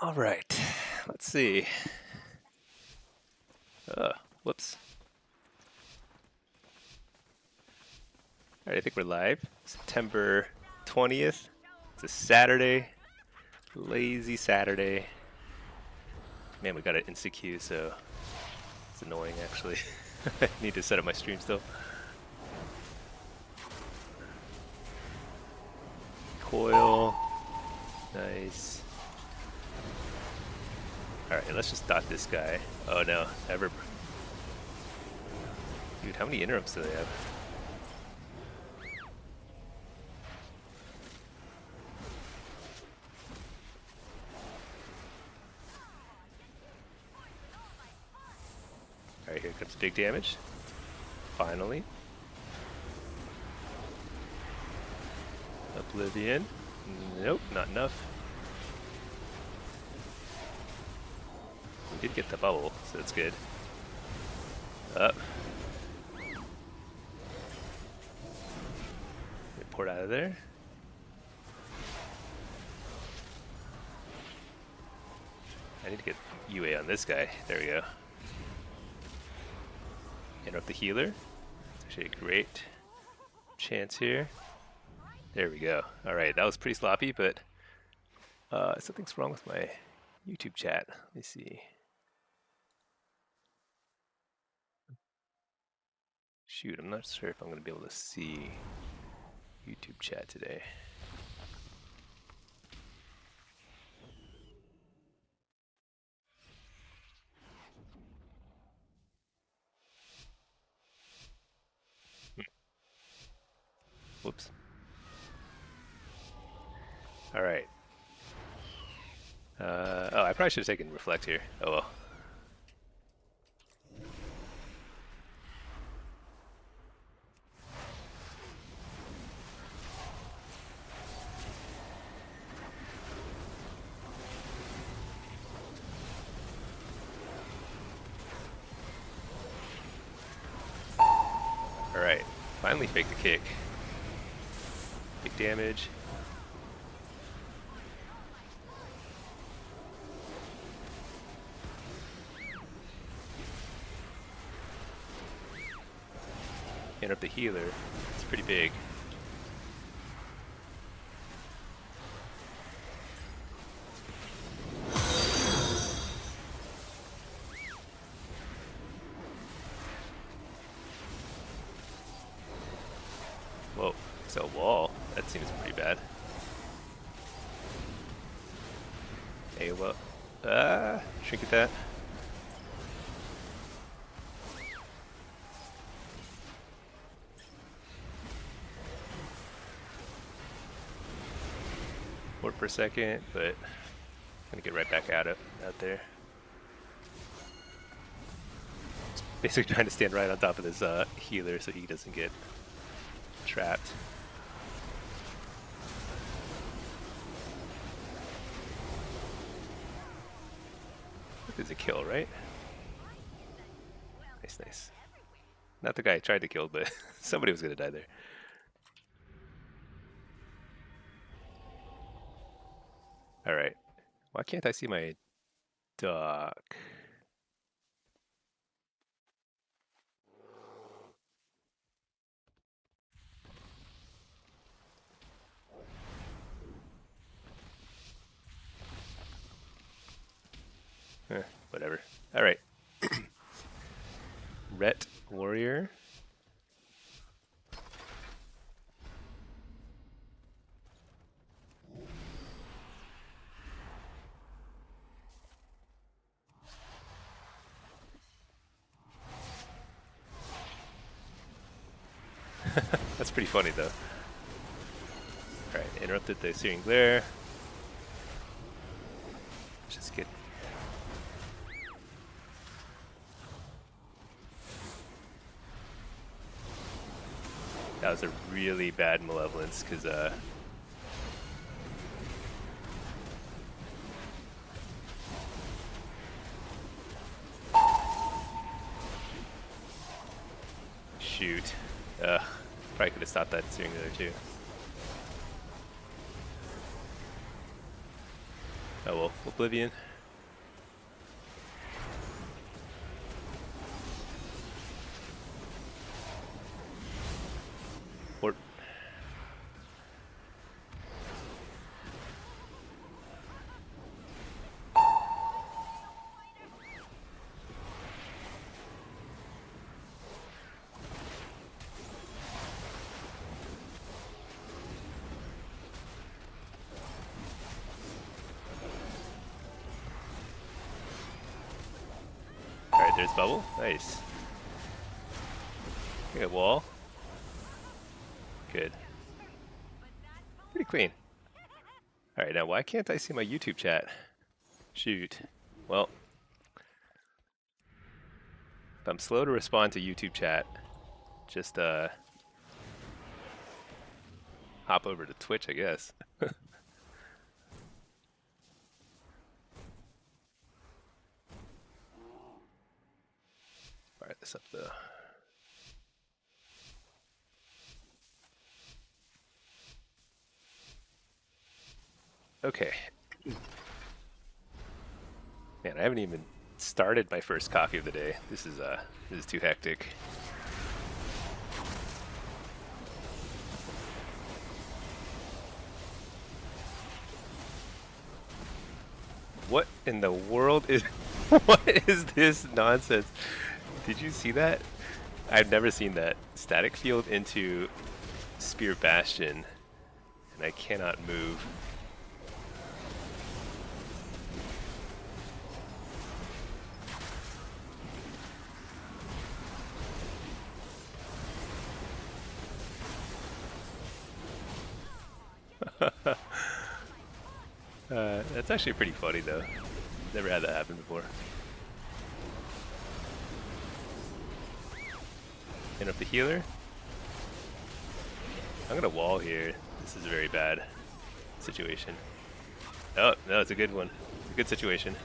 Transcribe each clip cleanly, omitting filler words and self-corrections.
All right, let's see. Whoops. All right, I think we're live. September 20th. It's a Saturday. Lazy Saturday. Man, we got an insta queue, so it's annoying actually. I need to set up my stream still. Coil. Nice. Alright, let's just dot this guy. Oh no, ever. Dude, how many interims do they have? Alright, here comes big damage. Finally. Oblivion. Nope, not enough. We did get the bubble, so that's good. Up. Get poured out of there. I need to get UA on this guy. There we go. Interrupt the healer. It's actually a great chance here. There we go. Alright, that was pretty sloppy, but something's wrong with my YouTube chat. Let me see. Shoot, I'm not sure if I'm going to be able to see YouTube chat today. Whoops. Alright. Oh, I probably should have taken Reflect here. Oh well. Alright. Finally fake the kick. Big damage. Interrupt the healer. It's pretty big. Whoa, it's a wall. That seems pretty bad. Hey, well, trinket that. Work for a second, but I'm gonna get right back out there. Just basically trying to stand right on top of this healer so he doesn't get trapped. This is a kill, right? Nice, nice. Not the guy I tried to kill, but somebody was gonna die there. Alright. Why can't I see my dock? Whatever. Alright. Ret Warrior. That's pretty funny though. Alright, interrupted the Searing Glare. Just get... That was a really bad Malevolence, because shoot. Probably could have stopped that Searing Glare too. Oh well, Oblivion. Or alright, there's bubble. Nice. We got wall. Good. Pretty clean. Alright, now why can't I see my YouTube chat? Shoot. Well, if I'm slow to respond to YouTube chat, just hop over to Twitch, I guess. Fire this up though. Okay. Man, I haven't even started my first coffee of the day. This is too hectic. What in the world is what is this nonsense? Did you see that? I've never seen that. Static field into Spear Bastion, and I cannot move. That's actually pretty funny though. Never had that happen before. Hit up the healer. I'm gonna wall here. This is a very bad situation. Oh, no, it's a good one. It's a good situation.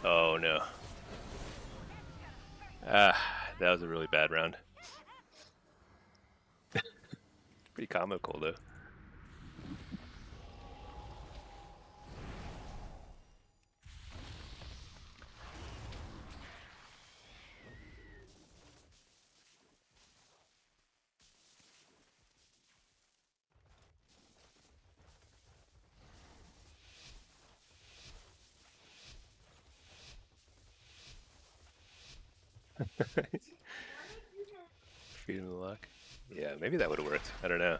Oh no. Ah, that was a really bad round. Pretty comical though. Freedom of the lock. Yeah, maybe that would have worked. I don't know.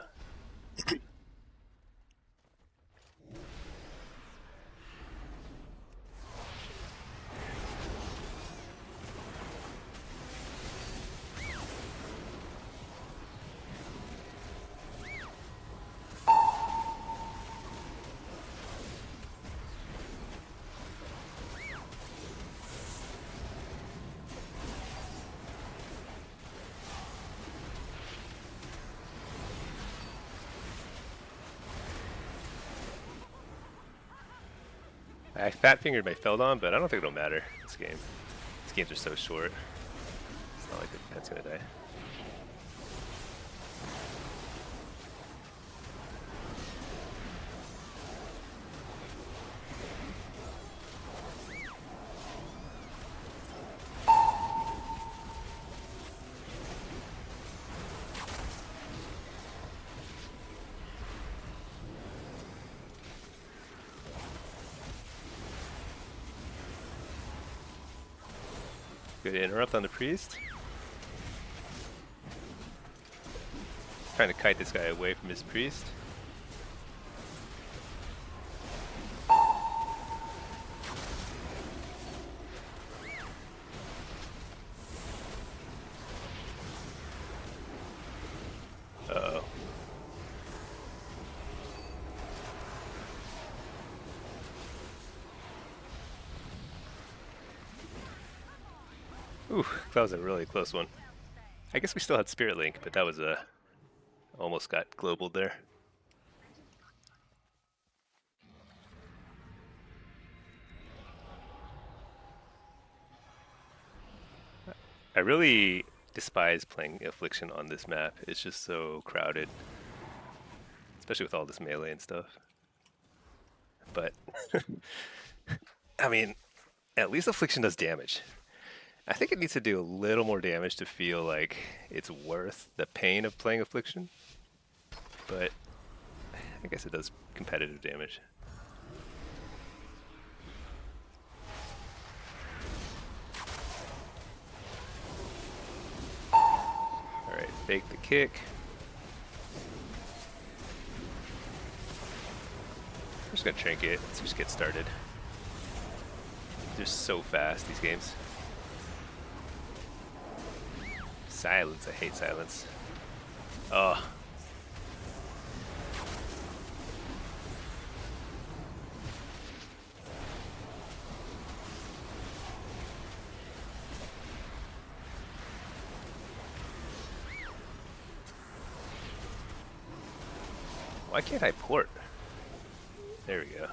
I fat fingered my Feldon, but I don't think it'll matter this game. These games are so short. It's not like that's gonna die. Good interrupt on the priest. Trying to kite this guy away from his priest. Uh-oh. Ooh, that was a really close one. I guess we still had Spirit Link, but that was Almost got global there. I really despise playing Affliction on this map. It's just so crowded, especially with all this melee and stuff. But, I mean, at least Affliction does damage. I think it needs to do a little more damage to feel like it's worth the pain of playing Affliction. But I guess it does competitive damage. Alright, fake the kick. I'm just gonna trinket. Let's just get started. They're so fast, these games. Silence, I hate silence. Oh. Why can't I port? There we go.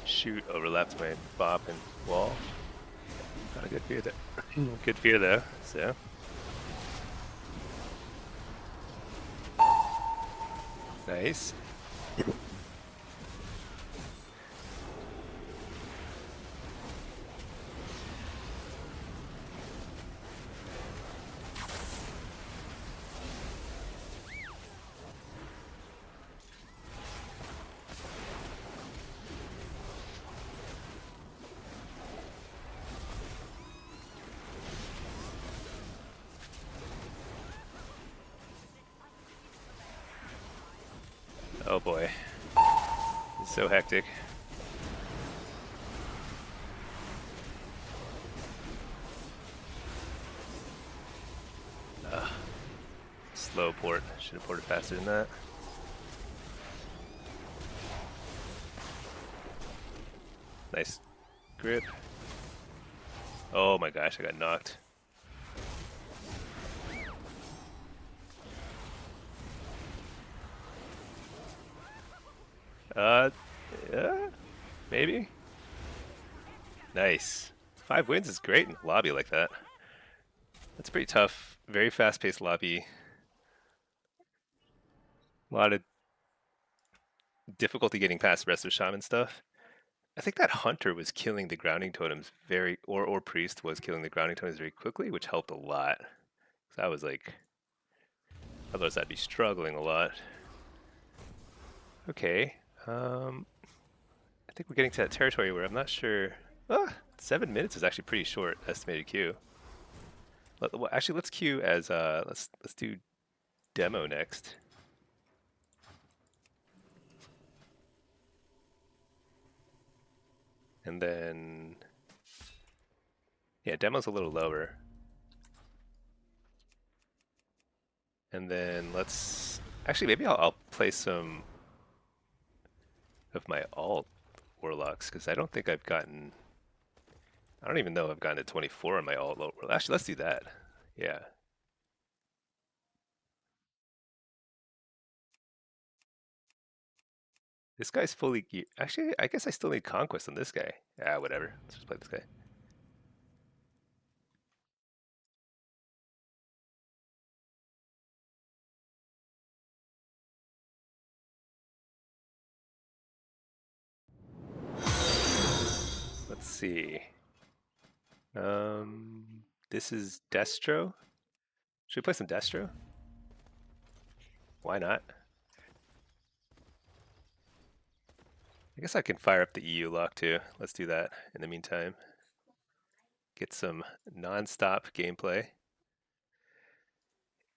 Shoot, overlapped my bop and wall. Not a good fear though. Good fear though, so. Nice. Oh boy. It's so hectic. Slow port. Should have ported faster than that. Nice grip. Oh my gosh, I got knocked. Yeah, maybe. Nice. 5 wins is great in a lobby like that. That's pretty tough. Very fast-paced lobby. A lot of difficulty getting past the rest of shaman stuff. I think that hunter was killing the grounding totems very, or priest was killing the grounding totems very quickly, which helped a lot. So I was like, otherwise I'd be struggling a lot. Okay. I think we're getting to that territory where I'm not sure. 7 minutes is actually pretty short estimated queue. Well, actually, let's queue as let's do demo next. And then yeah, demo's a little lower. And then let's actually maybe I'll play some of my alt warlocks because I don't think I've gotten. I don't even know if I've gotten to 24 on my alt warlock. Actually, let's do that. Yeah. This guy's fully geared. Actually, I guess I still need conquest on this guy. Ah, whatever. Let's just play this guy. Let's see. This is Destro. Should we play some Destro? Why not? I guess I can fire up the EU lock too. Let's do that in the meantime. Get some non-stop gameplay.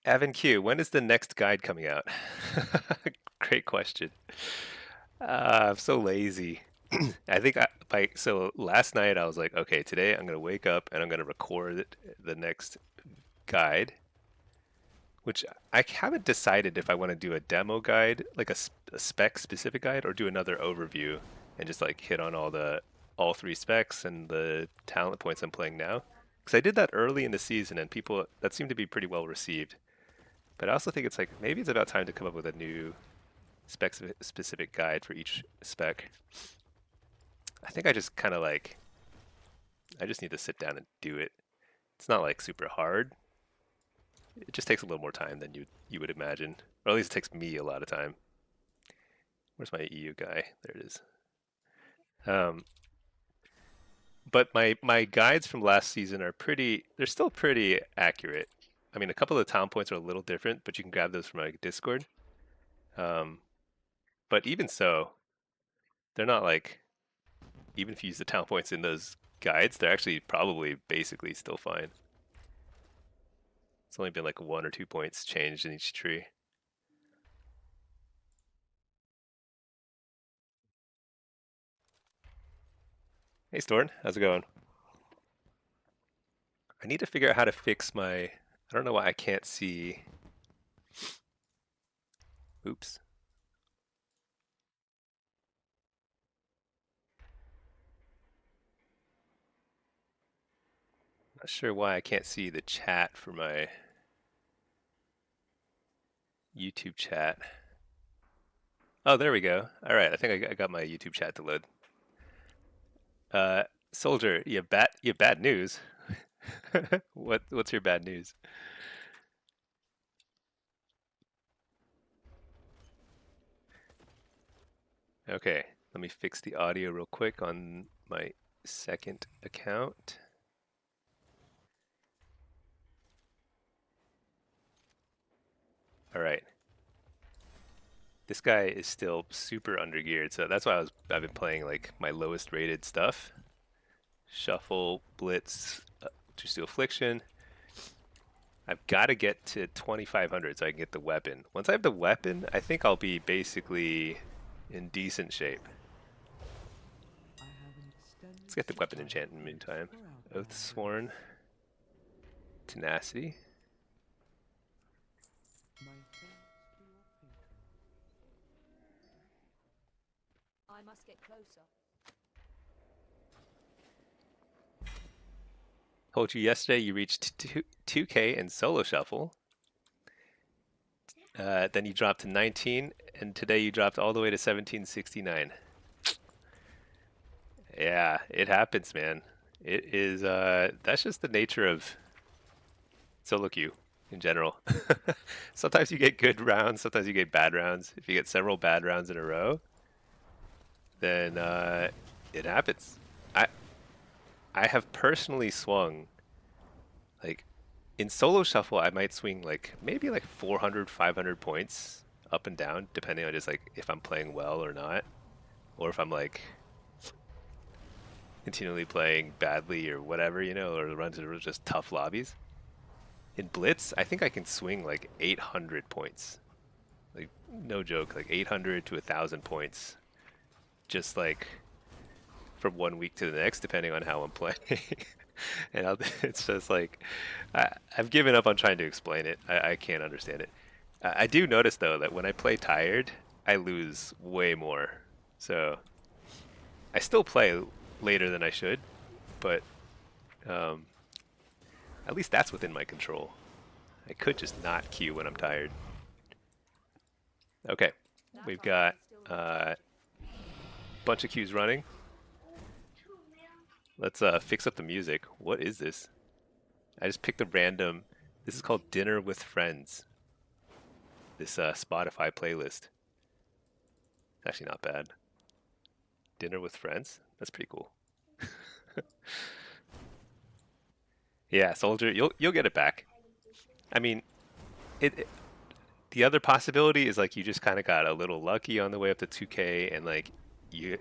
Evan Q, when is the next guide coming out? Great question. I'm so lazy. I think so last night I was like, okay, today I'm gonna wake up and I'm gonna record the next guide. which I haven't decided if I want to do a demo guide, like a spec specific guide, or do another overview and just like hit on all three specs and the talent points I'm playing now. Because I did that early in the season and people that seemed to be pretty well received. But I also think it's like maybe it's about time to come up with a new spec specific guide for each spec. I think I just kind of like I just need to sit down and do it. It's not like super hard. It just takes a little more time than you would imagine, or at least it takes me a lot of time. Where's my EU guy? There it is. Um, but my guides from last season are pretty. They're still pretty accurate. I mean, a couple of the town points are a little different, but you can grab those from my Discord. Um, but even so, they're not like even if you use the town points in those guides, they're actually probably basically still fine. It's only been like 1 or 2 points changed in each tree. Hey Storn, how's it going? I need to figure out how to fix my. I don't know why I can't see. Oops. Not sure why I can't see the chat for my YouTube chat. Oh, there we go. All right, I think I got my YouTube chat to load. Uh, Soldier, you have bad news. What's your bad news? Okay, let me fix the audio real quick on my second account. All right. This guy is still super undergeared, so that's why I've been playing like my lowest rated stuff. Shuffle, Blitz, just do affliction. I've got to get to 2500 so I can get the weapon. Once I have the weapon, I think I'll be basically in decent shape. Let's get the weapon enchant in the meantime. Oath Sworn. Tenacity. I must get closer. Told you yesterday you reached 2K in solo shuffle. Then you dropped to 19, and today you dropped all the way to 1769. Yeah, it happens, man. It is, that's just the nature of solo queue in general. Sometimes you get good rounds, sometimes you get bad rounds. If you get several bad rounds in a row, then it happens. I I have personally swung like in solo shuffle I might swing like maybe like 400 500 points up and down depending on just like if I'm playing well or not, or if I'm like continually playing badly or whatever, or the runs are just tough lobbies. In Blitz, I think I can swing like 800 points. Like no joke, like 800 to 1,000 points just like from 1 week to the next depending on how I'm playing. And it's just like I've given up on trying to explain it. I can't understand it. I do notice though that when I play tired, I lose way more. So I still play later than I should, but um, at least that's within my control. I could just not queue when I'm tired. Okay, we've got a bunch of queues running. Let's fix up the music. What is this? I just picked a random. This is called Dinner with Friends. This Spotify playlist. It's actually not bad. Dinner with Friends. That's pretty cool. Yeah, Soldier, you'll get it back. I mean, it the other possibility is like you just kind of got a little lucky on the way up to 2K, and like you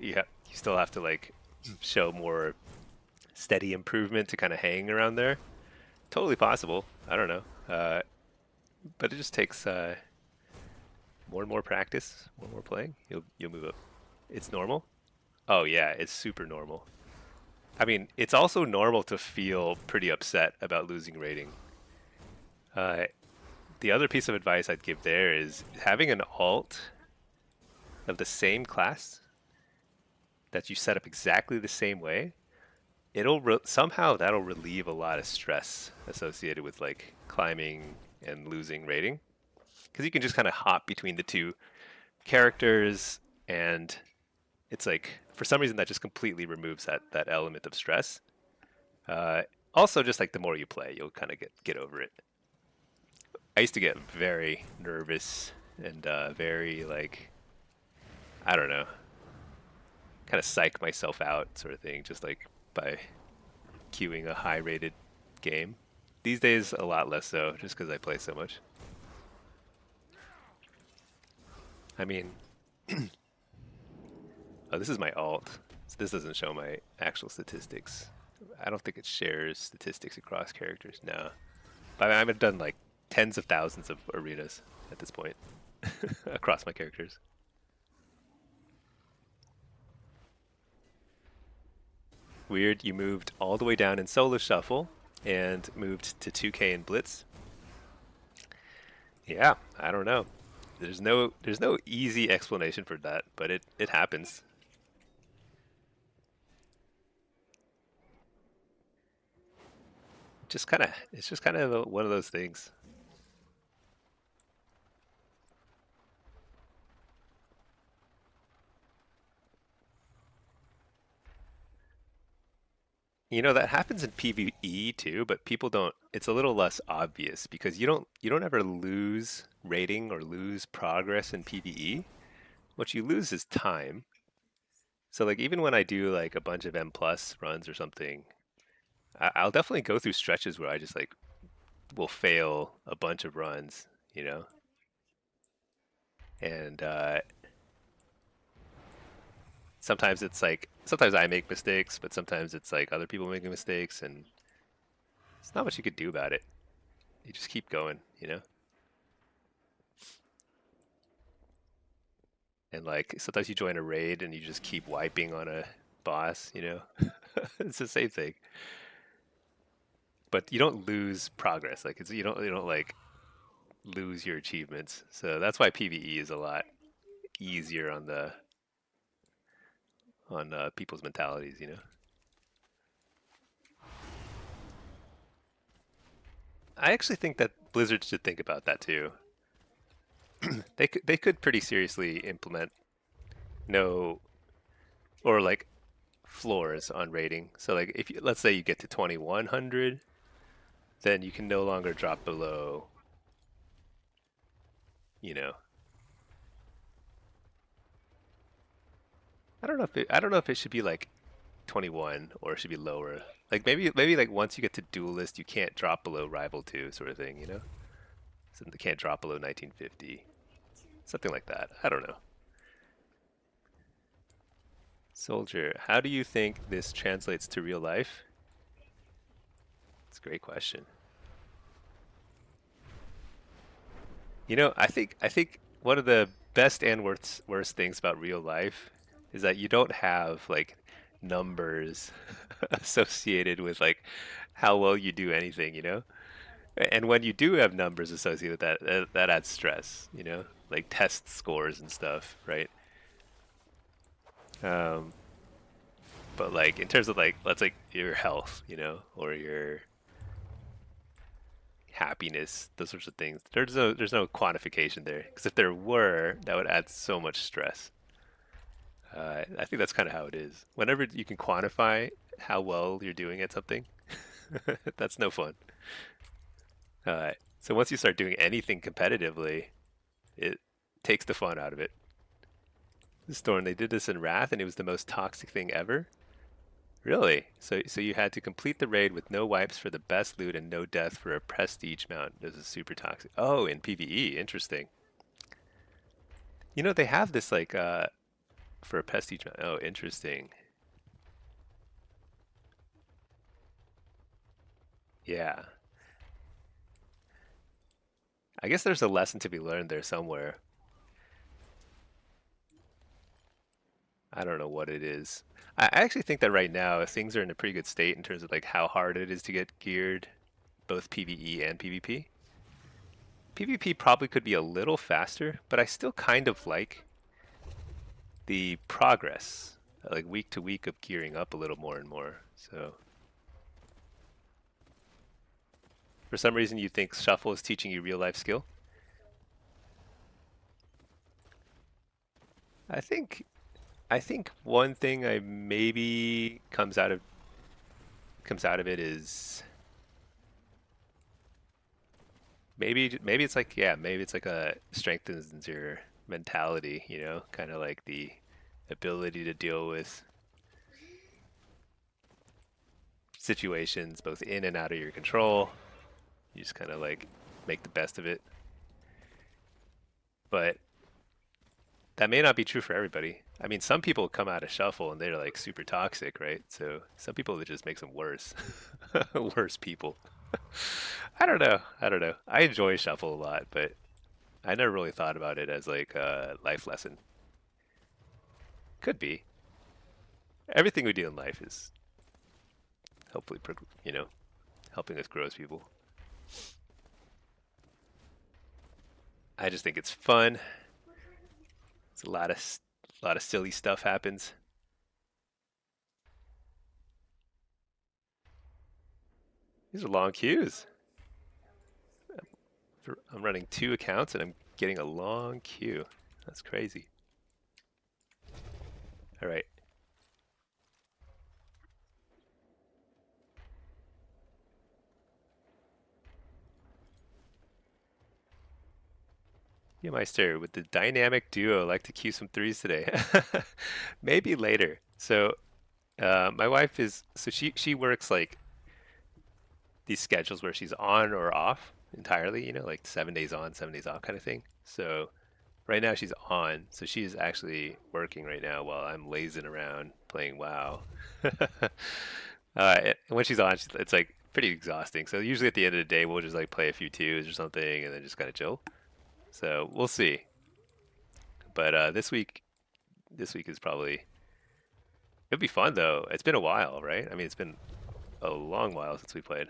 still have to like show more steady improvement to kind of hang around there. Totally possible. I don't know, but it just takes more and more practice, more and more playing. You'll move up. It's normal. Oh yeah, it's super normal. I mean, it's also normal to feel pretty upset about losing rating. Uh, the other piece of advice I'd give there is having an alt of the same class that you set up exactly the same way. Somehow that'll relieve a lot of stress associated with like climbing and losing rating, because you can just kind of hop between the two characters, and it's like for some reason that just completely removes that element of stress. Uh, Also, just like the more you play, you'll kind of get over it. I used to get very nervous and very like, I don't know, kind of psych myself out sort of thing, just like by queuing a high rated game. These days, a lot less so, just because I play so much. I mean, oh, this is my alt. So this doesn't show my actual statistics. I don't think it shares statistics across characters. No. But I've done like tens of thousands of arenas at this point across my characters. Weird, you moved all the way down in solo shuffle and moved to 2K in Blitz. Yeah, I don't know. There's no easy explanation for that, but it happens. It's just kind of one of those things. You know, that happens in PvE too, but people don't, it's a little less obvious because you don't ever lose rating or lose progress in PvE. What you lose is time. So like even when I do like a bunch of M plus runs or something, I'll definitely go through stretches where I just like will fail a bunch of runs, you know? And sometimes it's like sometimes I make mistakes, but sometimes it's like other people making mistakes, and it's not much you could do about it. You just keep going, you know? And like sometimes you join a raid and you just keep wiping on a boss, you know? It's the same thing. But you don't lose progress. Like you don't like lose your achievements. So that's why PvE is a lot easier on the on people's mentalities, you know? I actually think that Blizzard should think about that too. They could pretty seriously implement no or like floors on rating. So like if you, let's say you get to 2100, then you can no longer drop below, you know. I don't know if it should be like 21 or it should be lower. Like maybe like once you get to duelist, you can't drop below rival 2 sort of thing, you know? So they can't drop below 1950. Something like that. I don't know. Soldier, how do you think this translates to real life? It's a great question. You know, I think one of the best and worst things about real life is that you don't have like numbers associated with like how well you do anything, you know? And when you do have numbers associated with that, that adds stress, you know? Like test scores and stuff, right? Um, but like in terms of like let's like your health, you know, or your happiness, those sorts of things. There's no quantification there because if there were, that would add so much stress. I think that's kind of how it is. Whenever you can quantify how well you're doing at something, that's no fun. So once you start doing anything competitively, it takes the fun out of it. Storm, they did this in Wrath, and it was the most toxic thing ever. Really? So you had to complete the raid with no wipes for the best loot and no death for a prestige mount. This is super toxic. Oh, in PvE, interesting. You know they have this like for a prestige mount. Oh, interesting. Yeah. I guess there's a lesson to be learned there somewhere. I don't know what it is. I actually think that right now things are in a pretty good state in terms of like how hard it is to get geared, both PvE and PvP. PvP probably could be a little faster, but I still kind of like the progress, like week to week of gearing up a little more and more. So, for some reason, you think Shuffle is teaching you real life skill? I think, I think one thing I maybe comes out of it is maybe it's like yeah maybe it's like a strengthens your mentality, you know, kind of like the ability to deal with situations both in and out of your control. You just kind of like make the best of it. But that may not be true for everybody. I mean, some people come out of Shuffle and they're like super toxic, right? So some people, it just makes them worse. Worse people. I don't know. I don't know. I enjoy Shuffle a lot, but I never really thought about it as like a life lesson. Could be. Everything we do in life is hopefully, you know, helping us grow as people. I just think it's fun. It's a lot of silly stuff happens. These are long queues. I'm running 2 accounts and I'm getting a long queue. That's crazy. All right. Yeah, Meister, with the dynamic duo, like to queue some threes today. Maybe later. So, my wife is so she works like these schedules where she's on or off entirely. You know, like 7 days on, 7 days off kind of thing. So right now she's on, so she's actually working right now while I'm lazing around playing WoW. And when she's on, it's like pretty exhausting. So usually at the end of the day, we'll just like play a few twos or something, and then just kind of chill. So we'll see. But this week is probably it'll be fun though. It's been a while, right? I mean, it's been a long while since we played.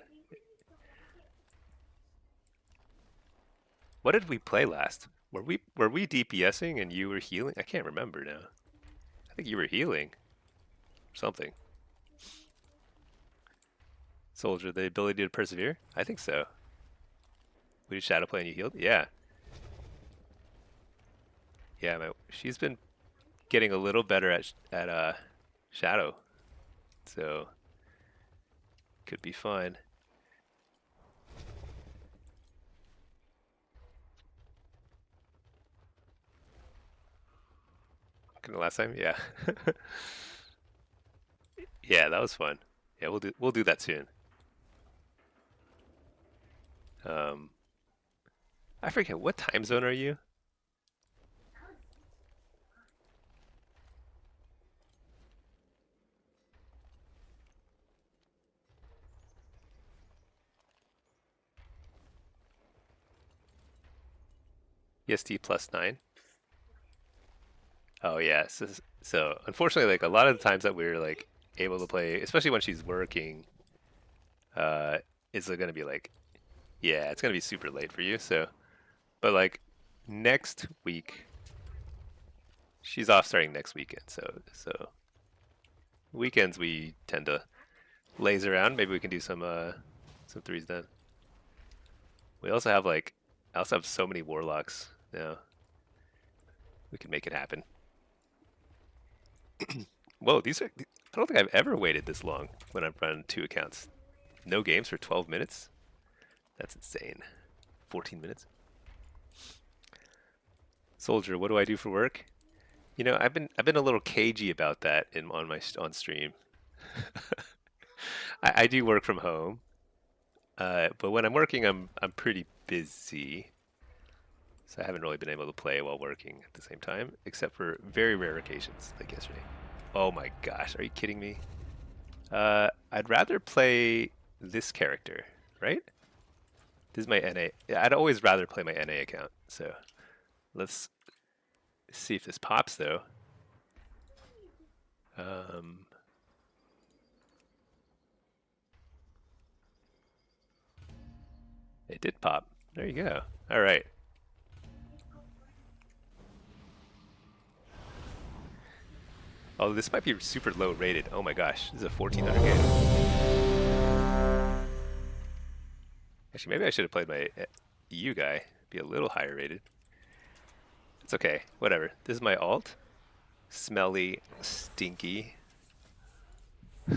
What did we play last? Were we DPSing and you were healing? I can't remember now. I think you were healing or something. Soldier, the ability to persevere? I think so. We did shadow play and you healed? Yeah. Yeah, she's been getting a little better at shadow. So could be fun. Kind of last time? Yeah. Yeah, that was fun. Yeah, we'll do that soon. Um I forget what time zone are you? EST plus 9? Oh yeah. So unfortunately, like a lot of the times that we're like able to play, especially when she's working, uh, it's gonna be like, yeah, it's gonna be super late for you. So, but like next week, she's off starting next weekend. So weekends we tend to laze around. Maybe we can do some threes then. We also have like, I also have so many warlocks now. We can make it happen. Whoa, I don't think I've ever waited this long when I'm running 2 accounts. No games for 12 minutes? That's insane. 14 minutes? Soldier, what do I do for work? You know, I've been a little cagey about that on stream. I do work from home, but when I'm working, I'm pretty busy, so I haven't really been able to play while working at the same time, except for very rare occasions, like yesterday. Oh my gosh, are you kidding me? I'd rather play this character, right? This is my NA. I'd always rather play my NA account. So let's see if this pops though. Um, it did pop. There you go. All right. Oh, this might be super low rated. Oh my gosh, this is a 1400 game. Actually, maybe I should have played my EU guy. Be a little higher rated. It's okay. Whatever. This is my alt. Smelly, stinky. All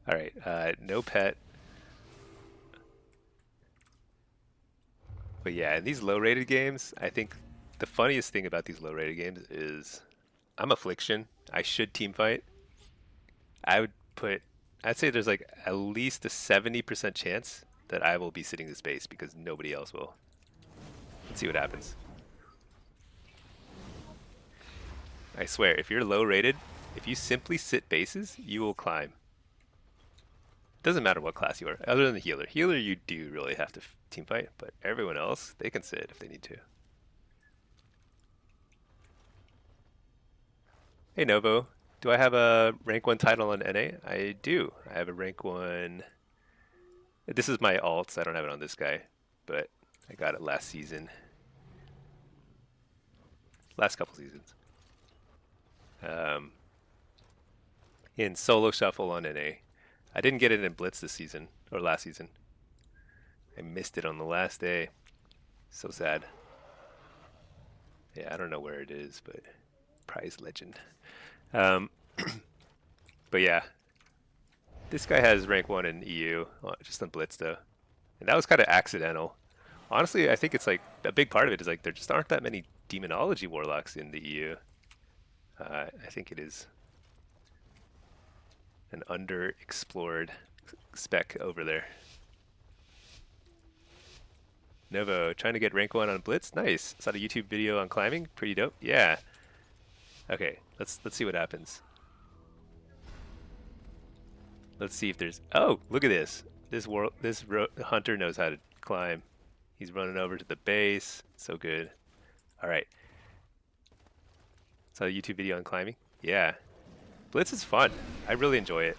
right. No pet. But yeah, in these low-rated games, I think the funniest thing about these low-rated games is I'm affliction. I should team fight. I would put, I'd say there's like at least a 70% chance that I will be sitting this base because nobody else will. Let's see what happens. I swear, if you're low-rated, if you simply sit bases, you will climb. Doesn't matter what class you are, other than the healer. Healer, you do really have to team fight, but everyone else, they can sit if they need to. Hey Novo, do I have a rank 1 title on NA? I do. I have a rank 1. This is my alts. I don't have it on this guy, but I got it last season. Last couple seasons. In solo shuffle on NA. I didn't get it in Blitz this season, or last season. I missed it on the last day. So sad. Yeah, I don't know where it is, but prize legend. But yeah, this guy has rank 1 in EU, just on Blitz though. And that was kind of accidental. Honestly, I think it's like, a big part of it is like there just aren't that many demonology warlocks in the EU. I think it is an underexplored spec over there. Novo, trying to get rank 1 on Blitz? Nice. Saw a YouTube video on climbing. Pretty dope. Yeah. Okay, let's see what happens. Let's see if there's... Oh, look at this. This hunter knows how to climb. He's running over to the base. So good. All right. Saw a YouTube video on climbing? Yeah. Blitz is fun. I really enjoy it.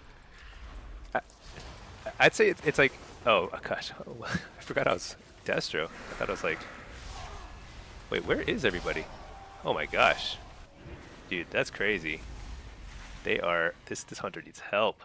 I'd say it's like... Oh, gosh. I forgot I was Destro. I thought I was like... Wait, where is everybody? Oh my gosh. Dude, that's crazy. They are... This hunter needs help.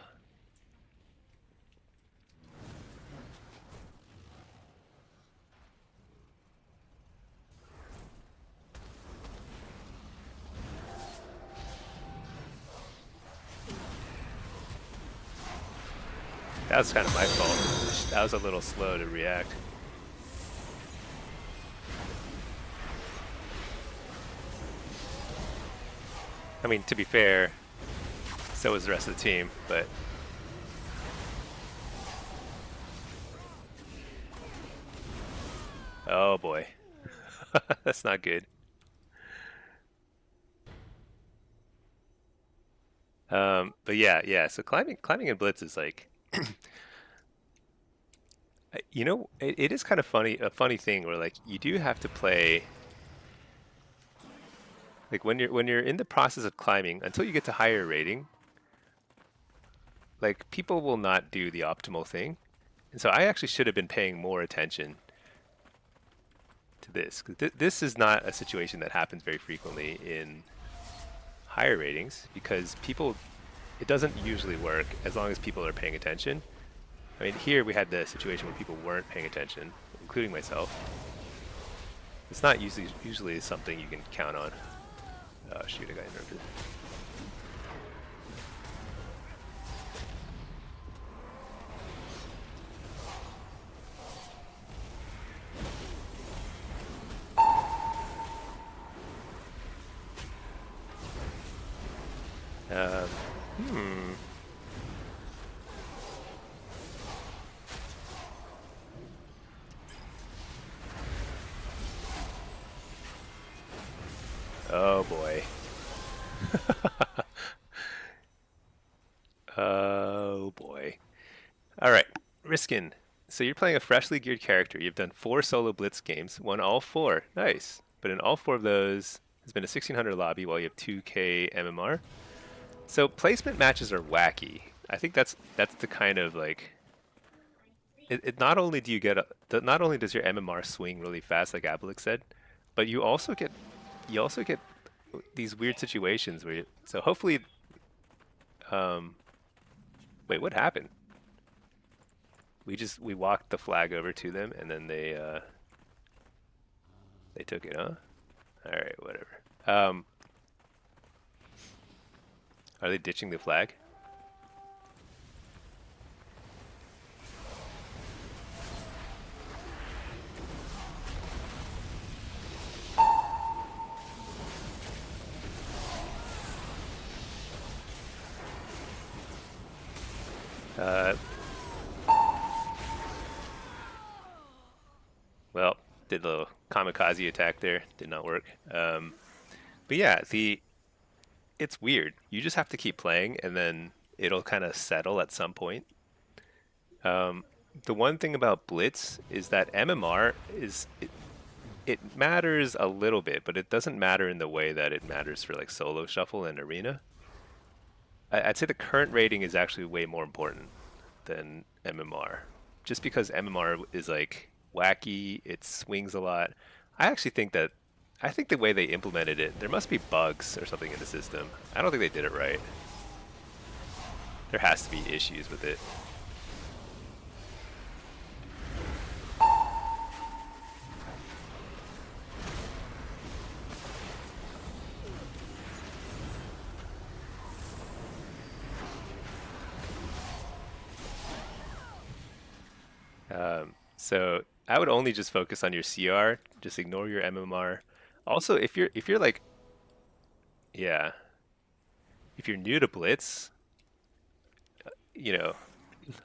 That was kind of my fault. That was a little slow to react. I mean, to be fair, so was the rest of the team, but... Oh boy. That's not good. But yeah, so climbing in Blitz is like... You know, it is kind of funny, a funny thing where like you do have to play... Like when you're in the process of climbing, until you get to higher rating, like people will not do the optimal thing. And so I actually should have been paying more attention to this. 'Cause this is not a situation that happens very frequently in higher ratings because people, it doesn't usually work as long as people are paying attention. I mean, here we had the situation where people weren't paying attention, including myself. It's not usually something you can count on. Oh shoot, I got interrupted. Oh boy. Oh boy. Alright, Riskin. So you're playing a freshly geared character. You've done 4 solo Blitz games, won all 4. Nice. But in all 4 of those, there's been a 1600 lobby while you have 2k MMR. So placement matches are wacky. I think that's the kind of like it not only do you get not only does your MMR swing really fast, like Abilix said, but you also get these weird situations where so hopefully um wait, what happened? We walked the flag over to them and then they took it, huh? All right, whatever. Um, are they ditching the flag? Uh, well, did the kamikaze attack there? Did not work. But yeah, the it's weird. You just have to keep playing, and then it'll kind of settle at some point. Um, the one thing about Blitz is that MMR it matters a little bit, but it doesn't matter in the way that it matters for like solo shuffle and arena. I'd say the current rating is actually way more important than MMR, just because MMR is like wacky, it swings a lot. I actually think that I think the way they implemented it, there must be bugs or something in the system. I don't think they did it right. There has to be issues with it. So I would only just focus on your CR. Just ignore your MMR. Also, if you're like yeah, if you're new to Blitz, you know,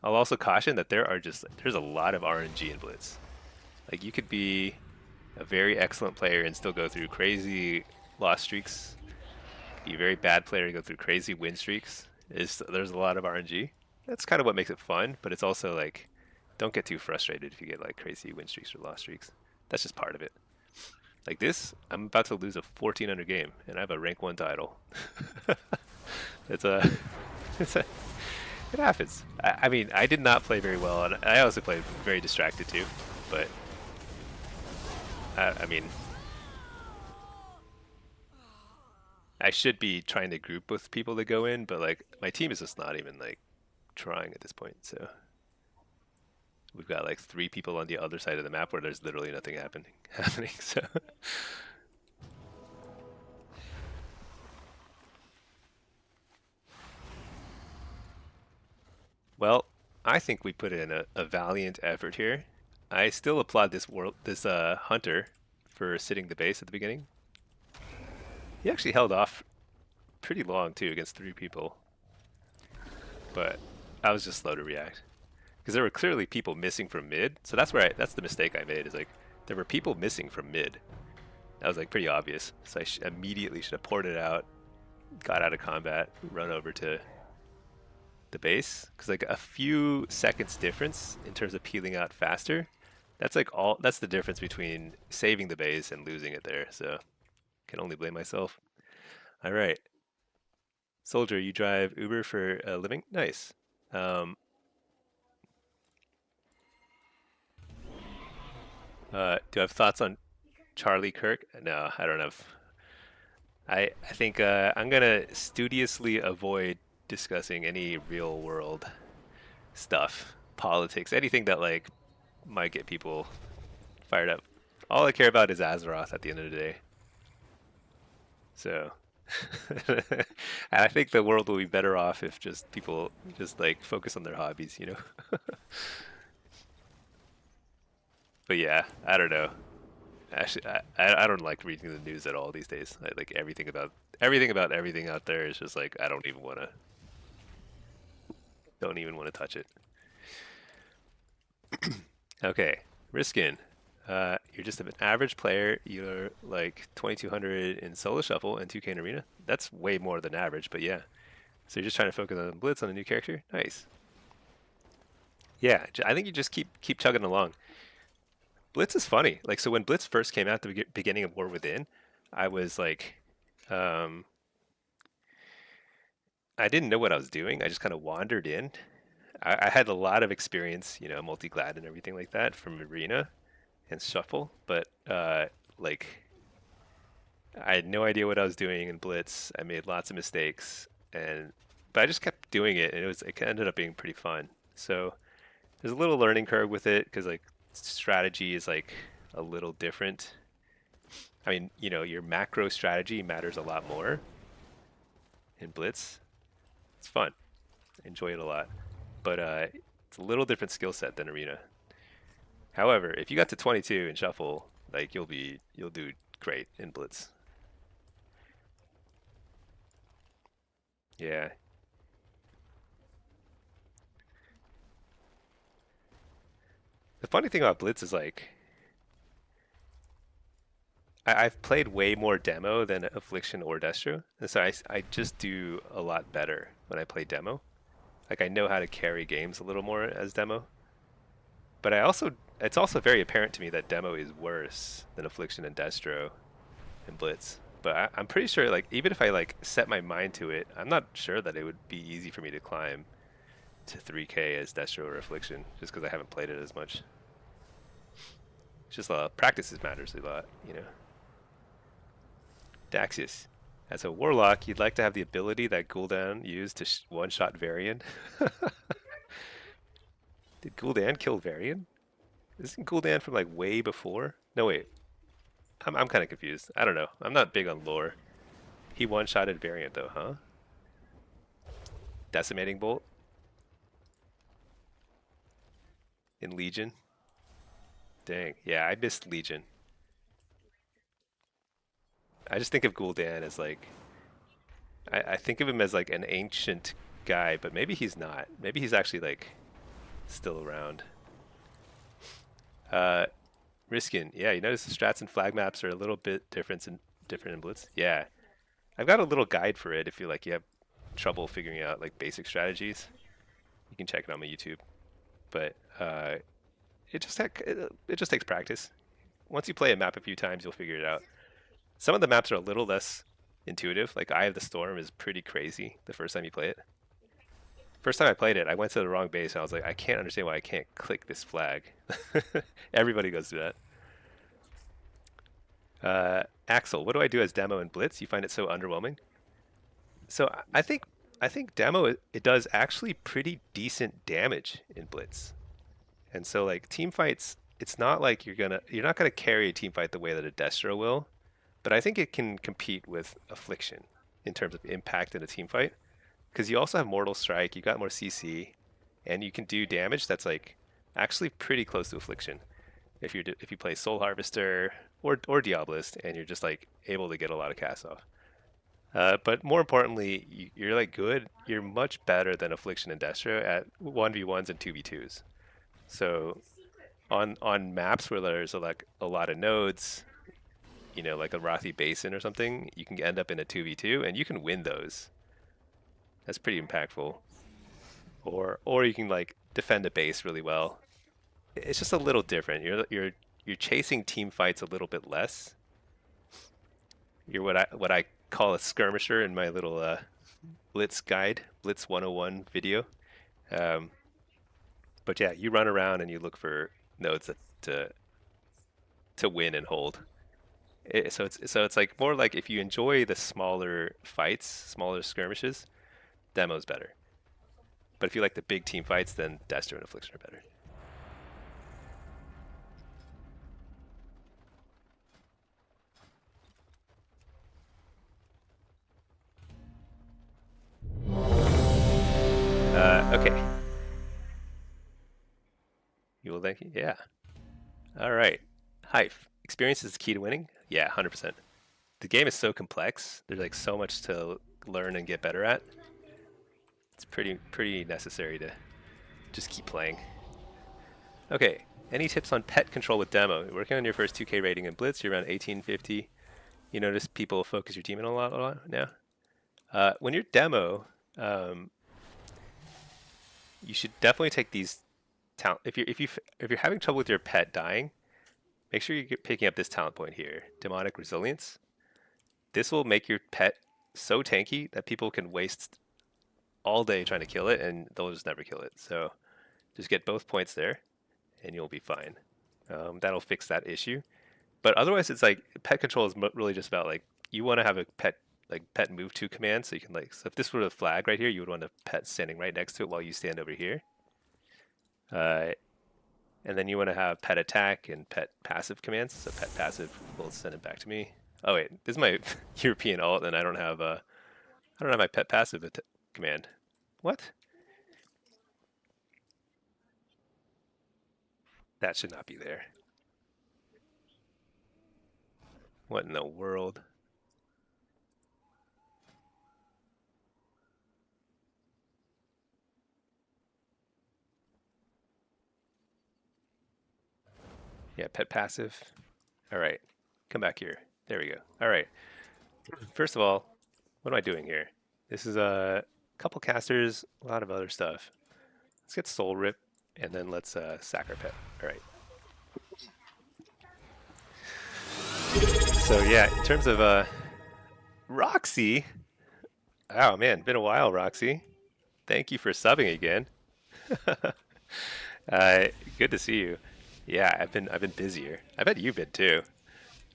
I'll also caution that there's a lot of RNG in Blitz. Like you could be a very excellent player and still go through crazy loss streaks. Be a very bad player and go through crazy win streaks. There's a lot of RNG. That's kind of what makes it fun, but it's also like don't get too frustrated if you get like crazy win streaks or loss streaks. That's just part of it. Like this, I'm about to lose a 1400 game and I have a rank 1 title. it's a it's a it happens. I mean, I did not play very well, and I also played very distracted too. But I mean, I should be trying to group with people that go in, but like my team is just not even like trying at this point. So we've got like 3 people on the other side of the map where there's literally nothing happening. So well, I think we put in a valiant effort here. I still applaud this hunter for sitting the base at the beginning. He actually held off pretty long too against 3 people, but I was just slow to react because there were clearly people missing from mid. So that's the mistake I made. Is like there were people missing from mid. That was like pretty obvious. So I immediately should have ported out, got out of combat, run over to the base because like a few seconds difference in terms of peeling out faster. That's the difference between saving the base and losing it there. So can only blame myself. All right. Soldier, you drive Uber for a living? Nice. Um, do I have thoughts on Charlie Kirk? No, I don't have. I think I'm gonna studiously avoid discussing any real world stuff, politics, anything that like might get people fired up. All I care about is Azeroth at the end of the day. So, and I think the world will be better off if just people just like focus on their hobbies, you know. But yeah, I don't know. Actually, I don't like reading the news at all these days. I, like everything about everything out there is just like I don't even want to touch it. Okay, Riskin. You're just an average player. You're like 2200 in solo shuffle and 2K in arena. That's way more than average, but yeah. So you're just trying to focus on blitz on a new character. Nice. Yeah, I think you just keep chugging along. Blitz is funny. Like so when Blitz first came out at the beginning of War Within, I was like, I didn't know what I was doing. I just kind of wandered in. I had a lot of experience, you know, multi-glad and everything like that from Arena and Shuffle, but like I had no idea what I was doing in Blitz. I made lots of mistakes, and but I just kept doing it, and it ended up being pretty fun. So there's a little learning curve with it because like strategy is like a little different. I mean, you know, your macro strategy matters a lot more in Blitz. It's fun. I enjoy it a lot, but it's a little different skill set than Arena. However, if you got to 22 in Shuffle, like you'll do great in Blitz. Yeah. The funny thing about Blitz is like I've played way more demo than Affliction or Destro, and so I just do a lot better when I play demo. Like I know how to carry games a little more as demo, but it's also very apparent to me that demo is worse than Affliction and Destro and Blitz. But I'm pretty sure like even if I like set my mind to it, I'm not sure that it would be easy for me to climb to 3K as Destro or Affliction just because I haven't played it as much. It's just practices matters a lot, you know. Daxius. As a warlock, you'd like to have the ability that Gul'dan used to one-shot Varian. Did Gul'dan kill Varian? Isn't Gul'dan from like way before? No, wait. I'm kind of confused. I don't know. I'm not big on lore. He one-shotted Variant though, huh? Decimating Bolt? In Legion? Dang. Yeah, I missed Legion. I just think of Gul'dan as like I think of him as like an ancient guy, but maybe he's not. Maybe he's actually like still around. Uh, Riskin, yeah, you notice the strats and flag maps are a little bit different in Blitz. Yeah, I've got a little guide for it if you like you have trouble figuring out like basic strategies. You can check it on my YouTube. But it just takes practice. Once you play a map a few times, you'll figure it out. Some of the maps are a little less intuitive. Like Eye of the Storm is pretty crazy the first time you play it. First time I played it, I went to the wrong base and I was like, I can't understand why I can't click this flag. Everybody goes through that. Axel, what do I do as demo and Blitz? You find it so underwhelming? So I think demo it does actually pretty decent damage in Blitz. And so like team fights, it's not like you're not gonna carry a team fight the way that a Destro will, but I think it can compete with Affliction in terms of impact in a team fight. Because you also have Mortal Strike, you got more CC, and you can do damage that's like actually pretty close to Affliction. If you play Soul Harvester or Diabolist, and you're just like able to get a lot of casts off. But more importantly, you're like good. You're much better than Affliction and Destro at 1v1s and 2v2s. So on maps where there's like a lot of nodes, you know, like a Rothi Basin or something, you can end up in a 2v2 and you can win those. That's pretty impactful. Or you can like defend a base really well. It's just a little different. You're chasing team fights a little bit less. You're what I call a skirmisher in my little Blitz guide, Blitz 101 video. Um, but yeah, you run around and you look for nodes to win and hold. So it's like more like if you enjoy the smaller fights, smaller skirmishes, demo's better. But if you like the big team fights, then Destro and Affliction are better. Okay. You will thank you? Yeah. All right. Hive. Experience is the key to winning? Yeah, 100%. The game is so complex. There's like so much to learn and get better at. It's pretty necessary to just keep playing. Okay. Any tips on pet control with demo? You're working on your first 2K rating in Blitz. You're around 1850. You notice people focus your team in a lot now. When you're demo, you should definitely take these talent. If you're having trouble with your pet dying, make sure you're picking up this talent point here, Demonic Resilience. This will make your pet so tanky that people can waste all day trying to kill it, and they'll just never kill it. So just get both points there, and you'll be fine. That'll fix that issue. But otherwise, it's like pet control is really just about like you want to have a pet move to command, so you can like so if this were a flag right here, you would want a pet standing right next to it while you stand over here. Uh, and then you want to have pet attack and pet passive commands. So pet passive will send it back to me. Oh wait, this is my European alt, and I don't have my pet passive command. What? That should not be there. What in the world? Yeah, pet passive. All right, come back here. There we go. All right. First of all, what am I doing here? This is a couple casters, a lot of other stuff. Let's get Soul Rip, and then let's sack our pet. All right. So yeah, in terms of Roxy. Oh man, been a while, Roxy. Thank you for subbing again. uh, Good to see you. Yeah, I've been busier. I bet you've been too.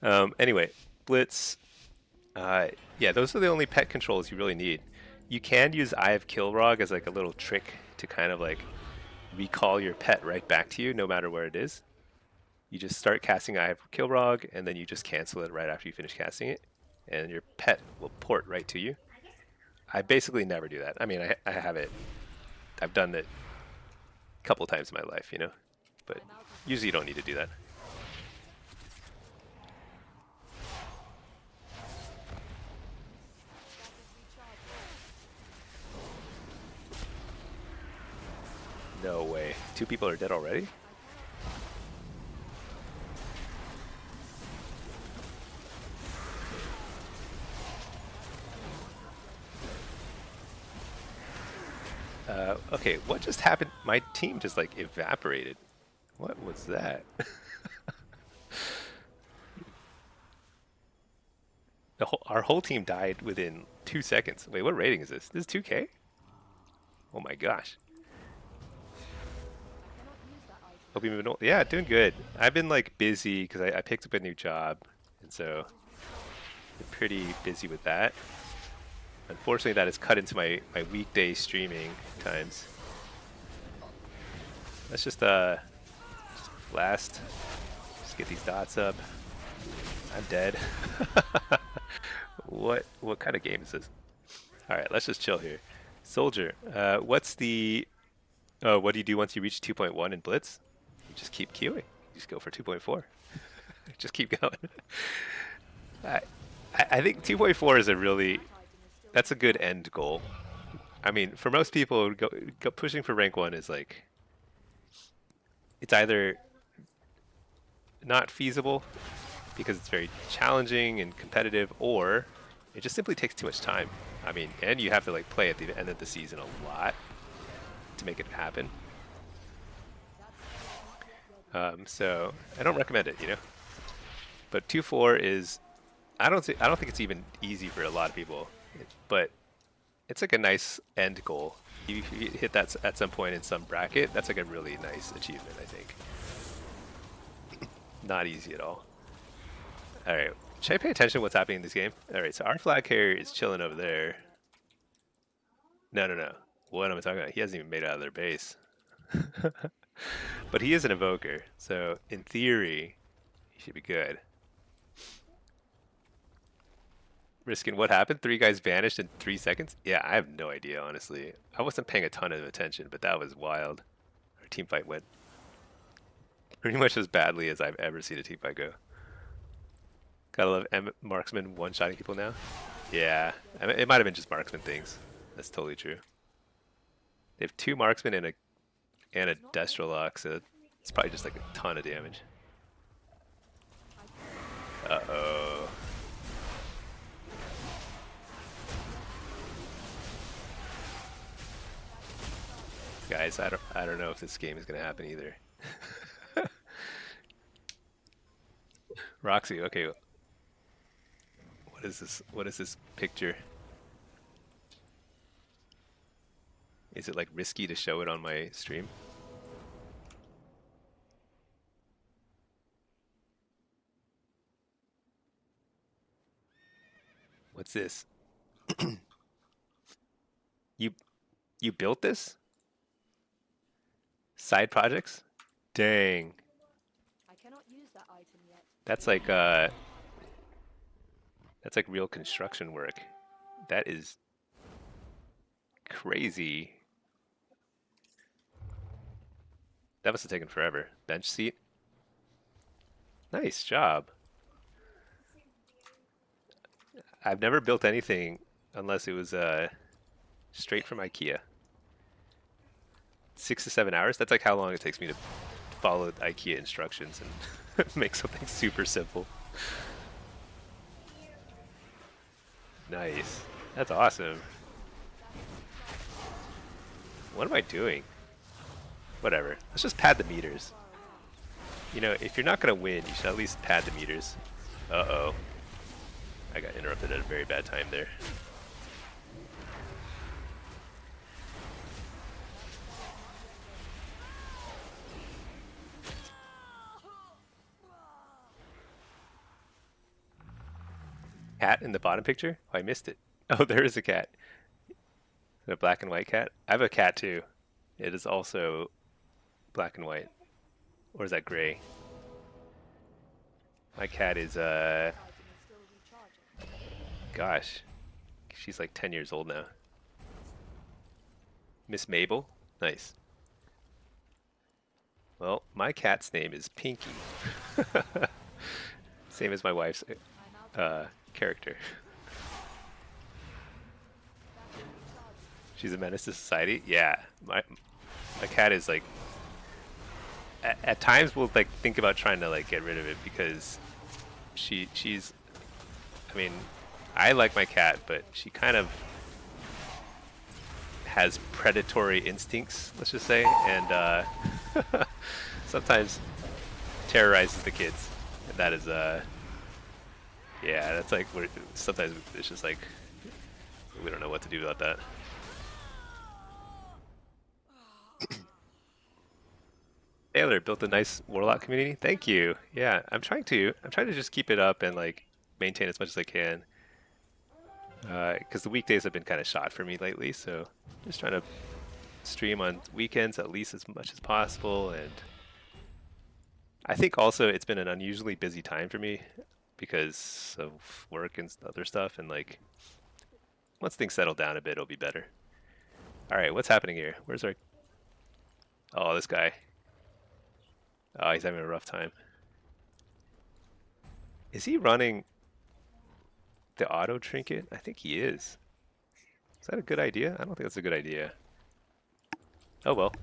Anyway, Blitz. Uh, yeah, those are the only pet controls you really need. You can use Eye of Kilrog as like a little trick to kind of like recall your pet right back to you, no matter where it is. You just start casting Eye of Kilrog, and then you just cancel it right after you finish casting it, and your pet will port right to you. I basically never do that. I mean, I have it. I've done it a couple times in my life, you know, but usually you don't need to do that. No way. Two people are dead already? Okay, what just happened? My team just like evaporated. What was that? Our whole team died within 2 seconds. Wait, what rating is this? This is 2K? Oh my gosh. Hope you've been, yeah, doing good. I've been like busy because I picked up a new job, and so been pretty busy with that. Unfortunately, that has cut into my weekday streaming times. Let's just blast. Just get these dots up. I'm dead. What kind of game is this? All right, let's just chill here. Soldier, what's the what do you do once you reach 2.1 in Blitz? You just keep queuing. You just go for 2.4. Just keep going. I I think 2.4 is that's a good end goal. I mean, for most people, pushing for rank 1 is like it's either not feasible because it's very challenging and competitive, or it just simply takes too much time. I mean, and you have to like play at the end of the season a lot to make it happen. So I don't recommend it, you know. But 2.4 is I don't think it's even easy for a lot of people, but it's like a nice end goal. If you hit that at some point in some bracket, that's like a really nice achievement, I think. Not easy at all. All right, should I pay attention to what's happening in this game? All right, so our flag carrier is chilling over there. No, no, no. What am I talking about? He hasn't even made it out of their base. But he is an evoker, so in theory, he should be good. Riskin, what happened? 3 guys vanished in 3 seconds? Yeah, I have no idea, honestly. I wasn't paying a ton of attention, but that was wild. Our team fight went pretty much as badly as I've ever seen a team fight go. Gotta love marksman one-shotting people now. Yeah, I mean, it might have been just marksman things. That's totally true. They have 2 marksmen and a Destrolock, so it's probably just like a ton of damage. Uh-oh. Guys, I don't know if this game is gonna happen either. Roxy, okay. What is this? What is this picture? Is it like risky to show it on my stream? What's this? You you built this? Side projects? Dang. I cannot use that item yet. That's like real construction work. That is crazy. That must have taken forever. Bench seat. Nice job. I've never built anything unless it was straight from IKEA. 6 to 7 hours? That's like how long it takes me to follow IKEA instructions and make something super simple. Nice. That's awesome. What am I doing? Whatever. Let's just pad the meters. You know, if you're not going to win, you should at least pad the meters. Uh-oh. I got interrupted at a very bad time there. Cat in the bottom picture? Oh, I missed it. Oh, there is a cat. Is it a black and white cat? I have a cat too. It is also black and white. Or is that gray? My cat is, Item is still recharging. gosh. She's like 10 years old now. Miss Mabel? Nice. Well, my cat's name is Pinky. Same as my wife's I'm out. character. She's a menace to society? Yeah. My cat is like at times we'll like think about trying to like get rid of it because she's I mean, I like my cat, but she kind of has predatory instincts, let's just say, and sometimes terrorizes the kids. And that is yeah, that's like sometimes it's just like we don't know what to do about that. Taylor built a nice Warlock community. Thank you. Yeah, I'm trying to just keep it up and like maintain as much as I can. Because the weekdays have been kind of shot for me lately, so just trying to stream on weekends at least as much as possible. And I think also it's been an unusually busy time for me because of work and other stuff. And like once things settle down a bit, it'll be better. All right, what's happening here? Where's our? Oh, this guy. Oh, he's having a rough time. Is he running the auto trinket? I think he is. Is that a good idea? I don't think that's a good idea. Oh well.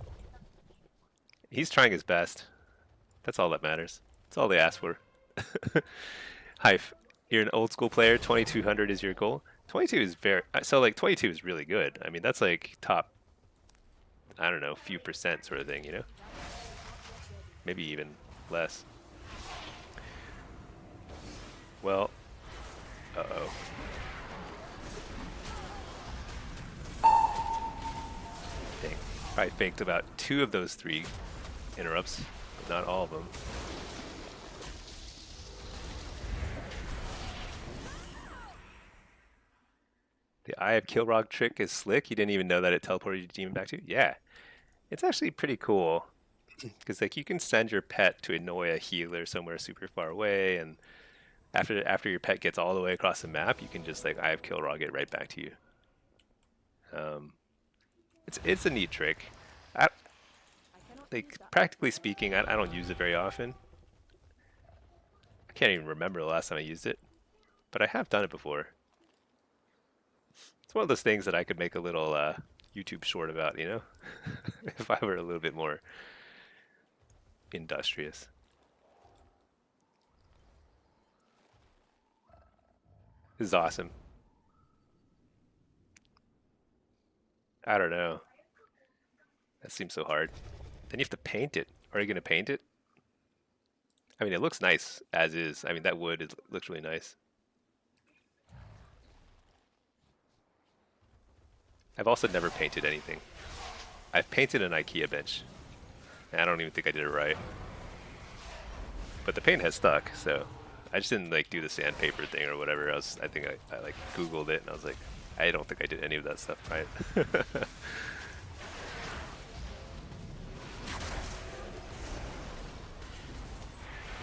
He's trying his best. That's all that matters. That's all they ask for. Hype. You're an old school player. 2200 is your goal. 22 is very so like 22 is really good. I mean that's like top. I don't know, few percent sort of thing, you know. Maybe even less. Well, uh-oh. Dang. Probably faked about 2 of those 3 interrupts, but not all of them. The Eye of Kilrog trick is slick. You didn't even know that it teleported your demon back to you? Yeah. It's actually pretty cool. Because like you can send your pet to annoy a healer somewhere super far away, and after your pet gets all the way across the map, you can just like Eye of Kilrog it right back to you. It's a neat trick. Like practically speaking, I don't use it very often. I can't even remember the last time I used it, but I have done it before. It's one of those things that I could make a little YouTube short about, you know, if I were a little bit more industrious. This is awesome. I don't know. That seems so hard. Then you have to paint it. Are you going to paint it? I mean, it looks nice as is. I mean, that wood looks really nice. I've also never painted anything. I've painted an IKEA bench. And I don't even think I did it right. But the paint has stuck, so I just didn't like do the sandpaper thing or whatever else. I think I like Googled it and I was like, I don't think I did any of that stuff right.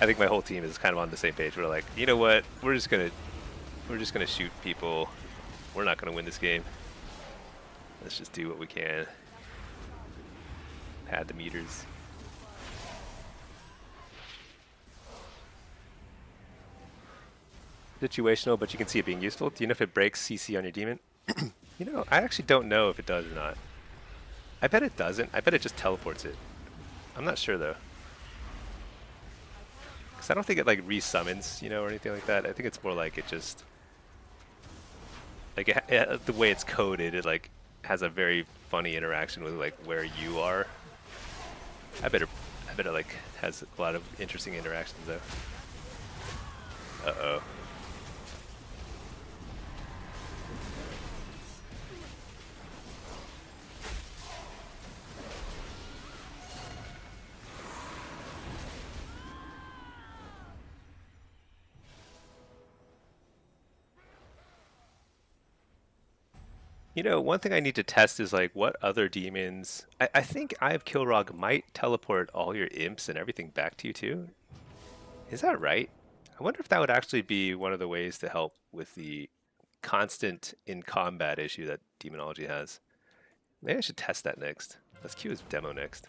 I think my whole team is kind of on the same page. We're like, you know what? We're just gonna shoot people. We're not gonna win this game. Let's just do what we can. Pad the meters. Situational, but you can see it being useful. Do you know if it breaks CC on your demon? You know, I actually don't know if it does or not. I bet it doesn't. I bet it just teleports it. I'm not sure though. Because I don't think it like resummons, you know, or anything like that. I think it's more like it just... Like the way it's coded, it like has a very funny interaction with like where you are. I bet it like has a lot of interesting interactions though. Uh-oh. You know, one thing I need to test is like what other demons. I think I have Kilrog might teleport all your imps and everything back to you too. Is that right? I wonder if that would actually be one of the ways to help with the constant in combat issue that demonology has. Maybe I should test that next. Let's queue his demo next.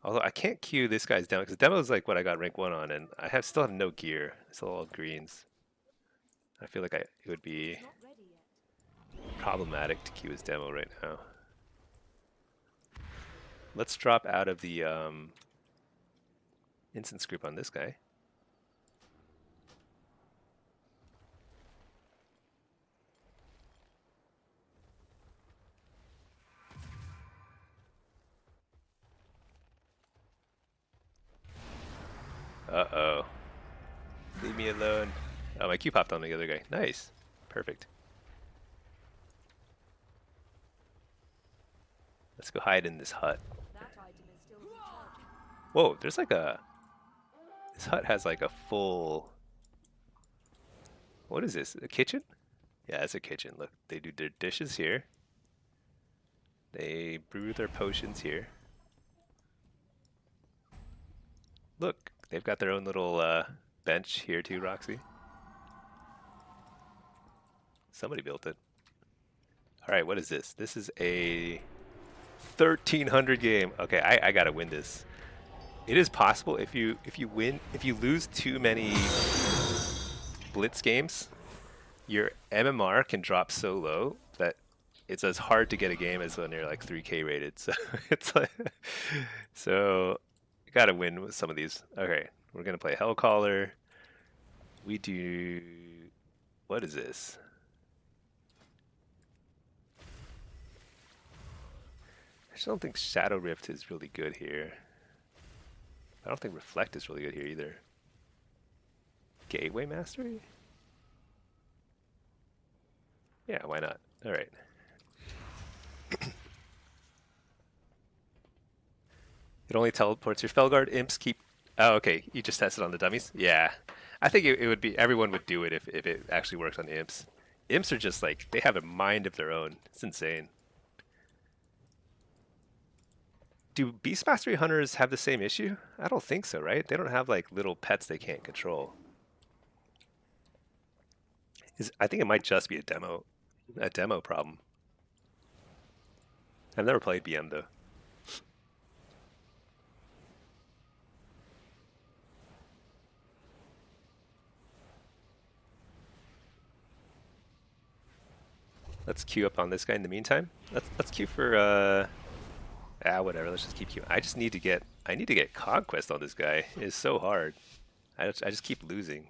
Although I can't queue this guy's demo because demo is like what I got rank 1 on, and I still have no gear. It's all greens. I feel like it would be Not ready yet. problematic to queue his demo right now. Let's drop out of the instance group on this guy. Uh-oh. Leave me alone. Oh, my Q popped on the other guy. Nice. Perfect. Let's go hide in this hut. That item is still recharging. Whoa, there's like a... This hut has like a full... What is this? A kitchen? Yeah, it's a kitchen. Look, they do their dishes here. They brew their potions here. Look, they've got their own little bench here too, Roxy. Somebody built it. Alright, what is this? This is a 1300 game. Okay, I gotta win this. It is possible if you lose too many Blitz games, your MMR can drop so low that it's as hard to get a game as when you're like 3K rated. So it's like, so you gotta win with some of these. Okay, we're gonna play Hellcaller. We do, what is this? I just don't think Shadow Rift is really good here. I don't think Reflect is really good here either. Gateway Mastery? Yeah, why not? Alright. It only teleports your Felguard. Imps keep... Oh, okay. You just tested on the dummies? Yeah. I think it would be... Everyone would do it if it actually works on imps. Imps are just like... They have a mind of their own. It's insane. Do Beast Mastery Hunters have the same issue? I don't think so, right? They don't have like little pets they can't control. I think it might just be a demo problem. I've never played BM though. Let's queue up on this guy in the meantime. Let's queue for whatever. Let's just keep queuing. I need to get conquest on this guy. It is so hard. I just keep losing.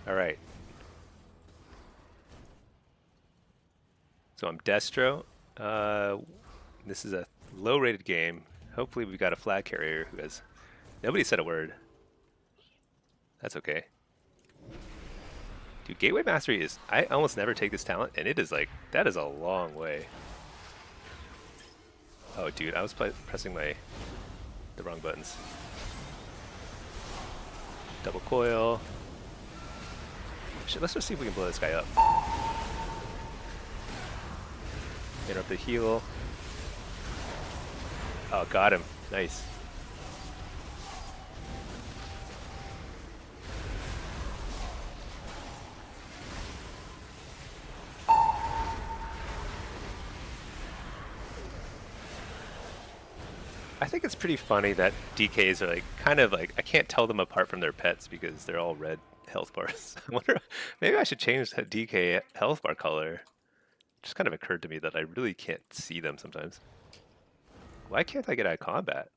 All right. So I'm Destro. This is a low-rated game. Hopefully we've got a flag carrier who has... Nobody said a word. That's okay. Dude, Gateway Mastery is... I almost never take this talent, and it is like... That is a long way. Oh, dude, I was pressing the wrong buttons. Double coil. Shit, let's just see if we can blow this guy up. Interrupt the heal. Oh, got him. Nice. I think it's pretty funny that DKs are like kind of like I can't tell them apart from their pets because they're all red health bars. I wonder maybe I should change that DK health bar color. It just kind of occurred to me that I really can't see them sometimes. Why can't I get out of combat?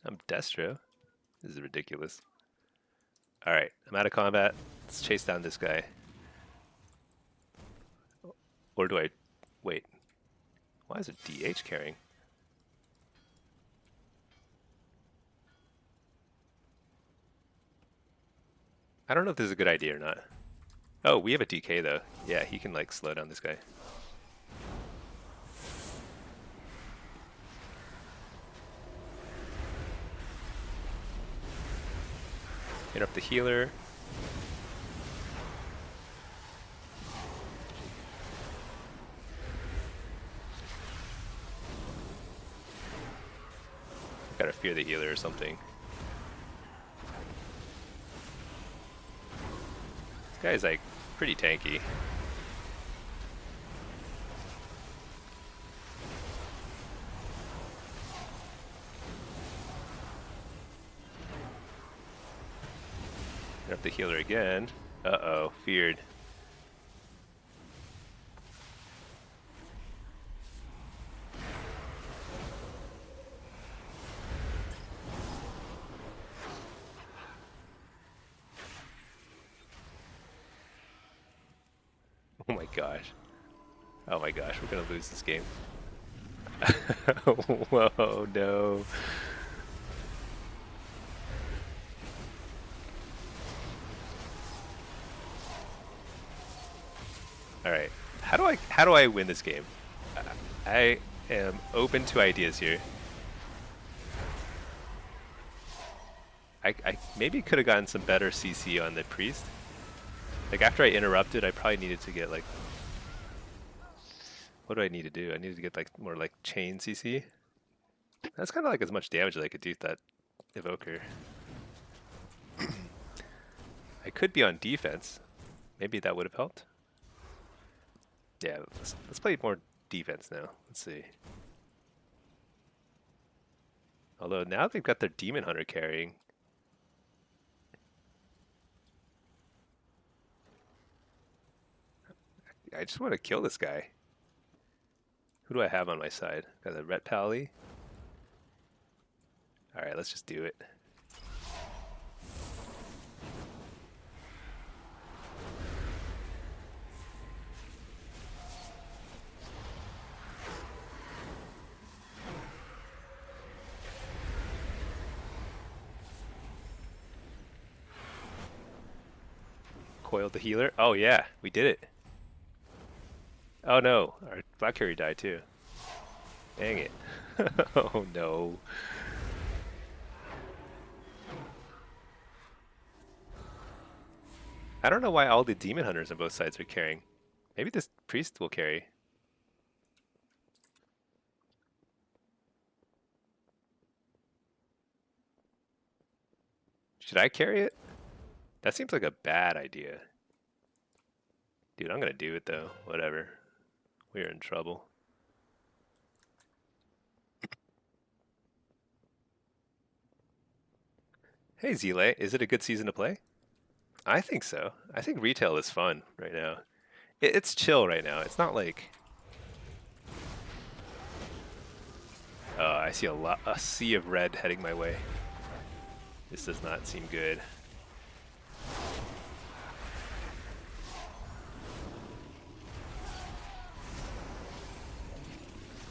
I'm Destro. This is ridiculous. Alright, I'm out of combat. Let's chase down this guy. Or do I... Wait. Why is it DH carrying? I don't know if this is a good idea or not. Oh, we have a DK though. Yeah, he can like slow down this guy. Interrupt the healer. Gotta fear the healer or something. This guy's like pretty tanky. Up the healer again. Uh-oh, feared. Oh my gosh. Oh my gosh, we're gonna lose this game. Whoa, no. Alright, how do I win this game? I am open to ideas here. I maybe could have gotten some better CC on the priest. Like after I interrupted, I probably needed to get like... What do I need to do? I needed to get like more like chain CC. That's kind of like as much damage as I could do with that evoker. I could be on defense. Maybe that would have helped. Yeah, let's play more defense now. Let's see. Although now they've got their Demon Hunter carrying. I just want to kill this guy. Who do I have on my side? Got a Ret Pally. Alright, let's just do it. Coiled the healer. Oh yeah, we did it. Oh no, our Black Carrier died too. Dang it. Oh no. I don't know why all the Demon Hunters on both sides are carrying. Maybe this Priest will carry. Should I carry it? That seems like a bad idea. Dude, I'm gonna do it though. Whatever. We're in trouble. Hey Zile, is it a good season to play? I think so. I think retail is fun right now. It's chill right now. It's not like... I see a sea of red heading my way. This does not seem good.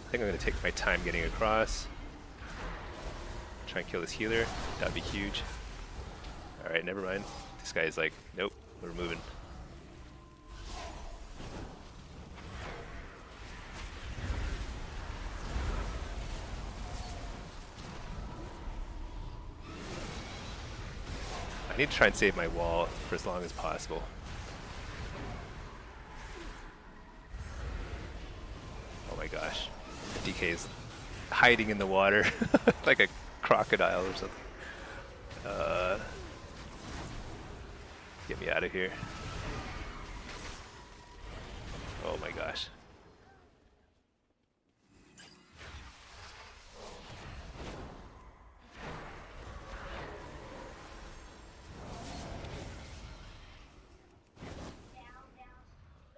I think I'm going to take my time getting across. Try and kill this healer. That'd be huge. Alright, never mind. This guy is like, nope, we're moving. I need to try and save my wall for as long as possible. Oh my gosh. The DK is hiding in the water like a crocodile or something. Get me out of here. Oh my gosh.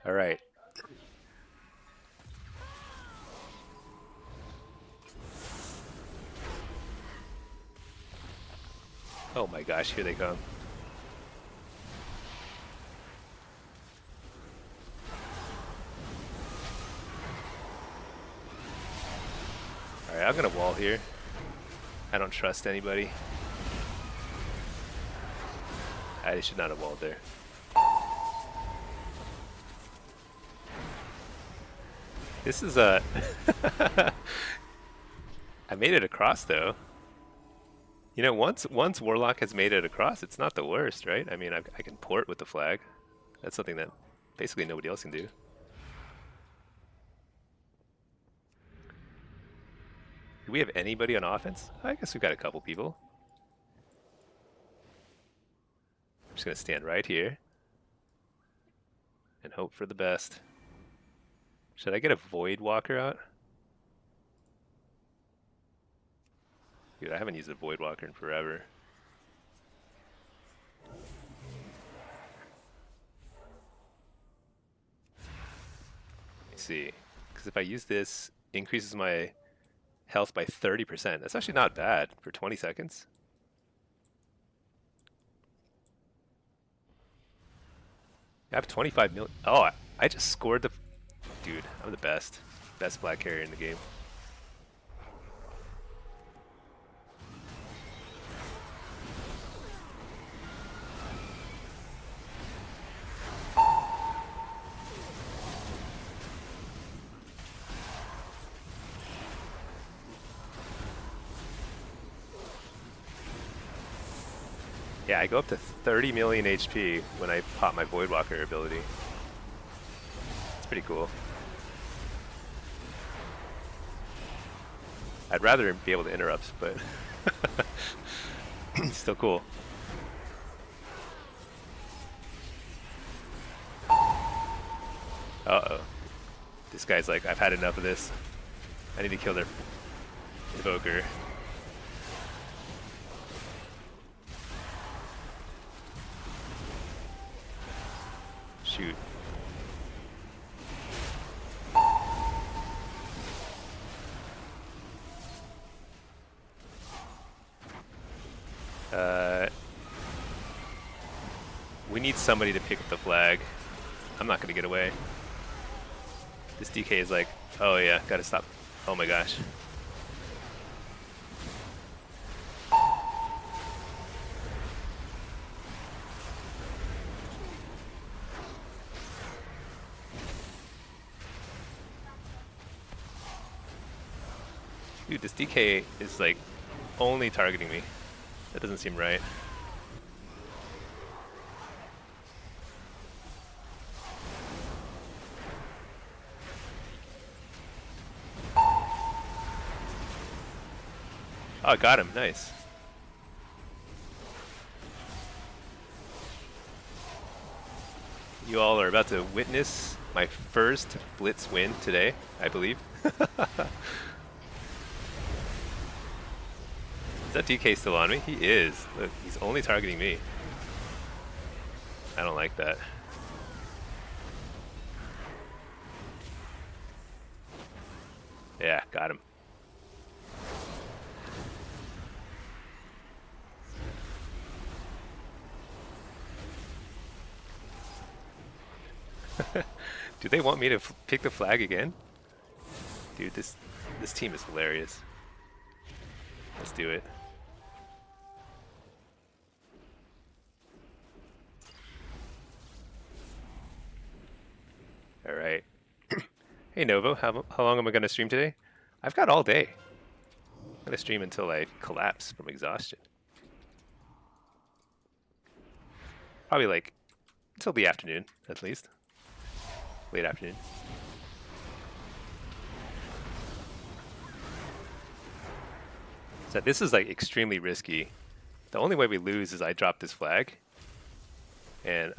All right. Oh my gosh, here they come. Alright, I'm gonna wall here. I don't trust anybody. I should not have walled there. This is a... I made it across though. You know, once Warlock has made it across, it's not the worst, right? I mean, I can port with the flag. That's something that basically nobody else can do. Do we have anybody on offense? I guess we've got a couple people. I'm just going to stand right here and hope for the best. Should I get a Void Walker out? Dude, I haven't used a Void Walker in forever. Let me see. Because if I use this, increases my health by 30%. That's actually not bad for 20 seconds. I have 25 million. Oh, I just scored the... Dude, I'm the best. Best flag carrier in the game. Yeah, I go up to 30 million HP when I pop my Voidwalker ability. It's pretty cool. I'd rather be able to interrupt, but still cool. Uh-oh. This guy's like, I've had enough of this. I need to kill their Invoker. Shoot. We need somebody to pick up the flag. I'm not gonna get away. This DK is like, oh yeah, gotta stop. Oh my gosh. Dude, this DK is like only targeting me. That doesn't seem right. Oh, I got him. Nice. You all are about to witness my first Blitz win today, I believe. Is that DK still on me? He is. Look, he's only targeting me. I don't like that. Yeah, got him. Do they want me to pick the flag again? Dude, this team is hilarious. Let's do it. Hey Novo, how long am I going to stream today? I've got all day. I'm going to stream until I collapse from exhaustion. Probably like until the afternoon, at least. Late afternoon. So this is like extremely risky. The only way we lose is I drop this flag. And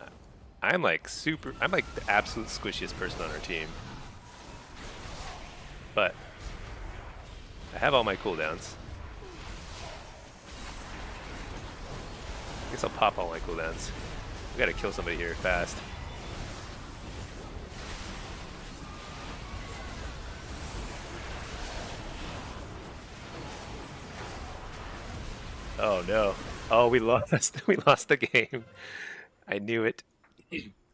I'm like the absolute squishiest person on our team. But I have all my cooldowns. I guess I'll pop all my cooldowns. We gotta kill somebody here fast. Oh no. Oh, we lost. We lost the game. I knew it.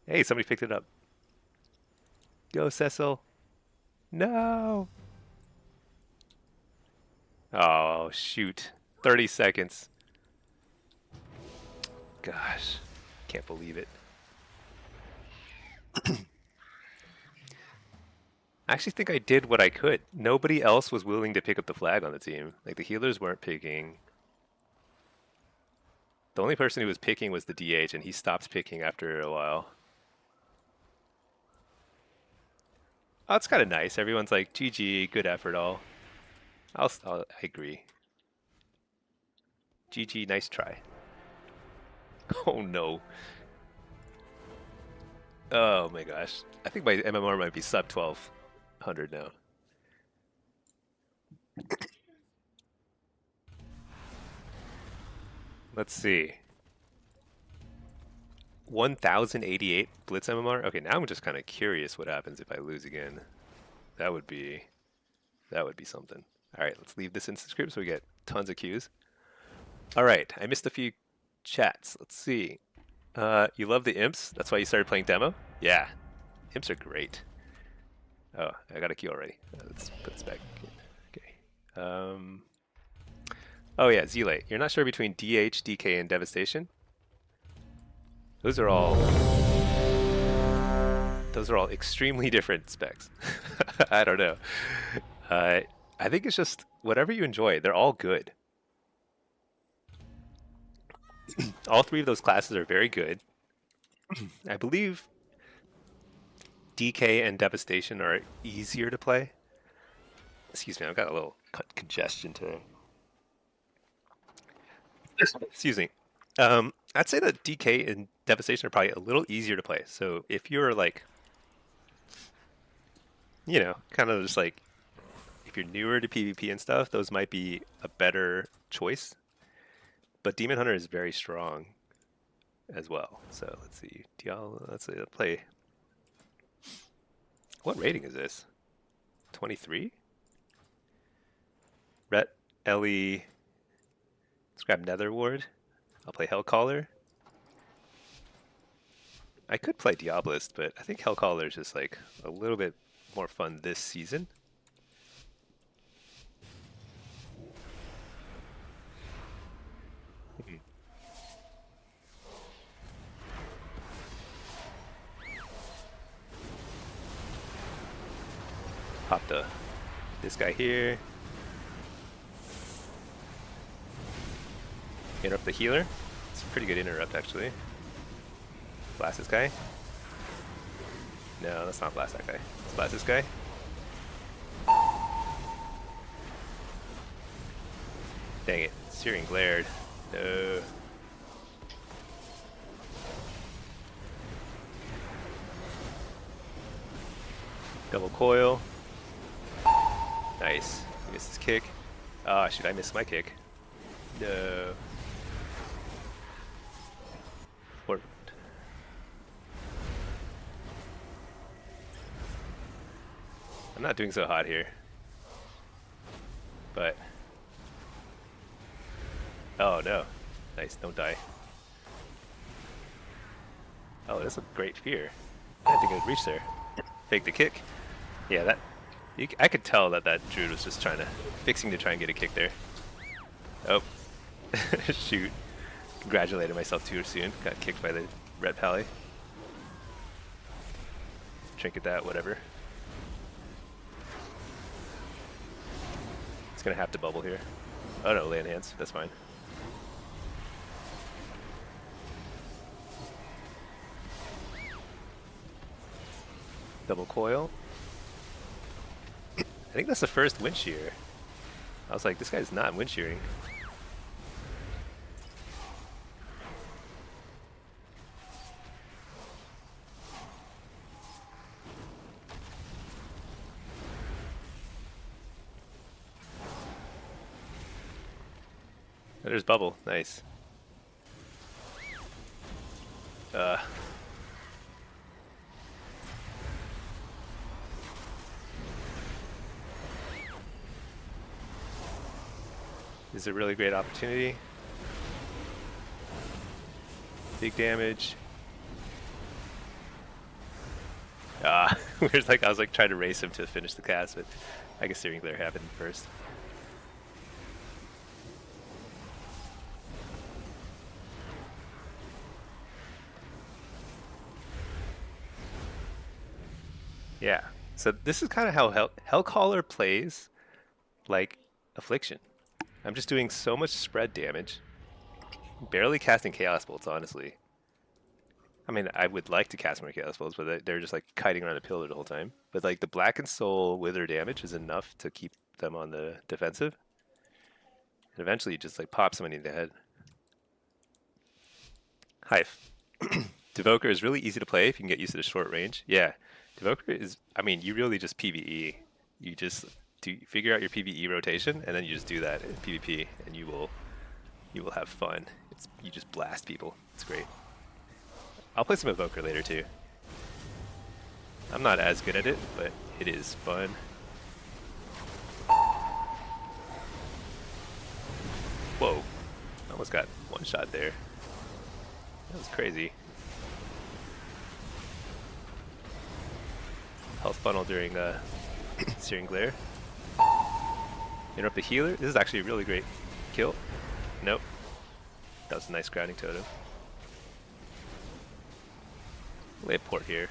Hey, somebody picked it up. Go, Cecil. No. Oh, shoot. 30 seconds. Gosh. Can't believe it. I actually think I did what I could. Nobody else was willing to pick up the flag on the team. Like, the healers weren't picking. The only person who was picking was the DH, and he stopped picking after a while. Oh, it's kind of nice. Everyone's like, GG, good effort all. I agree. GG, nice try. Oh no. Oh my gosh. I think my MMR might be sub 1200 now. Let's see. 1088 Blitz MMR? Okay, now I'm just kind of curious what happens if I lose again. That would be something. All right, let's leave this in script so we get tons of cues. All right, I missed a few chats. Let's see. You love the imps? That's why you started playing demo? Yeah, imps are great. Oh, I got a cue already. Let's put this back. Okay. Oh yeah, Zele. You're not sure between DH, DK, and Devastation? Those are all extremely different specs. I don't know. I think it's just whatever you enjoy. They're all good. All three of those classes are very good. I believe DK and Devastation are easier to play. Excuse me, I've got a little congestion today. Excuse me. I'd say that DK and Devastation are probably a little easier to play. So if you're like, you know, kind of just like, if you're newer to PvP and stuff, those might be a better choice. But Demon Hunter is very strong as well. So let's see. Let's play. What rating is this? 23? Rhett, Ellie. Let's grab Nether Ward. I'll play Hellcaller. I could play Diabolist, but I think Hellcaller is just like a little bit more fun this season. Pop this guy here. Interrupt the healer. It's a pretty good interrupt actually. Blast this guy. No, let's not blast that guy. Let's blast this guy. Dang it. Searing glared. No. Double coil. Nice. He missed his kick. Ah, shoot, I missed my kick. No. Or I'm not doing so hot here. But oh no. Nice, don't die. Oh, that's a great fear. I didn't think it would reach there. Fake the kick. Yeah, I could tell that druid was just fixing to try and get a kick there. Oh. Shoot. Congratulated myself too soon. Got kicked by the red pally. Trinket that, whatever. It's gonna have to bubble here. Oh no, land hands. That's fine. Double coil. I think that's the first wind shear. I was like, this guy's not wind shearing. Oh, there's bubble. Nice. This is a really great opportunity. Big damage. Where's like I was like trying to race him to finish the cast, but I guess Searing Glare happened first. Yeah. So this is kind of how Hellcaller plays like Affliction. I'm just doing so much spread damage. Barely casting Chaos Bolts, honestly. I mean, I would like to cast more Chaos Bolts, but they're just like kiting around a pillar the whole time. But like the Blackened Soul Wither damage is enough to keep them on the defensive. And eventually you just like pop somebody in the head. Hive. Devoker is really easy to play if you can get used to the short range. Yeah. Devoker is, I mean, you really just PvE. You just figure out your PvE rotation, and then you just do that in PvP, and you will have fun. You just blast people. It's great. I'll play some Evoker later too. I'm not as good at it, but it is fun. Whoa. Almost got one shot there. That was crazy. Health funnel during Searing Glare. Interrupt the healer. This is actually a really great kill. Nope. That was a nice grounding totem. Lay a port here.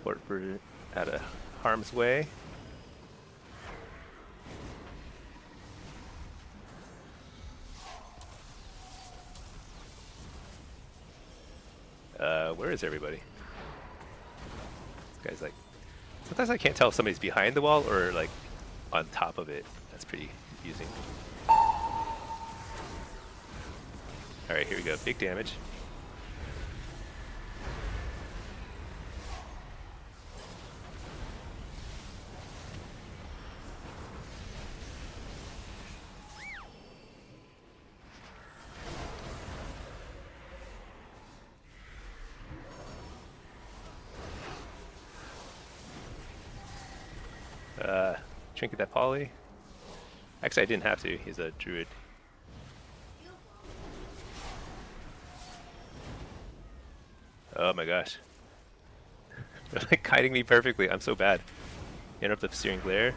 Port for out of harm's way. Where is everybody? This guy's like... Sometimes I can't tell if somebody's behind the wall or like on top of it. That's pretty confusing. Alright, here we go. Big damage. Trinket that poly. Actually, I didn't have to. He's a druid. Oh my gosh. They're like kiting me perfectly. I'm so bad. Interrupt the Searing Glare.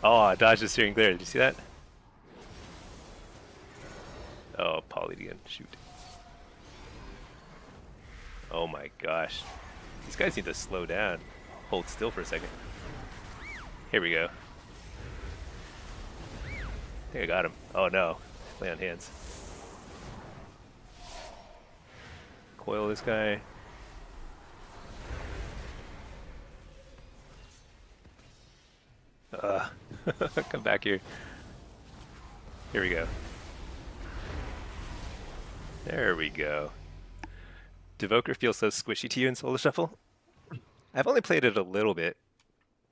Oh, I dodged the Searing Glare. Did you see that? Oh, polyed again. Shoot. Oh my gosh. These guys need to slow down. Hold still for a second. Here we go. I think I got him. Oh no. Lay on hands. Coil this guy. Come back here. Here we go. There we go. Devoker feels so squishy to you in Solo Shuffle? I've only played it a little bit.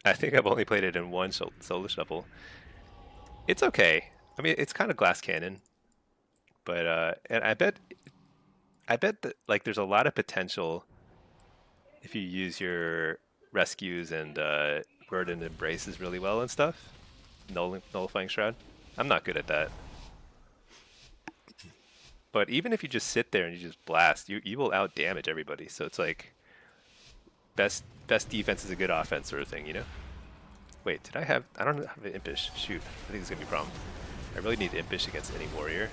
I think I've only played it in one Solo Shuffle. It's okay. I mean, it's kind of glass cannon, but and I bet that like there's a lot of potential if you use your rescues and burden embraces really well and stuff. Nullifying Shroud. I'm not good at that. But even if you just sit there and you just blast, you will out damage everybody. So it's like best defense is a good offense sort of thing, you know? Wait, did I have? I don't have an impish. Shoot, I think it's gonna be a problem. I really need impish against any warrior.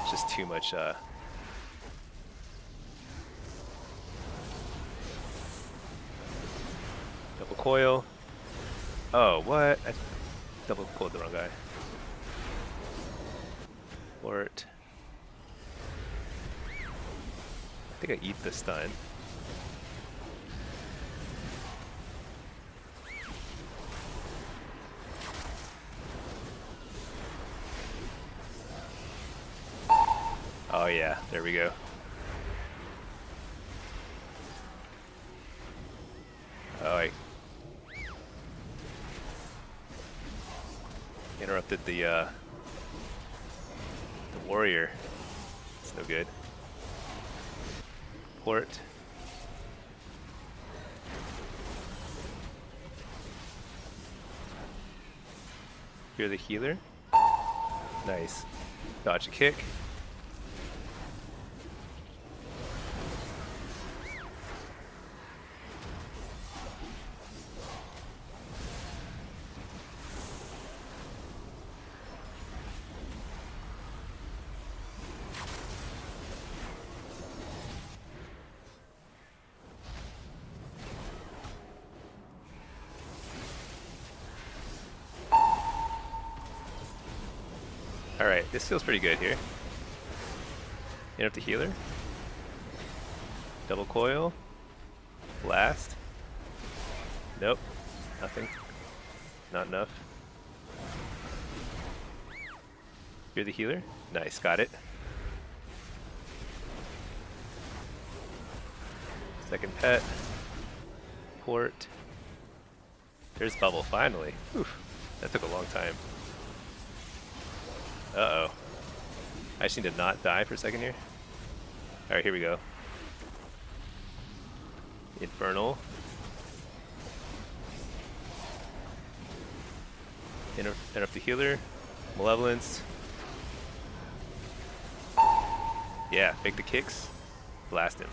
It's just too much. Double coil. Oh, what? I double coiled the wrong guy. Port. I think I eat the stun. Oh yeah, there we go. Oh, I interrupted the warrior. It's no good. Port. You're the healer. Nice. Dodge a kick. Alright, this feels pretty good here. Interrupt the healer. Double coil. Blast. Nope. Nothing. Not enough. You're the healer? Nice, got it. Second pet. Port. There's bubble, finally. Whew. That took a long time. Uh-oh. I just need to not die for a second here. Alright, here we go. Infernal. Interrupt the healer. Malevolence. Yeah, fake the kicks. Blast him.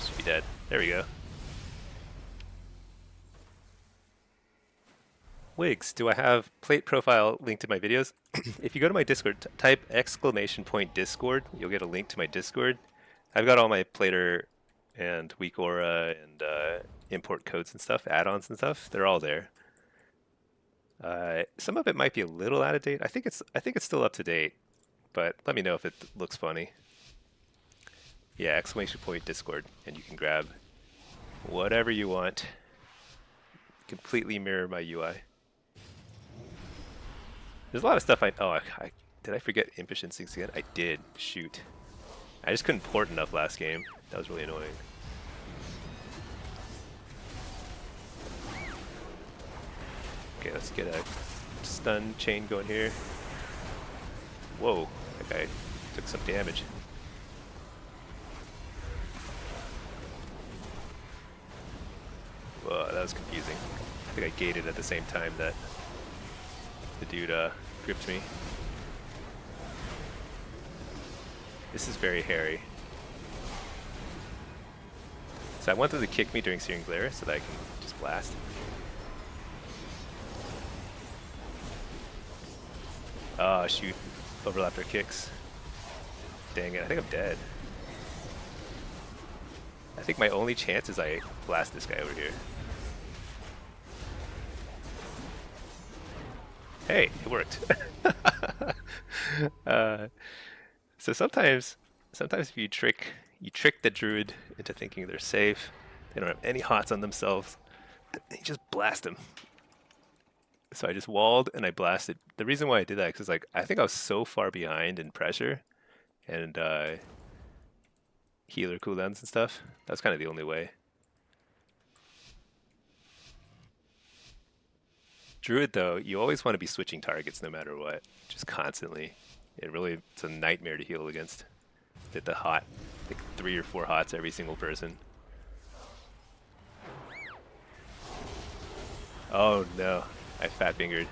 Should be dead. There we go. Wigs, do I have plate profile linked to my videos? If you go to my Discord, type !Discord, you'll get a link to my Discord. I've got all my plater and weak aura and import codes and stuff, add-ons and stuff. They're all there. Some of it might be a little out of date. I think it's still up to date, but let me know if it looks funny. Yeah, !Discord, and you can grab whatever you want. Completely mirror my UI. There's a lot of stuff did I forget Impish Instincts again? I did. Shoot. I just couldn't port enough last game. That was really annoying. Okay, let's get a stun chain going here. Whoa, that guy took some damage. Whoa, that was confusing. I think I gated at the same time that the dude gripped me. This is very hairy. So I want them to kick me during Searing Glare so that I can just blast. Oh shoot, overlapped our kicks. Dang it, I think I'm dead. I think my only chance is I blast this guy over here. Hey, it worked. So sometimes if you trick the druid into thinking they're safe, they don't have any hots on themselves, you just blast them. So I just walled and I blasted. The reason why I did that is like I think I was so far behind in pressure and healer cooldowns and stuff. That's kind of the only way. Druid though, you always want to be switching targets no matter what, just constantly. It's a nightmare to heal against. Get the hot, like 3 or 4 hots every single person. Oh no, I fat fingered.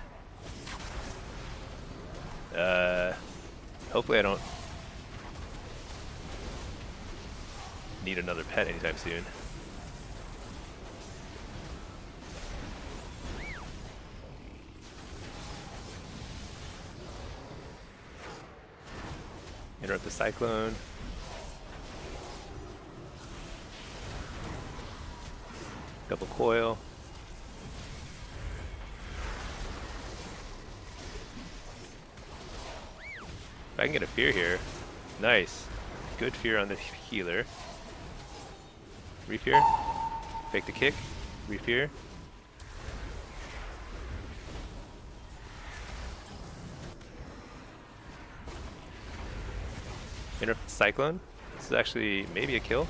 Hopefully I don't. need another pet anytime soon. Interrupt the cyclone. Double coil. If I can get a fear here, nice. Good fear on the healer. Refear. Fake the kick. Refear. Interrupt cyclone. This is actually maybe a kill.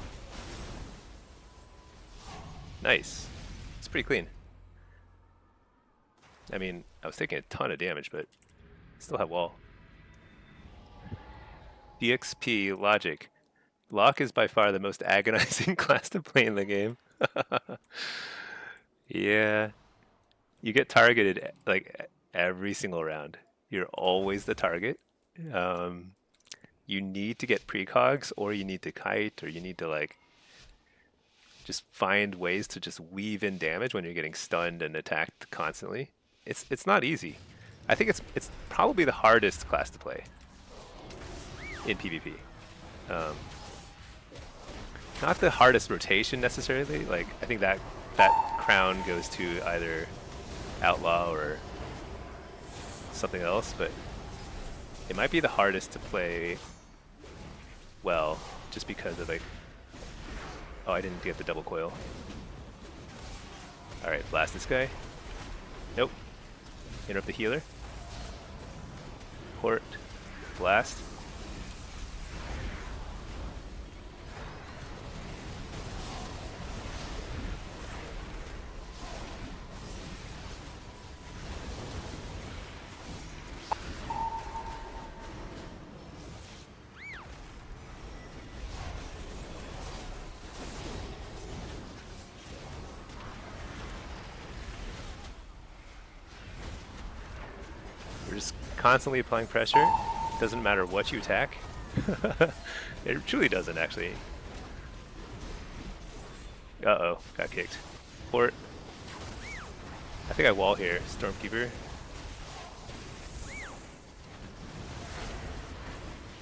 Nice. It's pretty clean. I mean, I was taking a ton of damage, but still have wall. DXP logic. Lock is by far the most agonizing class to play in the game. Yeah. You get targeted like every single round. You're always the target. You need to get precogs, or you need to kite, or you need to like just find ways to just weave in damage when you're getting stunned and attacked constantly. It's not easy. I think it's probably the hardest class to play in PvP. Not the hardest rotation necessarily. Like I think that crown goes to either outlaw or something else, but it might be the hardest to play well, just because of like. Oh, I didn't get the double coil. All right, blast this guy. Nope. Interrupt the healer. Port. Blast. We're just constantly applying pressure. It doesn't matter what you attack. It truly doesn't, actually. Uh-oh, got kicked. Port. I think I wall here. Stormkeeper.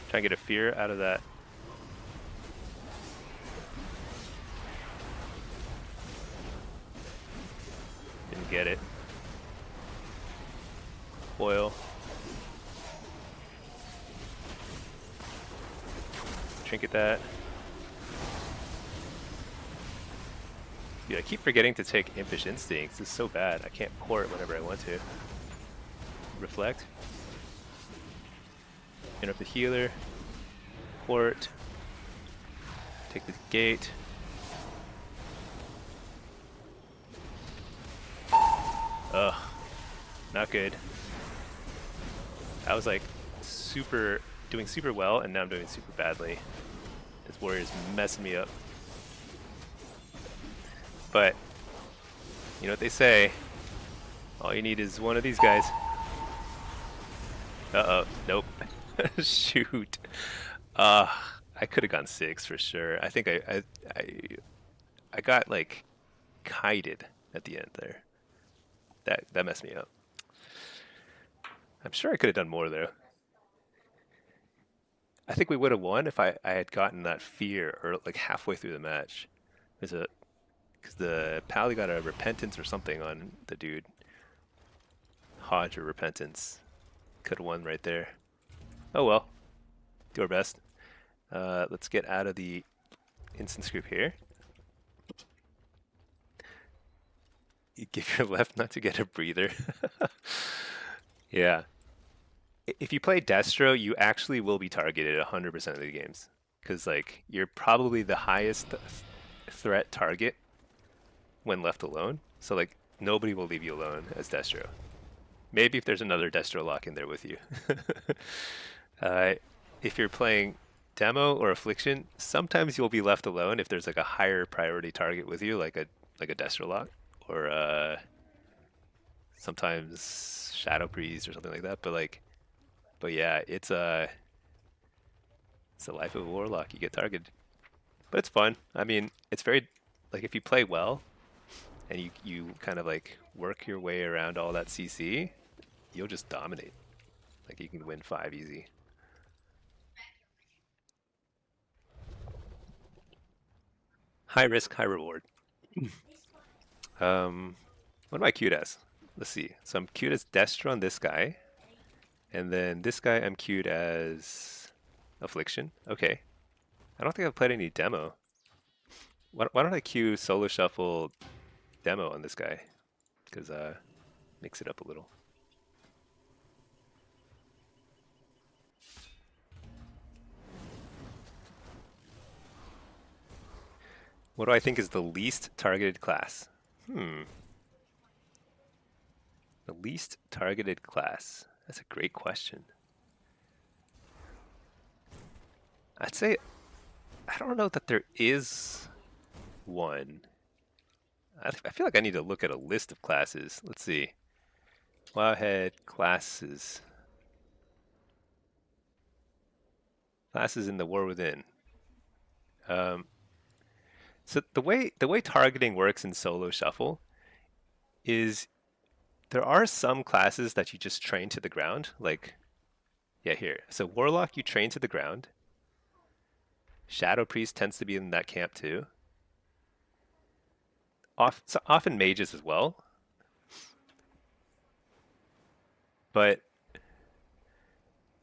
Try and get a fear out of that. Didn't get it. Foil. Trinket that. Dude, I keep forgetting to take Impish Instincts. This is so bad. I can't port whenever I want to. Reflect. Interrupt the healer. Port. Take the gate. Ugh. Not good. I was like doing super well, and now I'm doing super badly. This warrior's messing me up. But you know what they say, all you need is one of these guys. Uh-oh, nope. Shoot. I could have gone 6 for sure. I think I got like kited at the end there. That messed me up. I'm sure I could have done more though. I think we would have won if I had gotten that fear or like halfway through the match. Because the Pally got a repentance or something on the dude. Hodge or repentance. Could have won right there. Oh well. Do our best. Let's get out of the instance group here. You give your left nut to get a breather. Yeah. If you play Destro, you actually will be targeted 100% of the games. Because like you're probably the highest threat target when left alone. So like nobody will leave you alone as Destro. Maybe if there's another Destro lock in there with you. If you're playing Demo or Affliction, sometimes you'll be left alone if there's like a higher priority target with you, like a Destro lock, or sometimes Shadow Priest or something like that. But yeah, it's the life of a Warlock. You get targeted. but it's fun. I mean, it's very like if you play well and you kind of like work your way around all that CC, you'll just dominate. Like you can win 5 easy. High risk, high reward. What am I cute as? Let's see. So I'm cute as Destra on this guy, and then this guy I'm cute as Affliction. Okay. I don't think I've played any demo. Why don't I queue solo shuffle demo on this guy? Because mix it up a little. What do I think is the least targeted class? The least targeted class. That's a great question. I'd say I don't know that there is one. I feel like I need to look at a list of classes. Let's see. Wowhead classes. Classes in the War Within. So the way targeting works in solo shuffle is there are some classes that you just train to the ground. Like, yeah, here. So Warlock you train to the ground. Shadow Priest tends to be in that camp too. Often mages as well. But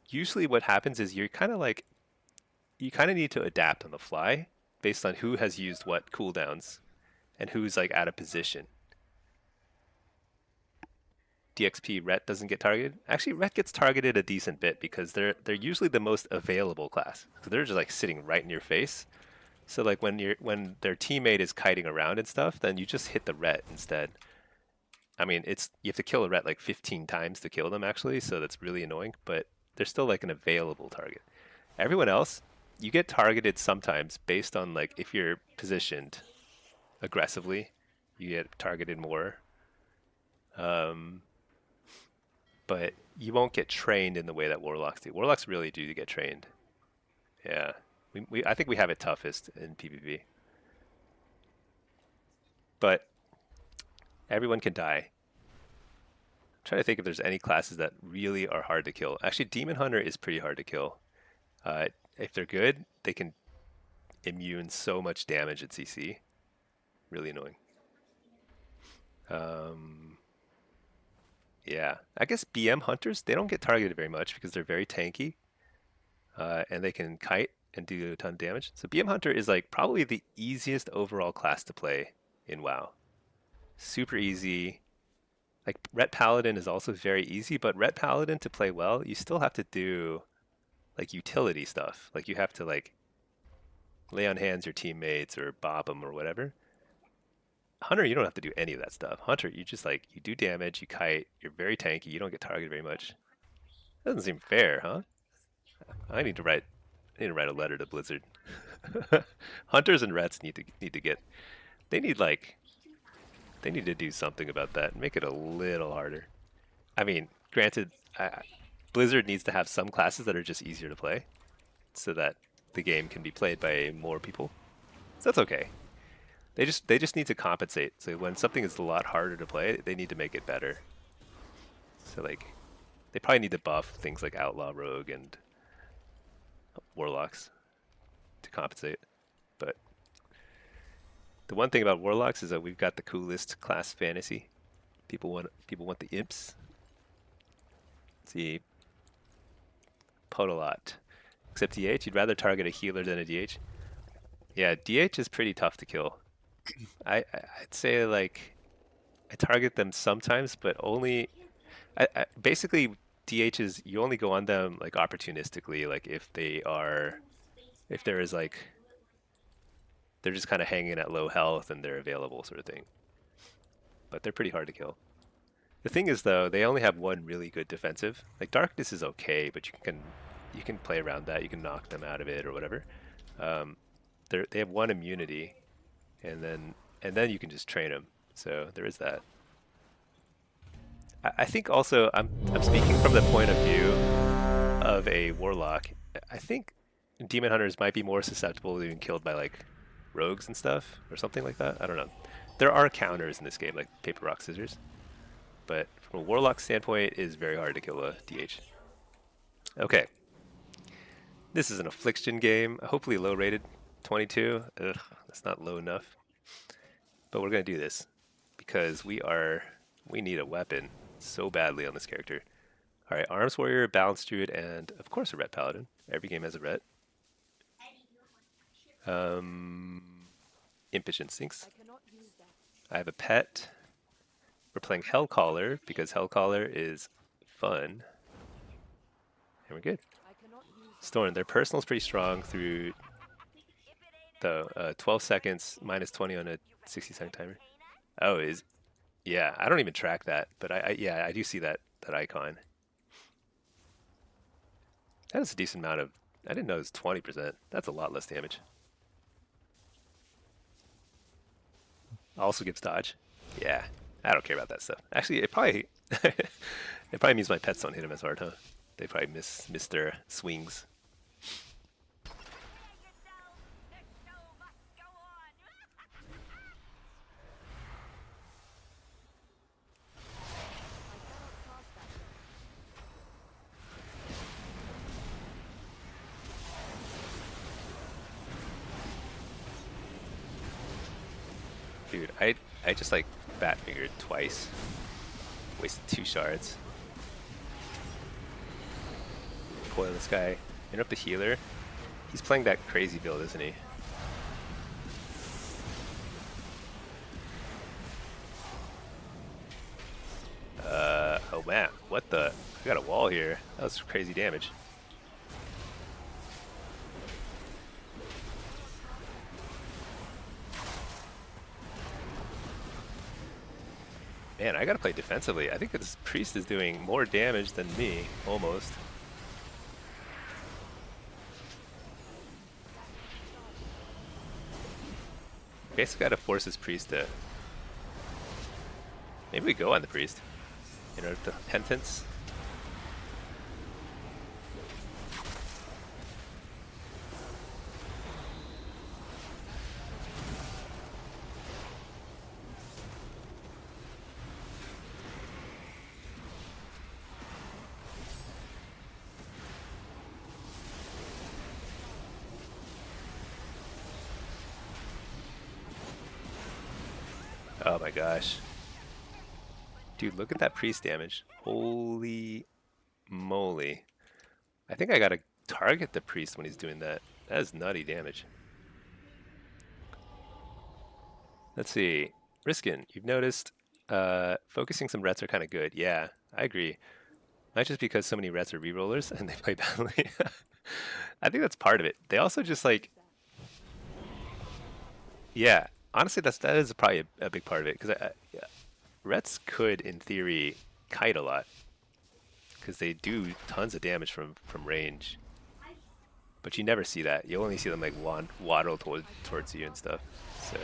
usually what happens is you're kind of like, you kind of need to adapt on the fly based on who has used what cooldowns and who's like out of position. DXP Ret doesn't get targeted. Actually, Ret gets targeted a decent bit because they're usually the most available class. So they're just like sitting right in your face. So like when their teammate is kiting around and stuff, then you just hit the Ret instead. I mean, you have to kill a Ret like 15 times to kill them actually, so that's really annoying, but they're still like an available target. Everyone else, you get targeted sometimes based on like if you're positioned aggressively, you get targeted more. But you won't get trained in the way that Warlocks do. Warlocks really do get trained. Yeah, I think we have it toughest in PvP. But everyone can die. I'm trying to think if there's any classes that really are hard to kill. Actually, Demon Hunter is pretty hard to kill. If they're good, they can immune so much damage at CC. Really annoying. Yeah, I guess BM Hunters, they don't get targeted very much because they're very tanky. And they can kite and do a ton of damage. So BM Hunter is like probably the easiest overall class to play in WoW. Super easy. Like Ret Paladin is also very easy, but Ret Paladin to play well, you still have to do like utility stuff. Like you have to like lay on hands your teammates or bob them or whatever. Hunter, you don't have to do any of that stuff. Hunter, you just like, you do damage, you kite, you're very tanky, you don't get targeted very much. Doesn't seem fair, huh? I need to write a letter to Blizzard. Hunters and Rets need to get, they need to do something about that and make it a little harder. I mean, granted, Blizzard needs to have some classes that are just easier to play so that the game can be played by more people. So that's okay. They just need to compensate. So when something is a lot harder to play, they need to make it better. So like, they probably need to buff things like Outlaw, Rogue, and Warlocks to compensate. But the one thing about Warlocks is that we've got the coolest class fantasy. People want the imps. Let's see, Podolot. Except DH, you'd rather target a healer than a DH. Yeah, DH is pretty tough to kill. I'd say like I target them sometimes, but only. Basically, DHs you only go on them like opportunistically, like if there is like they're just kind of hanging at low health and they're available sort of thing. But they're pretty hard to kill. The thing is though, they only have one really good defensive. Like Darkness is okay, but you can play around that. You can knock them out of it or whatever. They have one immunity, and then you can just train them. So there is that. I think also I'm speaking from the point of view of a Warlock. I think Demon Hunters might be more susceptible to being killed by like rogues and stuff, or something like that. I don't know. There are counters in this game, like paper, rock, scissors. But from a Warlock standpoint, it is very hard to kill a DH. Okay. This is an affliction game, hopefully low rated. 22. Ugh, that's not low enough. But we're going to do this because we need a weapon so badly on this character. All right, Arms Warrior, Balance Druid, and of course a Ret Paladin. Every game has a Ret. Impish Instincts. I cannot use that. I have a pet. We're playing Hellcaller because Hellcaller is fun. And we're good. I cannot use that. Storm, their personal's pretty strong through the 12 seconds, minus 20 on a 60-second timer. Oh, yeah, I don't even track that, but yeah, I do see that icon. That is a decent amount of, I didn't know it was 20%. That's a lot less damage. Also gives dodge. Yeah, I don't care about that stuff. Actually, it probably it probably means my pets don't hit him as hard, huh? They probably miss their swings. Dude, I just like bat fingered twice. Wasted 2 shards. Coil this guy. Interrupt the healer. He's playing that crazy build, isn't he? Oh man, what the? I got a wall here. That was crazy damage. Man, I gotta play defensively. I think this priest is doing more damage than me, almost. Basically gotta force this priest to... Maybe we go on the priest. You know, the penance. Oh my gosh. Dude, look at that priest damage. Holy moly. I think I gotta target the priest when he's doing that. That is nutty damage. Let's see. Riskin, you've noticed focusing some rets are kind of good. Yeah, I agree. Not just because so many rets are rerollers and they play badly. I think that's part of it. They also just like... Yeah, honestly, that is probably a big part of it. Because yeah, rets could, in theory, kite a lot. Because they do tons of damage from range. But you never see that. You only see them like waddle towards you and stuff. So...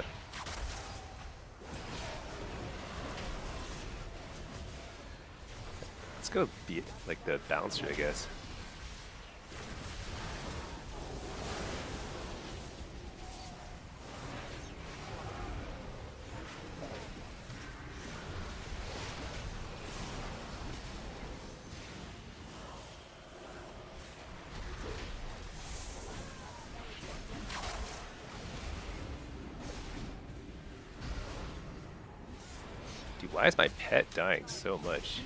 Let's go beat like the bouncer, I guess. Dude, why is my pet dying so much?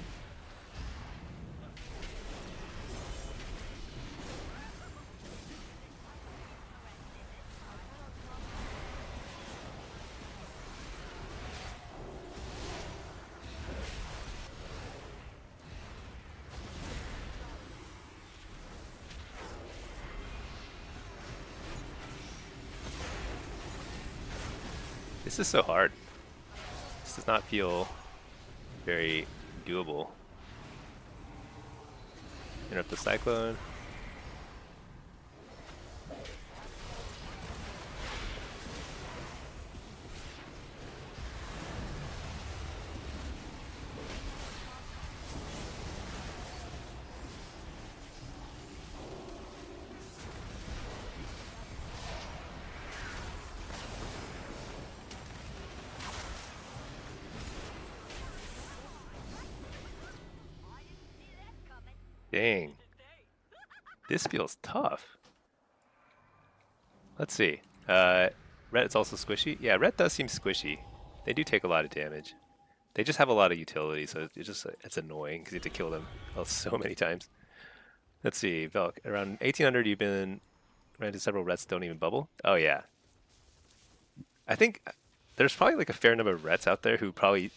This is so hard. This does not feel very doable. Interrupt the cyclone. Dang. This feels tough. Let's see. Ret is also squishy. Yeah, Ret does seem squishy. They do take a lot of damage. They just have a lot of utility, so it's annoying because you have to kill them so many times. Let's see, Velk. Around 1800, you've been ran into several Rets don't even bubble. Oh yeah, I think there's probably like a fair number of Rets out there who probably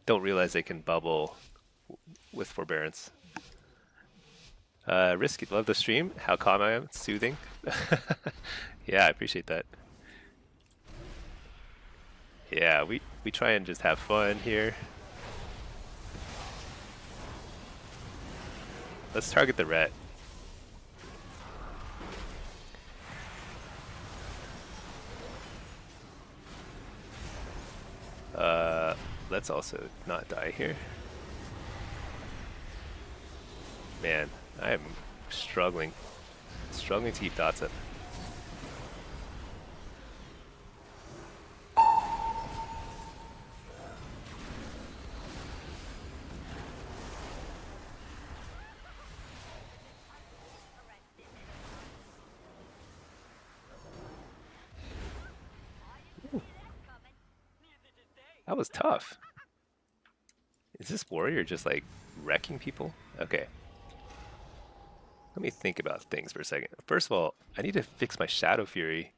don't realize they can bubble with forbearance. Risky, love the stream. How calm I am. It's soothing. Yeah, I appreciate that. Yeah, we try and just have fun here. Let's target the ret. Let's also not die here. Man, I am struggling to keep dots up. That was tough. Is this warrior just like wrecking people? Okay. Let me think about things for a second. First of all, I need to fix my Shadow Fury.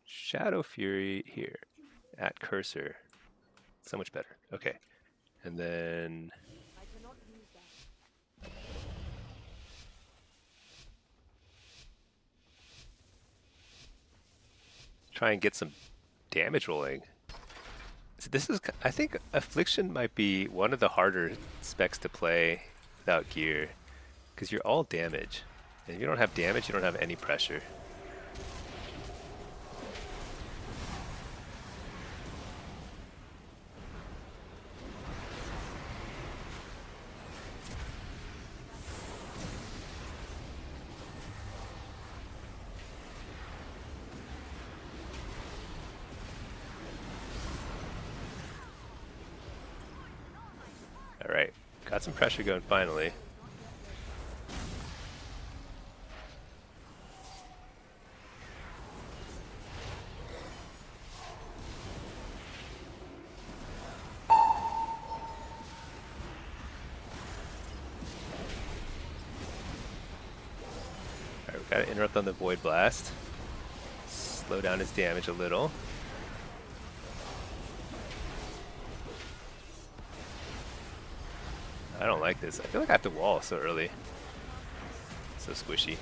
Shadow Fury here at cursor. So much better. Okay. And then I cannot use that. try and get some damage rolling. So this is, I think Affliction might be one of the harder specs to play without gear, because you're all damage. And if you don't have damage, you don't have any pressure. Alright, got some pressure going finally. Alright, we gotta interrupt on the Void Blast. Slow down his damage a little. I don't like this. I feel like I have to wall so early. So squishy.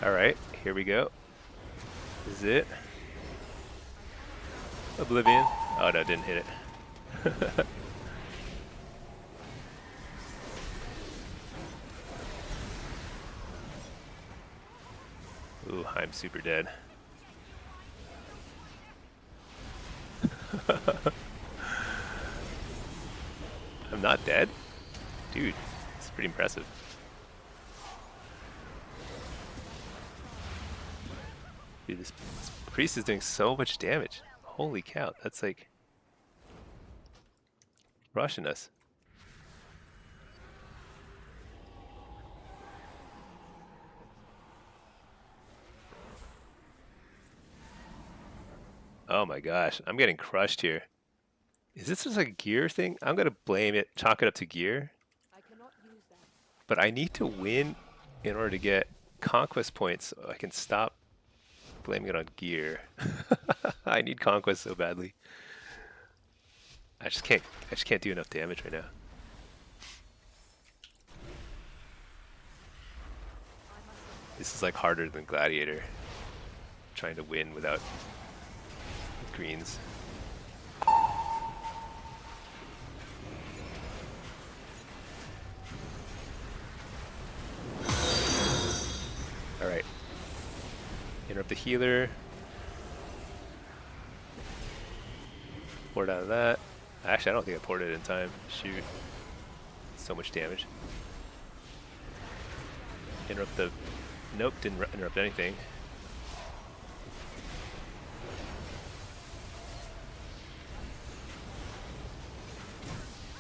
Alright, here we go. This is it. Oblivion. Oh no, didn't hit it. Ooh, I'm super dead. I'm not dead? Dude, it's pretty impressive. Dude, this priest is doing so much damage. Holy cow, that's like rushing us. Oh my gosh, I'm getting crushed here. Is this just like a gear thing? I'm gonna blame it, chalk it up to gear. I cannot use that. But I need to win in order to get conquest points so I can stop blaming it on gear. I need conquest so badly. I just can't do enough damage right now. This is like harder than Gladiator. Trying to win without greens. Alright. Interrupt the healer. Poured out of that. Actually, I don't think I poured it in time. Shoot. So much damage. Interrupt the... Nope, didn't interrupt anything.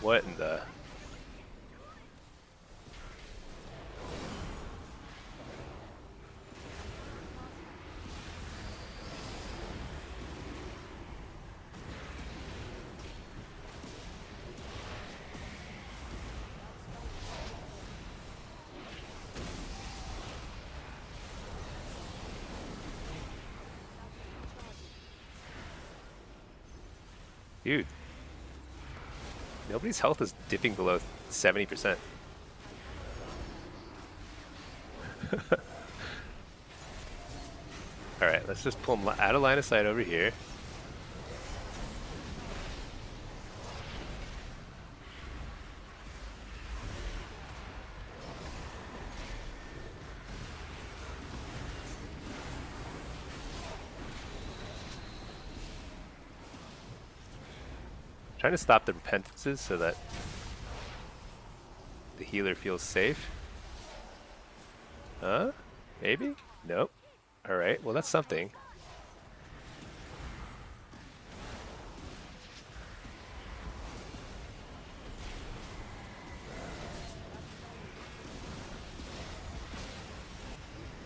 What in the... Dude. Nobody's health is dipping below 70%. Alright, let's just pull him out of line of sight over here. Trying to stop the repentances so that the healer feels safe. Huh? Maybe? Nope. Alright, well that's something.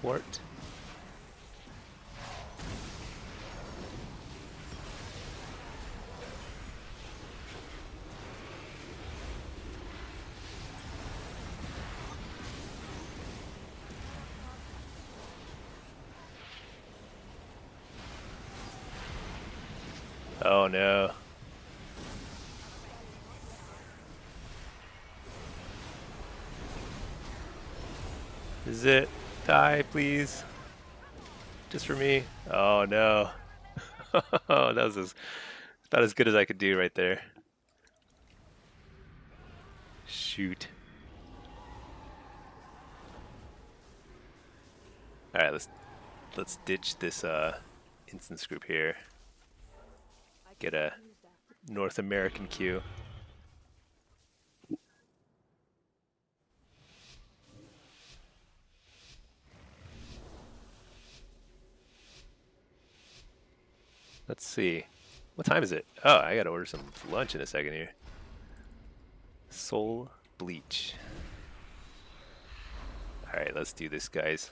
Wart. Oh no. Is it? Die, please. Just for me. Oh no. Oh, that was about as good as I could do right there. Shoot. Alright, let's ditch this instance group here. Get a North American queue. Let's see. What time is it? Oh, I gotta order some lunch in a second here. Soul Bleach. Alright, let's do this, guys.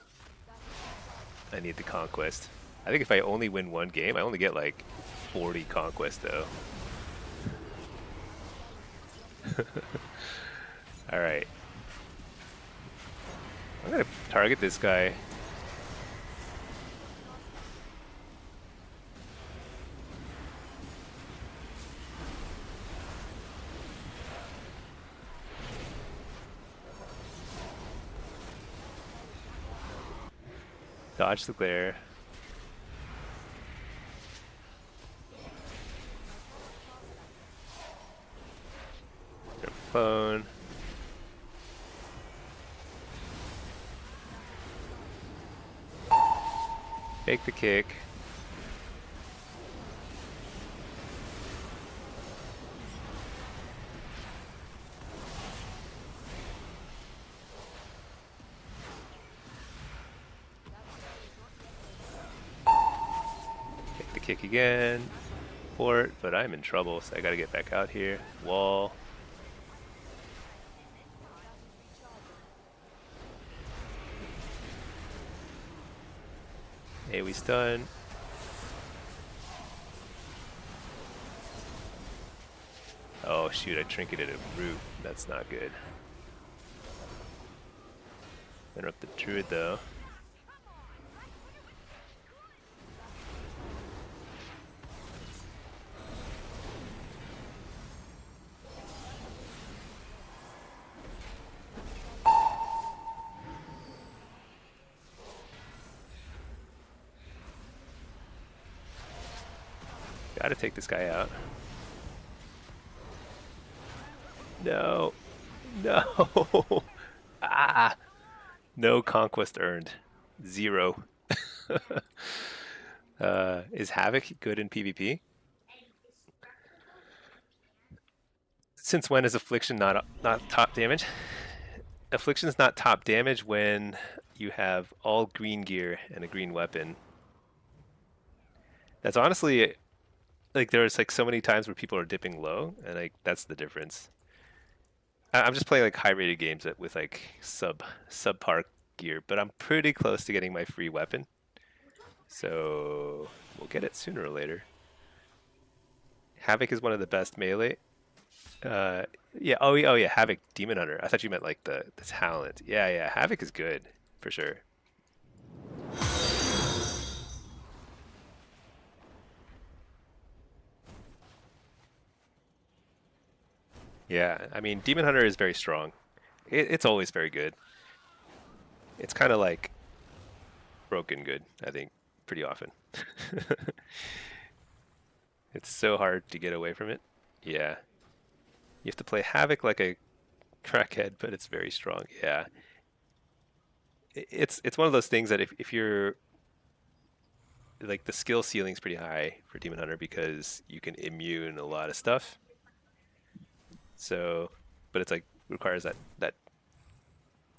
I need the conquest. I think if I only win one game, I only get like 40 conquest though. Alright. I'm gonna target this guy. Dodge the glare. Phone. Make the kick. Make the kick again. Port, but I'm in trouble, so I gotta get back out here. Wall. Hey, we stun. Oh shoot, I trinketed a root. That's not good. Interrupt the druid though. Gotta take this guy out. No. No. Ah. No conquest earned. 0. Is Havoc good in PvP? Since when is Affliction not top damage? Affliction is not top damage when you have all green gear and a green weapon. That's honestly like there's like so many times where people are dipping low, and like that's the difference. I'm just playing like high rated games with like subpar gear, but I'm pretty close to getting my free weapon, so we'll get it sooner or later. Havoc is one of the best melee. Uh, yeah. Oh yeah. Havoc, Demon Hunter. I thought you meant like the talent. Yeah, yeah. Havoc is good for sure. Yeah. I mean, Demon Hunter is very strong. It's always very good. It's kind of like broken good, I think, pretty often. It's so hard to get away from it. Yeah. You have to play Havoc like a crackhead, but it's very strong. Yeah. It's one of those things that if you're like the skill ceiling's pretty high for Demon Hunter because you can immune a lot of stuff. So, but it's like requires that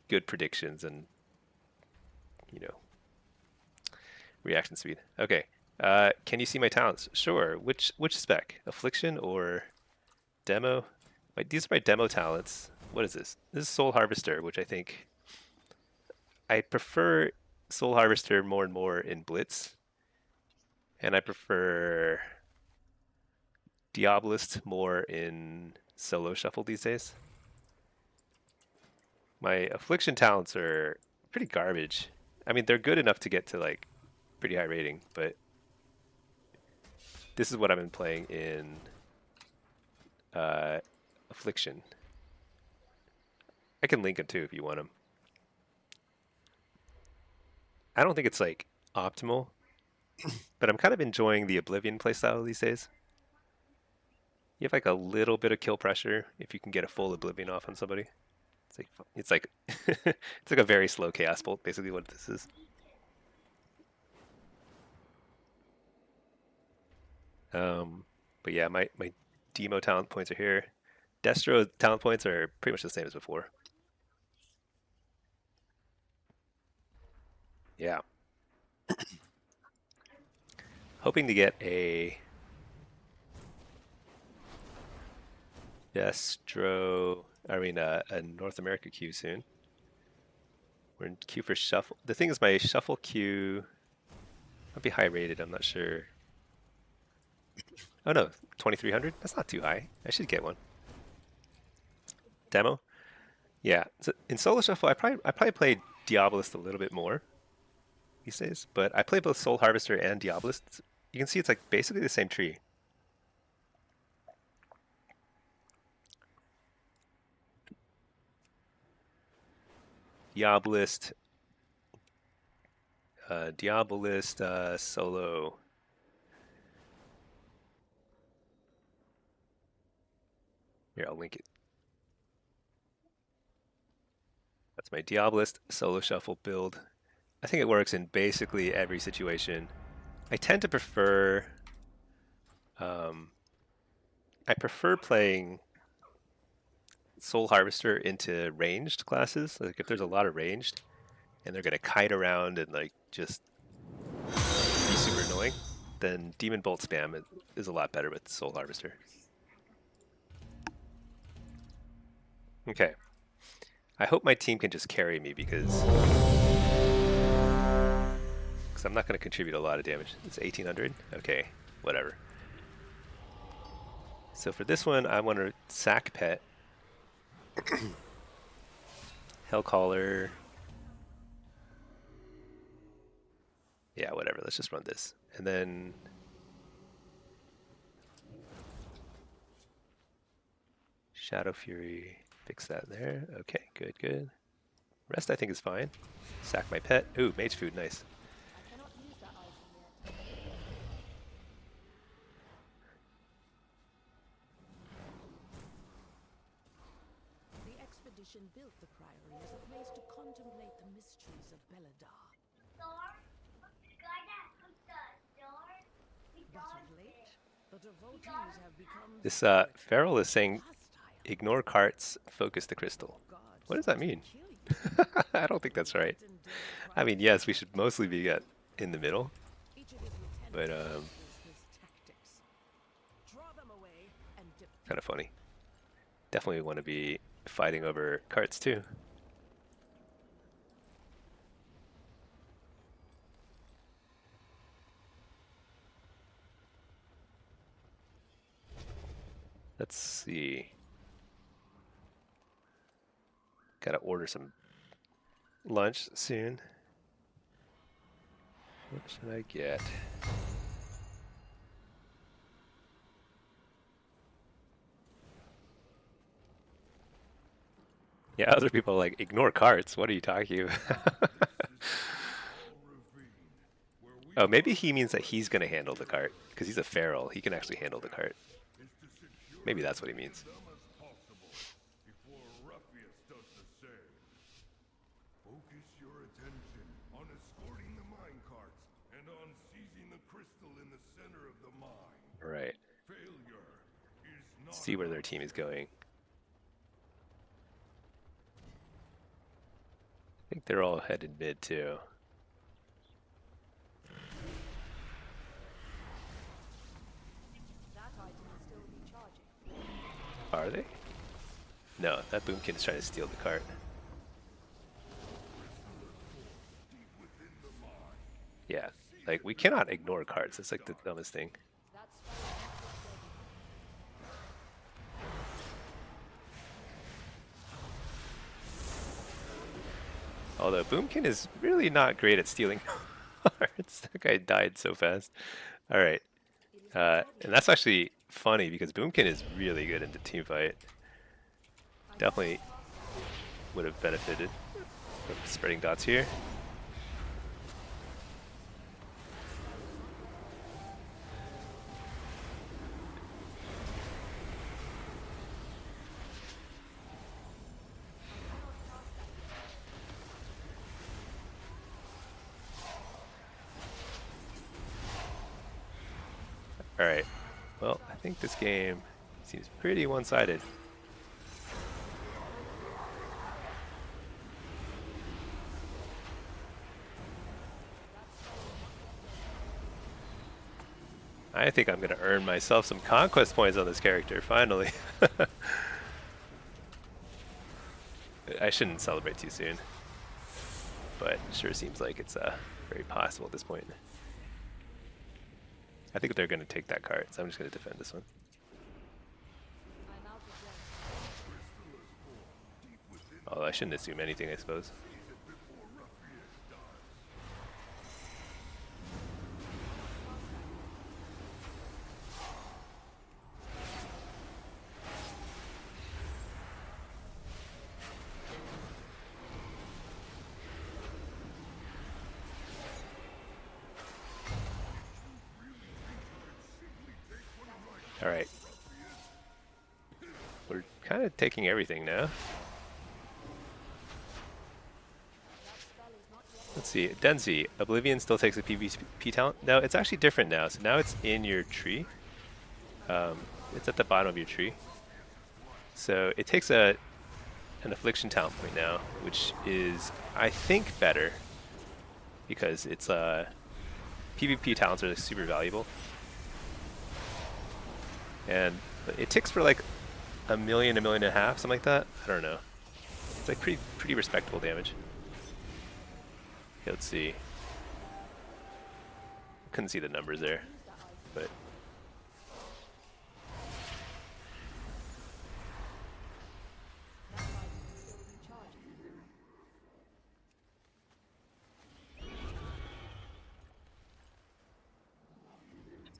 good predictions and you know reaction speed. Okay. Can you see my talents? Sure. Which spec? Affliction or demo? These are my demo talents. What is this? This is Soul Harvester, which I think I prefer Soul Harvester more and more in Blitz, and I prefer Diabolist more in solo shuffle these days. My Affliction talents are pretty garbage. I mean, they're good enough to get to like pretty high rating, but this is what I've been playing in Affliction. I can link them too if you want them. I don't think it's like optimal, but I'm kind of enjoying the Oblivion playstyle these days. You have like a little bit of kill pressure if you can get a full Oblivion off on somebody. It's like it's like a very slow chaos bolt, basically what this is. But yeah, my demo talent points are here. Destro talent points are pretty much the same as before. Yeah. Hoping to get a Destro, a North America queue soon. We're in queue for shuffle. The thing is, my shuffle queue might be high rated. I'm not sure. Oh no, 2300. That's not too high. I should get one. Demo. Yeah. So in solo shuffle, I probably play Diabolist a little bit more these days, but I play both Soul Harvester and Diabolist. You can see it's like basically the same tree. Diabolist, solo. Here, I'll link it. That's my Diabolist solo shuffle build. I think it works in basically every situation. I tend to prefer I prefer playing Soul Harvester into ranged classes. Like if there's a lot of ranged and they're gonna kite around and like just be super annoying, then Demon Bolt spam is a lot better with Soul Harvester. Okay. I hope my team can just carry me because I'm not going to contribute a lot of damage. It's 1800. Okay, whatever. So for this one, I want to sack pet, Hellcaller. Yeah, whatever. Let's just run this, and then Shadow Fury. Fix that there. Okay, good, good. Rest I think is fine. Sack my pet. Ooh, Mage Food, nice. Magician built the priory as a place to contemplate the mysteries of Belladar. But of late, the devotees have become This spiritual Feral is and saying, hostile. ignore carts, focus the crystal. Gods What does that sought to mean? kill you. I don't think that's right. Night and day I mean, tried yes, to we should stop mostly be in the middle, each of his but lieutenants masters his tactics. Draw them away and defeat kind of funny. Definitely want to be fighting over carts too. Let's see. Gotta order some lunch soon. What should I get? Yeah, other people are like, ignore carts. What are you talking about? Oh, maybe he means that he's gonna handle the cart because he's a feral. He can actually handle the cart. Maybe that's what he means. Focus your attention on escorting the mine carts and on seizing the crystal in the center of the mine. Right. Failure is not See where their team is going. I think they're all headed mid too. That item is still recharging. Are they? No, that boomkin is trying to steal the cart. Yeah, like we cannot ignore carts. It's like the dumbest thing. That's fine. Although Boomkin is really not great at stealing cards. That guy died so fast. All right, and that's actually funny because Boomkin is really good in the team fight. Definitely would have benefited from spreading dots here. Alright, well, I think this game seems pretty one-sided. I think I'm gonna earn myself some conquest points on this character, finally. I shouldn't celebrate too soon, but it sure seems like it's very possible at this point. I think they're going to take that card, so I'm just going to defend this one. I'm out of gems. Although I shouldn't assume anything, I suppose. Alright. We're kind of taking everything now. Let's see. Denzi, Oblivion still takes a PvP talent? No, it's actually different now. So now it's in your tree. It's at the bottom of your tree. So it takes an affliction talent point now, which is, I think, better. Because it's PvP talents are super valuable. And it ticks for like a million and a half, something like that. I don't know. It's like pretty respectable damage. Okay, let's see. Couldn't see the numbers there, but That item is still recharging.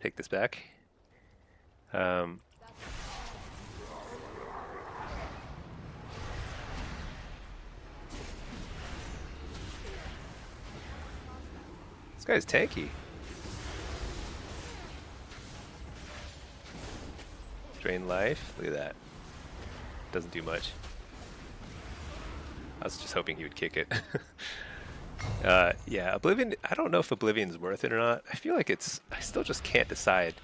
take this back. This guy's tanky. Drain life. Look at that. Doesn't do much. was just hoping he would kick it. Yeah, Oblivion, I don't know if Oblivion's worth it or not. I feel like I still just can't decide.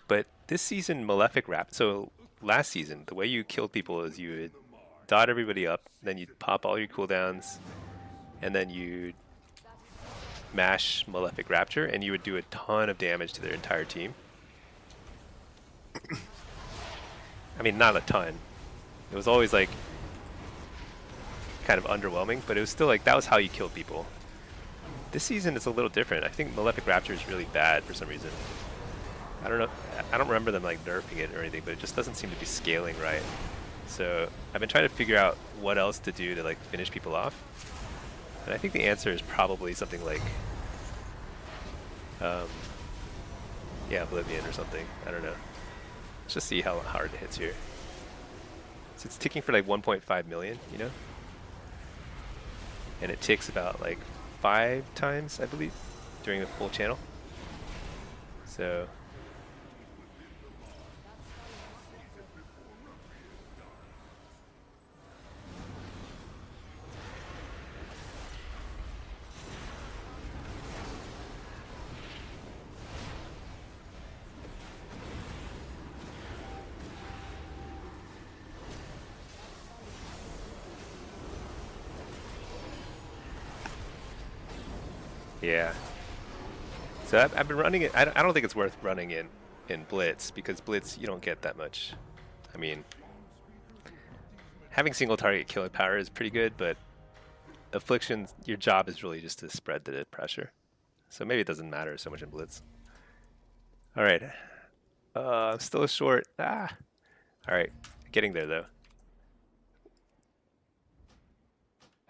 But this season, Malefic Rap, so last season, the way you killed people is you would dot everybody up, then you'd pop all your cooldowns, and then you'd mash Malefic Rapture, and you would do a ton of damage to their entire team. I mean, not a ton. It was always like kind of underwhelming, but it was still like that was how you killed people. This season is a little different. I think Malefic Rapture is really bad for some reason. I don't know. I don't remember them like nerfing it or anything, but it just doesn't seem to be scaling right. So I've been trying to figure out what else to do to like finish people off. And I think the answer is probably something like, yeah, Oblivion or something. I don't know. Let's just see how hard it hits here. So it's ticking for like 1.5 million, you know? And it ticks about like 5 times, I believe, during the full channel. So yeah. So I've been running it. I don't think it's worth running in Blitz, because Blitz, you don't get that much. I mean, having single target killing power is pretty good, but Affliction, your job is really just to spread the pressure. So maybe it doesn't matter so much in Blitz. All right. Still a short. All right. Getting there, though.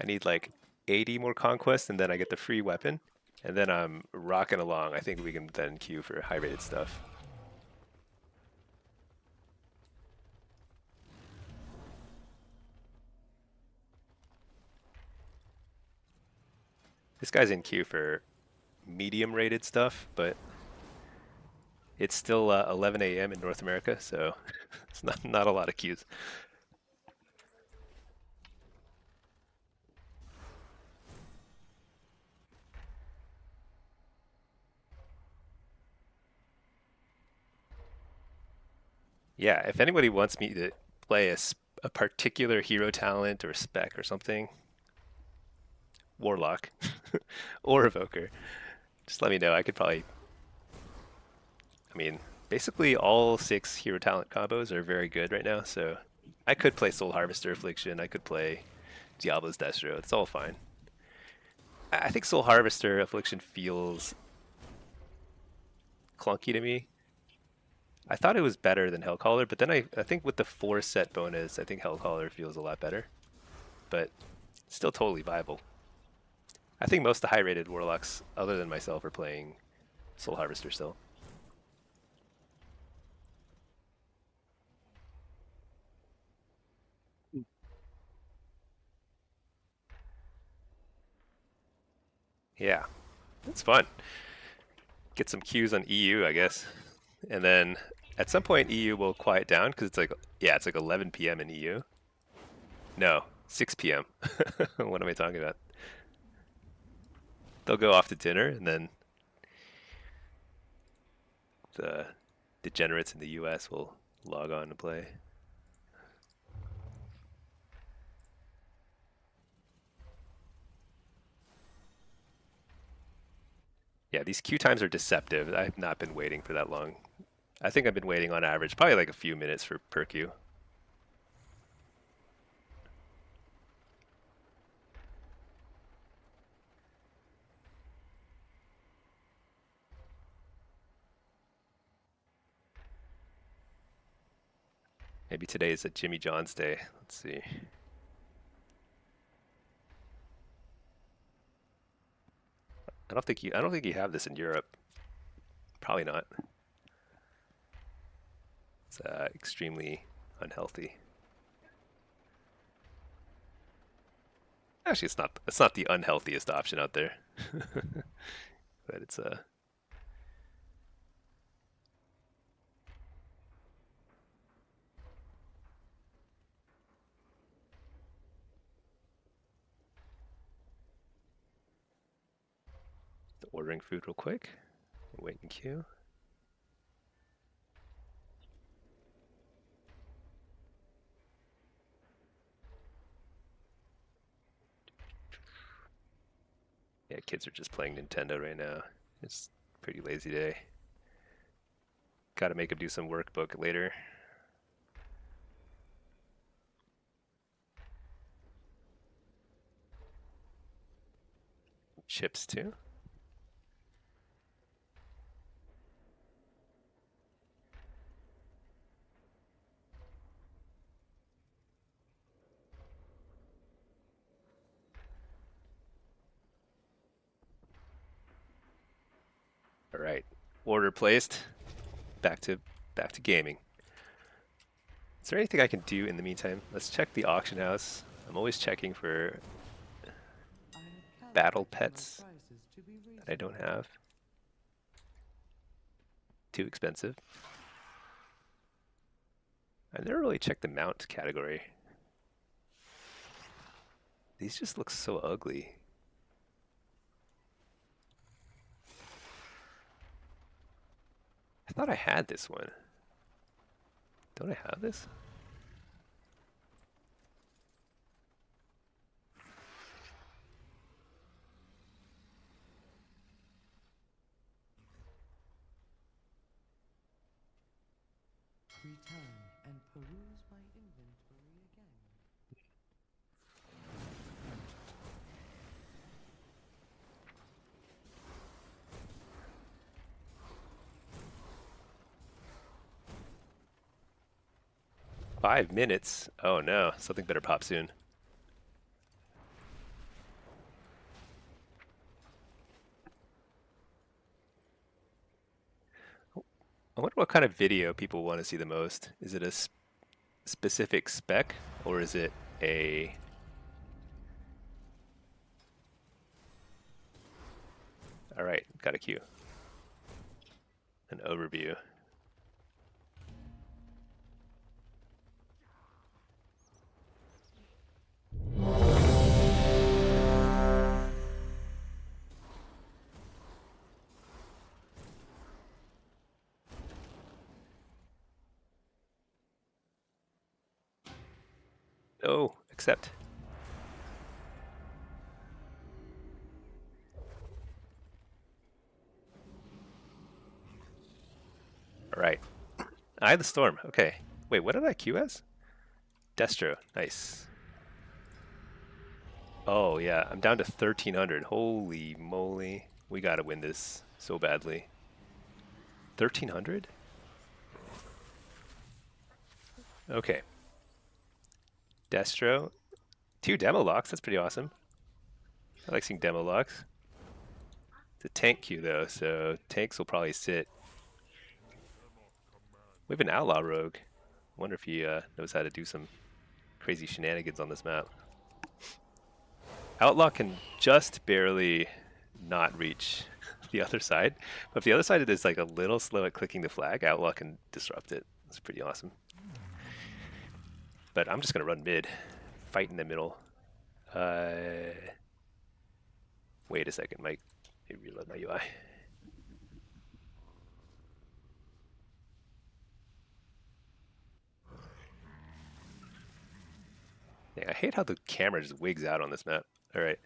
I need like 80 more conquests, and then I get the free weapon. And then I'm rocking along. I think we can then queue for high-rated stuff. This guy's in queue for medium-rated stuff, but it's still 11 a.m. in North America, so it's not a lot of queues. Yeah, if anybody wants me to play a particular hero talent or spec or something, Warlock or Evoker, just let me know. I could probably, I mean, basically all 6 hero talent combos are very good right now, so I could play Soul Harvester Affliction, I could play Diablo's Destro, it's all fine. I think Soul Harvester Affliction feels clunky to me. I thought it was better than Hellcaller, but then I think with the 4 set bonus, I think Hellcaller feels a lot better. But still totally viable. I think most of the high-rated Warlocks, other than myself, are playing Soul Harvester still. Yeah, it's fun. Get some queues on EU, I guess. And then at some point EU will quiet down, because it's like, yeah, it's like 11 p.m. in EU. No, 6 p.m. What am I talking about? They'll go off to dinner, and then the degenerates in the US will log on to play. Yeah, these queue times are deceptive. I've not been waiting for that long. I think I've been waiting on average probably like a few minutes per queue. Maybe today is a Jimmy John's day. Let's see. I don't think you have this in Europe. Probably not. It's extremely unhealthy. Actually, it's not the unhealthiest option out there. But it's Ordering food real quick. Wait in queue. Yeah, kids are just playing Nintendo right now. It's a pretty lazy day. Gotta make them do some workbook later. Chips too. All right, order placed. Back to gaming. Is there anything I can do in the meantime? Let's check the auction house. I'm always checking for battle pets that I don't have. Too expensive. I never really checked the mount category. These just look so ugly. I thought I had this one. Don't I have this? Return and peruse my inventory again. 5 minutes? Oh no, something better pop soon. I wonder what kind of video people want to see the most. Is it a specific spec, or is it a... Alright, got a queue. An overview. Oh, accept. Alright. Eye of the Storm. Okay. Wait, what did I queue as? Destro. Nice. Oh, yeah. I'm down to 1,300. Holy moly. We gotta win this so badly. 1,300? Okay. Destro. 2 demo locks. That's pretty awesome. I like seeing demo locks. It's a tank queue, though, so tanks will probably sit. We have an outlaw rogue. I wonder if he knows how to do some crazy shenanigans on this map. Outlaw can just barely not reach the other side, but if the other side is like a little slow at clicking the flag, Outlaw can disrupt it. It's pretty awesome. But I'm just gonna run mid, fight in the middle. Wait a second, Mike. Let me reload my UI. Yeah, I hate how the camera just wigs out on this map. All right.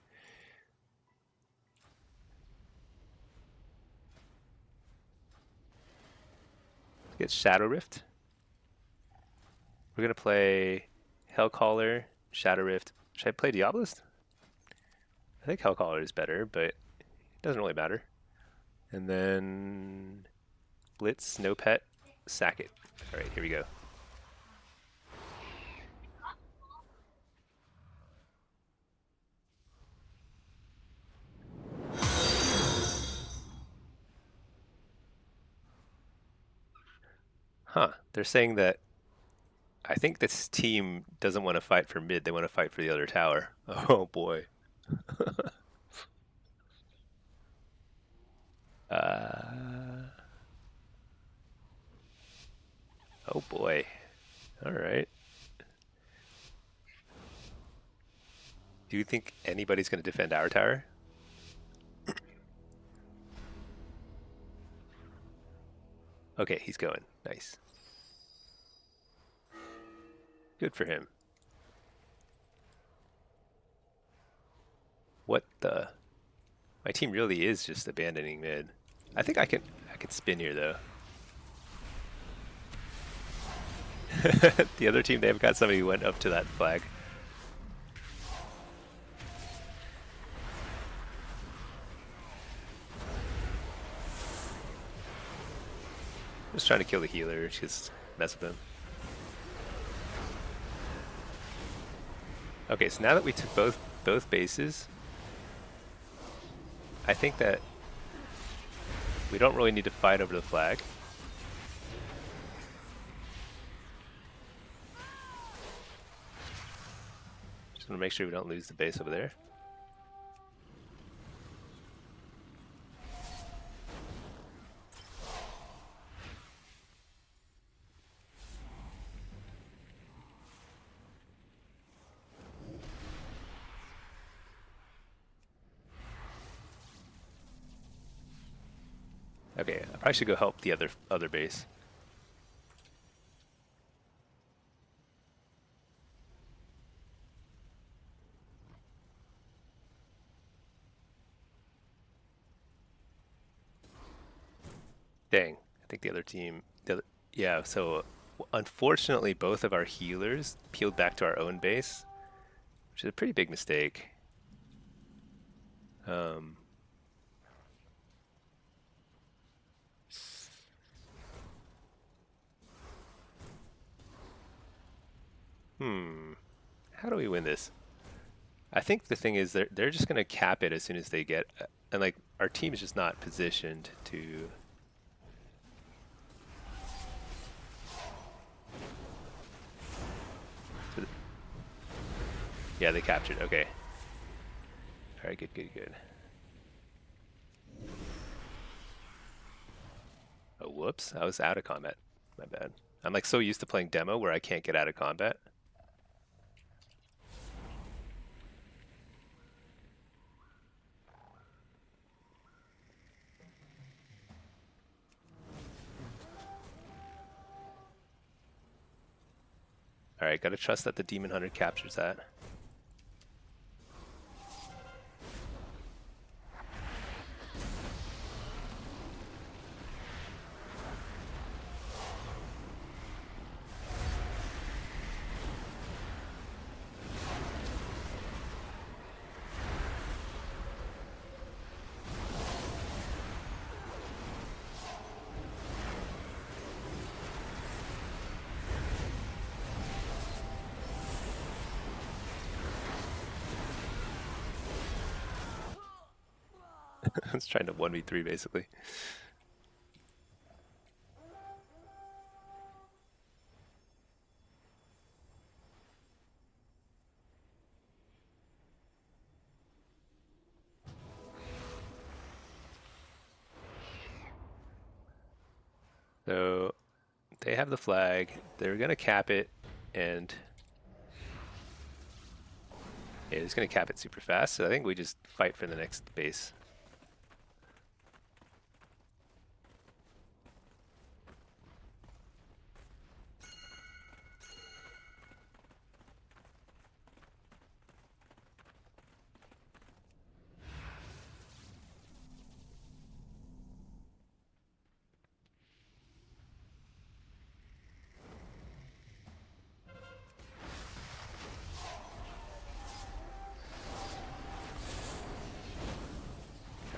Let's get Shadow Rift. We're gonna play Hellcaller, Shadow Rift. Should I play Diabolist? I think Hellcaller is better, but it doesn't really matter. And then Blitz, no pet, sack it. All right, here we go. Huh, they're saying that I think this team doesn't want to fight for mid, they want to fight for the other tower. Oh boy. Oh boy. All right. Do you think anybody's going to defend our tower? Okay, he's going. Nice. Good for him. What the? My team really is just abandoning mid. I think I can spin here though. The other team, they've got somebody who went up to that flag. Just trying to kill the healer, just mess with him. Okay, so now that we took both bases, I think that we don't really need to fight over the flag. Just want to make sure we don't lose the base over there. Okay, I probably should go help the other base. Dang, I think the other team, yeah, so unfortunately both of our healers peeled back to our own base, which is a pretty big mistake. How do we win this? I think the thing is they're just gonna cap it as soon as they get, and like our team is just not positioned to. Yeah, they captured. Okay. All right. Good. Good. Good. Oh, whoops! I was out of combat. My bad. I'm like so used to playing demo where I can't get out of combat. All right, gotta trust that the Demon Hunter captures that. I was trying to 1v3 basically. So they have the flag. They're gonna cap it, and yeah, it's gonna cap it super fast. So I think we just fight for the next base.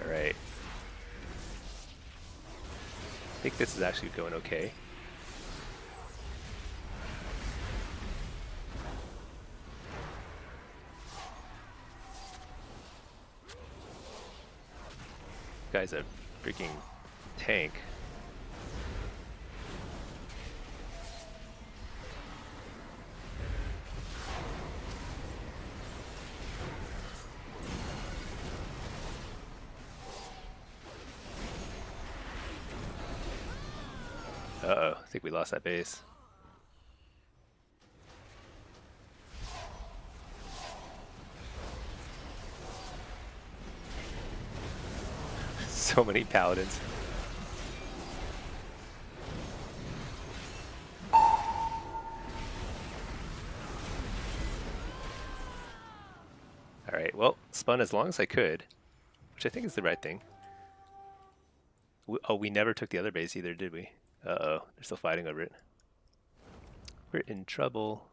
All right. I think this is actually going okay. Guy's a freaking tank. Uh-oh, I think we lost that base. So many paladins. Alright, well, spun as long as I could, which I think is the right thing. Oh, we never took the other base either, did we? Uh-oh, they're still fighting over it. We're in trouble.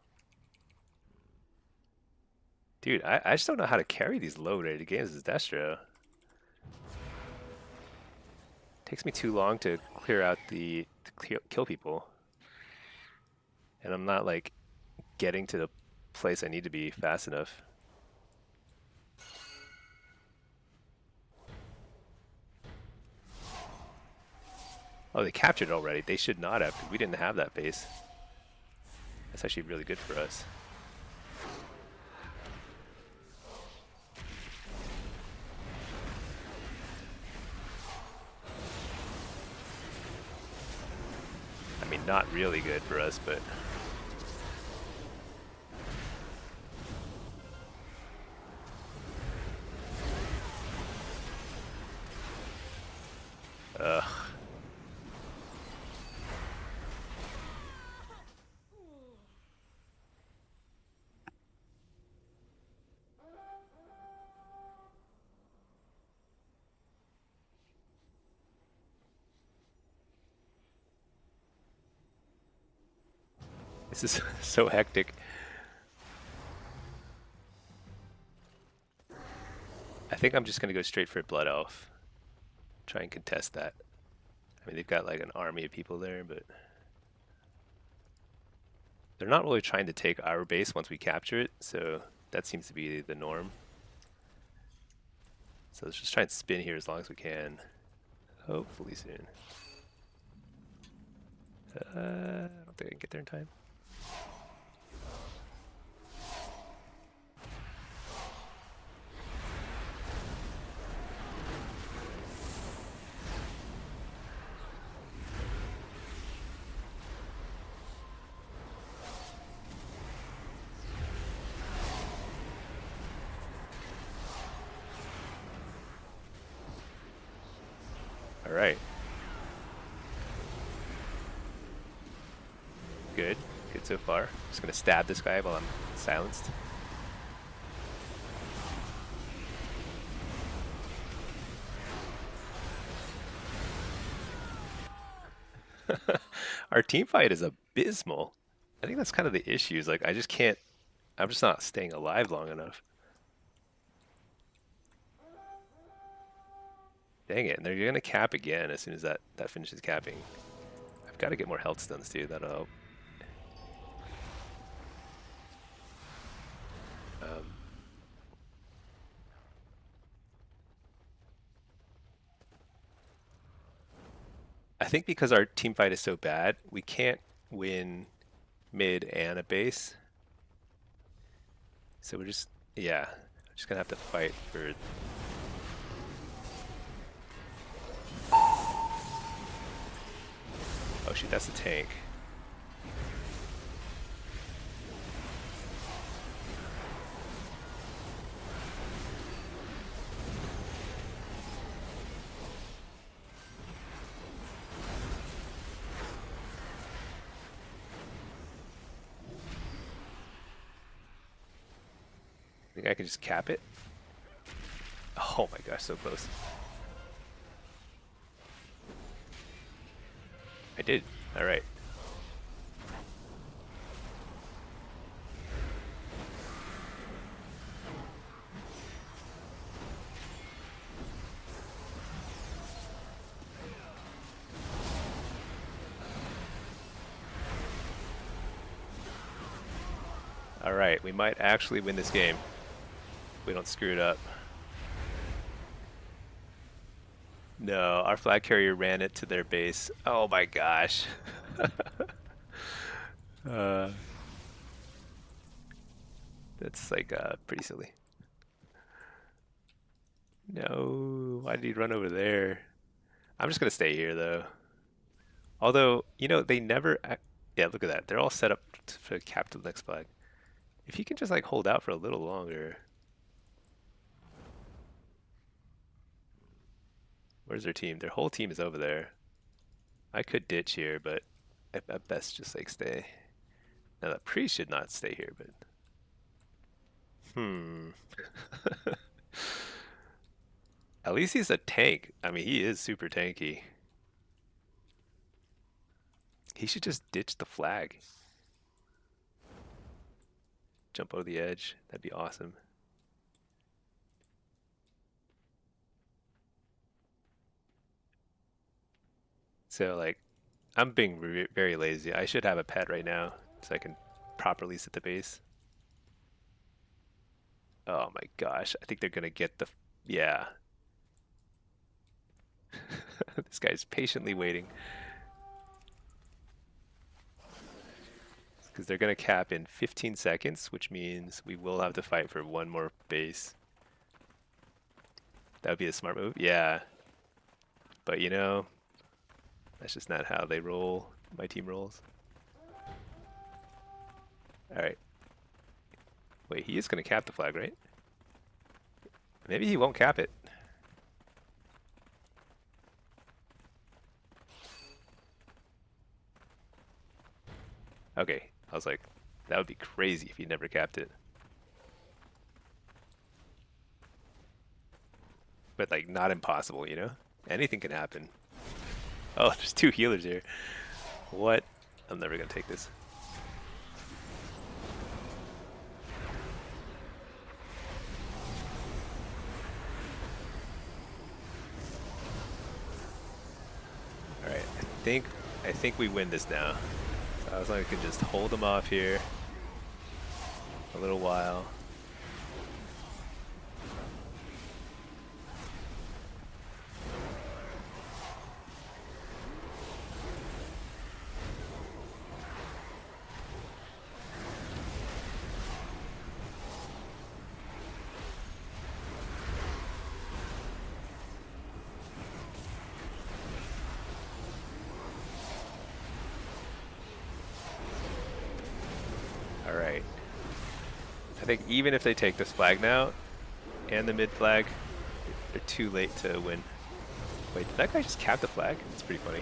Dude, I just don't know how to carry these low-rated games as Destro. Takes me too long to clear out kill people. And I'm not, like, getting to the place I need to be fast enough. Oh, they captured it already. They should not have, because we didn't have that base. That's actually really good for us. I mean, not really good for us, but... Ugh. This is so hectic. I think I'm just going to go straight for Blood Elf. Try and contest that. I mean, they've got like an army of people there, but... They're not really trying to take our base once we capture it, so that seems to be the norm. So let's just try and spin here as long as we can. Hopefully soon. I don't think I can get there in time. All right. Good. Good so far. Just gonna stab this guy while I'm silenced. Our team fight is abysmal. I think that's kind of the issue. Is like I just can't. I'm just not staying alive long enough. Dang it! And they're gonna cap again as soon as that finishes capping. I've got to get more health stuns too. That'll help. I think because our team fight is so bad, we can't win mid and a base. So we're just, yeah, just gonna have to fight for... Oh shoot, that's the tank. Think I can just cap it? Oh my gosh, so close. I did. All right. All right, we might actually win this game. We don't screw it up. No, our flag carrier ran it to their base. Oh my gosh. That's like pretty silly. No, why did he run over there? I'm just gonna stay here though. Although, you know, they never... Yeah, look at that. They're all set up to cap to the next flag. If he can just like hold out for a little longer... Where's their team? Their whole team is over there. I could ditch here, but at best just like stay. Now that priest should not stay here, but Hmm. At least he's a tank. I mean, he is super tanky. He should just ditch the flag. Jump over the edge. That'd be awesome. So, like, I'm being very lazy. I should have a pet right now so I can properly set the base. Oh my gosh. I think they're going to get the... Yeah. This guy's patiently waiting. Because they're going to cap in 15 seconds, which means we will have to fight for one more base. That would be a smart move. Yeah. But you know, that's just not how they roll. My team rolls. Alright. Wait, he is going to cap the flag, right? Maybe he won't cap it. Okay, I was like, that would be crazy if he never capped it. But like, not impossible, you know? Anything can happen. Oh, there's two healers here. What? I'm never gonna take this. Alright, I think we win this now. So as long as I can just hold them off here a little while. Alright. I think even if they take this flag now, and the mid flag, they're too late to win. Wait, did that guy just cap the flag? That's pretty funny.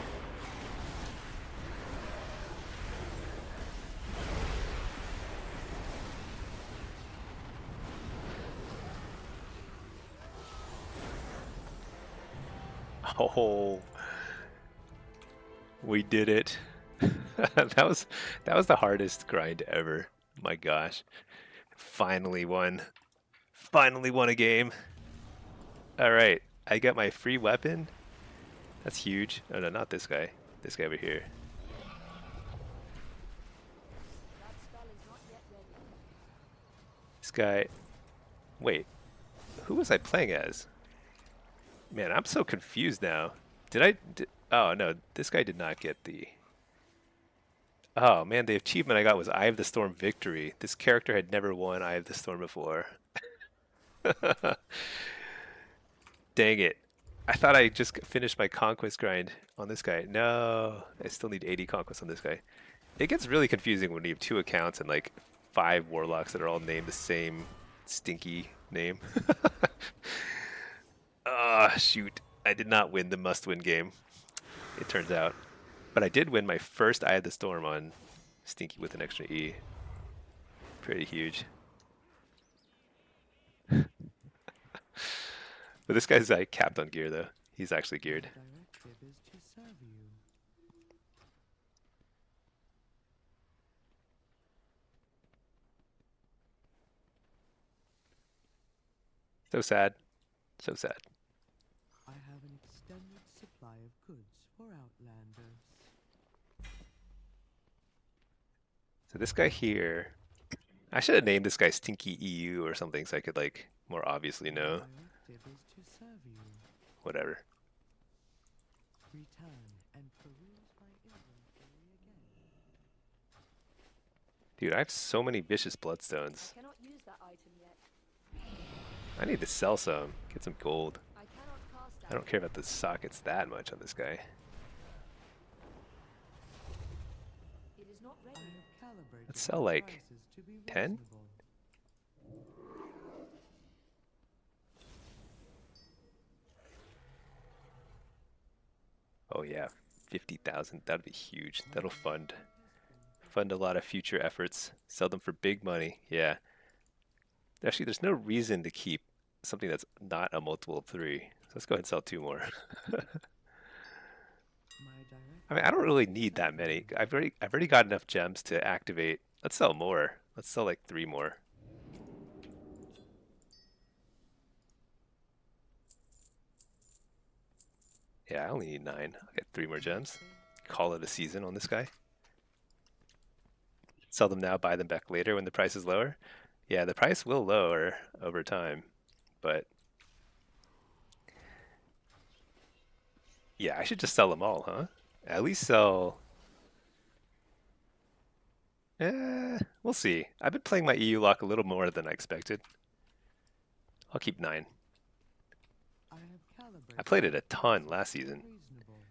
Oh, we did it. that was the hardest grind ever. My gosh. Finally won. Finally won a game. Alright, I got my free weapon. That's huge. Oh no, not this guy. This guy over here. That spell is not yet ready. This guy... Wait. Who was I playing as? Man, I'm so confused now. Oh no, this guy did not get the... Oh man, the achievement I got was Eye of the Storm Victory. This character had never won Eye of the Storm before. Dang it. I thought I just finished my conquest grind on this guy. No, I still need 80 conquests on this guy. It gets really confusing when you have two accounts and like 5 warlocks that are all named the same stinky name. Ah, shoot. I did not win the must-win game, it turns out. But I did win my first Eye of the Storm on Stinky with an extra E. Pretty huge. But this guy's like capped on gear though. He's actually geared. Directive is to serve you. So sad. So sad. I have an extended supply of goods for outlanders. So this guy here, I should have named this guy Stinky EU or something so I could like more obviously know. Directive is to serve you. Whatever. Return and peruse my inventory again. Dude, I have so many vicious bloodstones. I cannot use that item yet. I need to sell some, get some gold. I cannot cast that. I don't care about the sockets that much on this guy. It is not I ready. have calibrated Let's sell my like prices to be 10? reasonable. Oh yeah, 50,000. That'd be huge. That'll fund a lot of future efforts. Sell them for big money. Yeah. Actually, there's no reason to keep something that's not a multiple of 3. So let's go ahead and sell 2 more. I mean, I don't really need that many. I've already got enough gems to activate. Let's sell more. Let's sell like 3 more. Yeah, I only need 9. I'll get 3 more gems. Call it a season on this guy. Sell them now, buy them back later when the price is lower. Yeah, the price will lower over time, but yeah, I should just sell them all, huh? At least sell. We'll see. I've been playing my EU lock a little more than I expected. I'll keep 9. I played it a ton last season,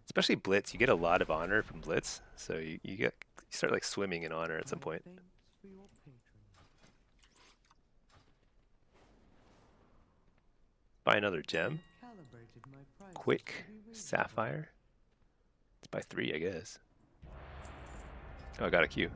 especially Blitz. You get a lot of honor from Blitz, so you start like swimming in honor at some point. Buy another gem. Quick sapphire. Let's buy 3, I guess. Oh, I got a Q.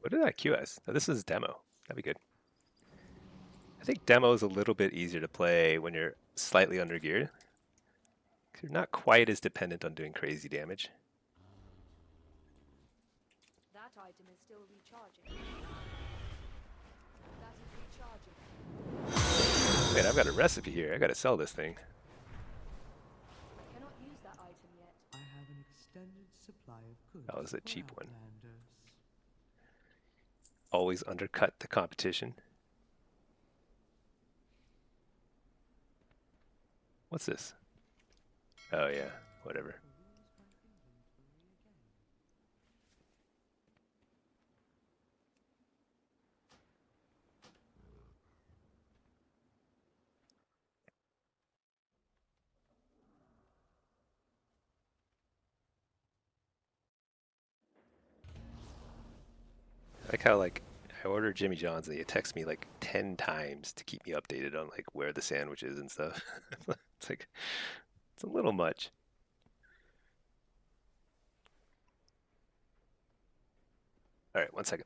What did I queue as? Oh, this is demo. That'd be good. I think demo is a little bit easier to play when you're slightly under geared. You're not quite as dependent on doing crazy damage. That item is still recharging. That is recharging. Wait, I've got a recipe here. I gotta sell this thing. Cannot use that item yet. I have an extended supply of goods. That was a for cheap one. Outlanders. Always undercut the competition. What's this? Oh yeah, whatever. I like how I ordered Jimmy John's and he texts me like 10 times to keep me updated on like where the sandwich is and stuff. It's like it's a little much. All right, 1 second.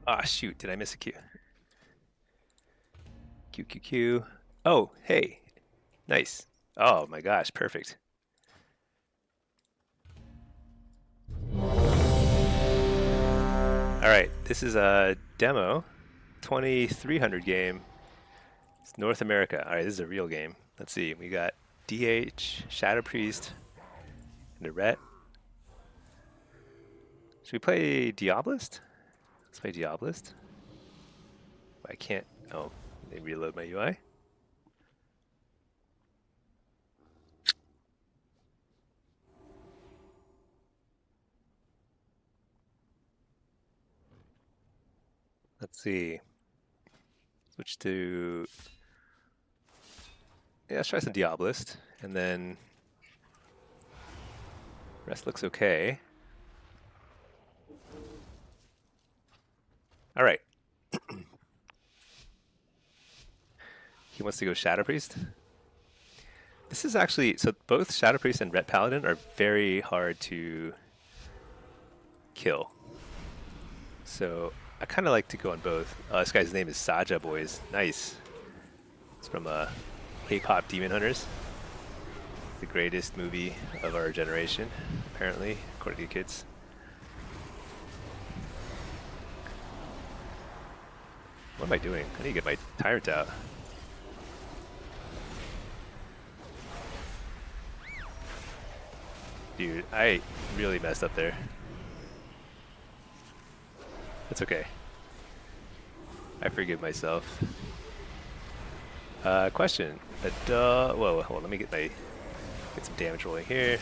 Ah, shoot, did I miss a Q? Q, Q, Q. Oh, hey, nice. Oh my gosh, perfect. All right, this is a demo, 2300 game. It's North America. All right, this is a real game. Let's see, we got DH, Shadow Priest, and a Ret. Should we play Diabolist? Let's play Diabolist. I can't. Oh, let me reload my UI. Let's see. Switch to. Yeah, let's try some Diabolist, and then rest looks okay. All right. He wants to go Shadow Priest. This is actually so both Shadow Priest and Ret Paladin are very hard to kill. So I kind of like to go on both. This guy's name is Saja Boys. Nice. It's from K-pop Demon Hunters, the greatest movie of our generation, apparently, according to kids. What am I doing? I need to get my tyrant out. Dude, I really messed up there. That's okay. I forgive myself. Question. Whoa, hold on, let me get some damage rolling here.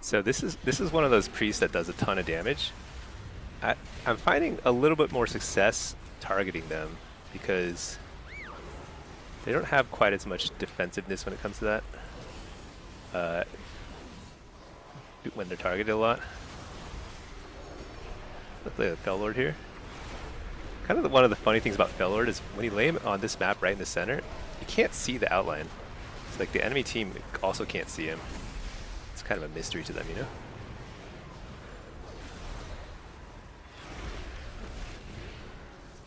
So this is one of those priests that does a ton of damage. I'm finding a little bit more success targeting them because they don't have quite as much defensiveness when it comes to that. When they're targeted a lot. Let's play the Fellord here. Kind of one of the funny things about Fellord is when you lay him on this map right in the center, you can't see the outline. It's like the enemy team also can't see him. It's kind of a mystery to them, you know?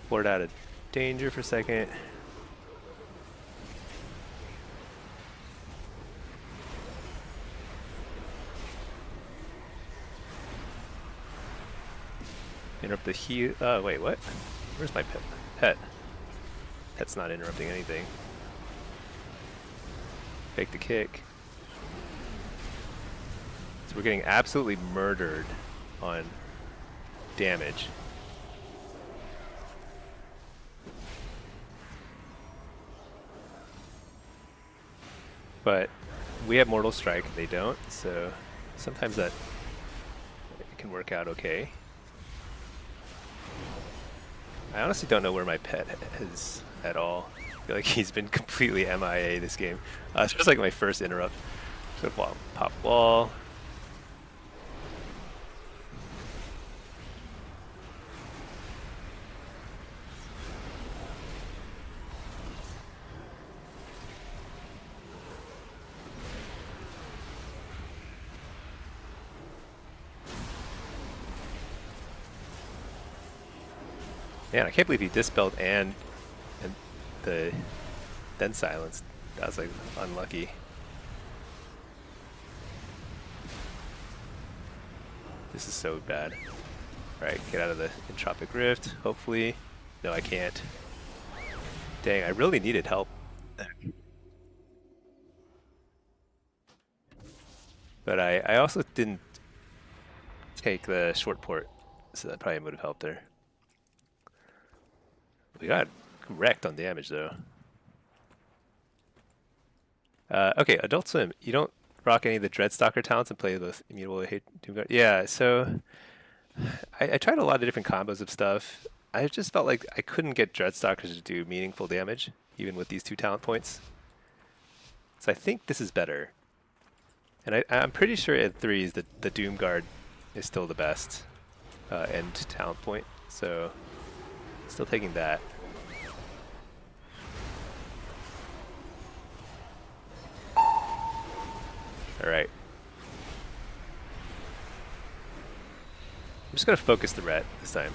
Floored out of danger for a second. Interrupt the heal. Wait, what? Where's my pet? Pet's not interrupting anything. Fake the kick. So we're getting absolutely murdered on damage. But we have Mortal Strike, they don't, so sometimes that can work out okay. I honestly don't know where my pet is at all. I feel like he's been completely MIA this game. It's just like my first interrupt. So pop wall. Man, I can't believe he dispelled and then silenced. That was like unlucky. This is so bad. Alright, get out of the Entropic Rift, hopefully. No, I can't. Dang, I really needed help. But I also didn't take the short port, so that probably would have helped there. We got wrecked on damage though. Okay, Adult Swim. You don't rock any of the Dreadstalker talents and play with Immutable Hate Doomguard? Yeah, so I tried a lot of different combos of stuff. I just felt like I couldn't get Dreadstalkers to do meaningful damage, even with these 2 talent points. So I think this is better. And I'm pretty sure at 3s the Doomguard is still the best end talent point. So still taking that. Alright. I'm just going to focus the Ret this time.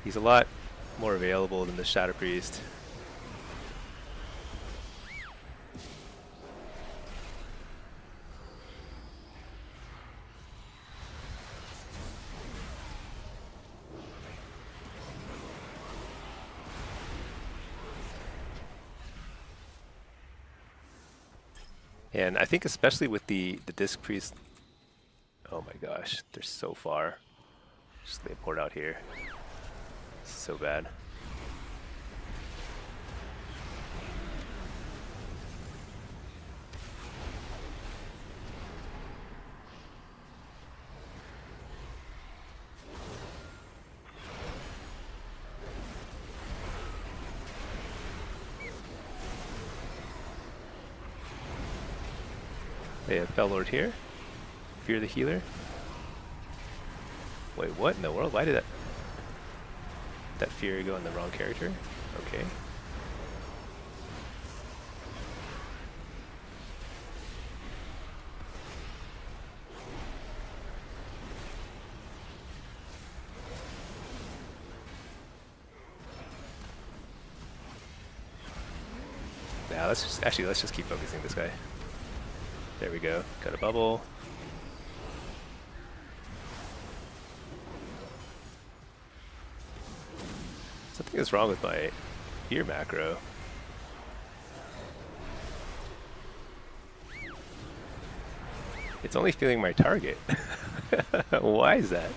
He's a lot more available than the Shadow Priest. And I think especially with the Disc Priest, oh my gosh, they're so far. Just they poured out here. So bad. They have Fellord here. Fear the healer. Wait, what in the world? Why did that Fear go on the wrong character? Okay. Now let's just keep focusing this guy. There we go. Got a bubble. Something is wrong with my Fear macro. It's only feeling my target. Why is that?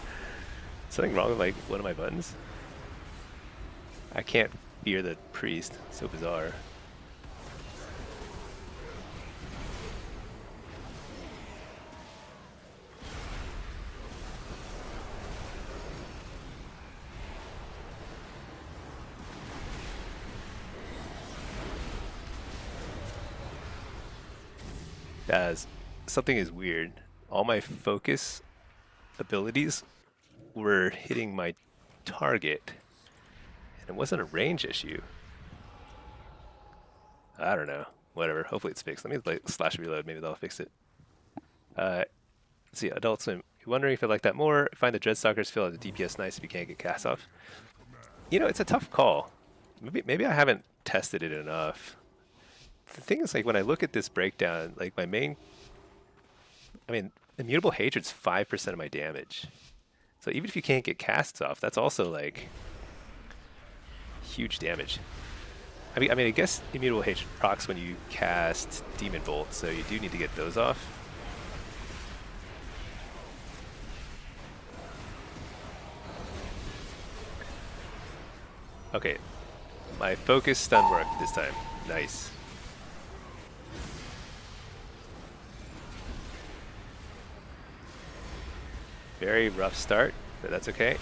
Something wrong with like one of my buttons? I can't fear the priest. So bizarre. As something is weird. All my focus abilities were hitting my target, and it wasn't a range issue. I don't know. Whatever. Hopefully it's fixed. Let me like slash reload. Maybe that'll fix it. Let's see. Adult Swim. You're wondering if I like that more? Find the Dreadstalkers feel like the DPS nice if you can't get cast off. You know, it's a tough call. Maybe I haven't tested it enough. The thing is, like, when I look at this breakdown, like, my main... I mean, Immutable Hatred's 5% of my damage. So even if you can't get casts off, that's also, like, huge damage. I mean, I guess Immutable Hatred procs when you cast Demon Bolt, so you do need to get those off. Okay. My focus stun worked this time. Nice. Very rough start, but that's okay.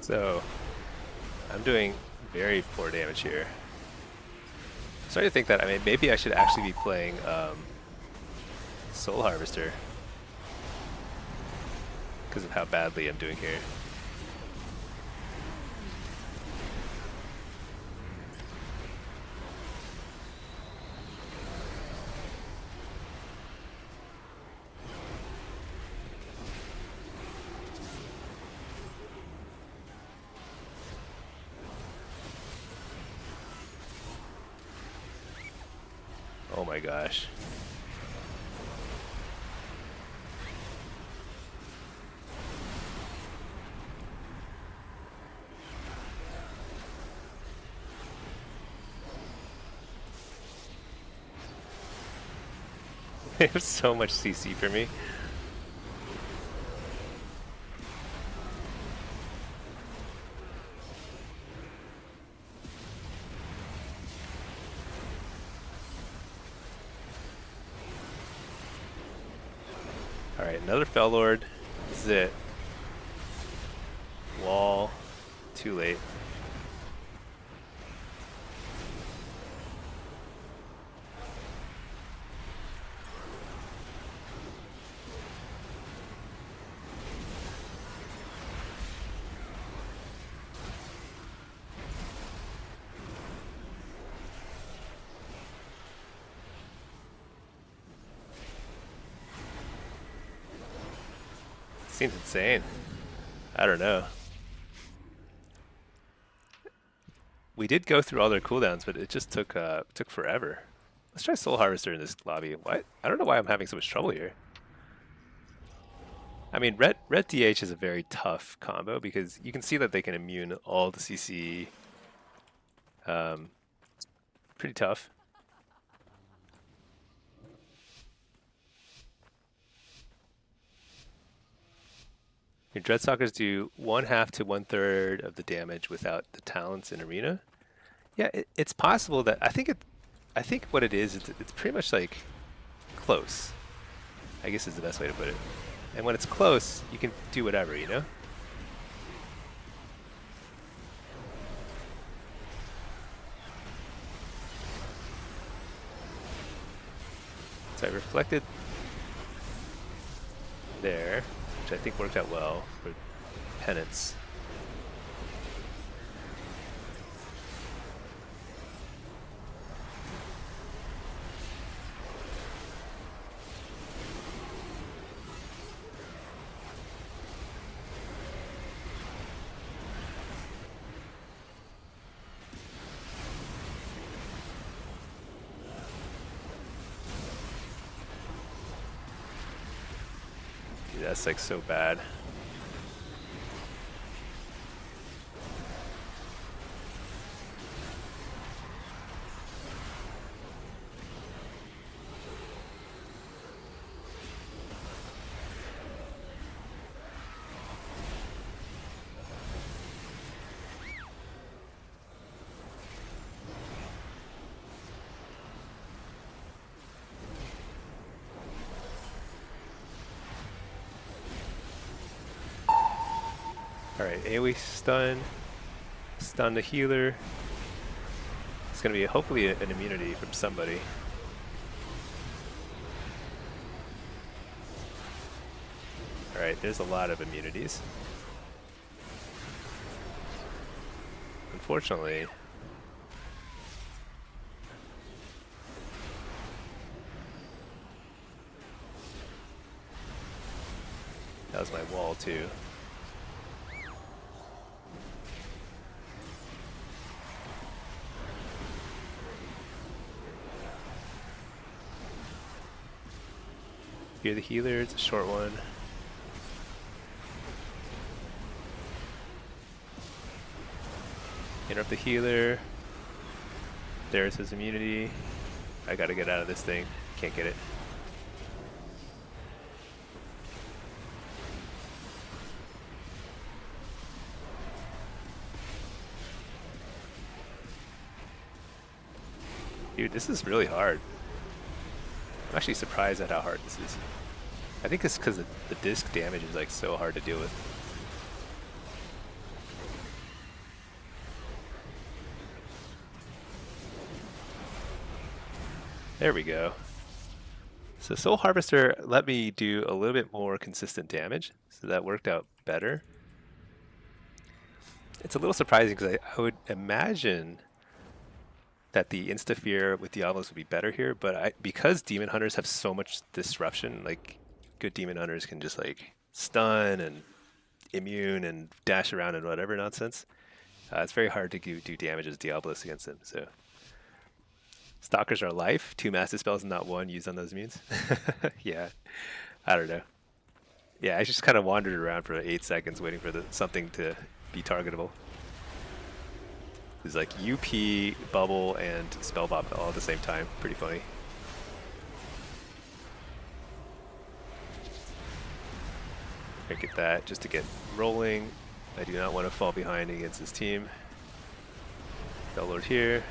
So, I'm doing very poor damage here. I'm starting to think that, I mean, maybe I should actually be playing Soul Harvester because of how badly I'm doing here. Oh my gosh. They have so much CC for me. Alright, another Fellord. This is it. Wall. Too late. Seems insane. I don't know. We did go through all their cooldowns, but it just took forever. Let's try Soul Harvester in this lobby. What? I don't know why I'm having so much trouble here. I mean, red DH is a very tough combo because you can see that they can immune all the CC. Pretty tough. Your Dreadstalkers do 1/2 to 1/3 of the damage without the talents in arena. Yeah, it's possible that I think what it is, it's pretty much like close. I guess is the best way to put it. And when it's close, you can do whatever, you know? So I reflected there, which I think worked out well for penance. Dude, that's like so bad. Alright, AoE stun the healer. It's gonna be hopefully an immunity from somebody. Alright, there's a lot of immunities. Unfortunately, that was my wall too. Fear the healer, it's a short one. Interrupt the healer. There's his immunity. I gotta get out of this thing. Can't get it. Dude, this is really hard. I'm actually surprised at how hard this is. I think it's because the disc damage is like so hard to deal with. There we go. So Soul Harvester let me do a little bit more consistent damage, so that worked out better. It's a little surprising because I would imagine that the insta-fear with Diablos would be better here, but because Demon Hunters have so much disruption, like good Demon Hunters can just like stun and immune and dash around and whatever nonsense. It's very hard to do damage as Diablos against them. So Stalkers are life, 2 master spells and not 1 used on those immunes. Yeah, I don't know. Yeah, I just kind of wandered around for 8 seconds waiting for something to be targetable. It's like UP, Bubble, and Spellbop all at the same time. Pretty funny. I get that just to get rolling. I do not want to fall behind against this team. Bellord here.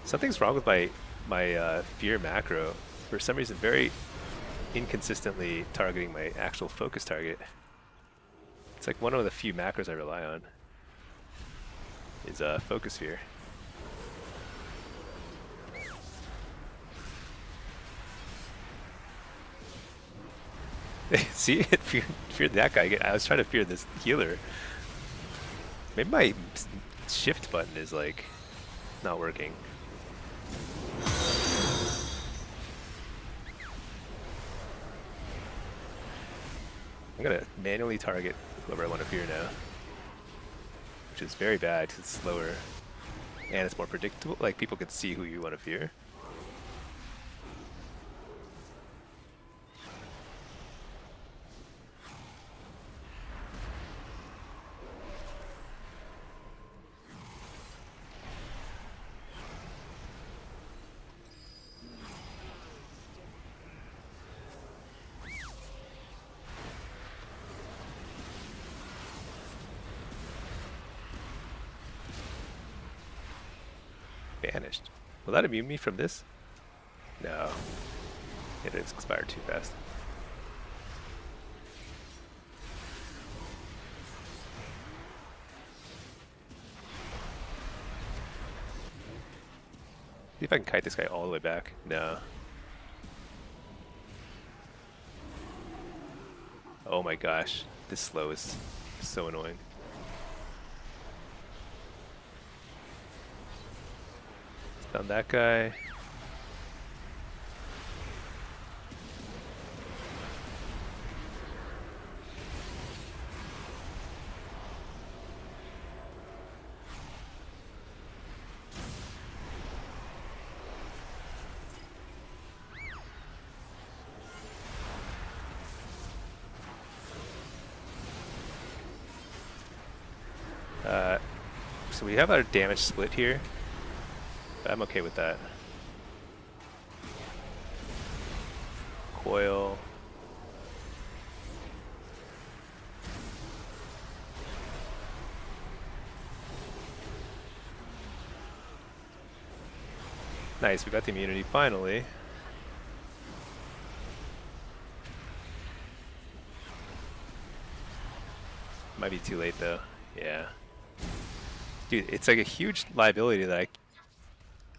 Something's wrong with my fear macro. For some reason, very inconsistently targeting my actual focus target. It's like one of the few macros I rely on is focus fear. See, it feared that guy. I was trying to fear this healer. Maybe my shift button is like not working. I'm gonna manually target whoever I want to fear now, which is very bad because it's slower and it's more predictable. Like people can see who you want to fear. Banished. Will that immune me from this? No. It expired too fast. See if I can kite this guy all the way back. No. Oh my gosh. This slow is so annoying. Stun that guy. So we have our damage split here. But I'm okay with that. Coil. Nice, we got the immunity finally. Might be too late though. Yeah. Dude, it's like a huge liability that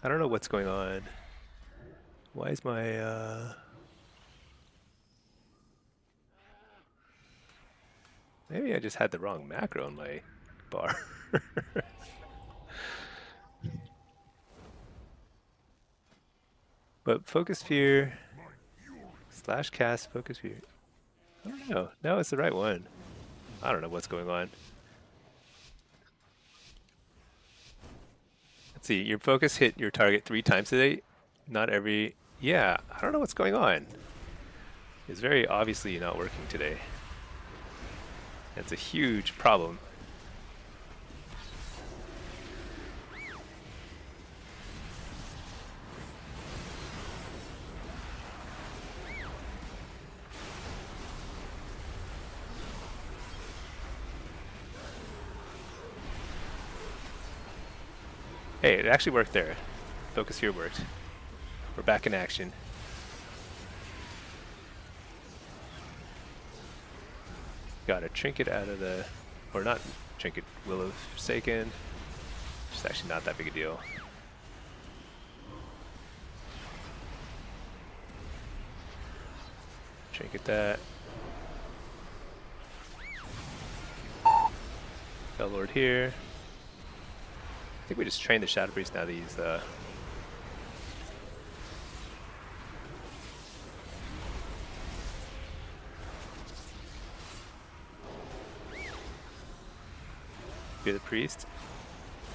I don't know what's going on. Why is my maybe I just had the wrong macro on my bar. But focus fear / cast focus fear. I don't know. No, it's the right one. I don't know what's going on. Let's see, your focus hit your target 3 times today. Not every... Yeah, I don't know what's going on. It's very obviously not working today. It's a huge problem. Hey, it actually worked there. Focus here worked. We're back in action. Got a trinket out of the... Or not trinket, Will of Forsaken. It's actually not that big a deal. Trinket that. Bellord here. I think we just trained the Shadow Priest now to use the... Fear the Priest?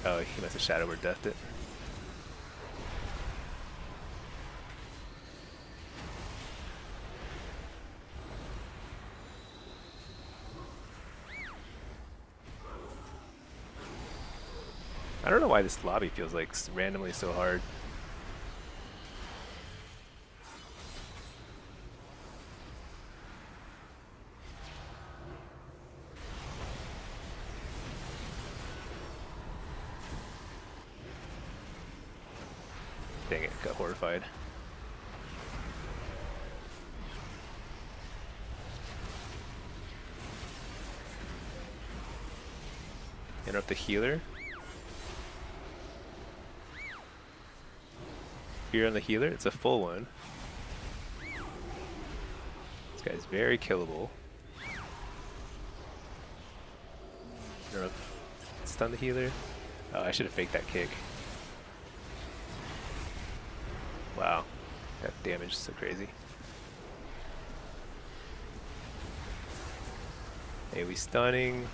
Oh, he must have Shadow Word Deathed it. I don't know why this lobby feels like randomly so hard. Dang it, got horrified. Interrupt the healer. Fear on the healer, it's a full one. This guy's very killable. Interrupt. Stun the healer. Oh, I should have faked that kick. Wow, that damage is so crazy. AoE stunning.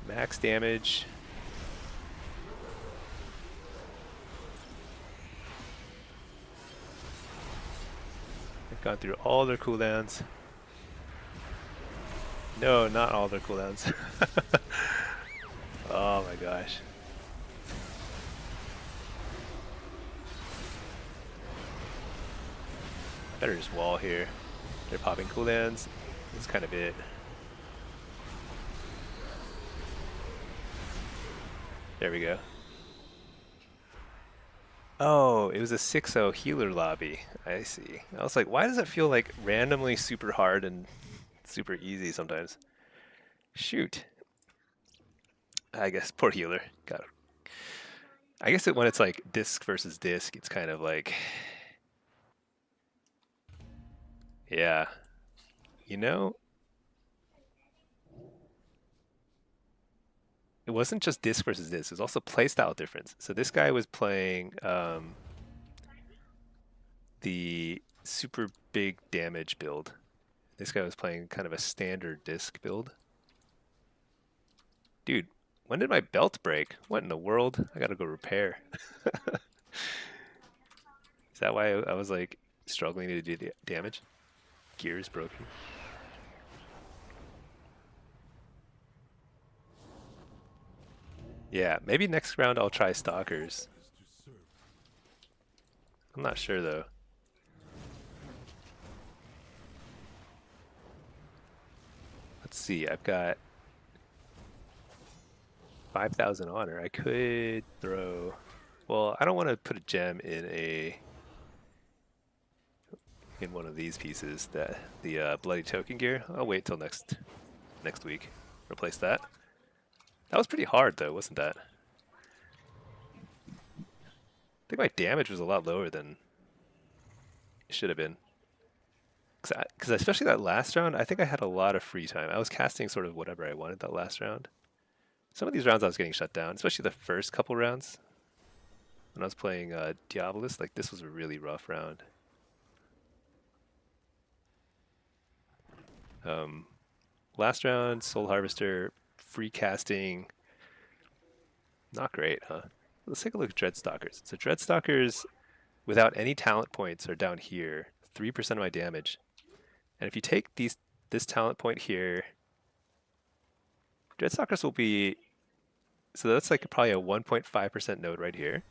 Max damage. They've gone through all their cooldowns. No, not all their cooldowns. Oh my gosh. Better just wall here. They're popping cooldowns. That's kind of it. There we go. Oh, it was a 6-0 healer lobby. I see. I was like, why does it feel like randomly super hard and super easy sometimes? Shoot. I guess poor healer. Got it. I guess when it's like disc versus disc, it's kind of like, yeah. You know, it wasn't just disc versus disc. It was also playstyle difference. So this guy was playing the super big damage build. This guy was playing kind of a standard disc build. Dude, when did my belt break? What in the world? I gotta go repair. Is that why I was like struggling to do damage? Gears broken. Yeah, maybe next round I'll try stalkers. I'm not sure though. Let's see, I've got 5,000 honor. I could throw, well, I don't want to put a gem in one of these pieces, that the bloody token gear. I'll wait till next week. Replace that. That was pretty hard though, wasn't that? I think my damage was a lot lower than it should have been. Because especially that last round, I think I had a lot of free time. I was casting sort of whatever I wanted that last round. Some of these rounds I was getting shut down, especially the first couple rounds. When I was playing Diabolus, like this was a really rough round. Last round, Soul Harvester, free casting. Not great, huh? Let's take a look at Dreadstalkers. So Dreadstalkers, without any talent points, are down here. 3% of my damage. And if you take this talent point here, Dreadstalkers will be, so that's like probably a 1.5% node right here,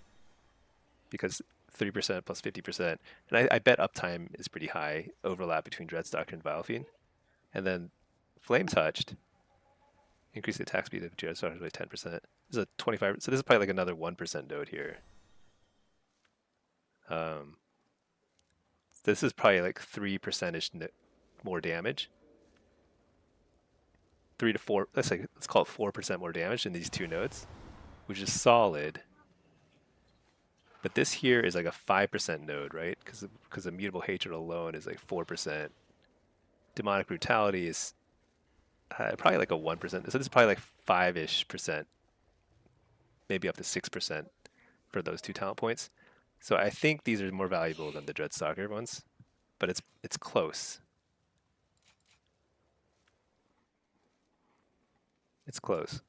because 3% plus 50%. And I bet uptime is pretty high, overlap between Dreadstalker and Vile Fiend. And then Flame Touched, increase the attack speed of Dreadstalkers by 10%. This is a 25, so this is probably like another 1% node here. This is probably like 3% more damage. 3 to 4, let's call it 4% more damage in these two nodes, which is solid. But this here is like a 5% node, right? Because Immutable Hatred alone is like 4%. Demonic Brutality is probably like a 1%. So this is probably like 5-ish%, maybe up to 6% for those two talent points. So I think these are more valuable than the Dreadstalker ones, but it's close. It's close.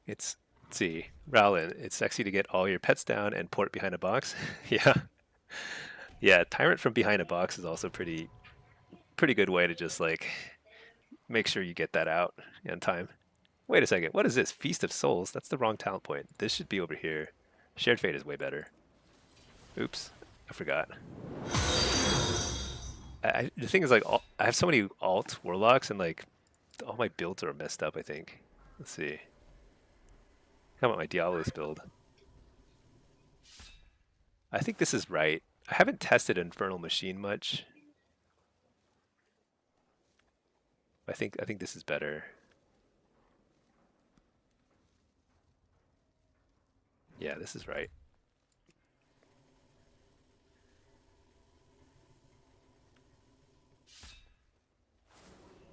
Let's see, Rowlin, it's sexy to get all your pets down and port behind a box. Yeah. Yeah, Tyrant from behind a box is also pretty good way to just like make sure you get that out in time. Wait a second, what is this? Feast of Souls? That's the wrong talent point. This should be over here. Shared Fate is way better. Oops, I forgot. The thing is, like, I have so many alt Warlocks, and like all my builds are messed up, I think. Let's see. How about my Diabolus build? I think this is right. I haven't tested Infernal Machine much. I think this is better. Yeah, this is right.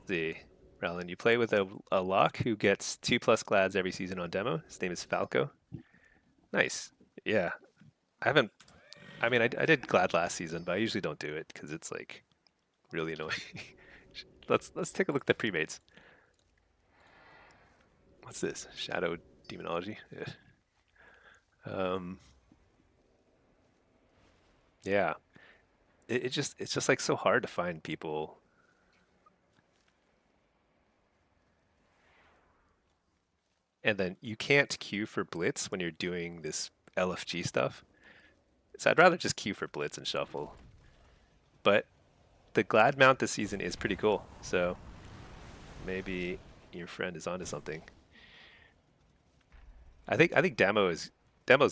See, Rowland, you play with a lock who gets 2+ glads every season on demo. His name is Falco. Nice. Yeah. I mean, I did glad last season, but I usually don't do it because it's like really annoying. let's take a look at the premates. What's this? Shadow demonology? Yeah. Yeah. It's just like so hard to find people. And then you can't queue for Blitz when you're doing this LFG stuff. So I'd rather just queue for Blitz and shuffle. But the Glad mount this season is pretty cool. So maybe your friend is onto something. I think demo's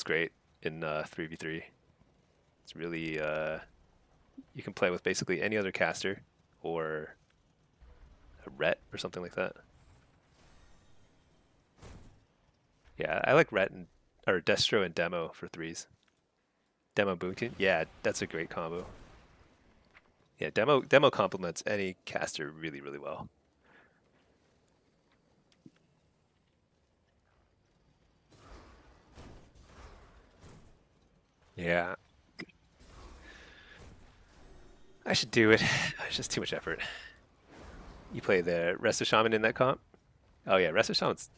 great in 3v3. It's really you can play with basically any other caster or a Ret or something like that. Yeah, I like Ret and or Destro and Demo for threes. Demo Boonkin, yeah, that's a great combo. Yeah, Demo complements any caster really, really well. Yeah. I should do it. It's just too much effort. You play the Resto Shaman in that comp? Oh yeah, Resto Shaman's...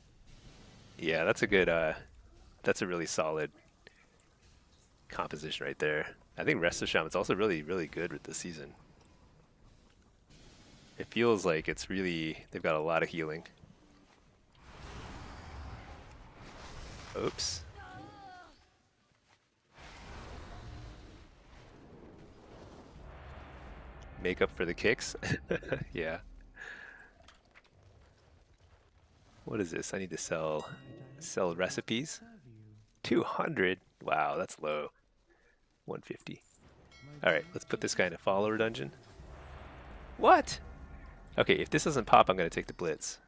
Yeah, that's a good, that's a really solid composition right there. I think Resto Shaman's also really, really good with this season. It feels like it's really, they've got a lot of healing. Oops. Make up for the kicks? Yeah. What is this? I need to sell recipes. 200? Wow, that's low. 150. Alright, let's put this guy in a follower dungeon. What? Okay, if this doesn't pop, I'm going to take the Blitz.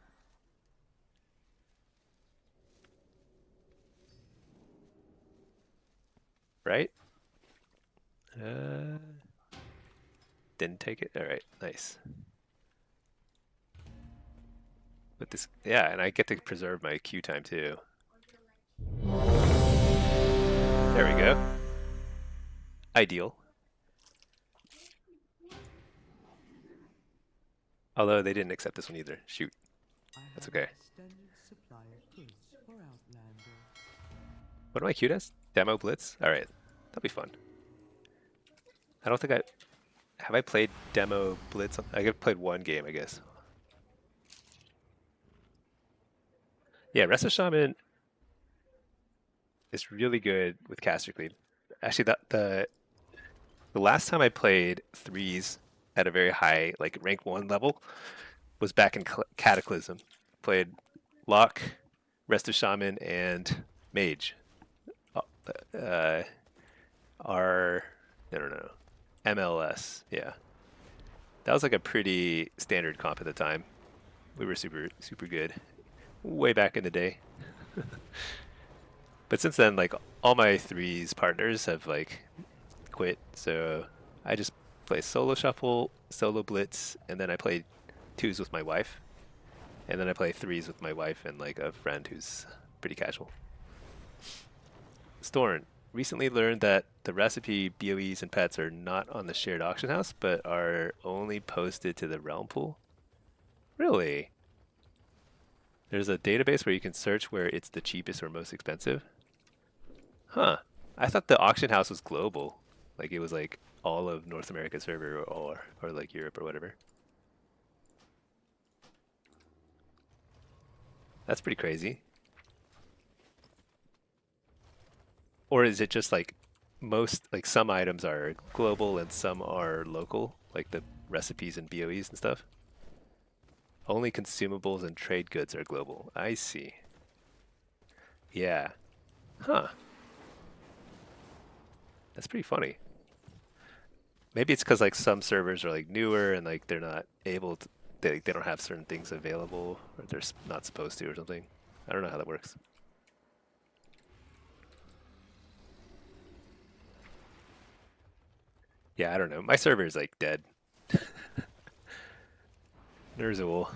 Right? Didn't take it? Alright, nice. But this, yeah, and I get to preserve my queue time too. There we go. Ideal. Although they didn't accept this one either. Shoot. That's okay. What am I queued as? Demo Blitz? Alright. That'll be fun. I don't think have I played Demo Blitz? I've played one game, I guess. Yeah, Resto Shaman is really good with caster clean. Actually, the last time I played threes at a very high, like rank 1 level, was back in Cataclysm. Played Lock, Resto Shaman, and Mage. No, MLS, yeah. That was like a pretty standard comp at the time. We were super good. Way back in the day. But since then, like, all my threes partners have, like, quit, so I just play solo shuffle, solo blitz, and then I play twos with my wife. And then I play threes with my wife and, like, a friend who's pretty casual. Storn, recently learned that the recipe BOEs and pets are not on the shared auction house, but are only posted to the realm pool. Really? There's a database where you can search where it's the cheapest or most expensive. Huh. I thought the auction house was global. Like it was like all of North America server or like Europe or whatever. That's pretty crazy. Or is it just like most, like some items are global and some are local, like the recipes and BOEs and stuff? Only consumables and trade goods are global. I see. Yeah. Huh. That's pretty funny. Maybe it's because like some servers are like newer and like they're not able to, they don't have certain things available or they're not supposed to or something. I don't know how that works. Yeah, I don't know. My server is like dead. Ner'zhul.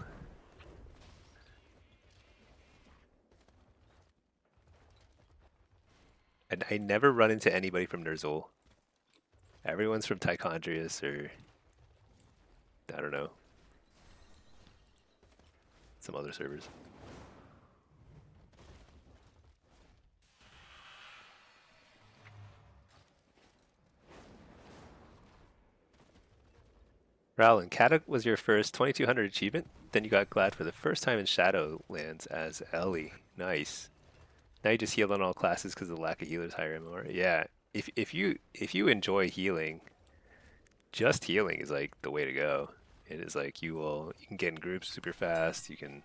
And I never run into anybody from Ner'zhul. Everyone's from Tichondrius or I don't know, some other servers. Rowland, Katak was your first 2200 achievement. Then you got glad for the first time in Shadowlands as Ellie. Nice. Now you just heal on all classes because of the lack of healers higher MMR. Yeah. If you enjoy healing, just healing is like the way to go. It is like you can get in groups super fast. You can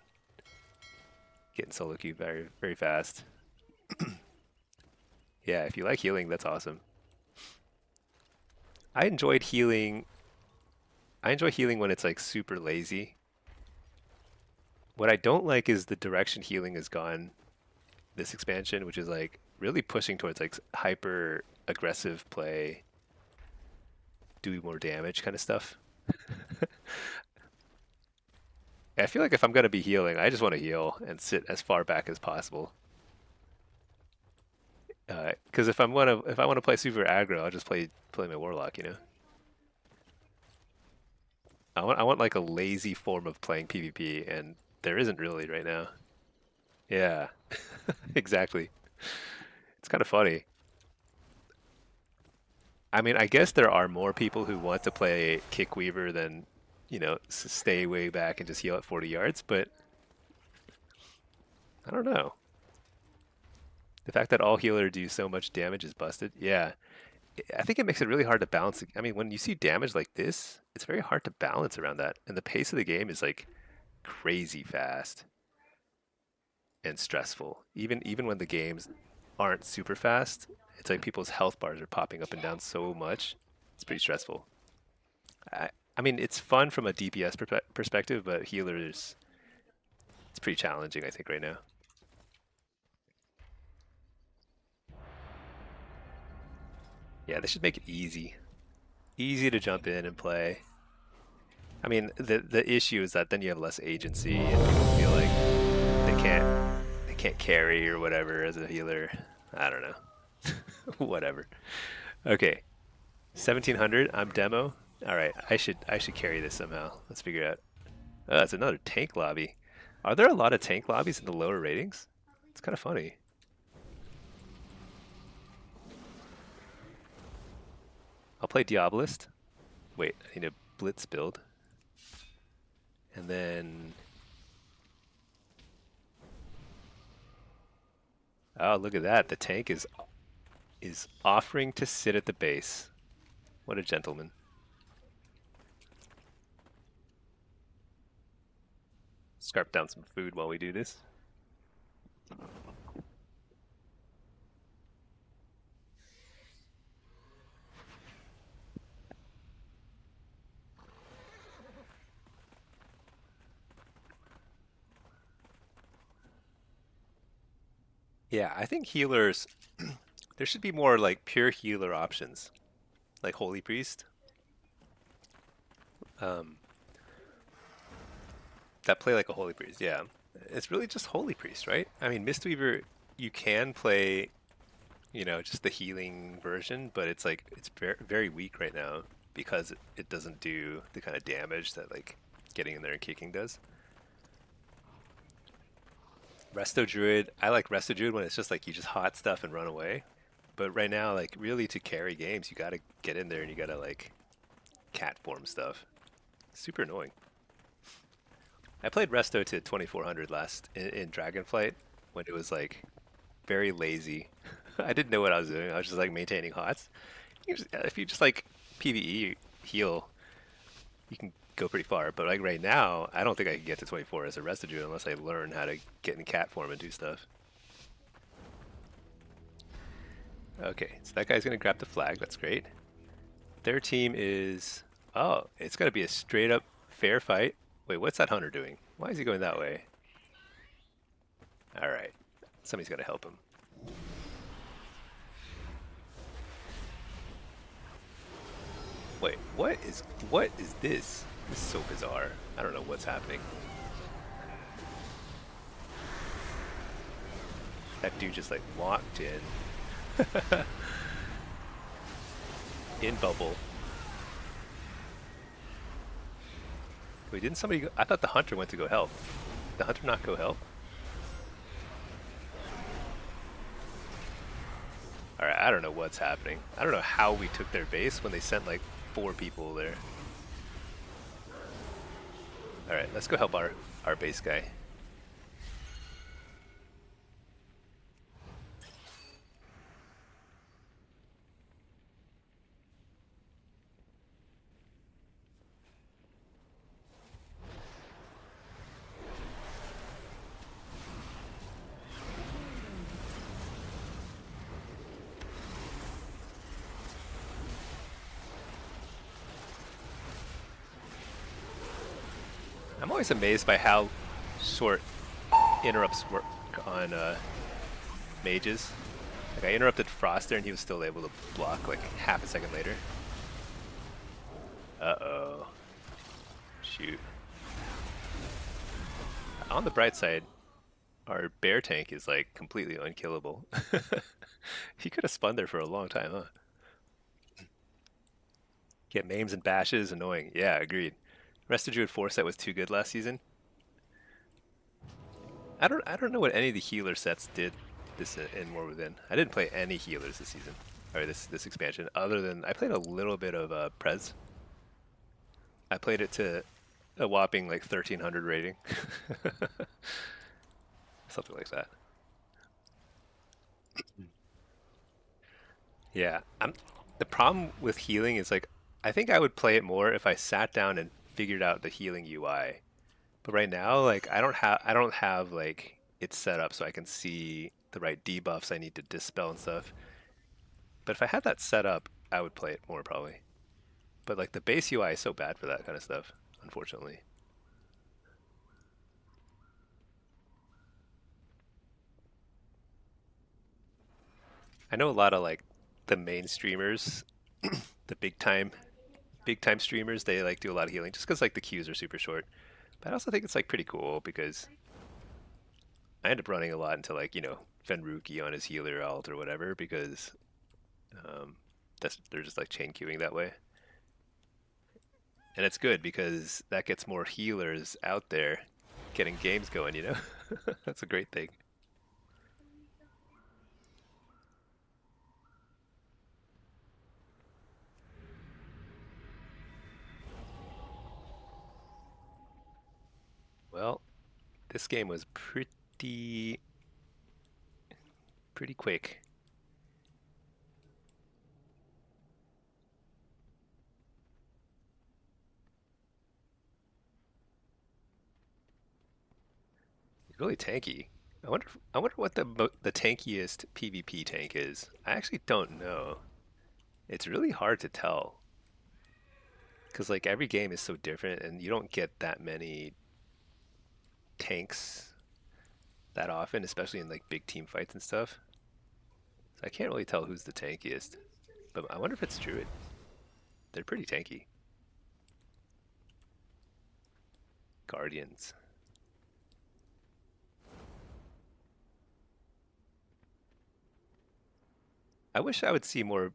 get in solo queue very very fast. Yeah, if you like healing, that's awesome. I enjoyed healing. I enjoy healing when it's like super lazy. What I don't like is the direction healing has gone this expansion, which is like really pushing towards like hyper aggressive play, doing more damage kind of stuff. I feel like if I'm gonna be healing, I just want to heal and sit as far back as possible. Because if I want to play super aggro, I'll just play my Warlock, you know. I want like a lazy form of playing PvP, and there isn't really right now. Yeah, exactly. It's kind of funny. I mean, I guess there are more people who want to play Kick Weaver than, you know, stay way back and just heal at 40 yards, but I don't know. The fact that all healer do so much damage is busted. Yeah, I think it makes it really hard to balance. I mean, when you see damage like this, it's very hard to balance around that. And the pace of the game is like crazy fast and stressful. Even when the games aren't super fast, it's like people's health bars are popping up and down so much. It's pretty stressful. I mean, it's fun from a DPS perspective, but healers, it's pretty challenging, I think, right now. Yeah, they should make it easy. Easy to jump in and play. I mean, the issue is that then you have less agency and people feel like they can't carry or whatever as a healer. I don't know. Whatever. Okay. 1700, I'm demo. All right, I should carry this somehow. Let's figure it out. Oh, it's another tank lobby. Are there a lot of tank lobbies in the lower ratings? It's kind of funny. I'll play Diabolist. Wait, I need a Blitz build. And then... Oh, look at that. The tank is offering to sit at the base. What a gentleman. Scarp down some food while we do this. Yeah, I think healers, there should be more like pure healer options, like Holy Priest. That play like a Holy Priest, yeah. It's really just Holy Priest, right? I mean, Mistweaver, you can play, you know, just the healing version, but it's like, it's very, very weak right now because it doesn't do the kind of damage that like getting in there and kicking does. Resto Druid, I like Resto Druid when it's just like you just hot stuff and run away. But right now, like really to carry games, you gotta get in there and you gotta like cat form stuff. Super annoying. I played Resto to 2400 last in Dragonflight when it was like very lazy. I didn't know what I was doing. I was just like maintaining hots. If you just like PvE heal, you can go pretty far. But like right now, I don't think I can get to 24 as a Resto Druid unless I learn how to get in cat form and do stuff. Okay, so that guy's gonna grab the flag. That's great. Their team is... Oh, it's gonna be a straight up fair fight. Wait, what's that hunter doing? Why is he going that way? Alright. Somebody's gotta help him. Wait, what is this? This is so bizarre. I don't know what's happening. That dude just like walked in. In bubble. Wait, didn't somebody go? I thought the hunter went to go help. The hunter not go help? Alright, I don't know what's happening. I don't know how we took their base when they sent like 4 people there. Alright, let's go help our base guy. I'm always amazed by how short interrupts work on mages. Like I interrupted Frost there and he was still able to block like half a second later. Uh-oh. Shoot. On the bright side, our bear tank is like completely unkillable. He could have spun there for a long time, huh? Get maims and bashes, annoying. Yeah, agreed. Rested Druid Foresight was too good last season. I don't know what any of the healer sets did this in War Within. I didn't play any healers this season, or this expansion, other than I played a little bit of Prez. I played it to a whopping like 1300 rating, something like that. Yeah, the problem with healing is like I think I would play it more if I sat down and figured out the healing UI. But right now, like I don't have like it set up so I can see the right debuffs I need to dispel and stuff. But if I had that set up, I would play it more probably. But like the base UI is so bad for that kind of stuff, unfortunately. I know a lot of like the main streamers, the big time streamers, they like do a lot of healing just because like the queues are super short. But I also think it's like pretty cool because I end up running a lot into like, you know, Fenruki on his healer alt or whatever because they're just like chain queuing that way. And it's good because that gets more healers out there getting games going, you know? That's a great thing. Well, this game was pretty quick. Really tanky. I wonder what the tankiest PvP tank is. I actually don't know. It's really hard to tell because like every game is so different and you don't get that many tanks that often, especially in like big team fights and stuff. So I can't really tell who's the tankiest. But I wonder if it's Druid. They're pretty tanky. Guardians. I wish I would see more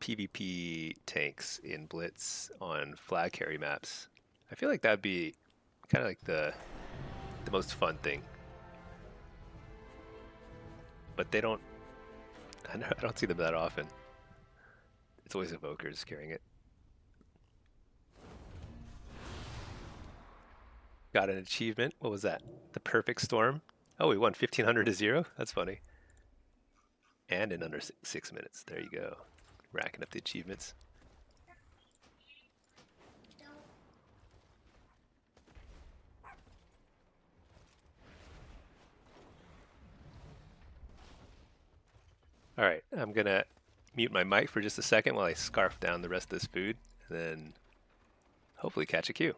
PvP tanks in Blitz on flag carry maps. I feel like that'd be kind of like the most fun thing. But they don't. I don't see them that often. It's always evokers carrying it. Got an achievement. What was that? The perfect storm. Oh, we won 1500 to 0. That's funny. And in under 6 minutes. There you go. Racking up the achievements. All right, I'm gonna mute my mic for just a second while I scarf down the rest of this food, and then hopefully catch a queue.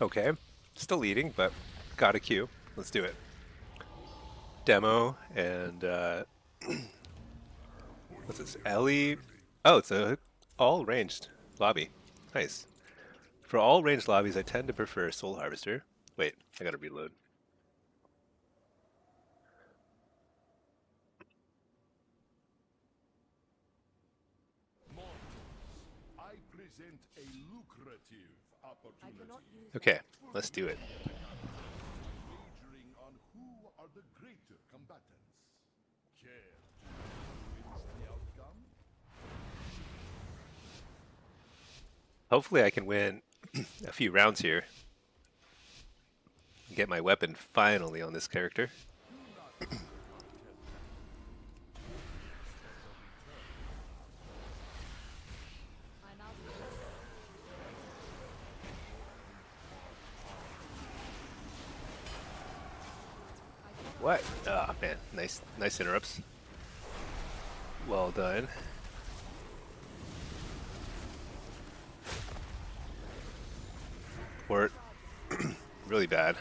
Okay. Still leading, but got a queue. Let's do it. Demo and what's this? Ellie. Oh, it's a all ranged lobby. Nice. For all ranged lobbies, I tend to prefer Soul Harvester. Wait, I gotta reload. I present a lucrative opportunity. Okay, let's do it. Wagering on who are the greater combatants. Care to witness the outcome? Hopefully I can win a few rounds here. Get my weapon finally on this character. I'm out of What? Ah, man, nice interrupts. Well done. Port, really bad.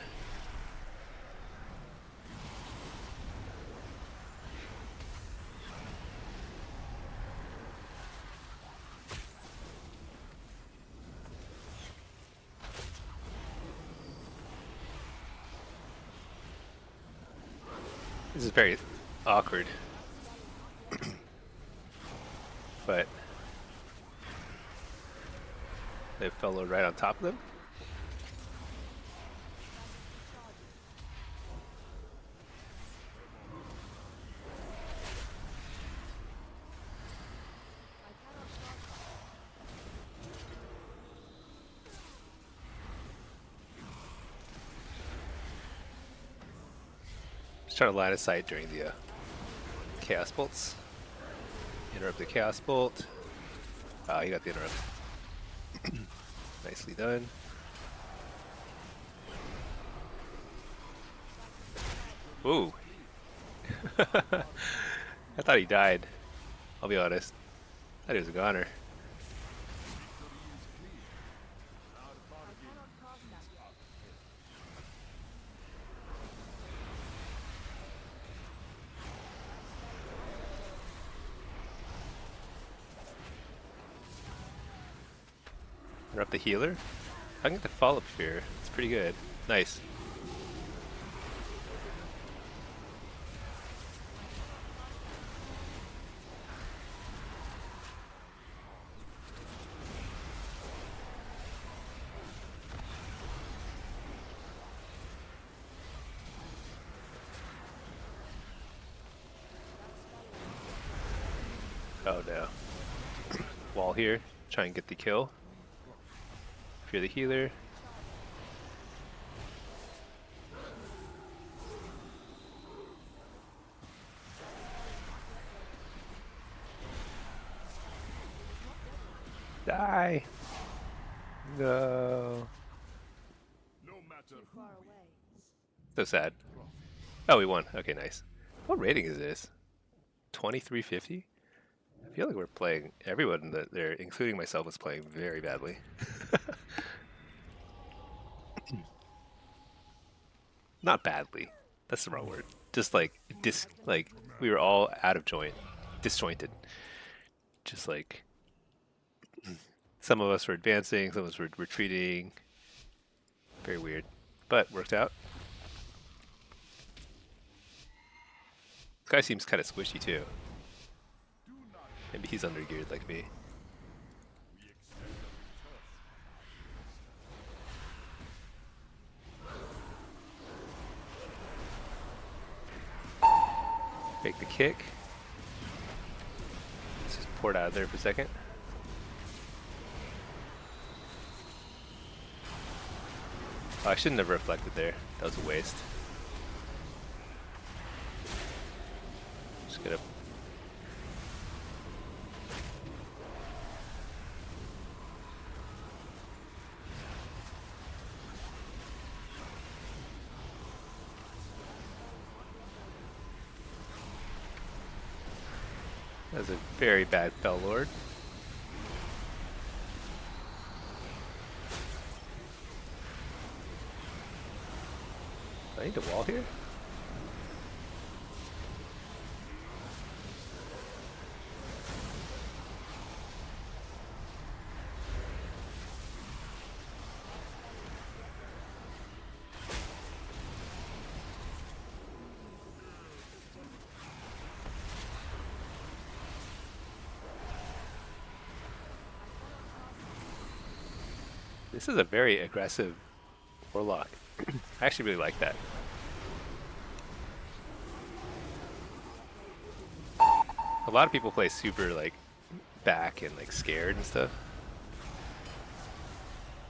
This is very awkward. But they fell right on top of them. Just trying to line of sight during the chaos bolts. Interrupt the chaos bolt. Ah, you got the interrupt. Nicely done. Ooh. I thought he died. I'll be honest. I thought he was a goner. Interrupt the healer. I can get the follow-up fear. It's pretty good. Nice. Oh no. Wall here. Try and get the kill. Fear the healer. Die! No. No matter who far away. So sad. Oh, we won. Okay, nice. What rating is this? 2350? I feel like we're playing. Everyone that there, including myself, was playing very badly. Not badly. That's the wrong word. Just like like we were all out of joint, disjointed. Just like some of us were advancing, some of us were retreating. Very weird, but worked out. This guy seems kind of squishy too. Maybe he's undergeared like me. Make the kick. Let's just pour it out of there for a second. Oh, I shouldn't have reflected there. That was a waste. Just gonna. That was a very bad Fell Lord. I need to wall here? This is a very aggressive Warlock. I actually really like that. A lot of people play super like back and like scared and stuff.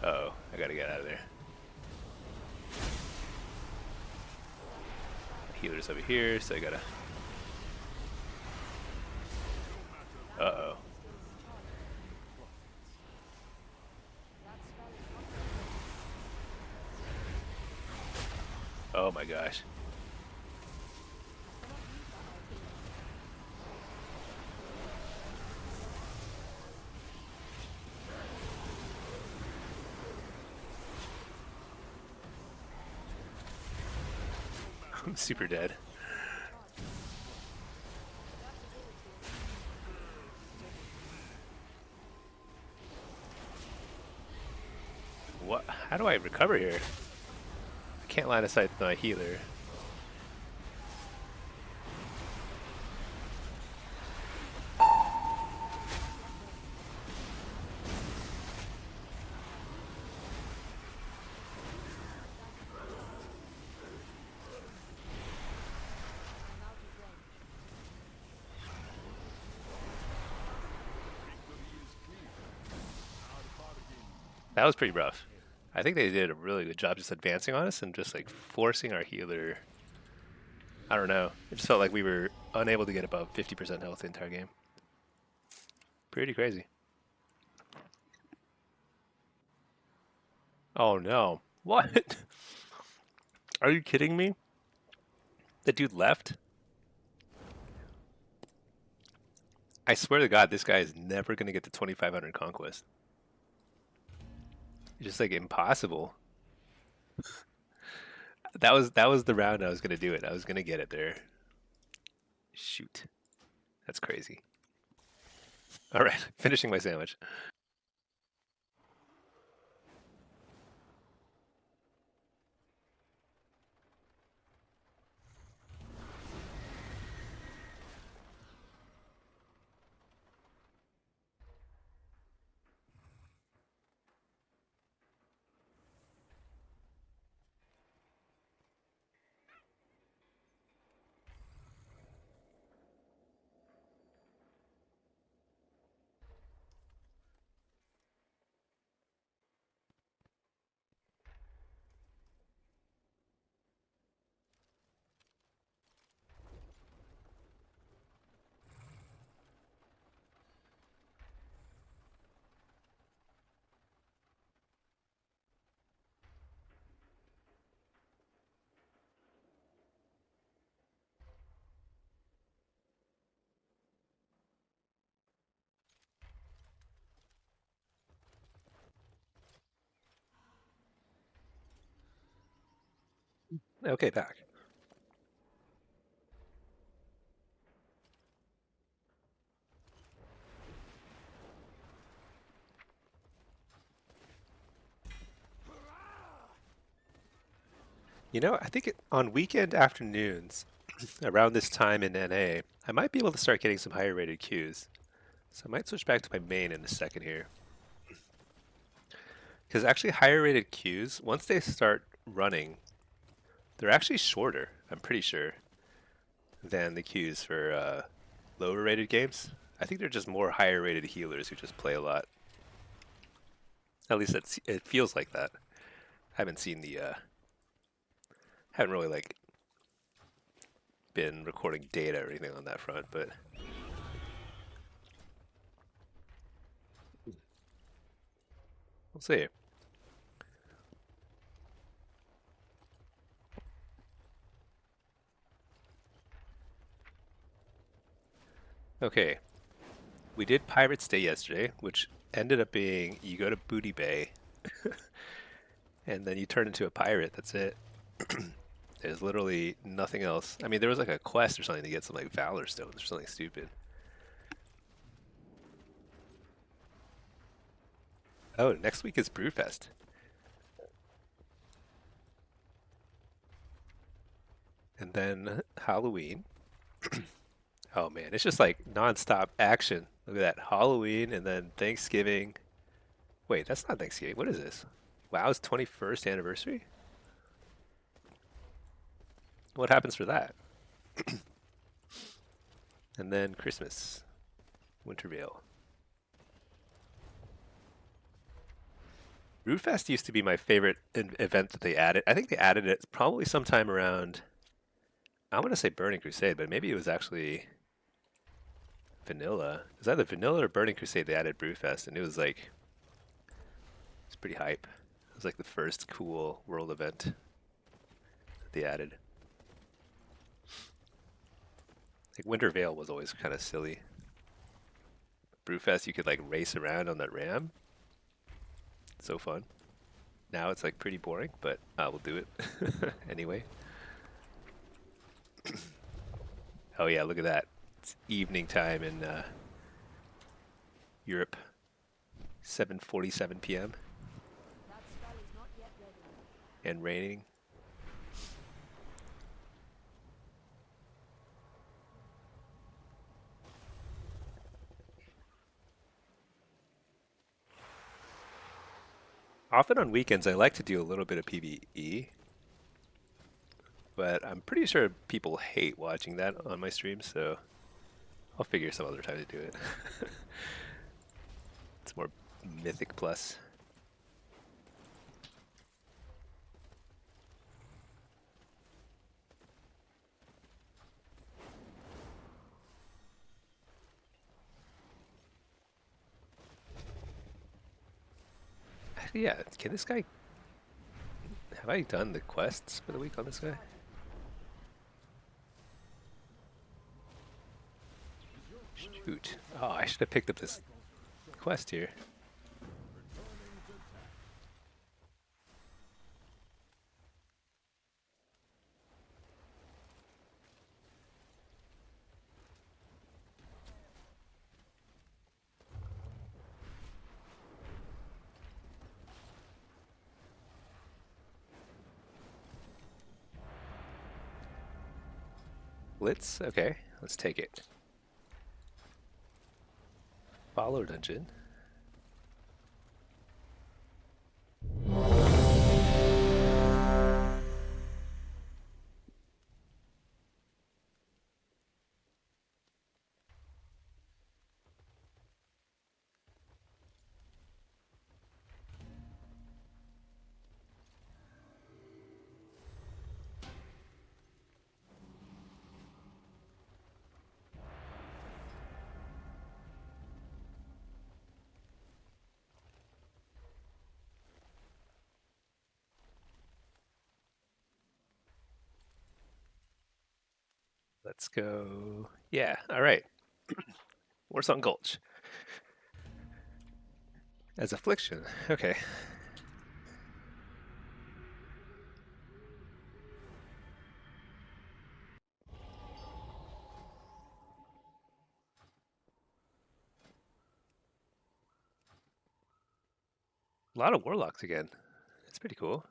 Uh-oh, I gotta get out of there. Healer's over here, so I gotta... Uh-oh. Oh my gosh. I'm super dead. What? How do I recover here? I can't line of sight my healer. That was pretty rough. I think they did a really good job just advancing on us and just like forcing our healer. I don't know. It just felt like we were unable to get above 50% health the entire game. Pretty crazy. Oh no. What? Are you kidding me? The dude left? I swear to God, this guy is never going to get to 2,500 conquest. It's just like impossible. That was the round I was going to do it. I was going to get it there. Shoot. That's crazy. All right, finishing my sandwich. Okay, back. You know, I think on weekend afternoons, around this time in NA, I might be able to start getting some higher rated queues. So I might switch back to my main in a second here. Because actually higher rated queues, once they start running, they're actually shorter, I'm pretty sure, than the queues for lower rated games. I think they're just more higher rated healers who just play a lot. At least it feels like that. I haven't seen the haven't really like been recording data or anything on that front, but we'll see. Okay, we did Pirates Day yesterday, which ended up being you go to Booty Bay and then you turn into a pirate, that's it. There's literally nothing else. I mean, there was like a quest or something to get some like Valor Stones or something stupid. Oh, next week is Brewfest. And then Halloween. Oh man, it's just like non-stop action. Look at that. Halloween and then Thanksgiving. Wait, that's not Thanksgiving. What is this? WoW's 21st anniversary? What happens for that? And then Christmas. Wintervale. Brewfest used to be my favorite event that they added. I think they added it probably sometime around, I want to say Burning Crusade, but maybe it was actually Vanilla. It was either Vanilla or Burning Crusade they added Brewfest, and it was like, it's pretty hype. It was like the first cool world event that they added. Like Winter Veil was always kind of silly. Brewfest, you could like race around on that ram. So fun. Now it's like pretty boring, but I will do it anyway. Oh yeah, look at that. It's evening time in Europe. 7:47 p.m. That spell is not yet ready. and raining. Often on weekends, I like to do a little bit of PvE, but I'm pretty sure people hate watching that on my stream, so I'll figure some other time to do it. It's more Mythic Plus. Actually, yeah, can this guy... Have I done the quests for the week on this guy? Shoot. Oh, I should have picked up this quest here. Blitz? Okay, let's take it. Follow dungeon. Let's go. Yeah, all right. Warsong Gulch. As affliction. Okay. A lot of warlocks again. That's pretty cool.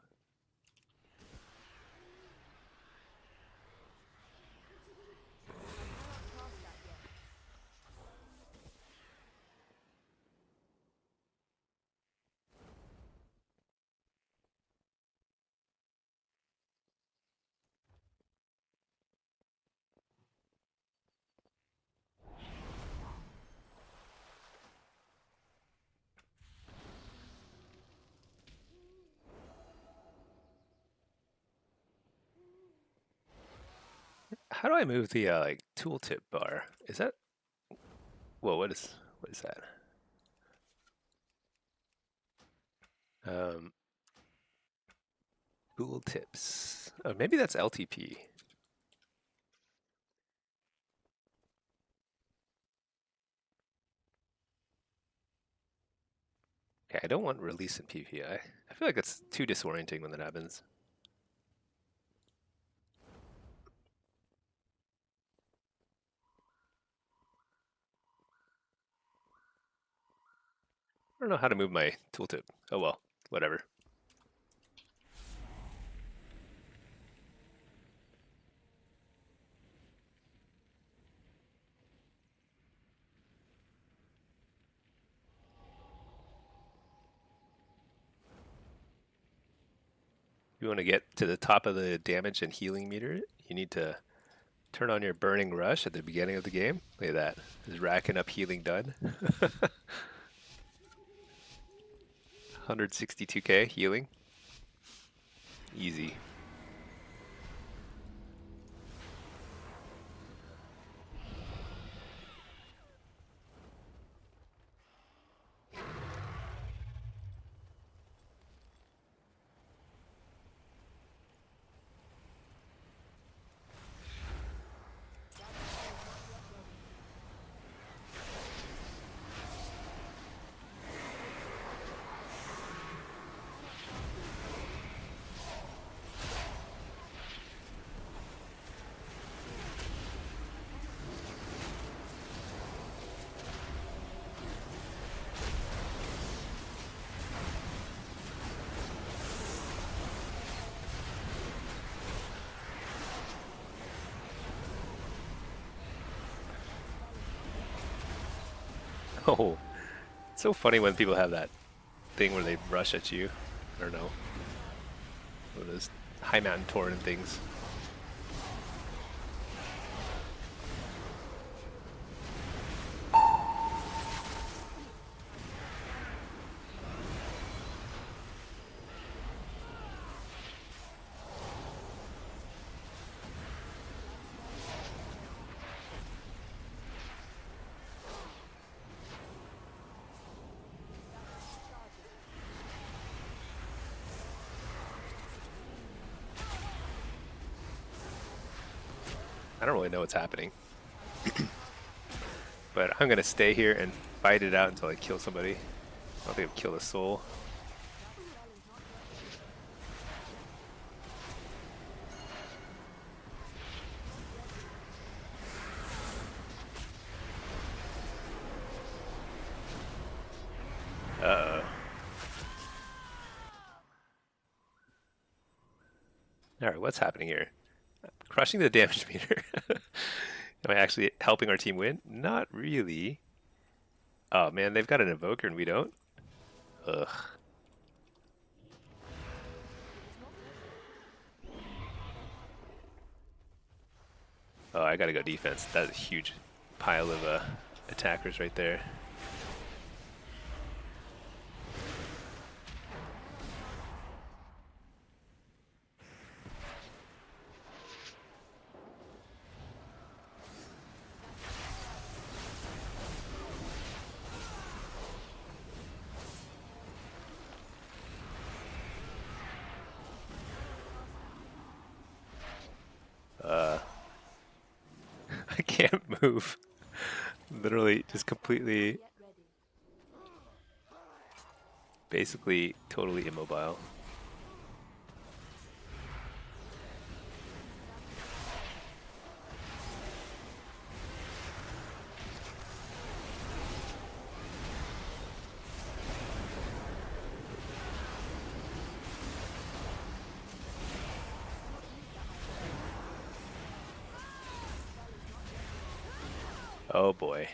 How do I move the like tooltip bar? Is that... Whoa, what is that? Um, Tooltips. Oh, maybe that's LTP. Okay, I don't want release in PPI. I feel like that's too disorienting when that happens. I don't know how to move my tooltip. Oh well, whatever. You want to get to the top of the damage and healing meter, you need to turn on your Burning Rush at the beginning of the game. Look at that. Just racking up healing done. 162k healing. Easy. Oh, it's so funny when people have that thing where they rush at you. I don't know. One of those high mountain torrent and things. I don't really know what's happening. But I'm gonna stay here and fight it out until I kill somebody. I don't think I've killed a soul. Uh-oh. Alright, what's happening here? Crushing the damage meter. Am I actually helping our team win? Not really. Oh man, they've got an evoker and we don't? Ugh. Oh, I gotta go defense. That's a huge pile of attackers right there. I can't move. Literally, just completely, Get ready. basically, totally immobile. Oh boy.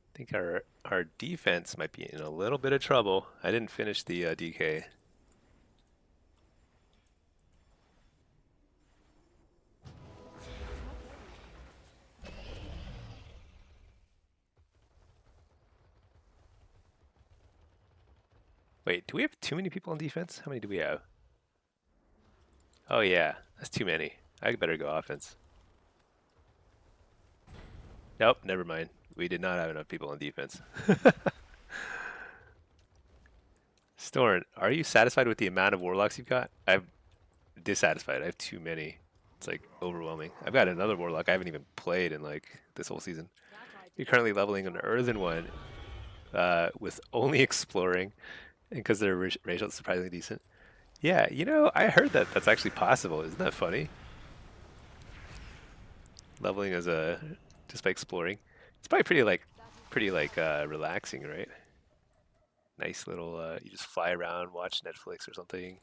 I think our defense might be in a little bit of trouble. I didn't finish the DK. Wait, do we have too many people on defense? How many do we have? Oh yeah, that's too many. I better go offense. Nope, never mind. We did not have enough people on defense. Storn, are you satisfied with the amount of warlocks you've got? I'm dissatisfied. I have too many. It's like overwhelming. I've got another warlock I haven't even played in like this whole season. You're currently leveling an earthen one with only exploring, and because their ratio is surprisingly decent. Yeah, you know, I heard that that's actually possible. Isn't that funny? Leveling as a just by exploring. It's probably pretty relaxing, right? Nice little you just fly around, watch Netflix or something.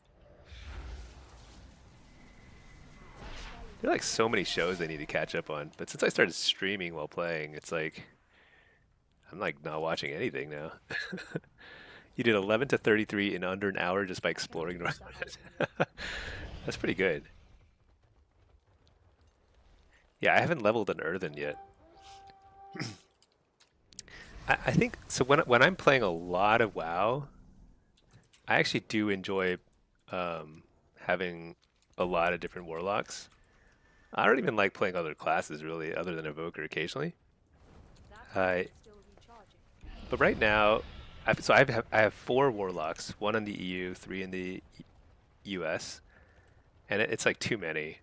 There are like so many shows I need to catch up on, but since I started streaming while playing, it's like I'm like not watching anything now. You did 11 to 33 in under an hour just by exploring North. That's pretty good. Yeah, I haven't leveled an earthen yet. I think so. When I'm playing a lot of WoW, I actually do enjoy having a lot of different warlocks. I don't even like playing other classes really, other than Evoker occasionally. That still recharging. But right now, I have 4 warlocks, 1 in the EU, 3 in the US, and it's like too many.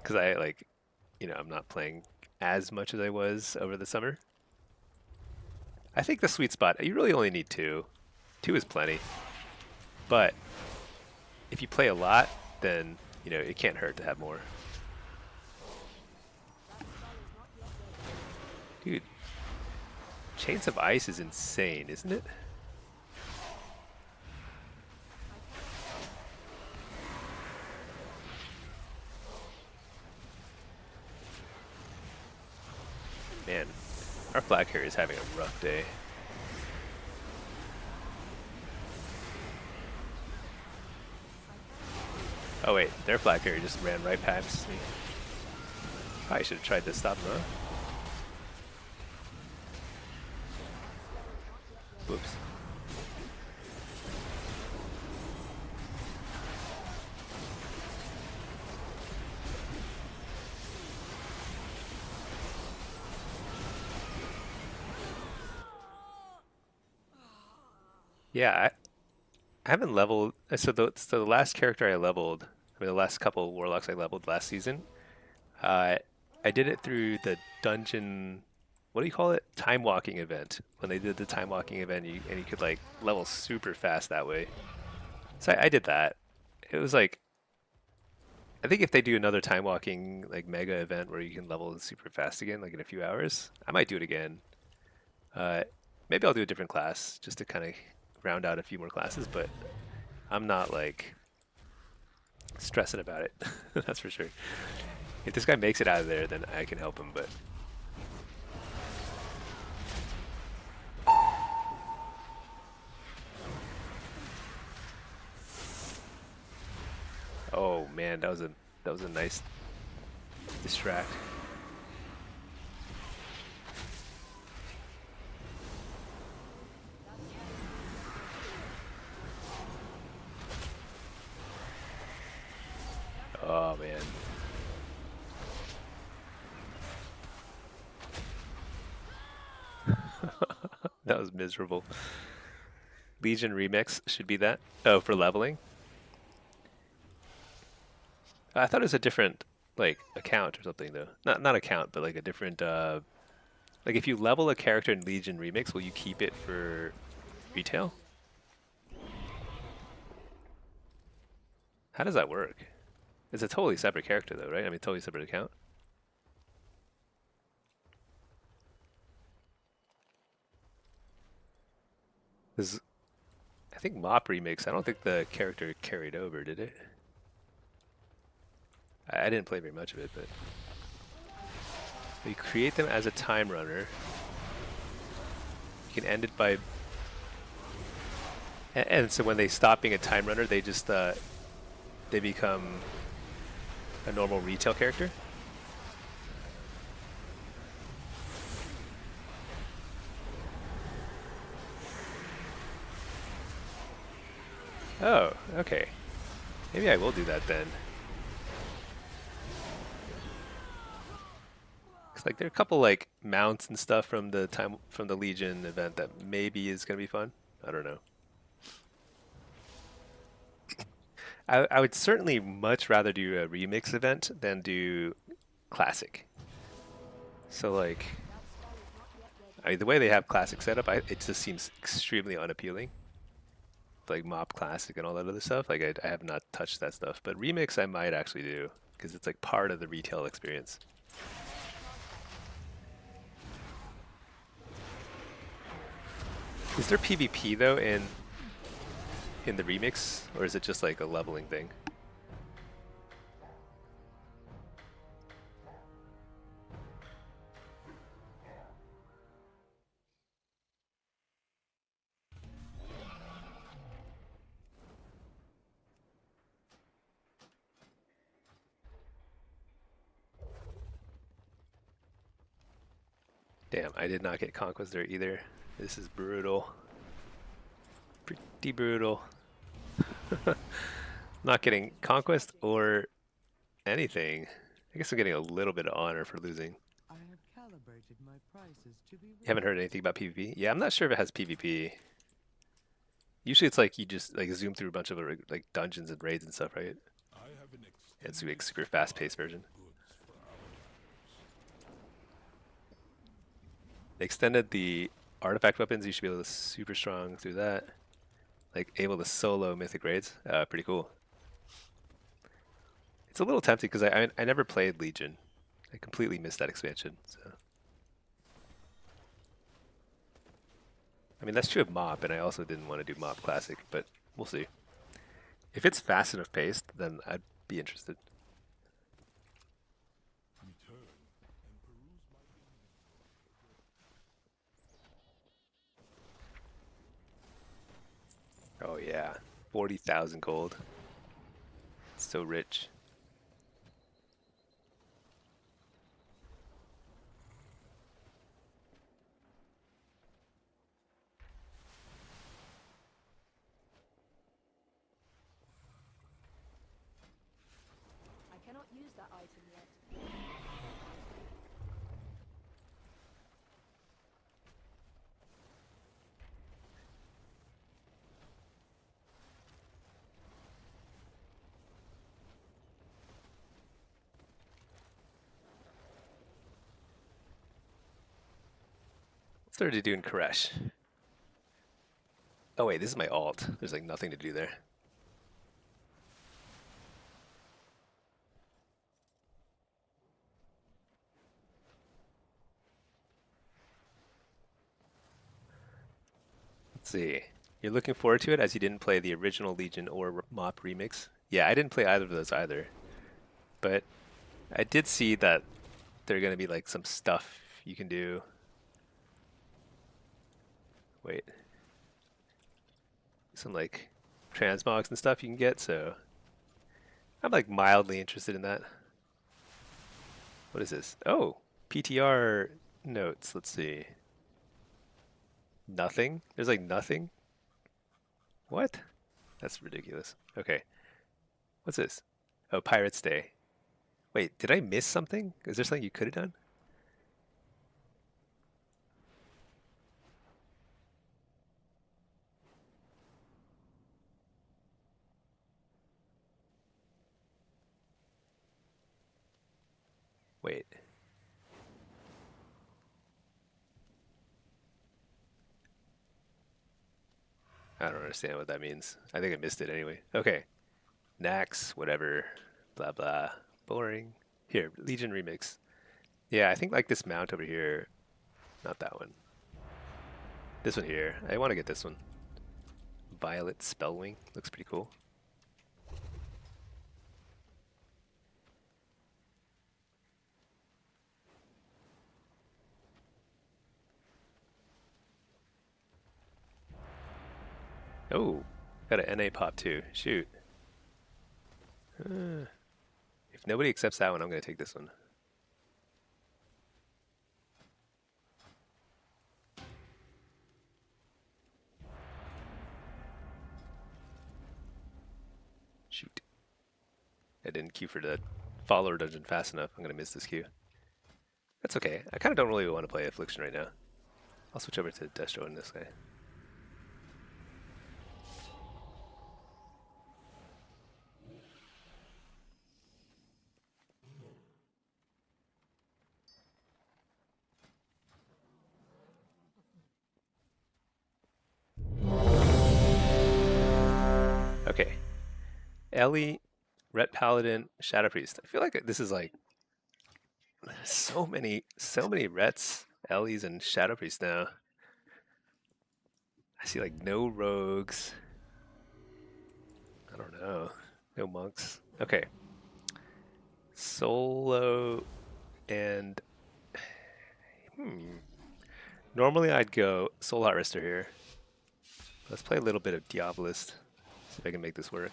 Because I like, I'm not playing as much as I was over the summer. I think the sweet spot, you really only need 2. 2 is plenty. But if you play a lot, then it can't hurt to have more. Dude, Chains of Ice is insane, isn't it? Man, our flag carrier is having a rough day. Oh wait, their flag carrier just ran right past me. Probably should have tried to stop him, huh? Whoops. Yeah, I haven't leveled. So the last character I leveled, the last couple of warlocks I leveled last season, I did it through the dungeon. What do you call it? Time walking event. When they did the time walking event, you could like level super fast that way. So I did that. It was like, I think if they do another time walking like mega event where you can level super fast again, like in a few hours, I might do it again. Maybe I'll do a different class just to kind of round out a few more classes, but I'm not like stressing about it. That's for sure. If this guy makes it out of there, then I can help him, but oh man, that was a nice distract. Oh man. That was miserable. Legion Remix should be that. Oh, for leveling? I thought it was a different like account or something though. Not account, but like a different like if you level a character in Legion Remix, will you keep it for retail? How does that work? It's a totally separate character though, right? I mean, totally separate account. This, I think Mop Remix, I don't think the character carried over, did it? I didn't play very much of it, but you create them as a time runner. You can end it by, and so when they stop being a time runner, they just they become a normal retail character. Oh, okay. Maybe I will do that then. Like there are a couple like mounts and stuff from the Legion event that maybe is gonna be fun. I don't know. I would certainly much rather do a remix event than do classic. So like, I mean, the way they have classic set up, it just seems extremely unappealing. Like Mop Classic and all that other stuff. Like I have not touched that stuff, but remix I might actually do because it's like part of the retail experience. Is there PvP though in the remix, or is it just like a leveling thing? Damn, I did not get Conquest there either. This is brutal. Pretty brutal. Not getting Conquest or anything. I guess I'm getting a little bit of honor for losing. I have calibrated my prices to be. You haven't heard anything about PvP? Yeah, I'm not sure if it has PvP. Usually it's like you just like zoom through a bunch of like dungeons and raids and stuff, right? It's like super fast-paced version. They extended the artifact weapons. You should be able to super strong through that. Like able to solo mythic raids. Pretty cool. It's a little tempting because I never played Legion. I completely missed that expansion. So I mean that's true of MoP, and I also didn't want to do MoP Classic, but we'll see. If it's fast enough paced, then I'd be interested. Oh yeah, 40,000 gold. It's so rich. I cannot use that item yet. What's there to do in Koresh? Oh wait, this is my alt. There's like nothing to do there. Let's see. You're looking forward to it as you didn't play the original Legion or MoP remix? Yeah, I didn't play either of those either. But I did see that there are going to be like some stuff you can do. Wait. Some like transmogs and stuff you can get, so I'm like mildly interested in that. What is this? Oh, PTR notes. Let's see. Nothing? There's like nothing? What? That's ridiculous. Okay. What's this? Oh, Pirates Day. Wait, did I miss something? Is there something you could have done? Wait. I don't understand what that means. I think I missed it anyway. Okay. Nax, whatever. Blah, blah. Boring. Here, Legion Remix. Yeah, I think like this mount over here. Not that one. This one here. I want to get this one. Violet Spellwing. Looks pretty cool. Oh, got an NA pop too. Shoot. If nobody accepts that one, I'm going to take this one. Shoot. I didn't queue for the follower dungeon fast enough. I'm going to miss this queue. That's okay. I kind of don't really want to play Affliction right now. I'll switch over to Destro and this guy. Okay. Ellie, Ret Paladin, Shadow Priest. I feel like this is like so many Rets, Ellies, and Shadow Priests now. I see like no rogues. I don't know. No monks. Okay. Solo and normally I'd go Soul Harvester here. Let's play a little bit of Diabolist. See if I can make this work.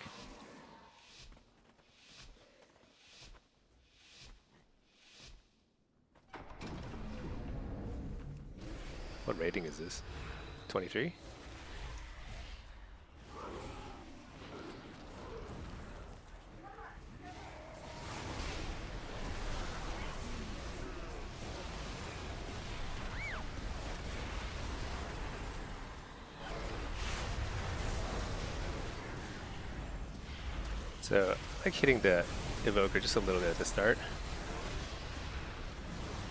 What rating is this? 23? So I like hitting the Evoker just a little bit at the start.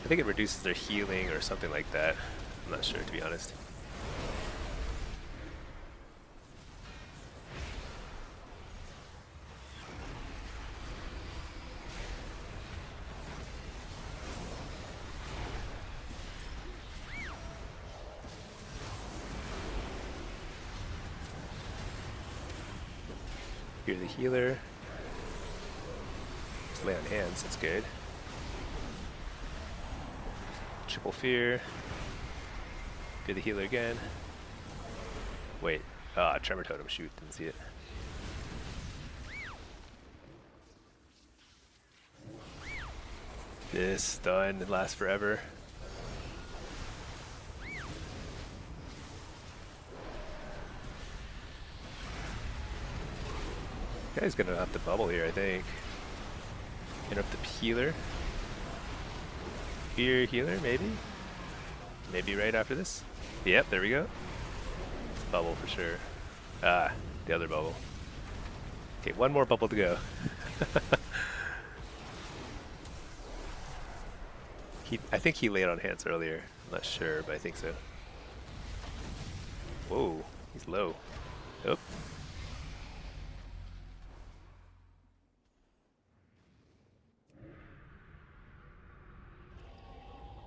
I think it reduces their healing or something like that. I'm not sure, to be honest. You're the healer. Just lay on hands, that's good. Triple fear. You're the healer again. Wait, Tremor Totem, shoot, didn't see it. This stun lasts forever. Guy's gonna have to bubble here, I think. Interrupt the healer. Fear healer, maybe? Maybe right after this? Yep, there we go. Bubble for sure. Ah, the other bubble. Okay, one more bubble to go. I think he laid on hands earlier. I'm not sure, but I think so. Whoa, he's low. Oh.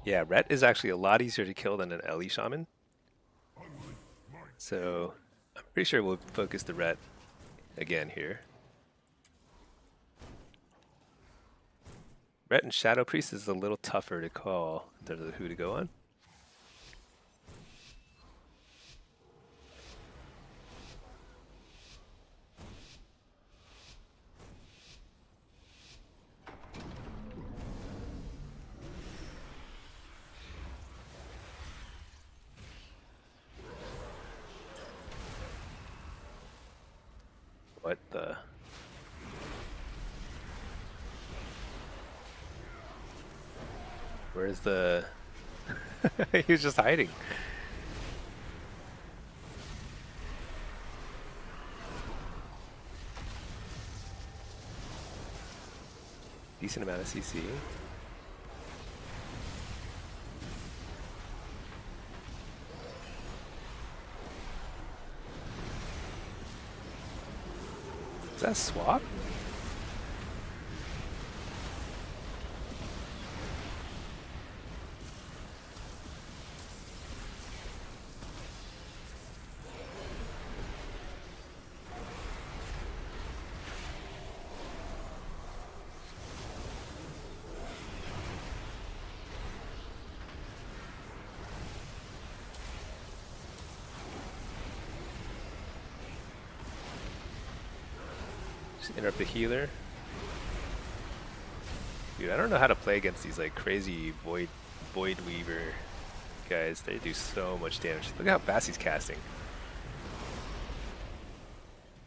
Yeah, Ret is actually a lot easier to kill than an Ellie Shaman. So I'm pretty sure we'll focus the Ret again here. Ret and Shadow Priest is a little tougher to call in terms of who to go on. What the? Where's the... He was just hiding. Decent amount of CC. Is that a swap? Just interrupt the healer. Dude, I don't know how to play against these like crazy Void Weaver guys. They do so much damage. Look at how fast he's casting.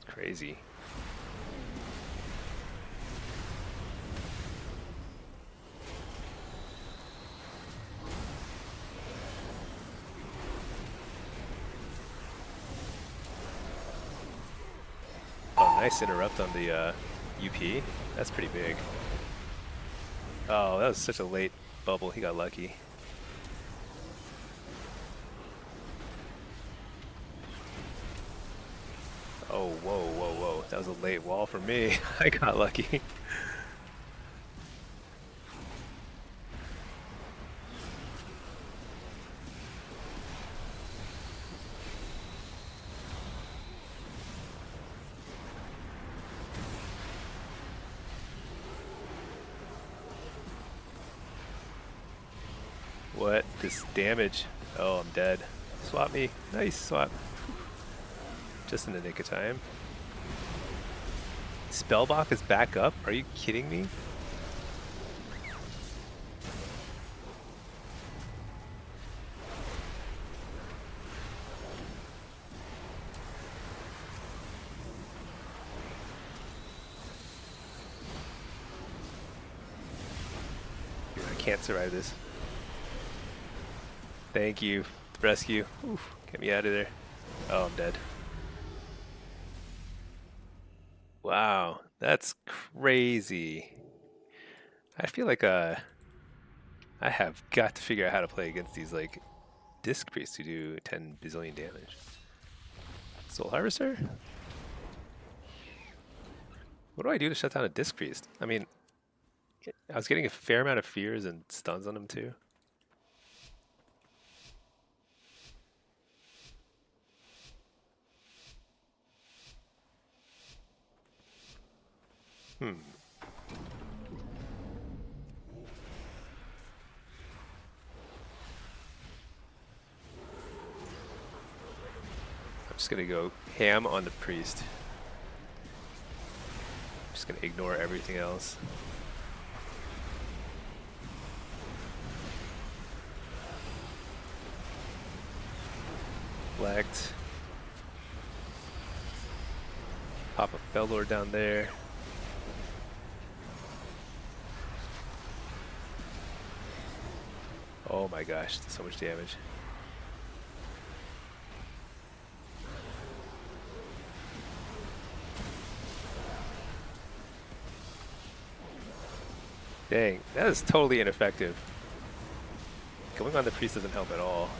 It's crazy. Oh, nice interrupt on the UP. That's pretty big. Oh, that was such a late bubble. He got lucky. Oh, whoa, whoa, whoa. That was a late wall for me. I got lucky. What? This damage. Oh, I'm dead. Swap me. Nice swap. Just in the nick of time. Spellbach is back up? Are you kidding me? Dude, I can't survive this. Thank you. Rescue. Oof, get me out of there. Oh, I'm dead. Wow, that's crazy. I feel like I have got to figure out how to play against these like disc priests who do 10 bazillion damage. Soul Harvester? What do I do to shut down a disc priest? I mean, I was getting a fair amount of fears and stuns on him too. I'm just gonna go ham on the priest. I'm just gonna ignore everything else. Select. Pop a Fellor down there. Oh my gosh, so much damage. Dang, that is totally ineffective. Going on the priest doesn't help at all.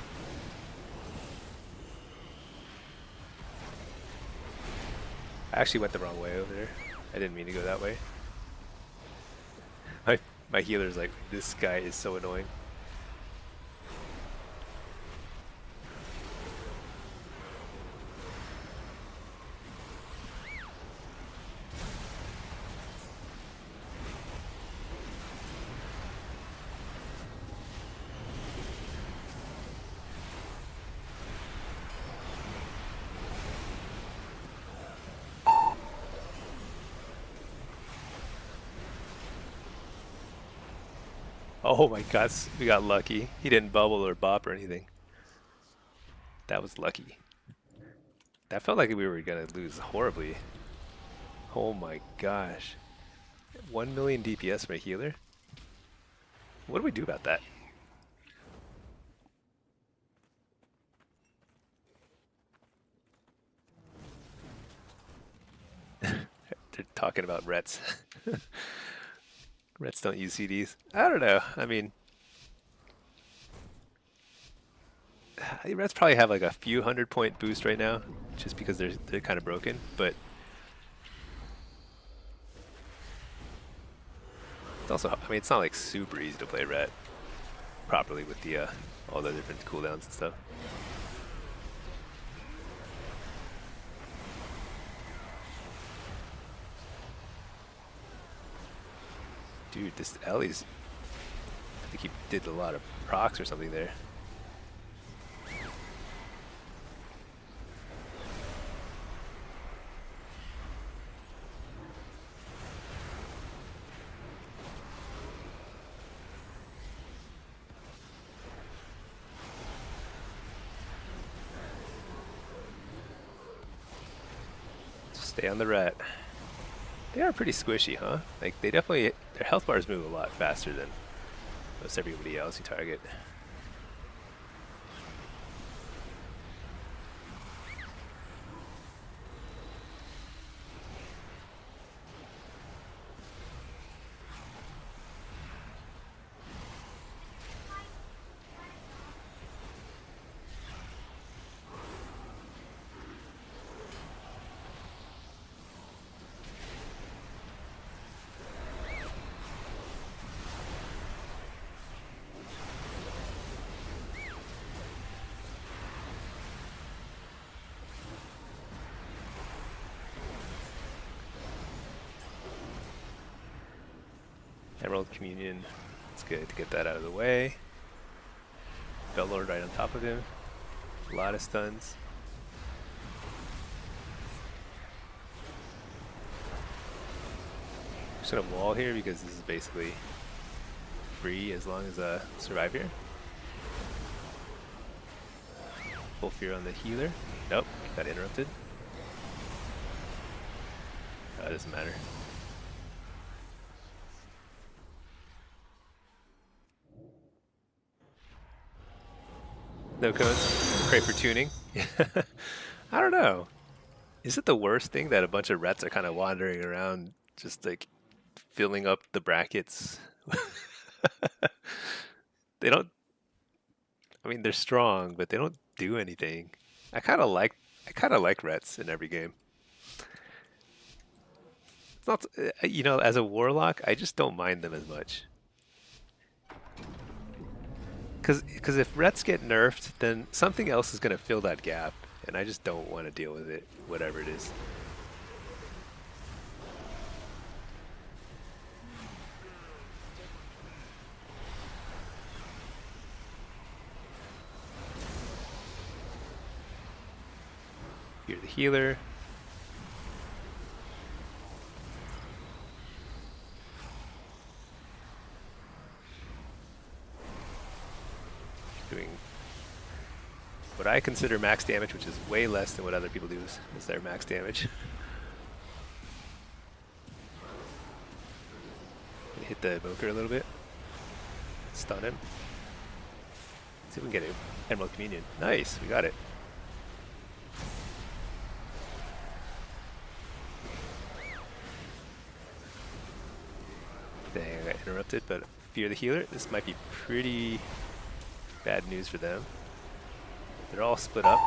I actually went the wrong way over there. I didn't mean to go that way. My healer's like, this guy is so annoying. Oh my god, we got lucky. He didn't bubble or bop or anything. That was lucky. That felt like we were gonna lose horribly. Oh my gosh. 1 million DPS from a healer? What do we do about that? They're talking about Rets. Rets don't use CDs. I don't know. I mean, Rets probably have like a few 100-point boost right now, just because they're kind of broken. But it's also, I mean, it's not like super easy to play Ret properly with the all the different cooldowns and stuff. Dude, this Ellie's, I think he did a lot of procs or something there. Stay on the Ret. They are pretty squishy, huh? Like, they definitely, their health bars move a lot faster than most everybody else you target. Emerald Communion, it's good to get that out of the way. Bellord right on top of him. A lot of stuns. Just gonna wall here because this is basically free as long as I survive here. Full fear on the healer. Nope, got interrupted. It doesn't matter. No codes. Pray for tuning. I don't know. Is it the worst thing that a bunch of rets are kind of wandering around just like filling up the brackets? They don't, I mean, they're strong, but they don't do anything. I kind of like rets in every game. It's not, you know, as a warlock, I just don't mind them as much. Because if rets get nerfed, then something else is going to fill that gap, and I just don't want to deal with it, whatever it is. You're the healer. Doing what I consider max damage, which is way less than what other people do is their max damage. Hit the evoker a little bit. Stun him. See if we can get an Emerald Communion. Nice, we got it. Dang, I got interrupted, but fear the healer. This might be pretty bad news for them. They're all split up.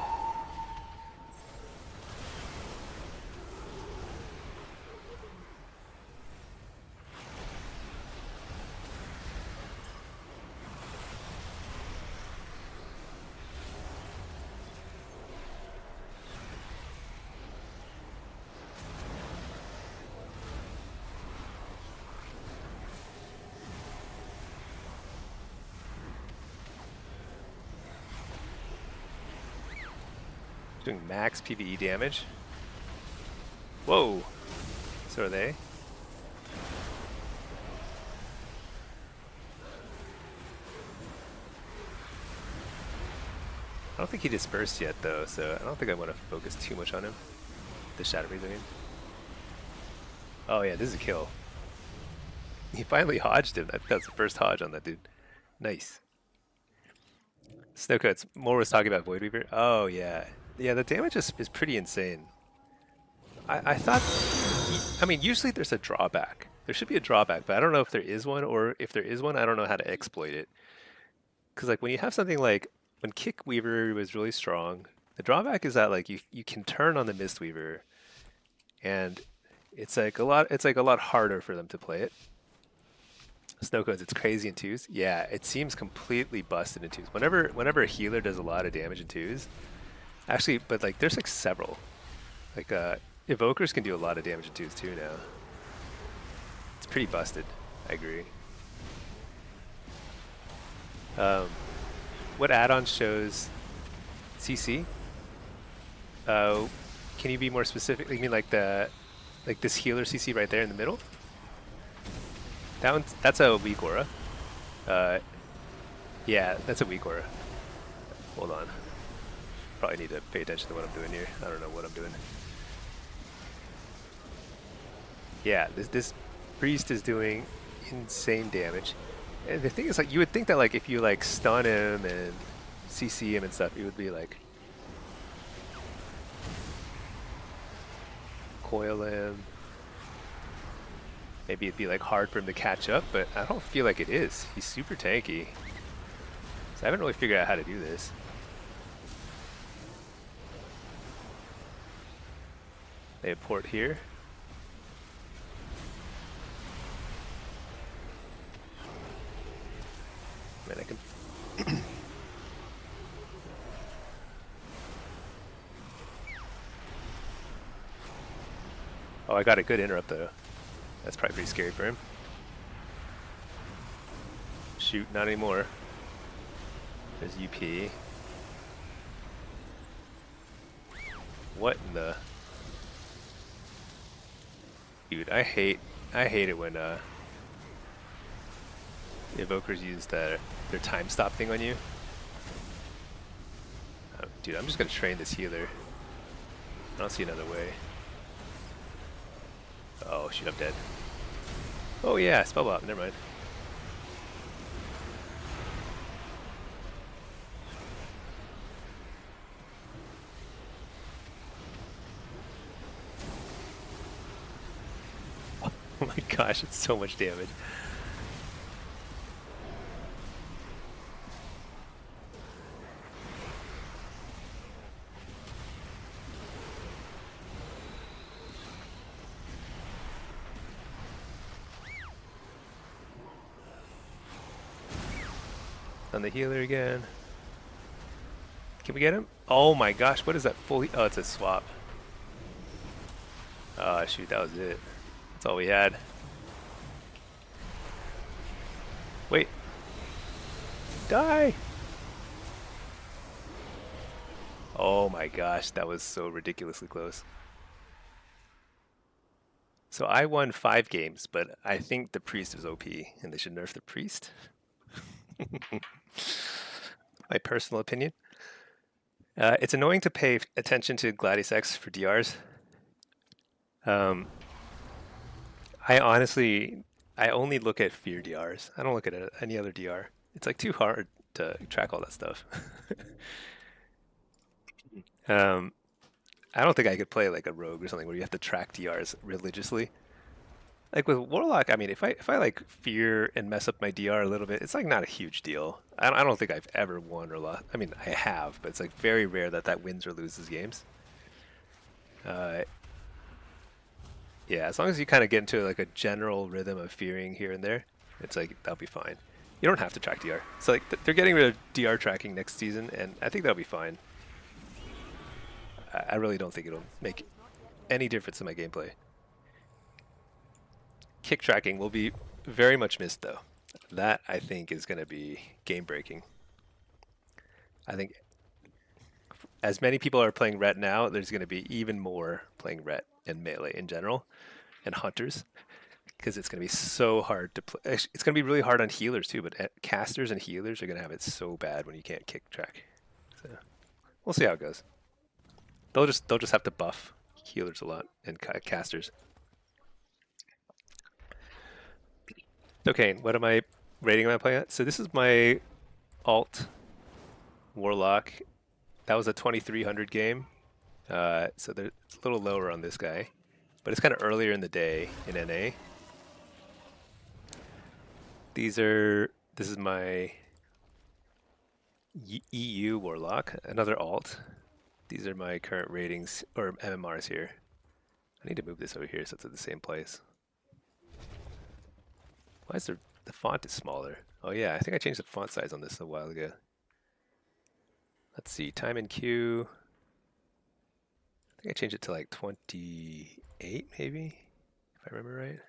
Doing max PvE damage. Whoa! So are they. I don't think he dispersed yet though, so I don't think I want to focus too much on him. The Shadow Breeze, I mean. Oh yeah, this is a kill. He finally hodged him. That was the first hodge on that dude. Nice. Snowcoats. More was talking about Void Weaver. Oh yeah. Yeah, the damage is pretty insane. I thought, I mean, usually there's a drawback. There should be a drawback, but I don't know if there is one, or if there is one, I don't know how to exploit it. Because like when you have something like, when Kick Weaver was really strong, the drawback is that like you can turn on the Mistweaver, and it's like a lot harder for them to play it. Snowcoats, it's crazy in twos. Yeah, it seems completely busted in twos. Whenever a healer does a lot of damage in twos, actually, but like there's like several. Like Evokers can do a lot of damage in twos too now. It's pretty busted. I agree. What add-on shows CC? Can you be more specific? You mean like this healer CC right there in the middle? That's a weak aura. Yeah, that's a weak aura. Hold on. Probably need to pay attention to what I'm doing here. I don't know what I'm doing. Yeah, this priest is doing insane damage. And the thing is, like, you would think that like if you like stun him and CC him and stuff, it would be like coil him. Maybe it'd be like hard for him to catch up, but I don't feel like it is. He's super tanky. So I haven't really figured out how to do this. They have port here. Man, I can. Oh, I got a good interrupt though. That's probably pretty scary for him. Shoot, not anymore. There's UP. What in the... Dude, I hate it when Evokers use their time stop thing on you. Dude, I'm just gonna train this healer. I don't see another way. Oh shoot, I'm dead. Oh yeah, spellbomb, never mind. Oh my gosh, it's so much damage. On the healer again. Can we get him? Oh my gosh, what is that fully? Oh, it's a swap. Oh shoot, that was it. That's all we had. Wait. Die! Oh my gosh, that was so ridiculously close. So I won 5 games, but I think the priest was OP, and they should nerf the priest. My personal opinion. It's annoying to pay attention to Gladius X for DRs. I only look at fear DRs. I don't look at any other DR. It's like too hard to track all that stuff. I don't think I could play like a rogue or something where you have to track DRs religiously. Like with Warlock, I mean, if I like fear and mess up my DR a little bit, it's like not a huge deal. I don't think I've ever won or lost. I mean, I have, but it's like very rare that wins or loses games. Yeah, as long as you kind of get into like a general rhythm of fearing here and there, it's like that'll be fine. You don't have to track DR. So like they're getting rid of DR tracking next season, and I think that'll be fine. I really don't think it'll make any difference in my gameplay. Kick tracking will be very much missed though. That I think is going to be game breaking. I think as many people are playing Ret now, there's going to be even more playing Ret and Melee in general, and Hunters, because it's going to be so hard to play. It's going to be really hard on healers too, but casters and healers are going to have it so bad when you can't kick track. So we'll see how it goes. They'll just have to buff healers a lot and casters. Okay, what am I rating am I playing at? So this is my alt Warlock. That was a 2300 game. So it's a little lower on this guy, but it's kind of earlier in the day in NA. This is my EU Warlock, another alt. These are my current ratings, or MMRs here. I need to move this over here so it's at the same place. Why is the font is smaller? Oh yeah, I think I changed the font size on this a while ago. Let's see, time in queue. I think I changed it to like 28 maybe, if I remember right.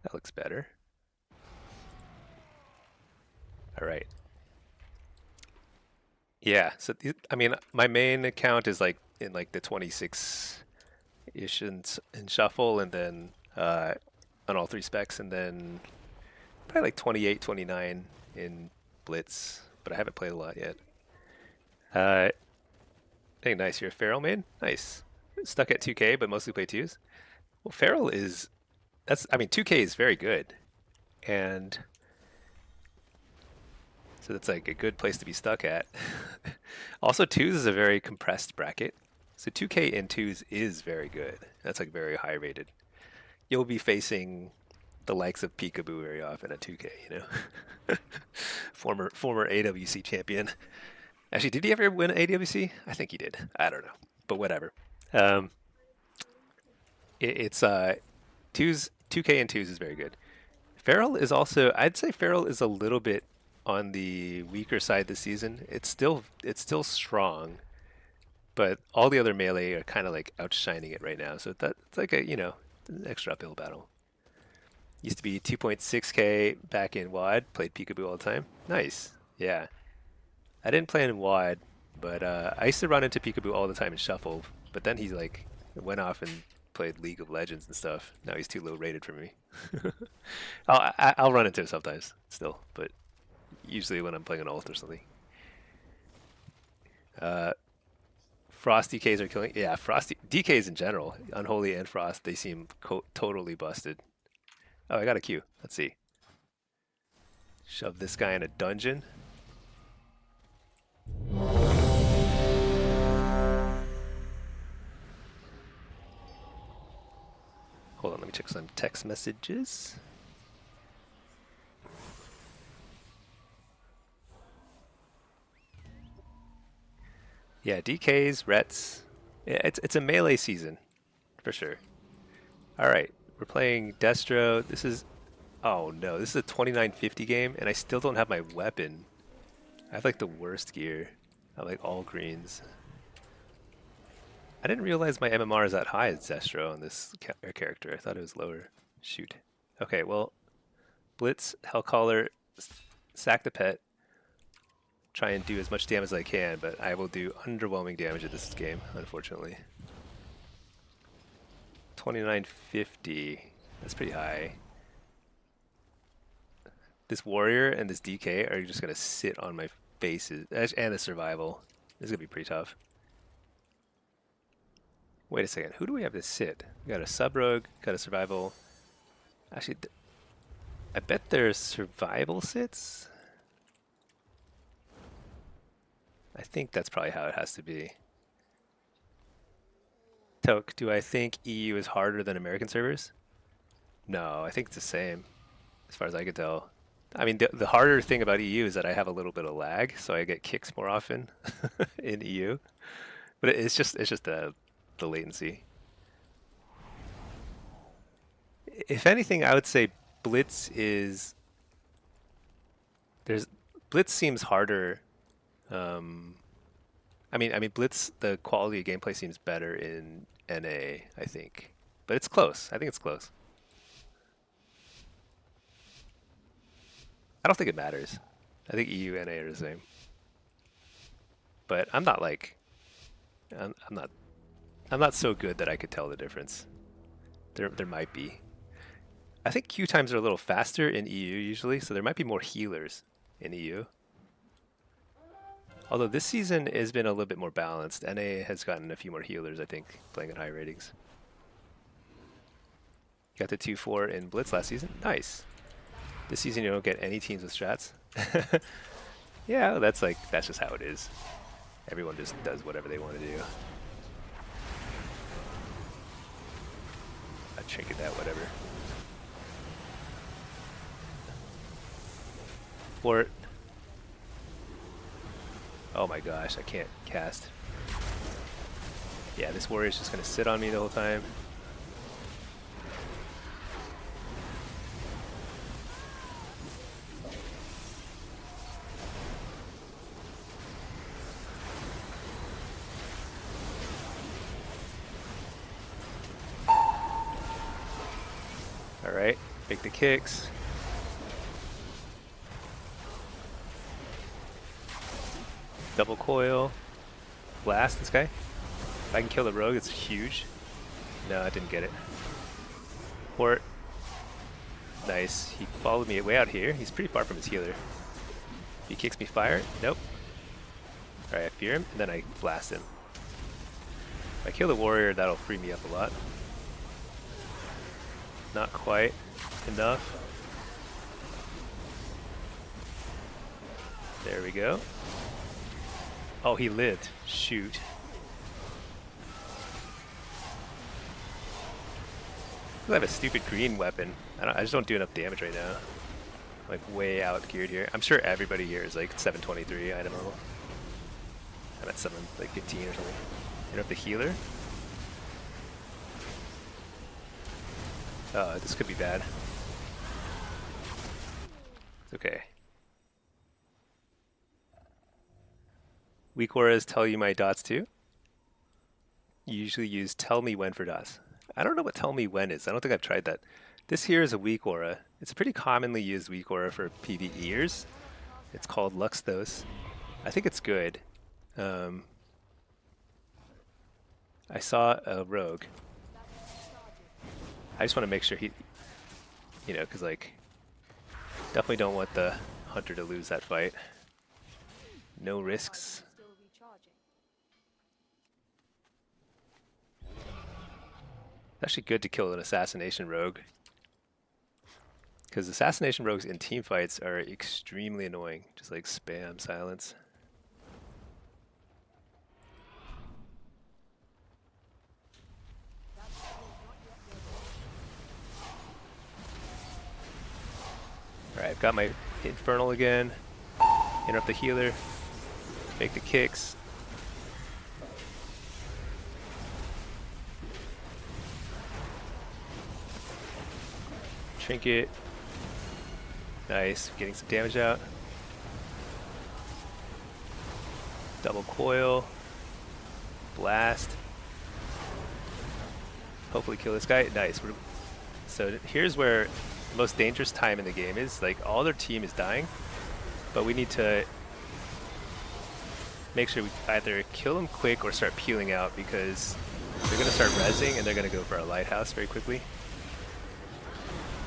That looks better. All right. Yeah, so I mean, my main account is like in like the 26-ish in shuffle, and then on all 3 specs, and then probably like 28, 29 in Blitz, but I haven't played a lot yet. Hey, nice, you're a Feral main? Nice. Stuck at 2K, but mostly play 2s? Well, Feral is, I mean, 2K is very good, and so that's like a good place to be stuck at. Also, 2s is a very compressed bracket. So 2K in 2s is very good. That's like very high rated. You'll be facing the likes of Peekaboo very often at 2K, you know? former AWC champion. Actually, did he ever win AWC? I think he did. I don't know, but whatever. It's 2K and 2s is very good. Feral is also, I'd say Feral is a little bit on the weaker side this season. It's still strong, But all the other melee are kind of like outshining it right now. So it's like a, an extra uphill battle. Used to be 2.6k back in WoD. Played Peekaboo all the time. Nice. Yeah. I didn't play in WoD, but I used to run into Peekaboo all the time in Shuffle. But then he like went off and played League of Legends and stuff. Now he's too low rated for me. I'll run into it sometimes still, but usually when I'm playing an ult or something. Frost DKs are killing. Yeah, Frost DKs in general, Unholy and Frost, they seem totally busted. Oh, I got a Q. Let's see. Shove this guy in a dungeon. Hold on, let me check some text messages. Yeah, DKs, Rets. Yeah, it's a melee season, for sure. Alright, we're playing Destro. This is... Oh no, this is a 2950 game, and I still don't have my weapon. I have like the worst gear. I have like all greens. I didn't realize my MMR is that high as Destro on this character. I thought it was lower. Shoot. Okay, well, Blitz, Hellcaller, sack the pet. Try and do as much damage as I can, but I will do underwhelming damage at this game, unfortunately. 2950. That's pretty high. This warrior and this DK are just going to sit on my faces. And the survival. This is going to be pretty tough. Wait a second. Who do we have to sit? We got a sub rogue, got a survival. Actually, I bet there's survival sits. I think that's probably how it has to be. Toke, do I think EU is harder than American servers? No, I think it's the same, as far as I could tell. I mean, the harder thing about EU is that I have a little bit of lag, so I get kicks more often in EU. But it's just the latency. If anything, I would say Blitz is... Blitz seems harder. I mean, Blitz, the quality of gameplay seems better in NA, I think. But it's close. I think it's close. I don't think it matters. I think EU and NA are the same. But I'm not like... I'm not so good that I could tell the difference. There might be. I think queue times are a little faster in EU usually, so there might be more healers in EU. Although this season has been a little bit more balanced. NA has gotten a few more healers, I think, playing at high ratings. Got the 2-4 in Blitz last season. Nice. This season you don't get any teams with strats. Yeah, that's just how it is. Everyone just does whatever they want to do. I trinket that, whatever. Fort. Oh my gosh, I can't cast. Yeah, this warrior's just gonna sit on me the whole time. Alright, make the kicks. Double coil. Blast this guy. If I can kill the rogue, it's huge. No, I didn't get it. Port. Nice. He followed me way out here. He's pretty far from his healer. He kicks me fire. Nope. Alright, I fear him, and then I blast him. If I kill the warrior, that'll free me up a lot. Not quite enough. There we go. Oh, he lived. Shoot. I have a stupid green weapon. I just don't do enough damage right now. I'm like way out geared here. I'm sure everybody here is like 723 item level. I'm at 715 or something. You know, the healer. Oh, this could be bad. It's okay. Weak auras tell you my dots too? You usually use Tell Me When for DOS. I don't know what Tell Me When is. I don't think I've tried that. This here is a weak aura. It's a pretty commonly used weak aura for PvEers. It's called Luxthos. I think it's good. I saw a rogue. I just want to make sure he, you know, because like, definitely don't want the hunter to lose that fight. No risks. Still recharging. It's actually good to kill an assassination rogue, because assassination rogues in team fights are extremely annoying. Just like spam silence. Alright, I've got my Infernal again. Interrupt the healer. Make the kicks. Trinket. Nice, getting some damage out. Double coil. Blast. Hopefully kill this guy. Nice. So here's where the most dangerous time in the game is. Like, all their team is dying, but we need to make sure we either kill them quick or start peeling out, because they're going to start rezzing and they're going to go for a lighthouse very quickly.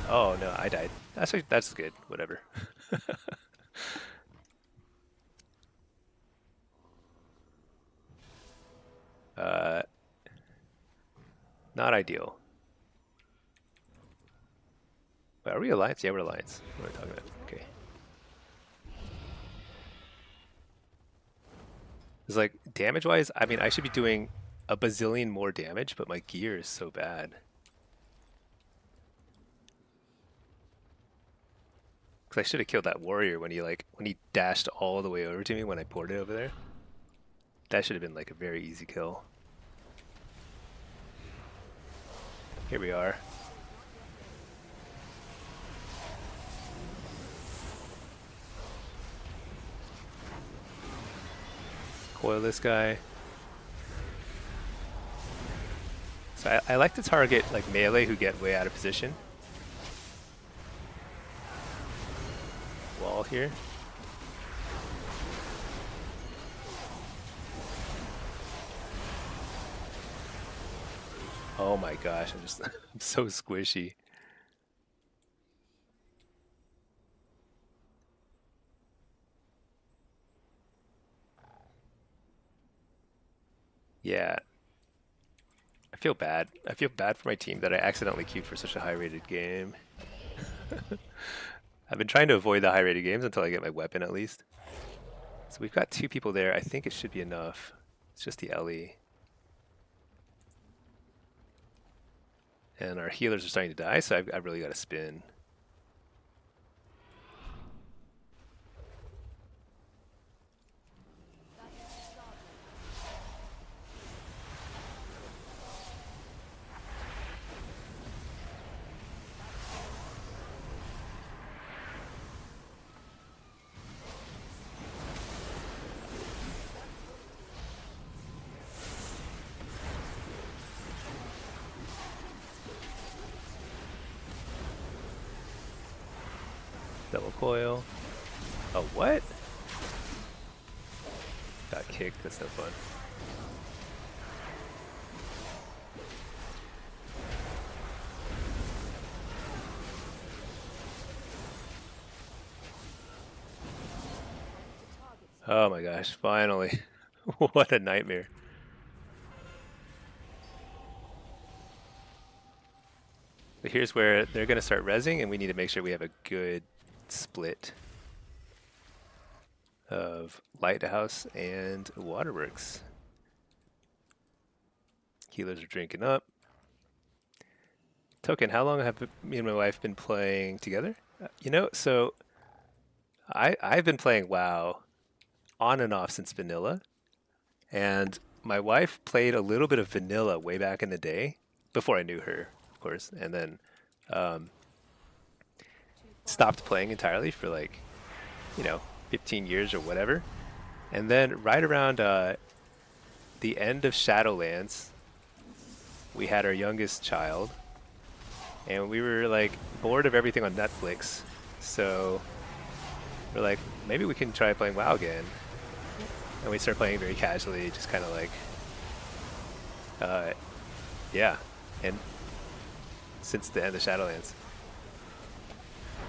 Oh no, I died. That's good. Whatever. Not ideal. Wait, are we Alliance? Yeah, we're Alliance. What are we talking about? Okay. It's like, damage-wise, I mean, I should be doing a bazillion more damage, but my gear is so bad. Because I should have killed that warrior when he dashed all the way over to me when I ported over there. That should have been like a very easy kill. Here we are. Coil this guy. So I like to target like melee who get way out of position. Wall here. Oh my gosh, I'm so squishy. Yeah. I feel bad. I feel bad for my team that I accidentally queued for such a high rated game. I've been trying to avoid the high rated games until I get my weapon at least. So we've got 2 people there. I think it should be enough. It's just the LE. And our healers are starting to die, so I've really got to spin. Double coil. Oh, what? Got kicked. That's no fun. Oh my gosh, finally. What a nightmare. But here's where they're going to start rezzing, and we need to make sure we have a good split of Lighthouse and Waterworks. Healers are drinking up. Token, how long have me and my wife been playing together? You know, so I've been playing WoW on and off since vanilla, and my wife played a little bit of vanilla way back in the day, before I knew her, of course, and then stopped playing entirely for like, 15 years or whatever. And then right around the end of Shadowlands, we had our youngest child, and we were like bored of everything on Netflix. So we're like, maybe we can try playing WoW again. And we started playing very casually, just kind of like, yeah. And since the end of Shadowlands,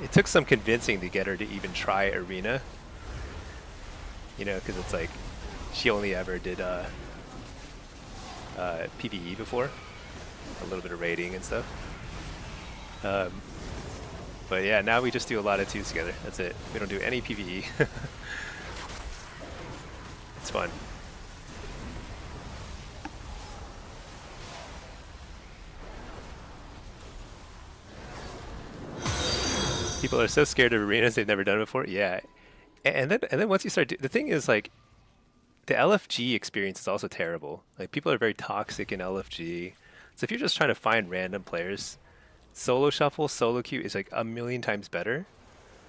it took some convincing to get her to even try Arena. You know, because it's like she only ever did PvE before, a little bit of raiding and stuff. But yeah, now we just do a lot of twos together. That's it. We don't do any PvE. It's fun. People are so scared of arenas, they've never done it before. Yeah, and then once you start, the thing is like, the LFG experience is also terrible. Like people are very toxic in LFG. So if you're just trying to find random players, solo shuffle, solo queue is like a million times better,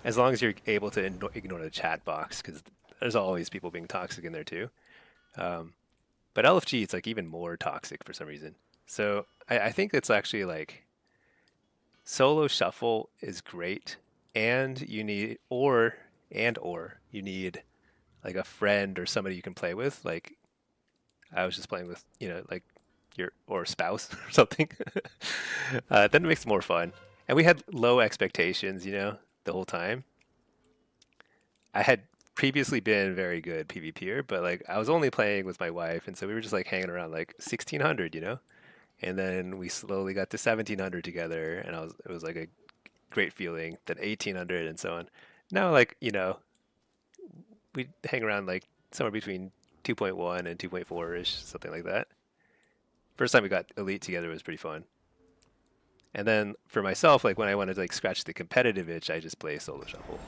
as long as you're able to ignore the chat box, because there's always people being toxic in there too. But LFG, it's like even more toxic for some reason. So I think it's actually like solo shuffle is great, and you need or you need like a friend or somebody you can play with. Like I was just playing with, you know, like your or spouse or something. Then it makes it more fun. And we had low expectations, you know, the whole time. I had previously been very good PvPer, but like I was only playing with my wife, and so we were just like hanging around like 1600, you know. And then we slowly got to 1700 together, and it was like a great feeling. Then 1800 and so on. Now, like, you know, we hang around like somewhere between 2.1 and 2.4 ish, something like that. First time we got Elite together was pretty fun. And then for myself, like when I wanted to like scratch the competitive itch, I just play solo shuffle.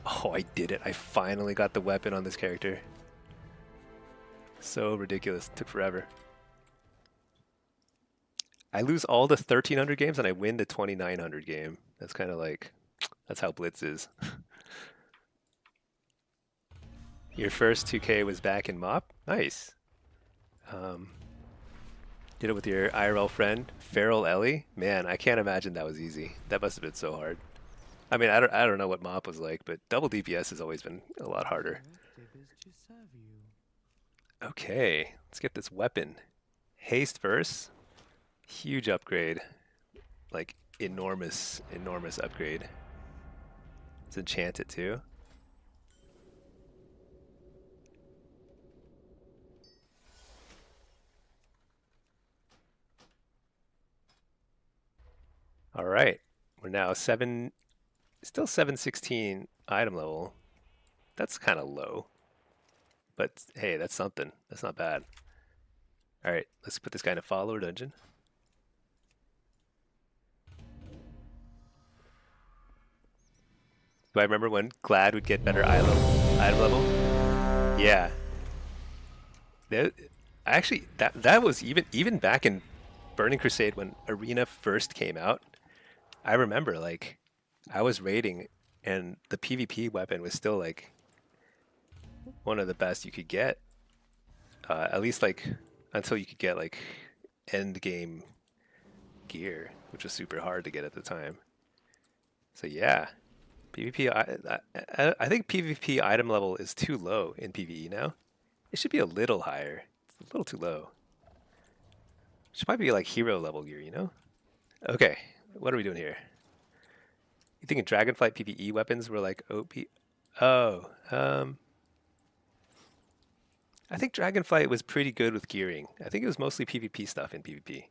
Oh, I did it. I finally got the weapon on this character. So ridiculous. It took forever. I lose all the 1300 games and I win the 2900 game. That's kind of like, that's how Blitz is. Your first 2K was back in MOP? Nice. Did it with your IRL friend, Feral Ellie? Man, I can't imagine that was easy. That must have been so hard. I mean, I don't know what MOP was like, but double DPS has always been a lot harder. Okay, let's get this weapon. Haste verse. Huge upgrade. Like, enormous upgrade. Let's enchant it too. All right, we're now still 716 item level. That's kind of low, but hey, that's something. That's not bad. All right, let's put this guy in a follower dungeon. Do I remember when Glad would get better item level? Yeah. Actually, that was even back in Burning Crusade when Arena first came out. I remember like I was raiding and the PvP weapon was still like one of the best you could get. At least like until you could get like end game gear, which was super hard to get at the time. So yeah, PvP. I think PvP item level is too low in PvE now. It should be a little higher. It's a little too low. It should probably be like hero level gear, you know? Okay, what are we doing here? You thinking Dragonflight PvE weapons were like OP? Oh, I think Dragonflight was pretty good with gearing. I think it was mostly PvP stuff in PvP.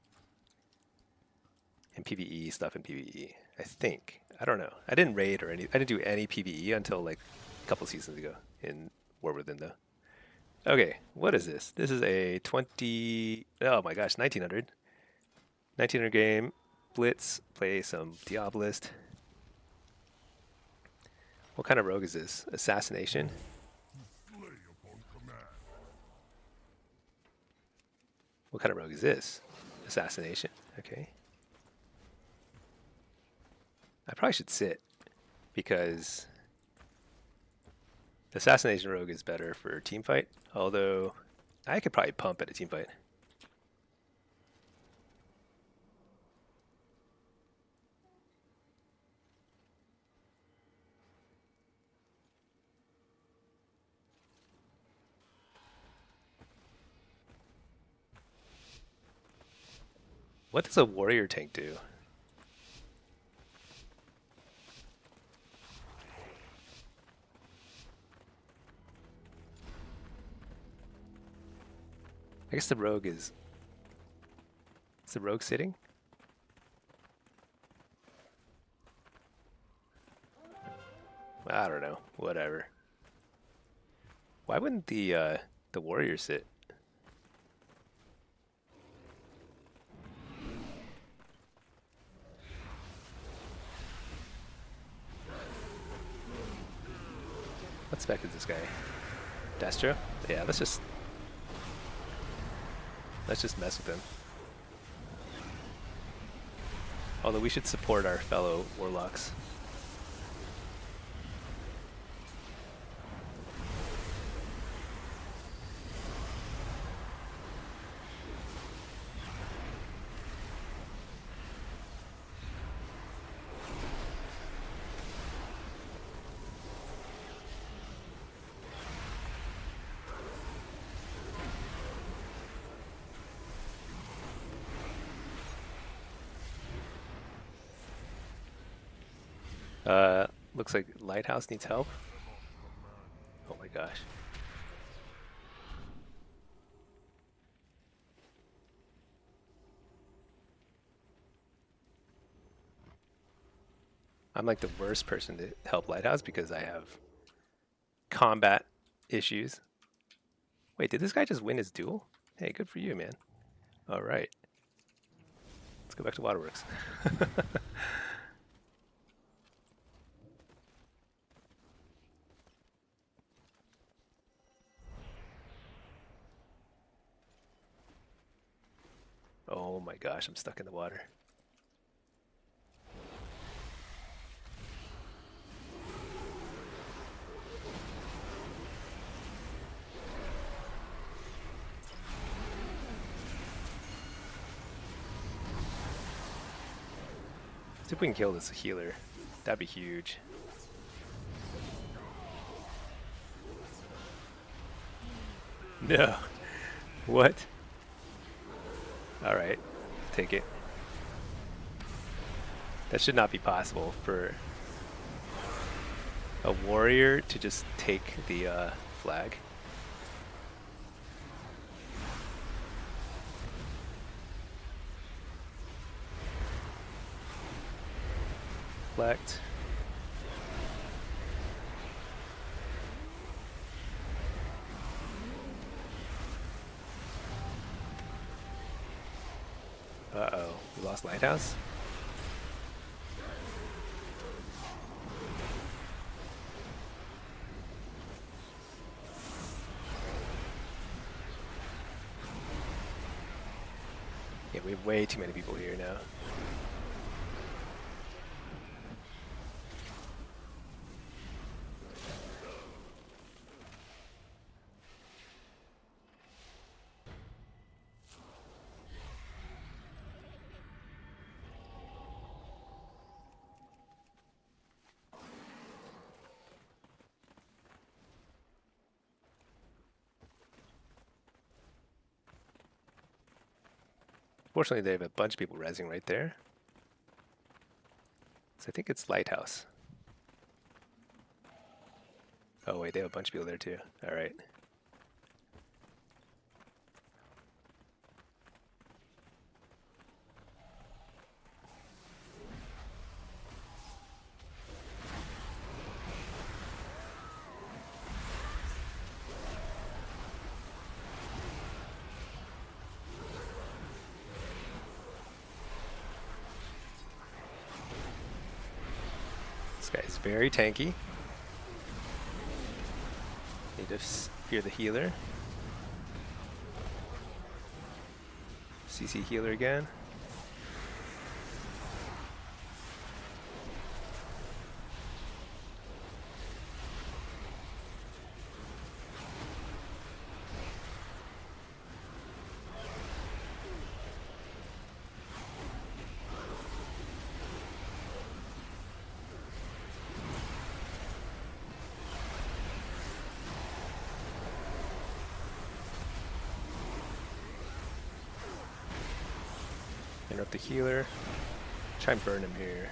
And PvE stuff in PvE, I think. I don't know. I didn't raid or I didn't do any PvE until like a couple seasons ago in War Within though. Okay, what is this? This is a 20... Oh my gosh, 1900. 1900 game. Blitz. Play some Diabolist. What kind of rogue is this? Assassination? What kind of rogue is this? Assassination. Okay. I probably should sit because the assassination rogue is better for a team fight, although I could probably pump at a team fight. What does a warrior tank do? I guess the rogue is... Is the rogue sitting? I don't know. Whatever. Why wouldn't the warrior sit? What spec is this guy? Destro? Yeah, let's just mess with him. Although we should support our fellow warlocks. Looks like Lighthouse needs help. Oh my gosh. I'm like the worst person to help Lighthouse because I have combat issues. Wait, did this guy just win his duel? Hey, good for you, man. All right. Let's go back to Waterworks. Oh my gosh, I'm stuck in the water. See if we can kill this healer. That'd be huge. No. What? Alright. Take it. That should not be possible for a warrior to just take the flag. Reflect. Uh-oh, we lost Lighthouse? Yeah, we have way too many people here now. Fortunately, they have a bunch of people rezzing right there. So I think it's Lighthouse. Oh wait, they have a bunch of people there too. All right. This guy's very tanky. Need to fear the healer. CC healer again. Burn up the healer. Try and burn him here.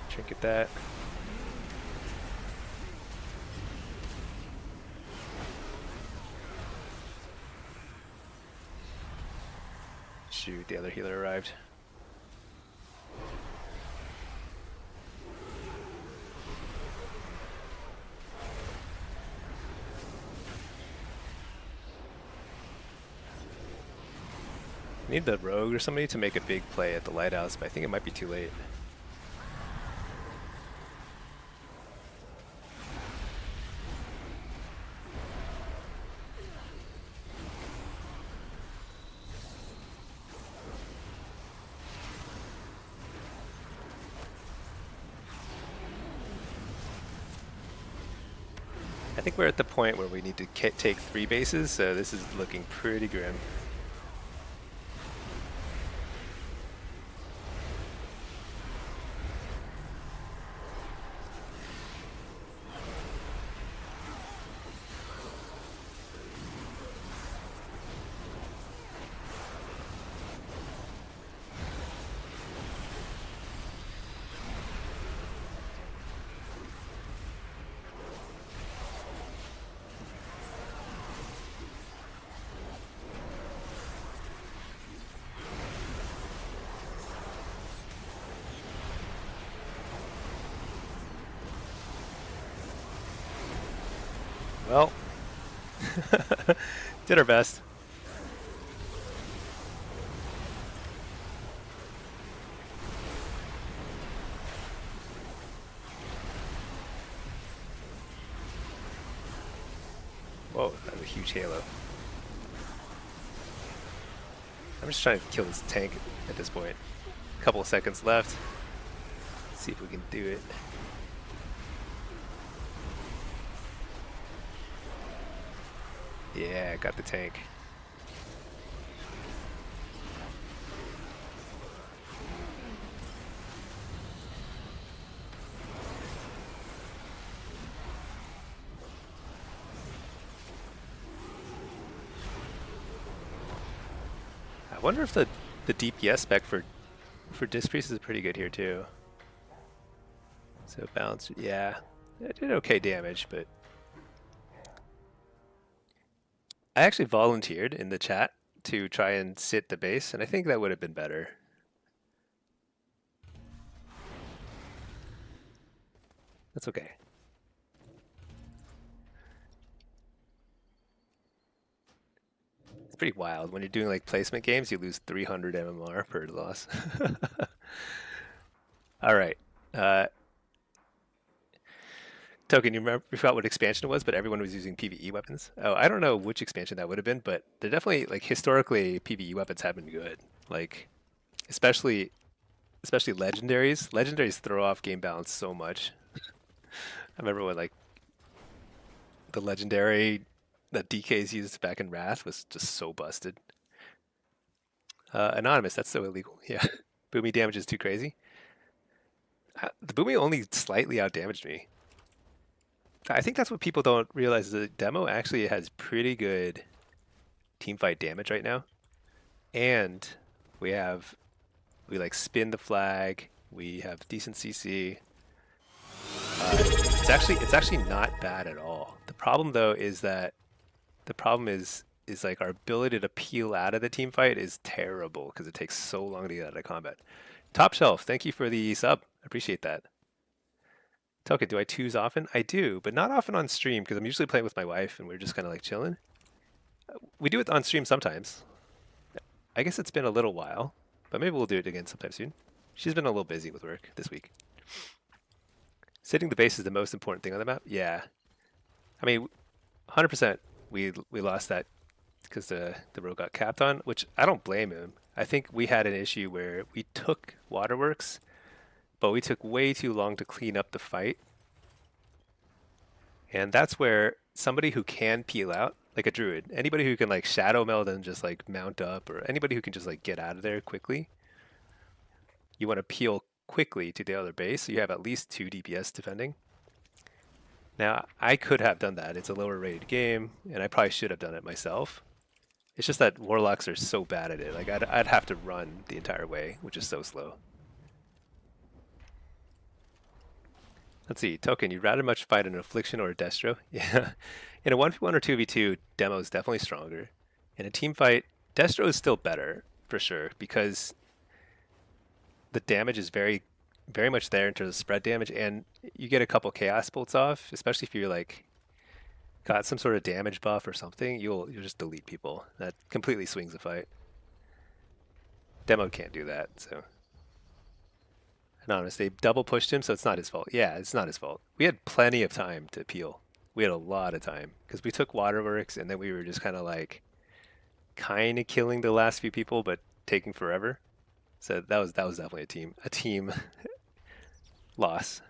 Trinket that. Shoot, the other healer arrived. Need the rogue or somebody to make a big play at the lighthouse, but I think it might be too late. I think we're at the point where we need to take 3 bases, so this is looking pretty grim. Well, did our best. Whoa, that's a huge halo. I'm just trying to kill this tank at this point. A couple of seconds left. See if we can do it. Yeah, got the tank. I wonder if the DPS spec for Disc Priest is pretty good here too. So balance, yeah, it did okay damage, but I actually volunteered in the chat to try and sit the base, and I think that would have been better. That's okay. It's pretty wild. When you're doing like placement games, you lose 300 MMR per loss. All right. Token, you forgot what expansion it was, but everyone was using PvE weapons. Oh, I don't know which expansion that would have been, but they're definitely, like, historically, PvE weapons have been good. Like, especially legendaries. Legendaries throw off game balance so much. I remember when, like, the legendary that DKs used back in Wrath was just so busted. Anonymous, that's so illegal. Yeah. Boomy damage is too crazy. The Boomy only slightly outdamaged me. I think that's what people don't realize. The demo actually has pretty good teamfight damage right now. And we like spin the flag, we have decent CC. It's actually not bad at all. The problem though is that like our ability to peel out of the team fight is terrible because it takes so long to get out of combat. Top Shelf, thank you for the sub. I appreciate that. Token, do I choose often? I do, but not often on stream because I'm usually playing with my wife and we're just kind of like chilling. We do it on stream sometimes. I guess it's been a little while, but maybe we'll do it again sometime soon. She's been a little busy with work this week. Sitting the base is the most important thing on the map? Yeah. I mean, 100% we lost that because the rogue got capped on, which I don't blame him. I think we had an issue where we took Waterworks, but we took way too long to clean up the fight. And that's where somebody who can peel out, like a druid, anybody who can like shadow meld and just like mount up, or anybody who can just like get out of there quickly, you want to peel quickly to the other base so you have at least 2 DPS defending. Now, I could have done that. It's a lower rated game, and I probably should have done it myself. It's just that Warlocks are so bad at it. Like, I'd have to run the entire way, which is so slow. Let's see, Token, you'd rather much fight an Affliction or a Destro? Yeah. In a 1v1 or 2v2, Demo is definitely stronger. In a team fight, Destro is still better, for sure, because the damage is very, very much there in terms of spread damage, and you get a couple Chaos Bolts off, especially if you're like got some sort of damage buff or something, you'll just delete people. That completely swings the fight. Demo can't do that, so. Anonymous, they double pushed him, so it's not his fault. Yeah, it's not his fault. We had plenty of time to peel. We had a lot of time because we took Waterworks and then we were just kind of like killing the last few people, but taking forever. So that was definitely a team loss.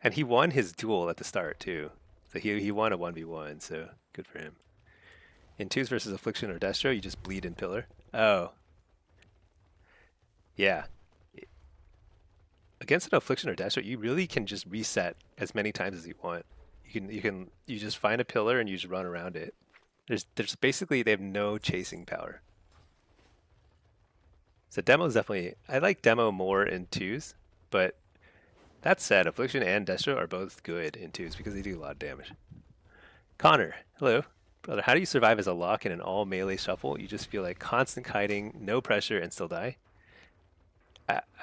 And he won his duel at the start too. So he won a 1v1, so good for him. In 2s versus Affliction or Destro, you just bleed in Pillar. Oh. Yeah. Against an Affliction or Destro, you really can just reset as many times as you want. You just find a pillar and you just run around it. There's basically, they have no chasing power. So Demo is definitely, I like Demo more in 2s, but that said, Affliction and Destro are both good in 2s because they do a lot of damage. Connor, hello. Brother, how do you survive as a lock in an all melee shuffle? You just feel like constant kiting, no pressure, and still die?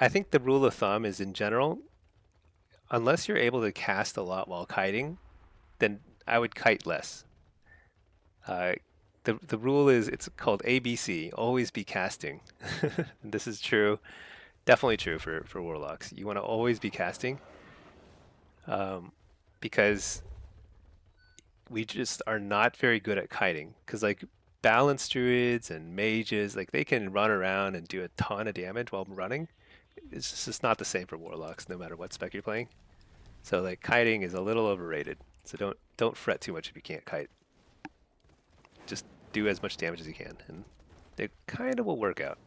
I think the rule of thumb is, in general, unless you're able to cast a lot while kiting, then I would kite less. The rule is, it's called ABC, always be casting. And this is true, definitely true for Warlocks. You want to always be casting because we just are not very good at kiting. Because like Balance Druids and Mages, like they can run around and do a ton of damage while running. It's just not the same for Warlocks, no matter what spec you're playing. So like kiting is a little overrated. So don't fret too much if you can't kite. Just do as much damage as you can, and it kind of will work out.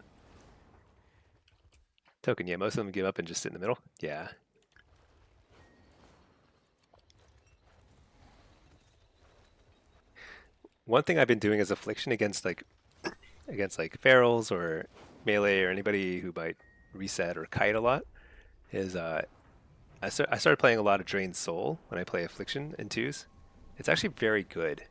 Token, yeah, most of them give up and just sit in the middle. Yeah. One thing I've been doing as Affliction against like ferals or melee or anybody who might reset or kite a lot is I started playing a lot of Drained Soul when I play Affliction in 2s. It's actually very good.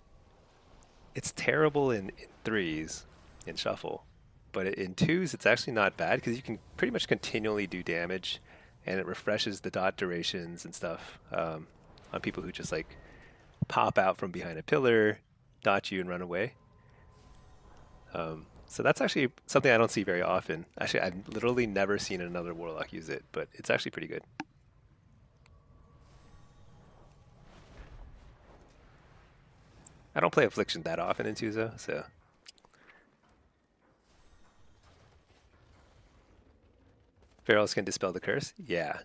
It's terrible in 3s in Shuffle, but in 2s it's actually not bad because you can pretty much continually do damage, and it refreshes the dot durations and stuff on people who just like pop out from behind a pillar, dot you, and run away. So that's actually something I don't see very often. Actually, I've literally never seen another Warlock use it, but it's actually pretty good. I don't play Affliction that often in 2s though, so. Ferals can dispel the curse? Yeah.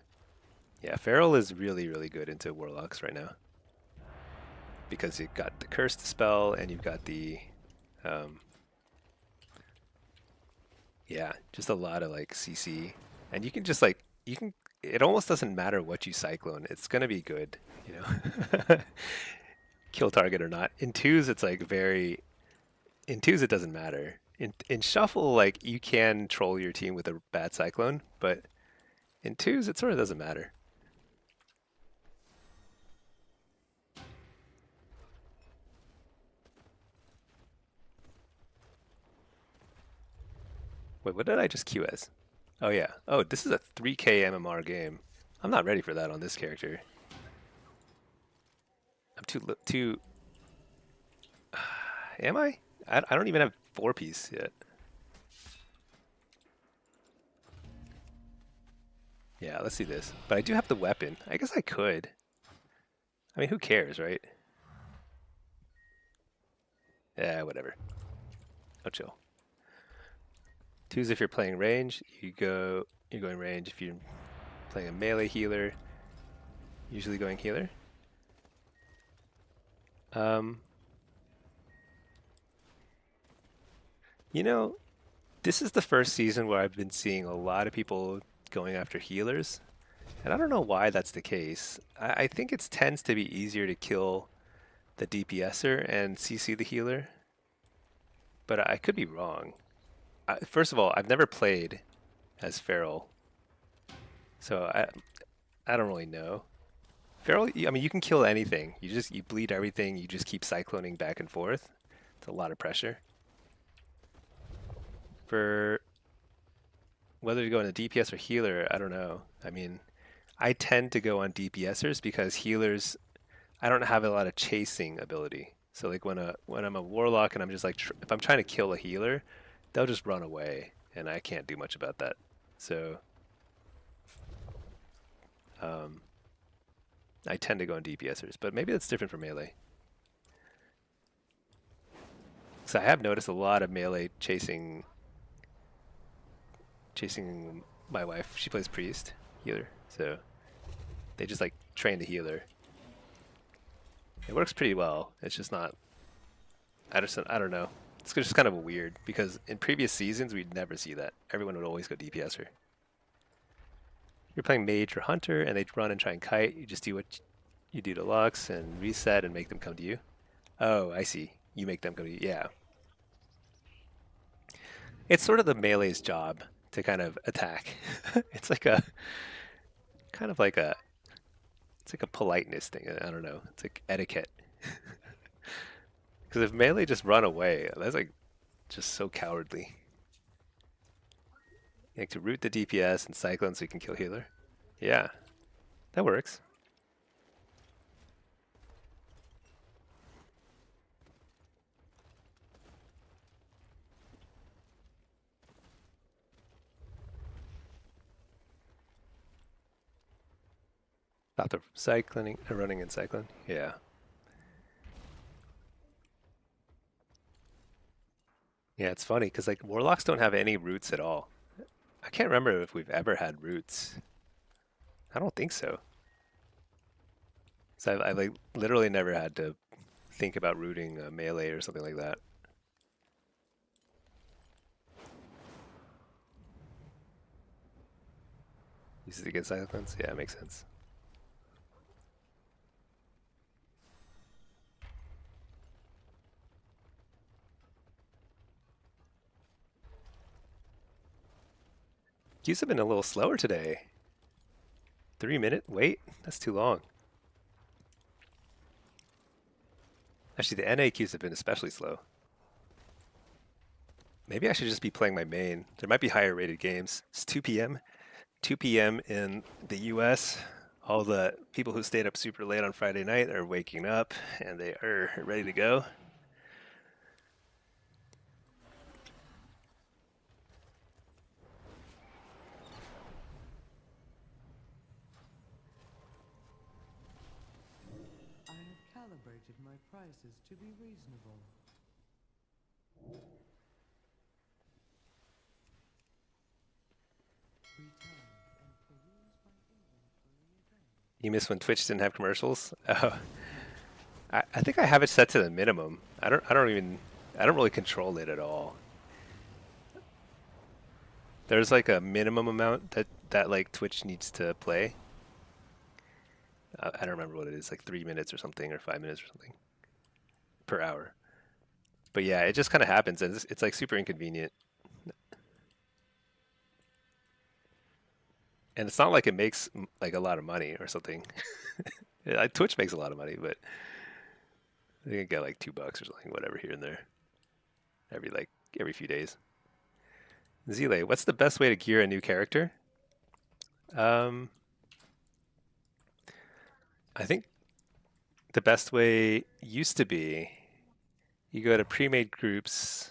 Yeah, Feral is really, really good into Warlocks right now. Because you've got the curse dispel and you've got the yeah, just a lot of like CC. And you can just like it almost doesn't matter what you cyclone, it's gonna be good, you know. Kill target or not. In 2s it's like in 2s it doesn't matter. In Shuffle, like you can troll your team with a bad cyclone, but in 2s it sort of doesn't matter. Wait, what did I just queue as? Oh yeah. Oh, this is a 3K MMR game. I'm not ready for that on this character. I'm too. Am I? I don't even have 4-piece yet. Yeah, let's see this. But I do have the weapon. I guess I could. I mean, who cares, right? Yeah, whatever. Oh, chill. 2s if you're playing range, you're going range. If you're playing a melee healer, usually going healer. You know, this is the first season where I've been seeing a lot of people going after healers, and I don't know why that's the case. I think it tends to be easier to kill the DPSer and CC the healer but I could be wrong. First of all, I've never played as Feral, so I don't really know. Feral, I mean, you can kill anything. You bleed everything. You just keep cycloning back and forth. It's a lot of pressure. For whether to go on a DPS or healer, I don't know. I mean, I tend to go on DPSers because healers, I don't have a lot of chasing ability. So like when I'm a warlock and I'm just like if I'm trying to kill a healer, they'll just run away, and I can't do much about that. So I tend to go on DPSers, but maybe that's different for melee. So I have noticed a lot of melee chasing my wife. She plays priest, healer, so they just like train the healer. It works pretty well. It's just not. I don't know. It's just kind of weird because in previous seasons we'd never see that. Everyone would always go DPSer. You're playing mage or hunter, and they run and try and kite. You just do what you do to Lux and reset and make them come to you. Oh, I see. You make them come to you. Yeah. It's sort of the melee's job to kind of attack. It's like a kind of like a it's like a politeness thing. I don't know. It's like etiquette. Because if melee just run away, that's like just so cowardly. You like to root the DPS and cyclone so you can kill healer. Yeah, that works. Stop the cycling, running and cycling. Yeah. Yeah, it's funny because like warlocks don't have any roots at all. I can't remember if we've ever had roots. I don't think so. So I've like literally never had to think about rooting a melee or something like that. Uses it against cyclones? Yeah, it makes sense. Queues have been a little slower today. 3-minute wait? That's too long. Actually, the NA queues have been especially slow. Maybe I should just be playing my main. There might be higher rated games. It's 2 p.m. 2 p.m. in the US. All the people who stayed up super late on Friday night are waking up and they are ready to go. I have calibrated my prices to be reasonable. Returned and peruse my inventory again. You miss when Twitch didn't have commercials? Oh, I think I have it set to the minimum. I don't really control it at all. There's like a minimum amount that like Twitch needs to play. I don't remember what it is, like 3 minutes or something, or 5 minutes or something per hour. But yeah, it just kind of happens, and it's like super inconvenient. And it's not like it makes like a lot of money or something. Twitch makes a lot of money, but they can get like $2 or something, whatever, here and there, every few days. Zile, what's the best way to gear a new character? I think the best way used to be you go to pre-made groups.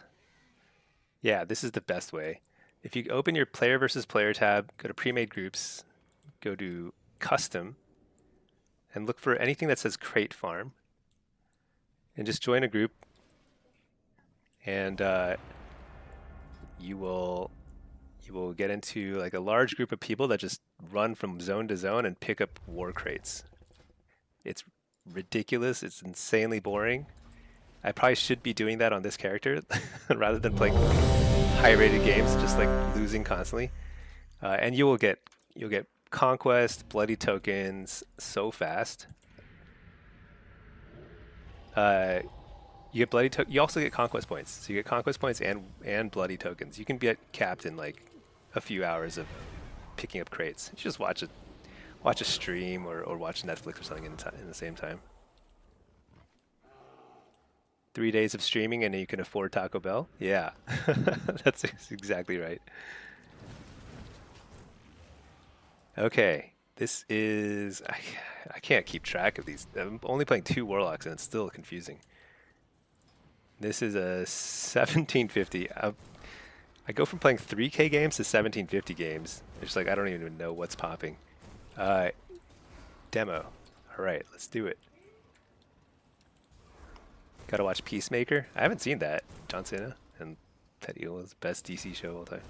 Yeah, this is the best way. If you open your player versus player tab, go to pre-made groups, go to custom, and look for anything that says crate farm, and just join a group, and you will get into like a large group of people that just run from zone to zone and pick up war crates. It's ridiculous. It's insanely boring. I probably should be doing that on this character rather than playing high-rated games, just like losing constantly. And you'll get conquest, bloody tokens so fast. You get bloody you also get conquest points. So you get conquest points and bloody tokens. You can get capped in like a few hours of picking up crates. You just watch a stream or watch Netflix or something in the same time. 3 days of streaming and you can afford Taco Bell? Yeah, that's exactly right. Okay, this is... I can't keep track of these. I'm only playing 2 Warlocks and it's still confusing. This is a 1750. I go from playing 3K games to 1750 games. It's like I don't even know what's popping. Demo. Alright, let's do it. Gotta watch Peacemaker. I haven't seen that. John Cena and Ted Eagle's best DC show of all time.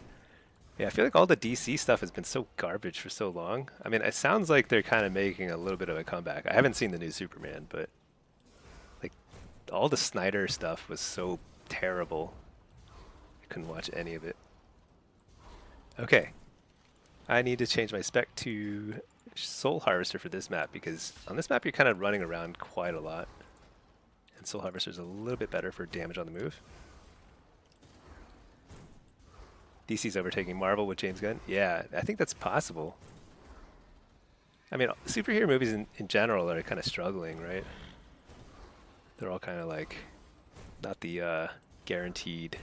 Yeah, I feel like all the DC stuff has been so garbage for so long. I mean, it sounds like they're kind of making a little bit of a comeback. I haven't seen the new Superman, but like all the Snyder stuff was so terrible. I couldn't watch any of it. Okay. I need to change my spec to Soul Harvester for this map because on this map you're kind of running around quite a lot. And Soul Harvester is a little bit better for damage on the move. DC's overtaking Marvel with James Gunn. Yeah, I think that's possible. I mean, superhero movies in general are kind of struggling, right? They're all kind of like not the guaranteed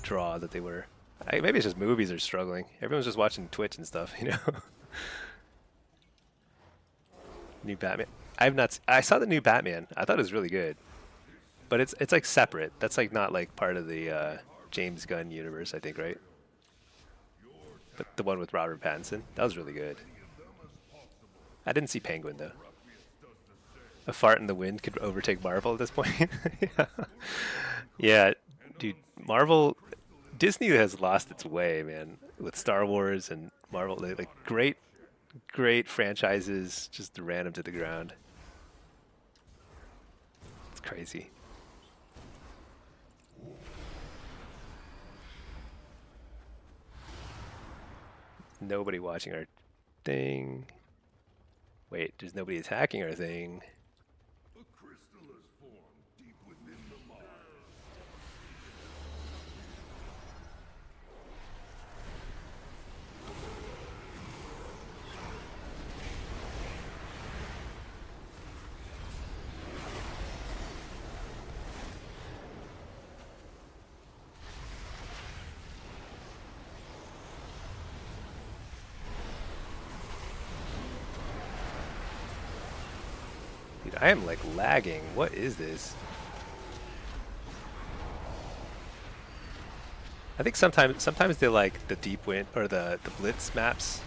draw that they were. Maybe it's just movies are struggling. Everyone's just watching Twitch and stuff, you know? New Batman. I saw the new Batman. I thought it was really good. But it's like separate. That's like not like part of the James Gunn universe, I think, right? But the one with Robert Pattinson, that was really good. I didn't see Penguin though. A fart in the wind could overtake Marvel at this point. Yeah. Yeah, dude, Disney has lost its way, man, with Star Wars and Marvel. Like great franchises just ran them to the ground. It's crazy. Nobody watching our thing. Wait, there's nobody attacking our thing. A crystal is formed deep within the mine. Dude, I am like lagging. What is this? I think sometimes they like the deep wind or the blitz maps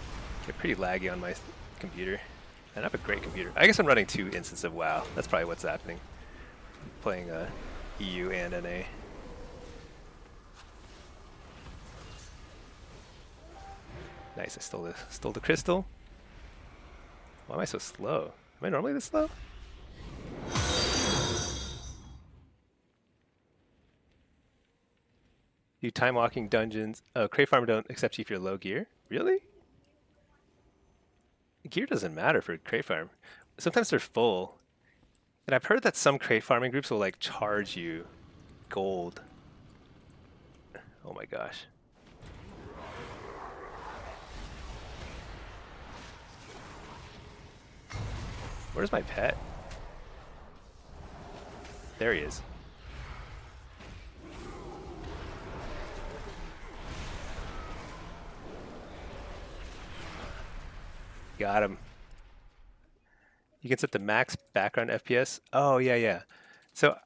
get pretty laggy on my computer. And I have a great computer. I guess I'm running 2 instances of WoW. That's probably what's happening. I'm playing EU and NA. Nice, I stole the crystal. Why am I so slow? Am I normally this slow? You time walking dungeons. Oh, Crate Farm don't accept you if you're low gear. Really? Gear doesn't matter for Crate Farm. Sometimes they're full. And I've heard that some crate farming groups will like charge you gold. Oh my gosh. Where's my pet? There he is. Got him. You can set the max background FPS. Oh, yeah, yeah. So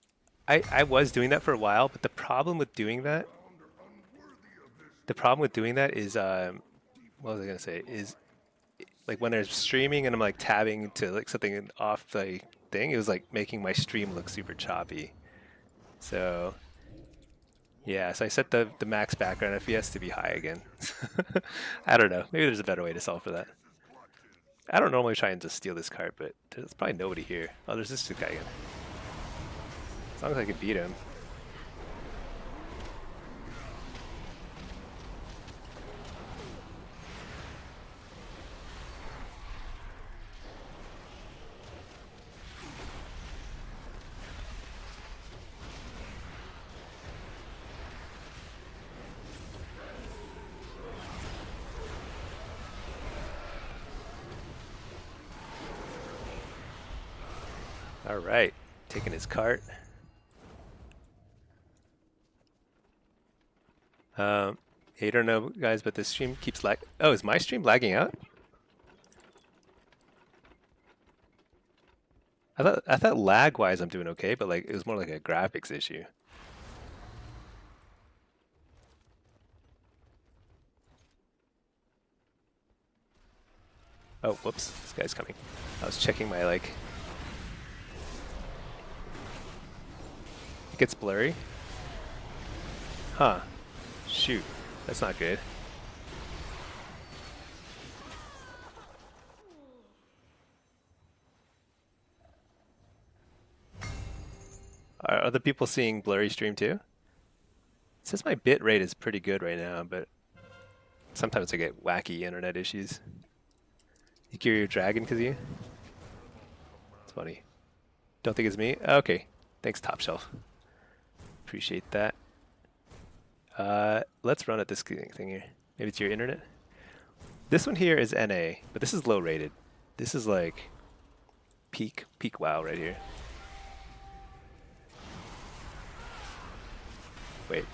I was doing that for a while, but the problem with doing that is, what was I going to say, is like when there's streaming and I'm like tabbing to like something off the thing, it was like making my stream look super choppy. So yeah, so I set the max background FPS to be high again. I don't know. Maybe there's a better way to solve for that. I don't normally try and just steal this cart, but there's probably nobody here. Oh, there's this guy again. As long as I can beat him. All right, taking his cart. I don't know, guys, but this stream keeps lag. Oh, is my stream lagging out? I thought lag-wise I'm doing okay, but like it was more like a graphics issue. Oh, whoops! This guy's coming. I was checking my like. It gets blurry. Huh? Shoot, that's not good. Are other people seeing blurry stream too? It says my bit rate is pretty good right now, but sometimes I get wacky internet issues. You gear your dragon, Kazuya? It's funny. Don't think it's me? Okay. Thanks, Top Shelf. Appreciate that. Let's run at this thing here. Maybe it's your internet? This one here is NA, but this is low rated. This is like peak WoW right here. Wait.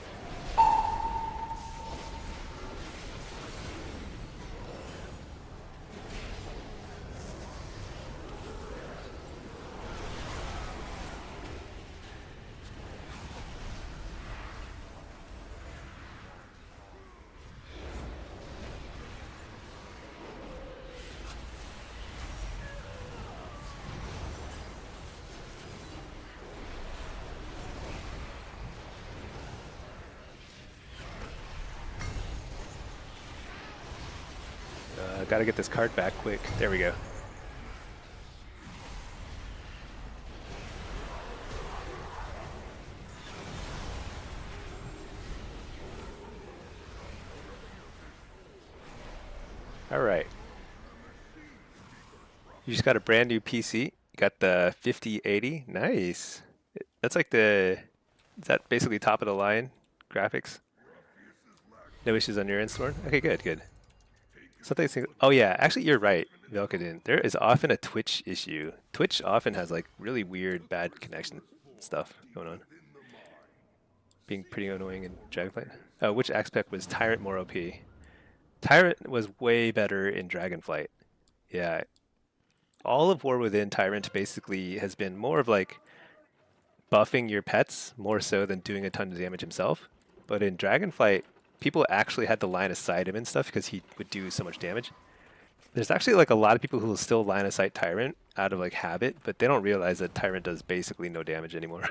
Gotta get this cart back quick. There we go. All right. You just got a brand new PC. You got the 5080. Nice. That's like the, is that basically top of the line graphics? No issues on your end, Storm? Okay, good, good. Something. Oh yeah, actually you're right, Velkadin. There is often a Twitch issue. Twitch often has like really weird, bad connection stuff going on. Being pretty annoying in Dragonflight. Which aspect was Tyrant more OP? Tyrant was way better in Dragonflight. Yeah. All of War Within Tyrant basically has been more of like buffing your pets more so than doing a ton of damage himself. But in Dragonflight, people actually had to line of sight him and stuff because he would do so much damage. There's actually like a lot of people who will still line of sight Tyrant out of like habit, but they don't realize that Tyrant does basically no damage anymore.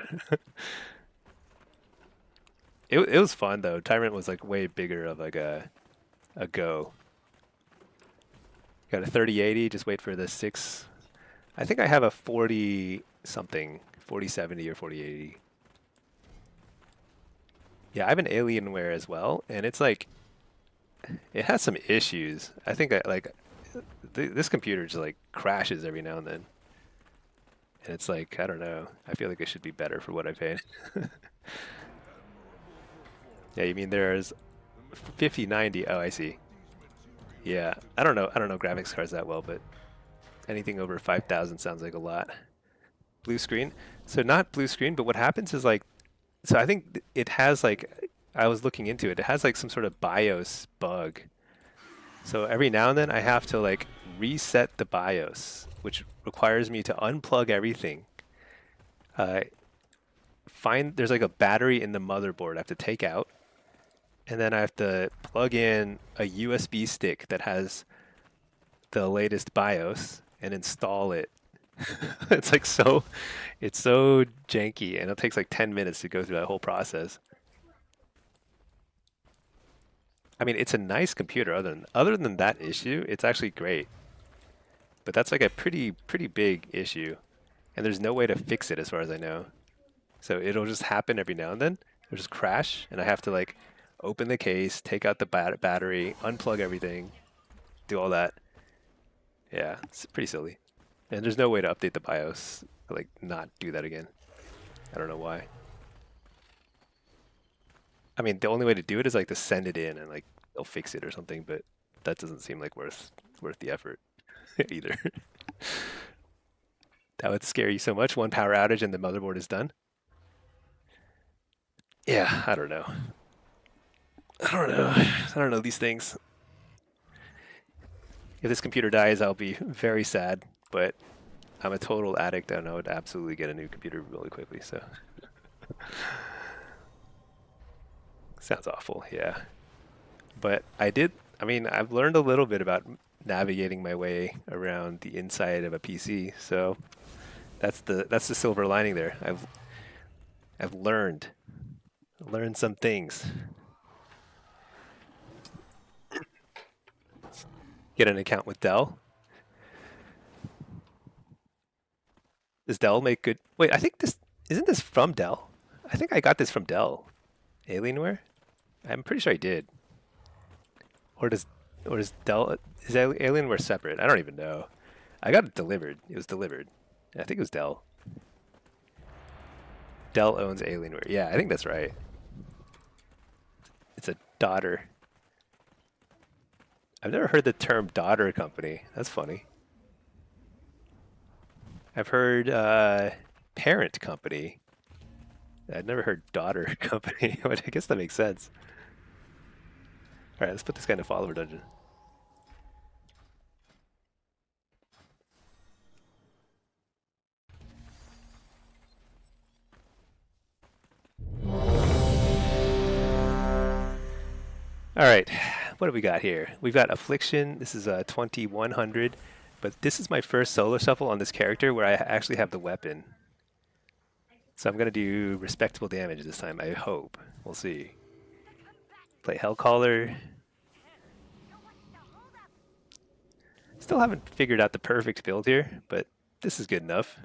It was fun though. Tyrant was like way bigger of like a go. Got a 3080, just wait for the 6. I think I have a 40 something, 4070 or 4080. Yeah, I have an Alienware as well, and it's like, it has some issues. I think this computer just like crashes every now and then. And it's like, I don't know. I feel like it should be better for what I paid. Yeah, you mean there's 5090? Oh, I see. Yeah, I don't know graphics cards that well, but anything over 5,000 sounds like a lot. Blue screen. So not blue screen, but what happens is like, so I think it has like, I was looking into it, it has like some sort of BIOS bug. So every now and then I have to like reset the BIOS, which requires me to unplug everything. There's like a battery in the motherboard I have to take out. And then I have to plug in a USB stick that has the latest BIOS and install it. It's like it's so janky, and it takes like 10 minutes to go through that whole process. I mean, it's a nice computer. Other than that issue, it's actually great. But that's like a pretty big issue, and there's no way to fix it as far as I know. So it'll just happen every now and then. It'll just crash, and I have to like open the case, take out the battery, unplug everything, do all that. Yeah, it's pretty silly. And there's no way to update the BIOS, like not do that again. I don't know why. I mean, the only way to do it is like to send it in and like they'll fix it or something, but that doesn't seem like worth the effort either. That would scare you so much. One power outage and the motherboard is done. Yeah, I don't know. I don't know. I don't know these things. If this computer dies, I'll be very sad, but I'm a total addict and I would absolutely get a new computer really quickly, so. Sounds awful, yeah. But I've learned a little bit about navigating my way around the inside of a PC, so that's the silver lining there. I've learned some things. Get an account with Dell. Does Dell make good? Wait, I think isn't this from Dell? I think I got this from Dell. Alienware? I'm pretty sure I did. Or does Dell, is Alienware separate? I don't even know. I got it delivered. It was delivered. I think it was Dell. Dell owns Alienware. Yeah, I think that's right. It's a daughter. I've never heard the term daughter company. That's funny. I've heard parent company. I've never heard daughter company, but I guess that makes sense. All right, let's put this guy in a follower dungeon. All right, what do we got here? We've got Affliction. This is 2100, but this is my first solo shuffle on this character where I actually have the weapon. So I'm going to do respectable damage this time, I hope. We'll see. Play Hellcaller. Still haven't figured out the perfect build here, but this is good enough.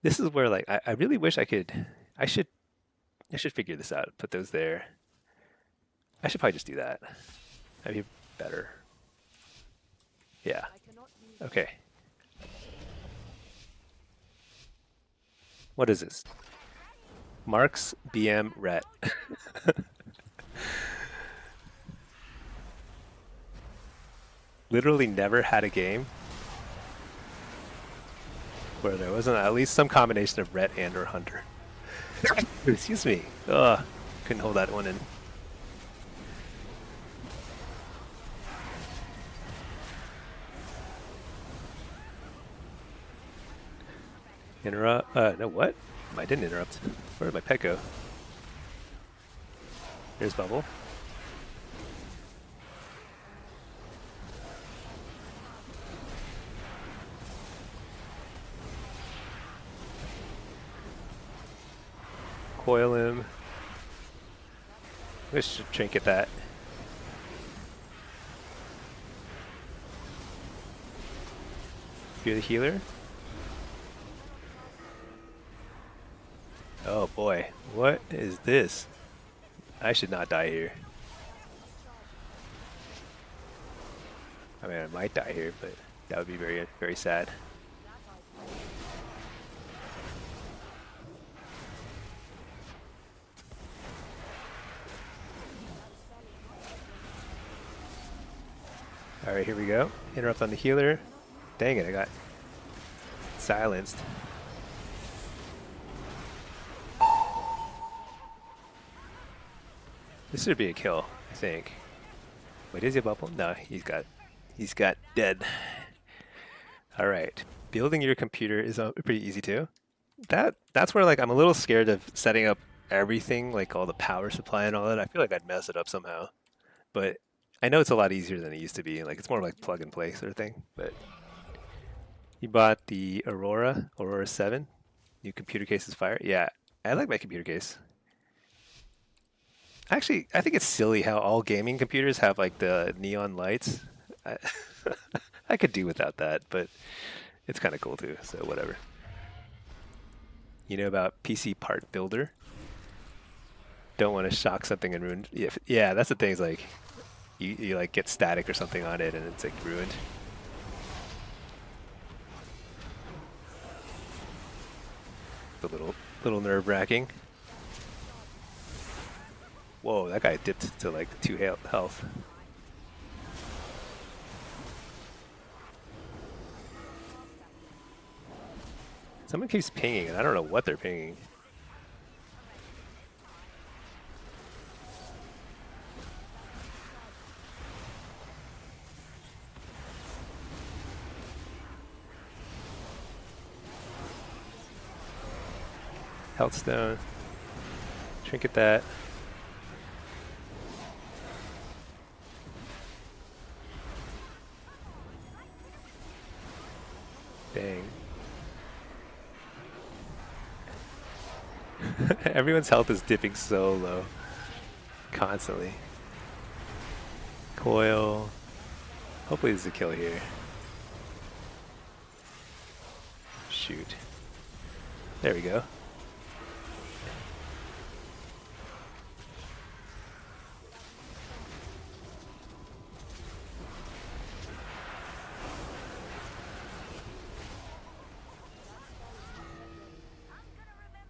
This is where, like, I really wish I could... I should figure this out. Put those there. I should probably just do that. That'd be better. Yeah. Okay. What is this? Marks BM Ret. Literally never had a game where there wasn't at least some combination of Ret and or Hunter. Excuse me. Ugh. Couldn't hold that one in. Interrupt. No, what? I didn't interrupt. Where did my pet go? Here's Bubble. Coil him. I should trinket that. You're the healer? Oh boy, what is this? I should not die here. I mean, I might die here, but that would be very, very sad. Alright, here we go. Interrupt on the healer. Dang it, I got silenced. This should be a kill, I think. Wait, is he a bubble? No, he's got dead. Alright. Building your computer is pretty easy too. That's where, like, I'm a little scared of setting up everything, like all the power supply and all that. I feel like I'd mess it up somehow. But I know it's a lot easier than it used to be. Like, it's more like plug and play sort of thing. But you bought the Aurora 7. New computer case is fire. Yeah, I like my computer case. Actually, I think it's silly how all gaming computers have like the neon lights. I could do without that, but it's kind of cool too, so whatever. You know about PC Part Builder? Don't want to shock something and ruin. Yeah, that's the thing. Is like you like get static or something on it and it's like ruined. A little nerve-wracking. Whoa, that guy dipped to like 2 health. Someone keeps pinging, and I don't know what they're pinging. Health stone. Trinket that. Dang. Everyone's health is dipping so low. Constantly. Coil. Hopefully there's a kill here. Shoot. There we go.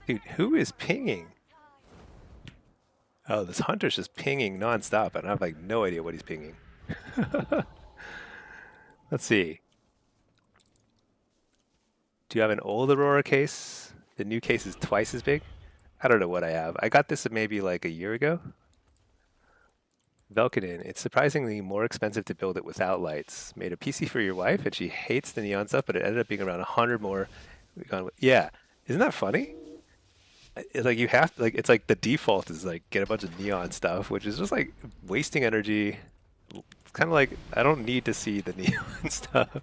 Dude, who is pinging? Oh, this hunter's just pinging nonstop, and I have like no idea what he's pinging. Let's see. Do you have an old Aurora case? The new case is twice as big? I don't know what I have. I got this maybe like a year ago. Velkanin, it's surprisingly more expensive to build it without lights. Made a PC for your wife, and she hates the neon stuff, but it ended up being around 100 more. Yeah, isn't that funny? It's like you have to, like, it's like the default is like get a bunch of neon stuff, which is just like wasting energy. It's kind of like I don't need to see the neon stuff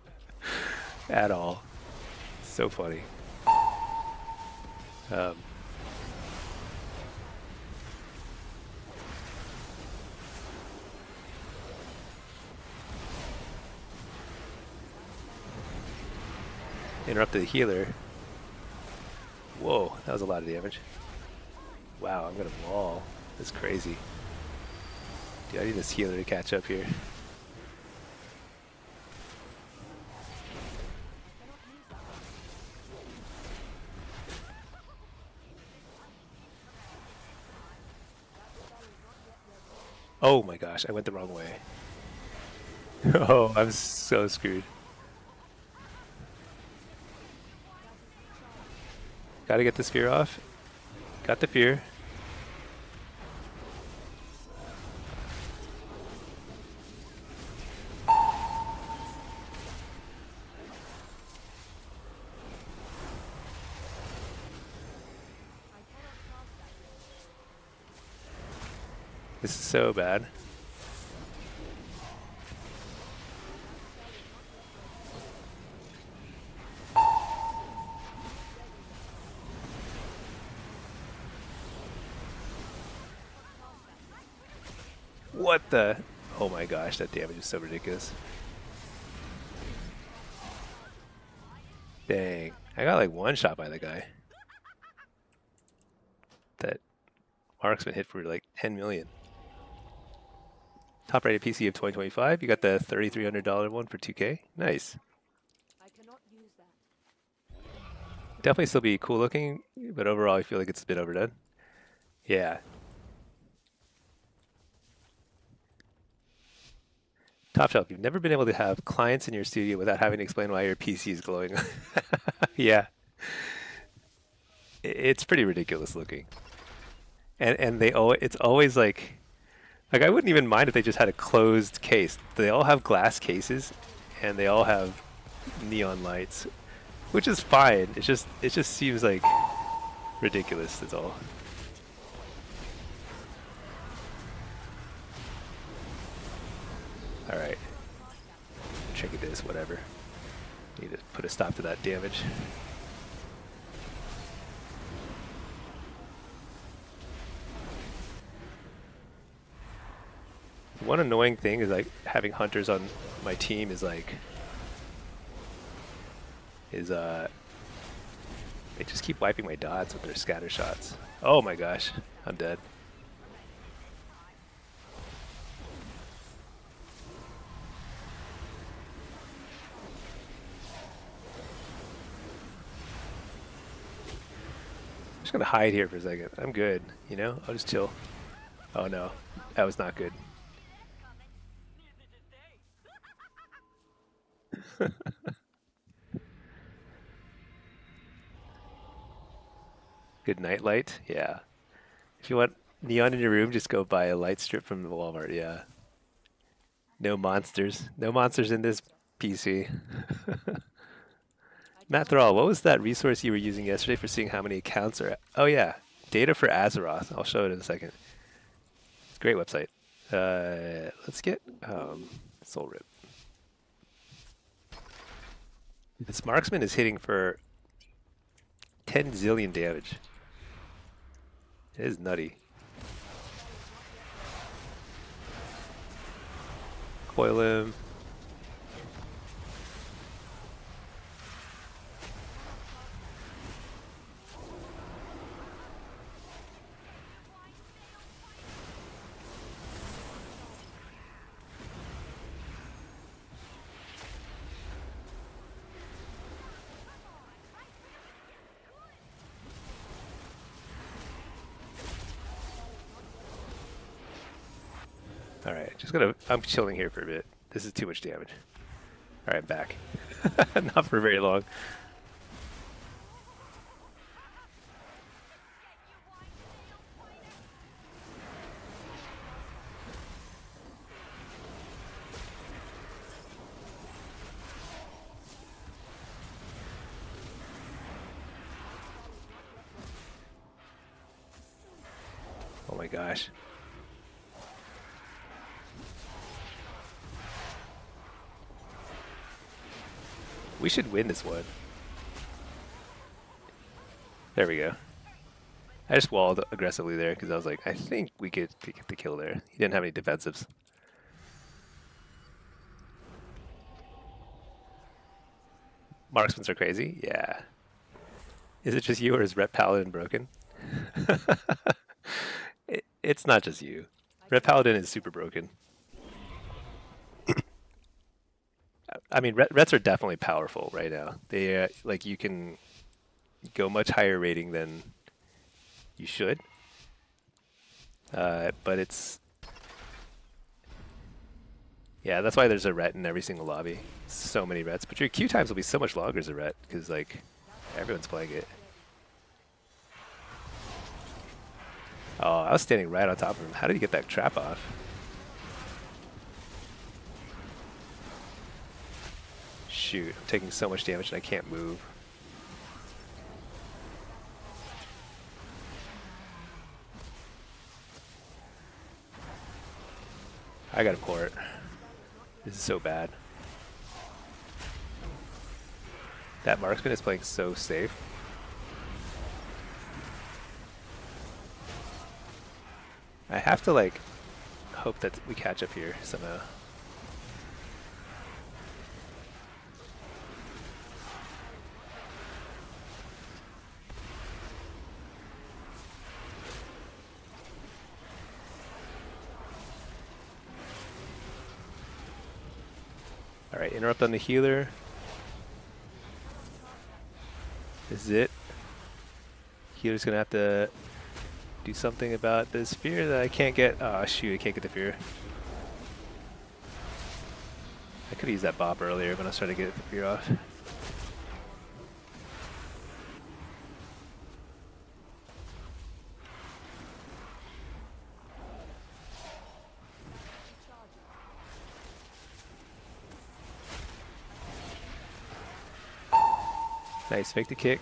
at all. So funny. Interrupted the healer. Whoa, that was a lot of damage. Wow, I'm gonna maul. That's crazy. Dude, I need this healer to catch up here. Oh my gosh, I went the wrong way. Oh, I'm so screwed. Gotta get the spear off. Got the fear. This is so bad. What the? Oh my gosh, that damage is so ridiculous. Dang. I got like one shot by the guy. That marksman hit for like 10 million. Top rated PC of 2025. You got the $3,300 one for 2K. Nice. I cannot use that. Definitely still be cool looking, but overall I feel like it's a bit overdone. Yeah. Top shelf, you've never been able to have clients in your studio without having to explain why your PC is glowing. Yeah. It's pretty ridiculous looking. And it's always like I wouldn't even mind if they just had a closed case. They all have glass cases and they all have neon lights, which is fine. It just seems like ridiculous, that's all. Alright. Trinket this, whatever. Need to put a stop to that damage. One annoying thing is like having hunters on my team is like they just keep wiping my dots with their scatter shots. Oh my gosh, I'm dead. I'm just gonna hide here for a second. I'm good, you know? I'll just chill. Oh no, that was not good. Good night light. Yeah. If you want neon in your room, just go buy a light strip from the Walmart. Yeah. No monsters. No monsters in this PC. Matt Thrall, what was that resource you were using yesterday for seeing how many accounts are? Oh yeah, data for Azeroth. I'll show it in a second. It's a great website. Let's get Soul Rip. This marksman is hitting for 10 zillion damage. It is nutty. Coil him. Alright, I'm chilling here for a bit. This is too much damage. Alright, I'm back. Not for very long. Oh my gosh. We should win this one. There we go. I just walled aggressively there because I was like, I think we could get the kill there. He didn't have any defensives. Marksmans are crazy? Yeah. Is it just you or is Ret Paladin broken? It's not just you. Ret Paladin is super broken. I mean, Rets are definitely powerful right now. They like you can go much higher rating than you should, but it's yeah. That's why there's a Ret in every single lobby. So many Rets, but your queue times will be so much longer as a Ret because like everyone's playing it. Oh, I was standing right on top of him. How did he get that trap off? Shoot, I'm taking so much damage and I can't move. I gotta port. This is so bad. That marksman is playing so safe. I have to like hope that we catch up here somehow. Alright, interrupt on the healer. This is it. Healer's gonna have to do something about this fear that I can't get. Oh shoot, I can't get the fear. I could have used that bop earlier, but I was trying to get the fear off. Nice, make the kick.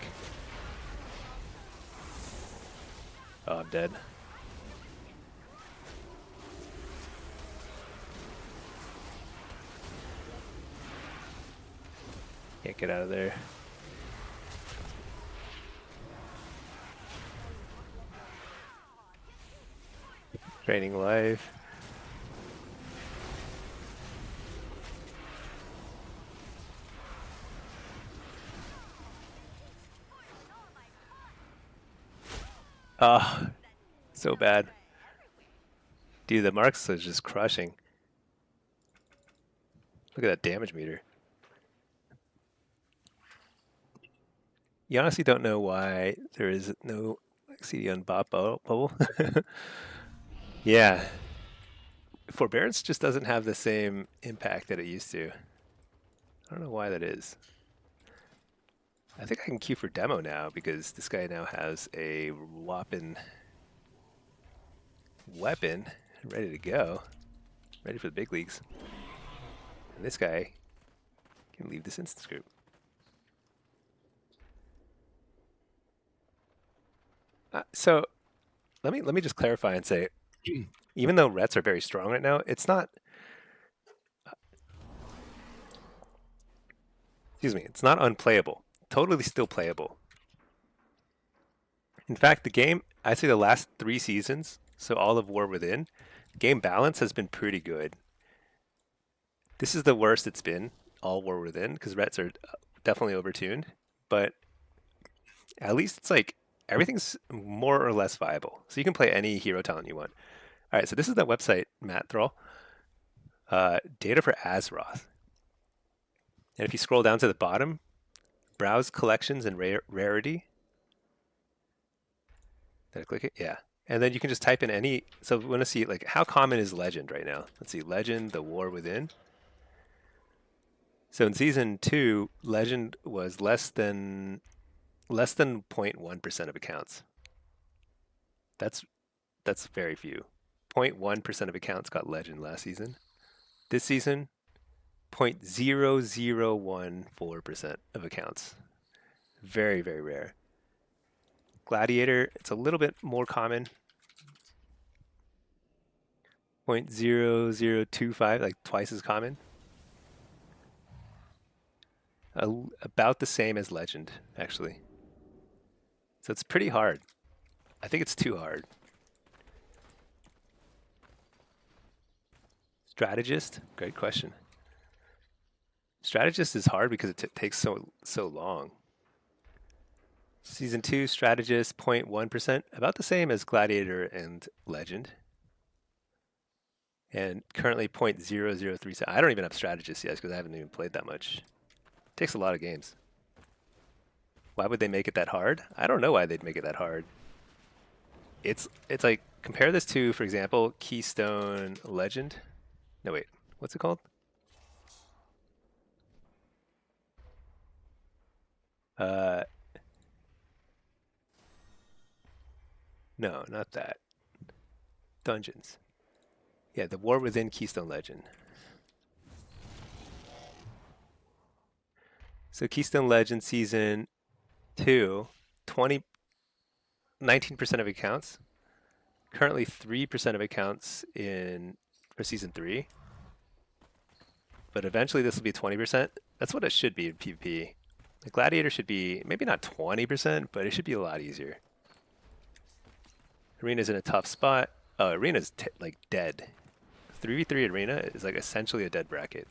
Oh, I'm dead. Can't get out of there. Draining life. Oh, so bad. Dude, the marks is just crushing. Look at that damage meter. You honestly don't know why there is no like, CD on bot bubble. Yeah. Forbearance just doesn't have the same impact that it used to. I don't know why that is. I think I can queue for demo now because this guy now has a whopping weapon ready to go, ready for the big leagues. And this guy can leave this instance group. So let me just clarify and say, even though Rets are very strong right now, it's not. Excuse me, it's not unplayable. Totally still playable. In fact, the game, I say the last 3 seasons, so all of War Within, game balance has been pretty good. This is the worst it's been, all War Within, because Rets are definitely overtuned, but at least it's like everything's more or less viable. So you can play any hero talent you want. All right, so this is that website, Matt Thrall. Data for Azeroth. And if you scroll down to the bottom, browse collections and rarity. Did I click it? Yeah. And then you can just type in any. So we want to see like how common is Legend right now. Let's see, Legend, the War Within. So in season 2, Legend was less than 0.1% of accounts. That's very few. 0.1% of accounts got Legend last season. This season, 0.0014% of accounts. Very, very rare. Gladiator, it's a little bit more common. 0.0025, like twice as common. About the same as Legend, actually. So it's pretty hard. I think it's too hard. Strategist, great question. Strategist is hard because it takes so long. Season 2, Strategist, 0.1%, about the same as Gladiator and Legend. And currently 0.0037. I don't even have Strategist yet because I haven't even played that much. It takes a lot of games. Why would they make it that hard? I don't know why they'd make it that hard. It's like, compare this to, for example, Keystone Legend. No, wait, what's it called? No, not that. Dungeons. Yeah, the War Within Keystone Legend. So Keystone Legend Season 2, 19% of accounts. Currently 3% of accounts for Season 3. But eventually this will be 20%. That's what it should be in PvP. The Gladiator should be, maybe not 20%, but it should be a lot easier. Arena's in a tough spot. Oh, Arena's like dead. 3v3 Arena is like essentially a dead bracket.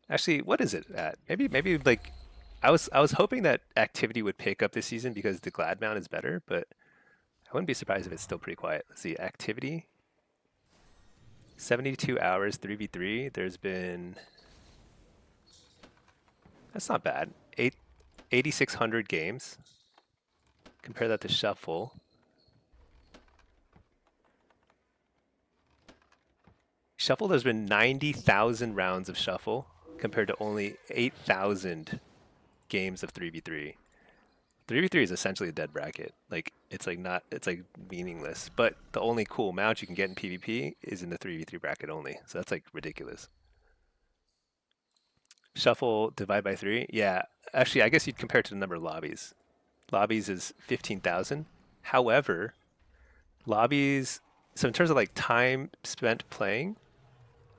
Actually, what is it at? Maybe like I was hoping that activity would pick up this season because the Glad mount is better, but I wouldn't be surprised if it's still pretty quiet. Let's see, activity. 72 hours, 3v3. There's been, that's not bad. 8,600 games. Compare that to Shuffle. Shuffle, there's been 90,000 rounds of Shuffle compared to only 8,000 games of 3v3. 3v3 is essentially a dead bracket. Like it's like meaningless. But the only cool mount you can get in PvP is in the 3v3 bracket only. So that's like ridiculous. Shuffle divide by 3. Yeah, actually I guess you'd compare it to the number of lobbies. Lobbies is 15,000. However, lobbies, so in terms of like time spent playing,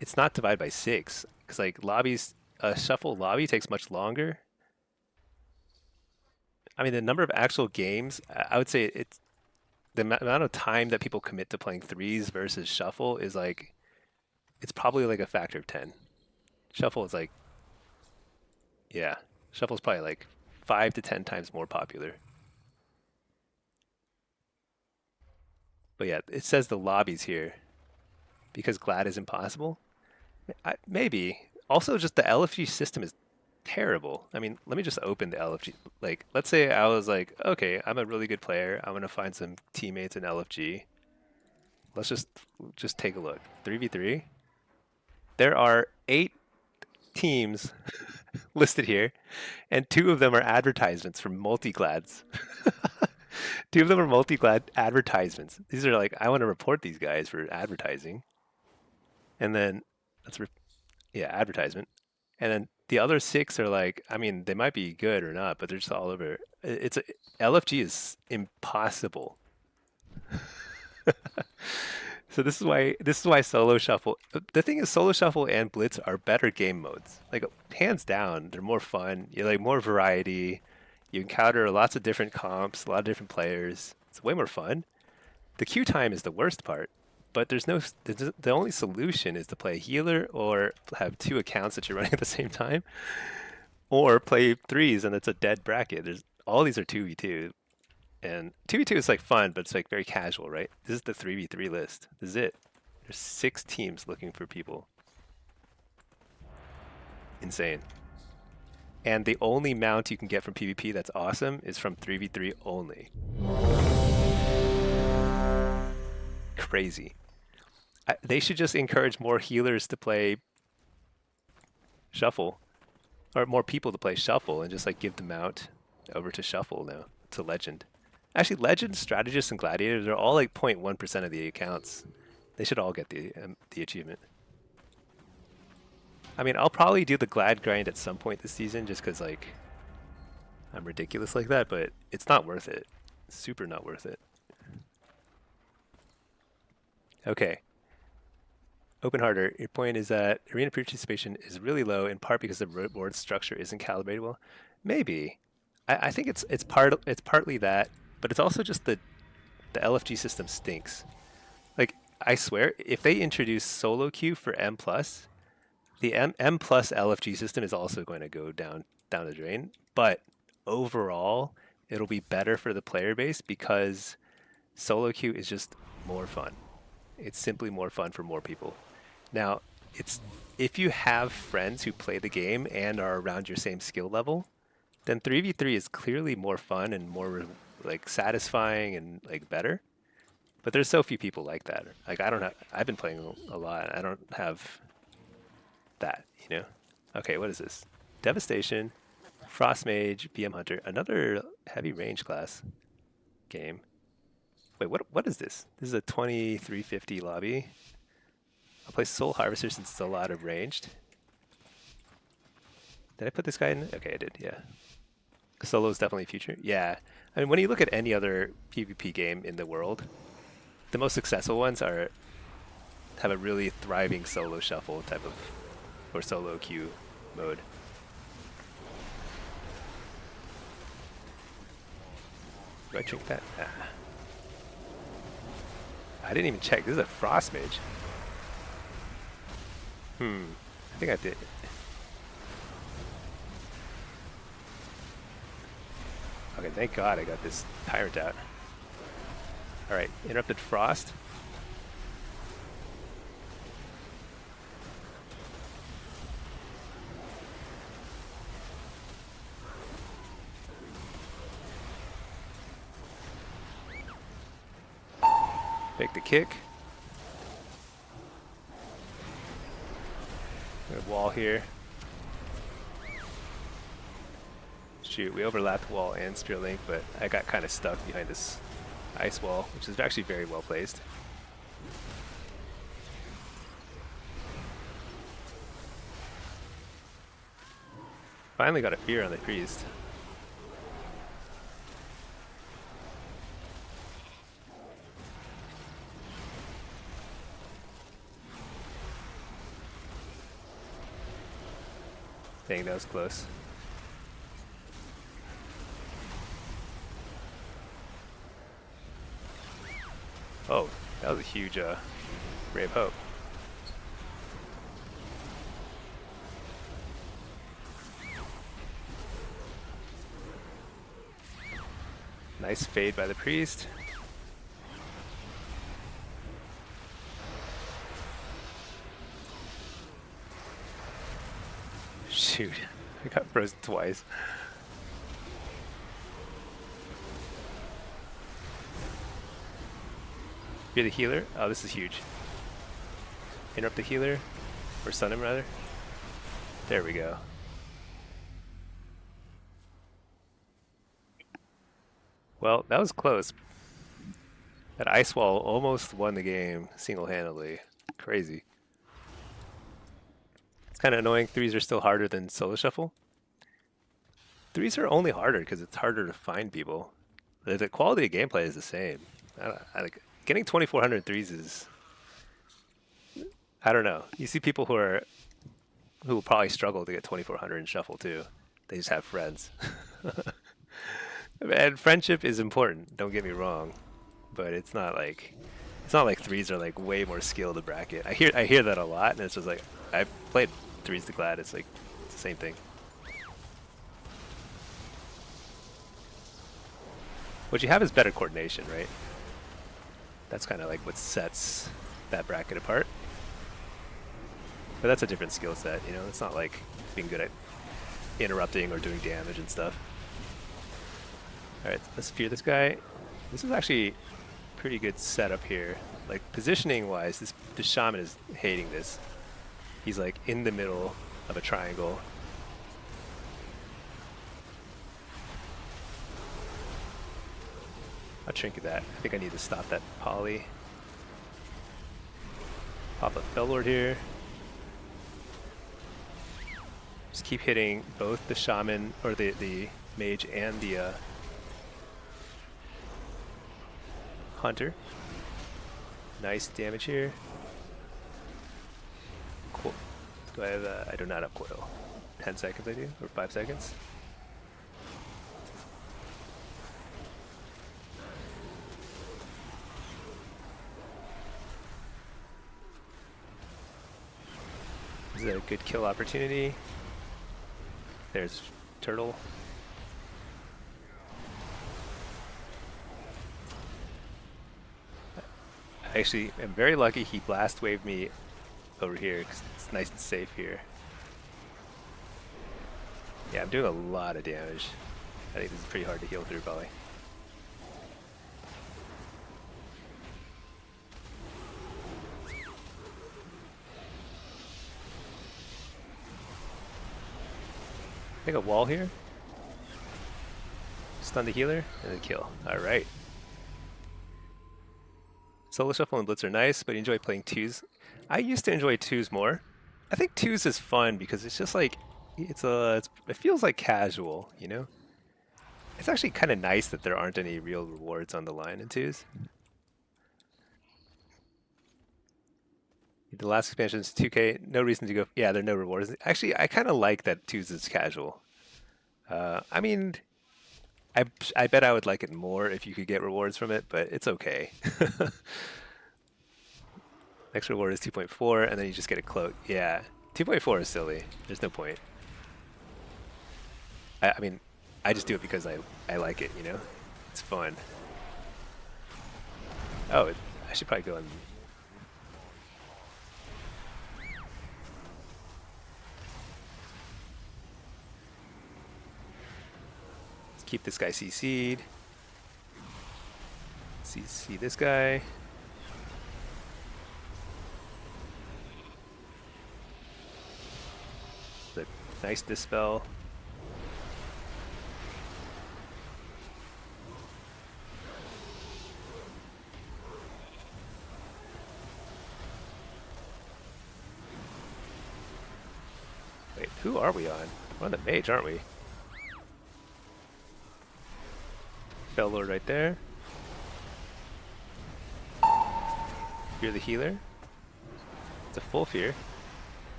it's not divided by 6 because like lobbies, a Shuffle lobby takes much longer. I mean, the number of actual games, I would say it's the amount of time that people commit to playing threes versus Shuffle is like, it's probably like a factor of 10. Shuffle is like, yeah, Shuffle is probably like 5 to 10 times more popular. But yeah, it says the lobbies here because Glad is impossible. Maybe. Also, just the LFG system is terrible. I mean, let me just open the LFG. Like, let's say I was like, okay, I'm a really good player. I'm gonna find some teammates in LFG. Let's just take a look. 3v3. There are 8 teams listed here, and 2 of them are advertisements from multi-glads. 2 of them are multi-glad advertisements. These are like, I want to report these guys for advertising. And then, yeah, advertisement. And then the other 6 are like, I mean, they might be good or not, but they're just all over. LFG is impossible. So this is why solo shuffle. The thing is, solo shuffle and blitz are better game modes. Like hands down, they're more fun. You like more variety. You encounter lots of different comps, a lot of different players. It's way more fun. The queue time is the worst part, but the only solution is to play healer or have 2 accounts that you're running at the same time, or play 3s and it's a dead bracket. All these are 2v2. And 2v2 is like fun, but it's like very casual, right? This is the 3v3 list. This is it. There's 6 teams looking for people. Insane. And the only mount you can get from PvP that's awesome is from 3v3 only. Crazy. They should just encourage more healers to play shuffle, or more people to play shuffle, and just like give the mount over to shuffle now, to legend. Actually, legend, strategists, and gladiators are all like 0.1% of the accounts. They should all get the achievement. I mean, I'll probably do the glad grind at some point this season, just because like I'm ridiculous like that, but it's not worth it. Super not worth it. Okay. Open Harder, your point is that arena participation is really low, in part because the reward structure isn't calibrated well. Maybe. I think it's partly that, but it's also just the LFG system stinks. Like, I swear, if they introduce solo queue for M+, the M plus LFG system is also going to go down the drain. But overall, it'll be better for the player base because solo queue is just more fun. It's simply more fun for more people. Now, if you have friends who play the game and are around your same skill level, then 3v3 is clearly more fun and more like satisfying and like better. But there's so few people like that. Like I've been playing a lot. I don't have that, you know? Okay, what is this? Devastation, Frost Mage, BM Hunter, another heavy range class game. Wait, what is this? This is a 2350 lobby. I'll play Soul Harvester since it's a lot of ranged. Did I put this guy in? Okay, I did, yeah. Solo is definitely future. Yeah. I mean, when you look at any other PvP game in the world, the most successful ones have a really thriving solo shuffle type of, or solo queue mode. Do I drink that? Nah. I didn't even check. This is a Frost Mage. I think I did. Okay, thank God I got this Tyrant out. Alright, Interrupted Frost. Make the kick. Got a wall here. Shoot, we overlapped wall and Spear Link, but I got kind of stuck behind this ice wall, which is actually very well placed. Finally got a fear on the priest. Dang, that was close. Oh, that was a huge ray of hope. Nice fade by the priest. Shoot, I got frozen twice. You're the healer? Oh, this is huge. Interrupt the healer, or stun him rather. There we go. Well, that was close. That ice wall almost won the game single-handedly. Crazy. It's kind of annoying. Threes are still harder than solo shuffle. Threes are only harder because it's harder to find people. The quality of gameplay is the same. Like getting 2,400 threes is, I don't know. You see people who will probably struggle to get 2,400 in shuffle too. They just have friends. And friendship is important. Don't get me wrong, but it's not like threes are like way more skill to bracket. I hear that a lot, and it's just like I've played threes to glad. It's like it's the same thing. What you have is better coordination, right? That's kind of like what sets that bracket apart. But that's a different skill set, you know? It's not like being good at interrupting or doing damage and stuff. Alright, let's fear this guy. This is actually pretty good setup here. Like, positioning-wise, the shaman is hating this. He's like in the middle of a triangle. I'll trinket that. I think I need to stop that poly. Pop up Bellward here. Just keep hitting both the shaman, or the mage and the hunter. Nice damage here. Cool. Do I have, I do not have coil. 10 seconds I do, or 5 seconds. This is a good kill opportunity. There's turtle. I actually am very lucky he blast waved me over here because it's nice and safe here. Yeah, I'm doing a lot of damage. I think this is pretty hard to heal through probably. Make a wall here. Stun the healer and then kill. Alright. Solo shuffle and blitz are nice, but you enjoy playing twos. I used to enjoy twos more. I think twos is fun because it's just like it feels like casual, you know? It's actually kind of nice that there aren't any real rewards on the line in twos. The last expansion is 2K. No reason to go. Yeah, there are no rewards. Actually, I kind of like that twos is casual. I mean, I bet I would like it more if you could get rewards from it, but it's okay. Next reward is 2.4, and then you just get a cloak. Yeah, 2.4 is silly. There's no point. I mean, I just do it because I like it, you know? It's fun. Oh, I should probably go and... Let's keep this guy CC'd. CC this guy. The nice dispel. Wait, who are we on? We're on the mage, aren't we? Bellward right there. Fear the healer. It's a full fear.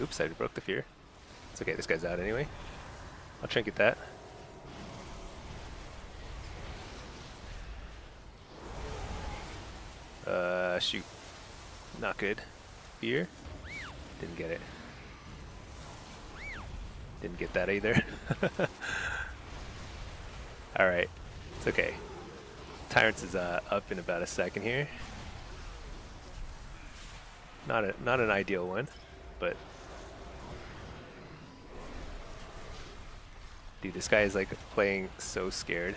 Oops, I broke the fear. It's okay, this guy's out anyway. I'll trinket that. Shoot. Not good. Fear. Didn't get it. Didn't get that either. Alright. It's okay. Tyrants is up in about a second here. Not an ideal one, but dude, this guy is like playing so scared.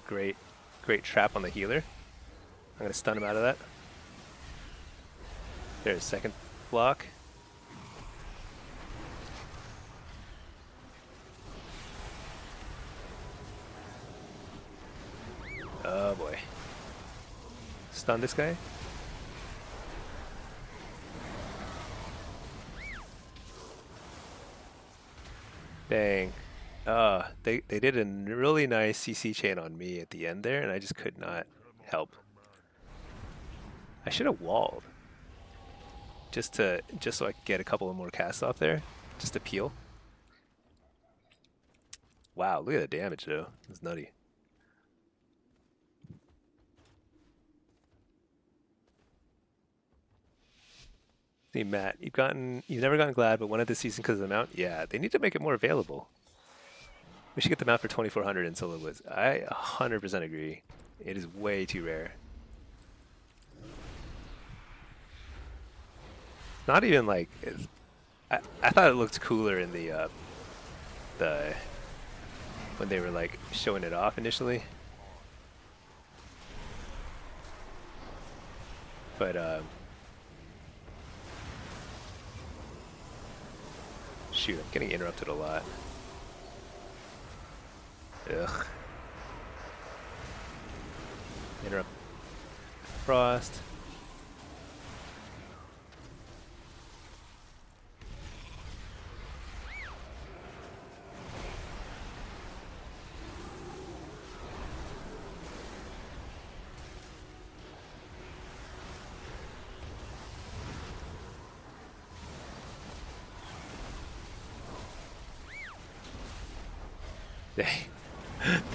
great trap on the healer. I'm gonna stun him out of that. There's second block. Oh boy. Stun this guy. Dang. They did a really nice CC chain on me at the end there, and I just could not help. I should have walled. Just so I could get a couple of more casts off there. Just to peel. Wow, look at the damage though. It's nutty. See, Matt, you've never gotten Glad, but wanted this season because of the mount. Yeah, they need to make it more available. We should get the mount for 2,400 in Solo Blitz. I 100% agree. It is way too rare. Not even like I thought it looked cooler in the when they were like showing it off initially. But shoot, I'm getting interrupted a lot. Ugh. Interrupt. Frost.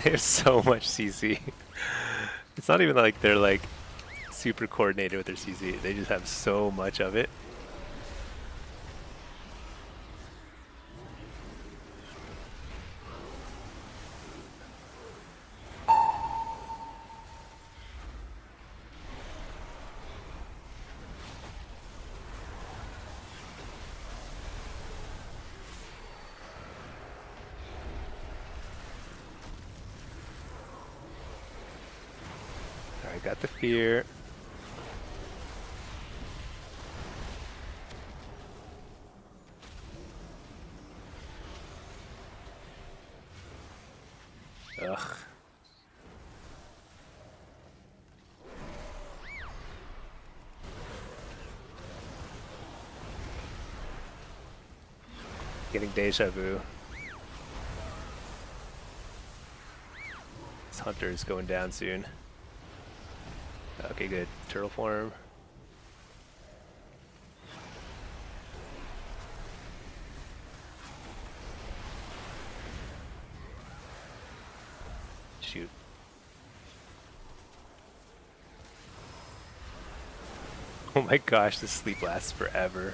There's so much CC. It's not even like they're like super coordinated with their CC. They just have so much of it. Got the fear. Ugh. Getting deja vu. This hunter is going down soon. Okay, good. Turtle form. Shoot. Oh my gosh, this sleep lasts forever.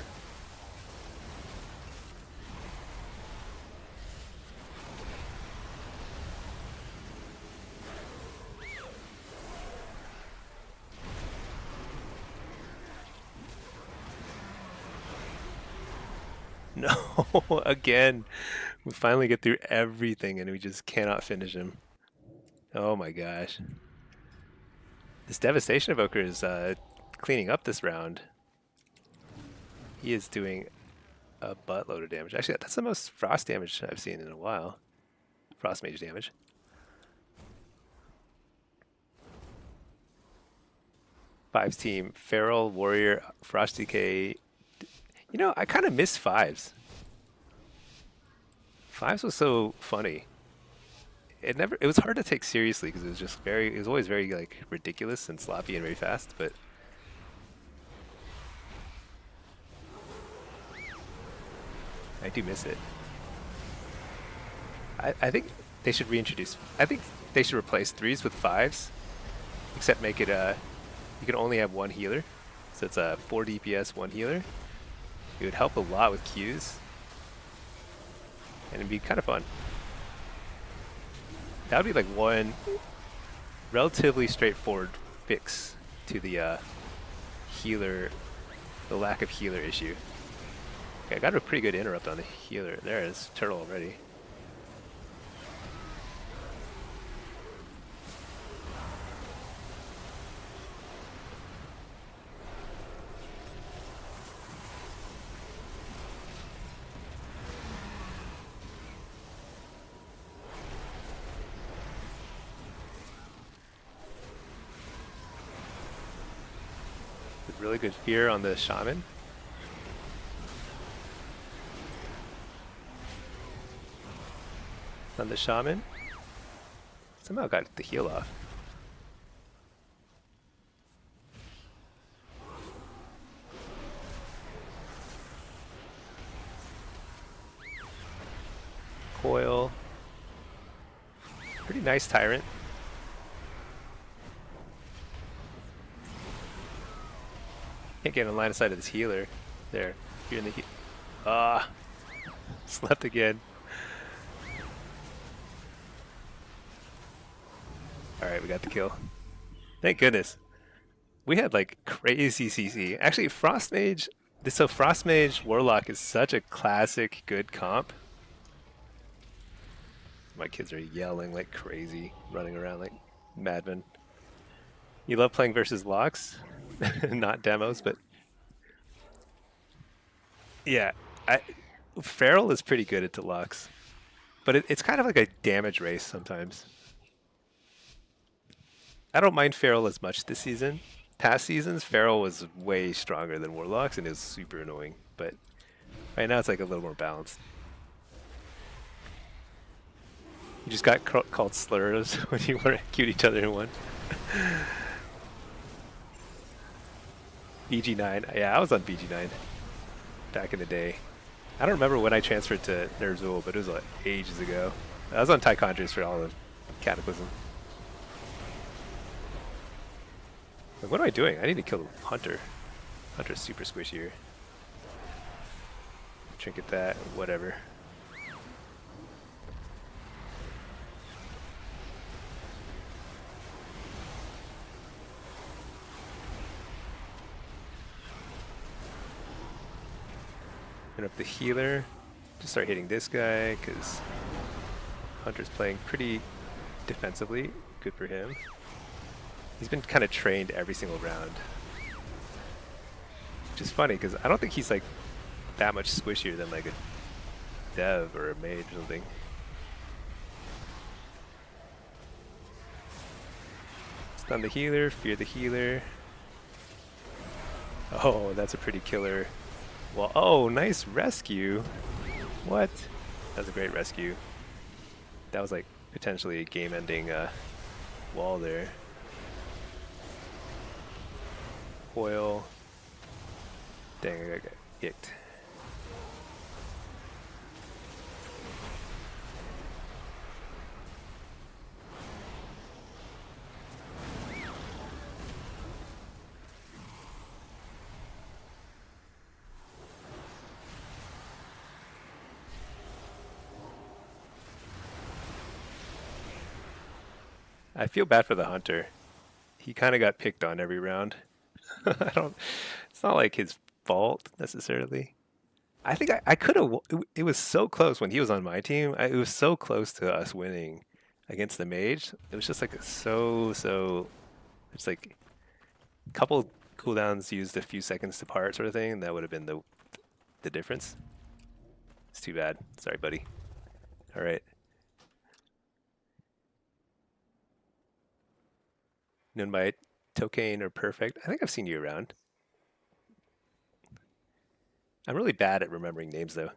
No, again. We finally get through everything and we just cannot finish him. Oh my gosh. This Devastation Evoker is cleaning up this round. He is doing a buttload of damage. Actually, that's the most frost damage I've seen in a while. Frost mage damage. Fives team, Feral, Warrior, Frost Decay. You know, I kind of miss Fives. Fives was so funny. It was hard to take seriously because it was always very like ridiculous and sloppy and very fast, but I do miss it. I think they should reintroduce, I think they should replace 3s with 5s, except make it you can only have one healer. So it's a 4 DPS, 1 healer. It would help a lot with Qs. And it'd be kind of fun. That would be like one relatively straightforward fix to the healer, the lack of healer issue. Okay, I got a pretty good interrupt on the healer. There it is, turtle already. really good fear on the shaman. On the shaman. Somehow got the heal off. Coil. Pretty nice tyrant. Can't get in line of sight of this healer. There. You're in the ah. Slept again. Alright, we got the kill. Thank goodness. We had like crazy CC. Actually, Frost Mage. So Frost Mage Warlock is such a classic good comp. My kids are yelling like crazy, running around like madmen. You love playing versus locks? Not demos, but yeah, Feral is pretty good at the locks, but it's kind of like a damage race sometimes. I don't mind Feral as much this season. Past seasons, Feral was way stronger than Warlocks and it was super annoying, but right now it's like a little more balanced. You just got called slurs when you want to cute each other in one. BG9. Yeah, I was on BG9 back in the day. I don't remember when I transferred to Ner'zhul, but it was like ages ago. I was on Tychondrius for all of Cataclysm. Like, what am I doing? I need to kill Hunter. Hunter's super squishy here. Trinket that, whatever. Up the healer to start hitting this guy because Hunter's playing pretty defensively. Good for him. He's been kind of trained every single round, which is funny because I don't think he's like that much squishier than like a dev or a mage or something. Stun the healer, fear the healer. Oh, that's a pretty killer. Well, oh, nice rescue. What? That was a great rescue. That was like potentially a game-ending wall there. Coil. Dang, I got kicked. I feel bad for the Hunter. He kind of got picked on every round. It's not like his fault necessarily. I think I could have, it was so close when he was on my team. It was so close to us winning against the mage. It was just like it's like a couple cooldowns used a few seconds apart sort of thing, and that would have been the difference. It's too bad. Sorry, buddy. All right. Known by Tokane or Perfect. I think I've seen you around. I'm really bad at remembering names though.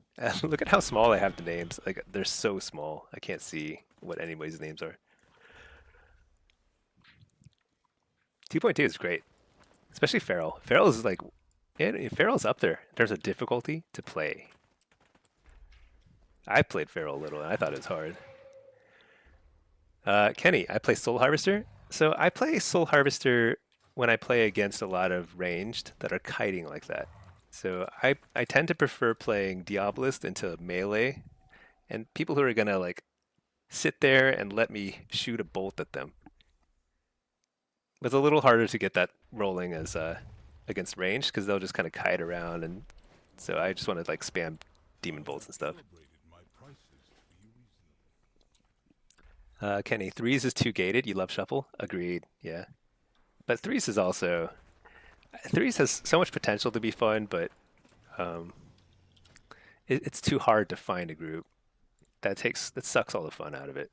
Look at how small I have the names. Like they're so small. I can't see what anybody's names are. 2.2 is great. Especially Feral. Feral is like Feral's up there. There's a difficulty to play. I played Feral a little and I thought it was hard. Kenny, I play Soul Harvester. So I play Soul Harvester when I play against a lot of ranged that are kiting like that. So I tend to prefer playing Diabolist into melee and people who are gonna like sit there and let me shoot a bolt at them. It's a little harder to get that rolling as against ranged because they'll just kind of kite around, and so I just want to like spam demon bolts and stuff. Kenny, threes is too gated. You love shuffle? Agreed. Yeah, but threes is also threes has so much potential to be fun, but it's too hard to find a group that sucks all the fun out of it.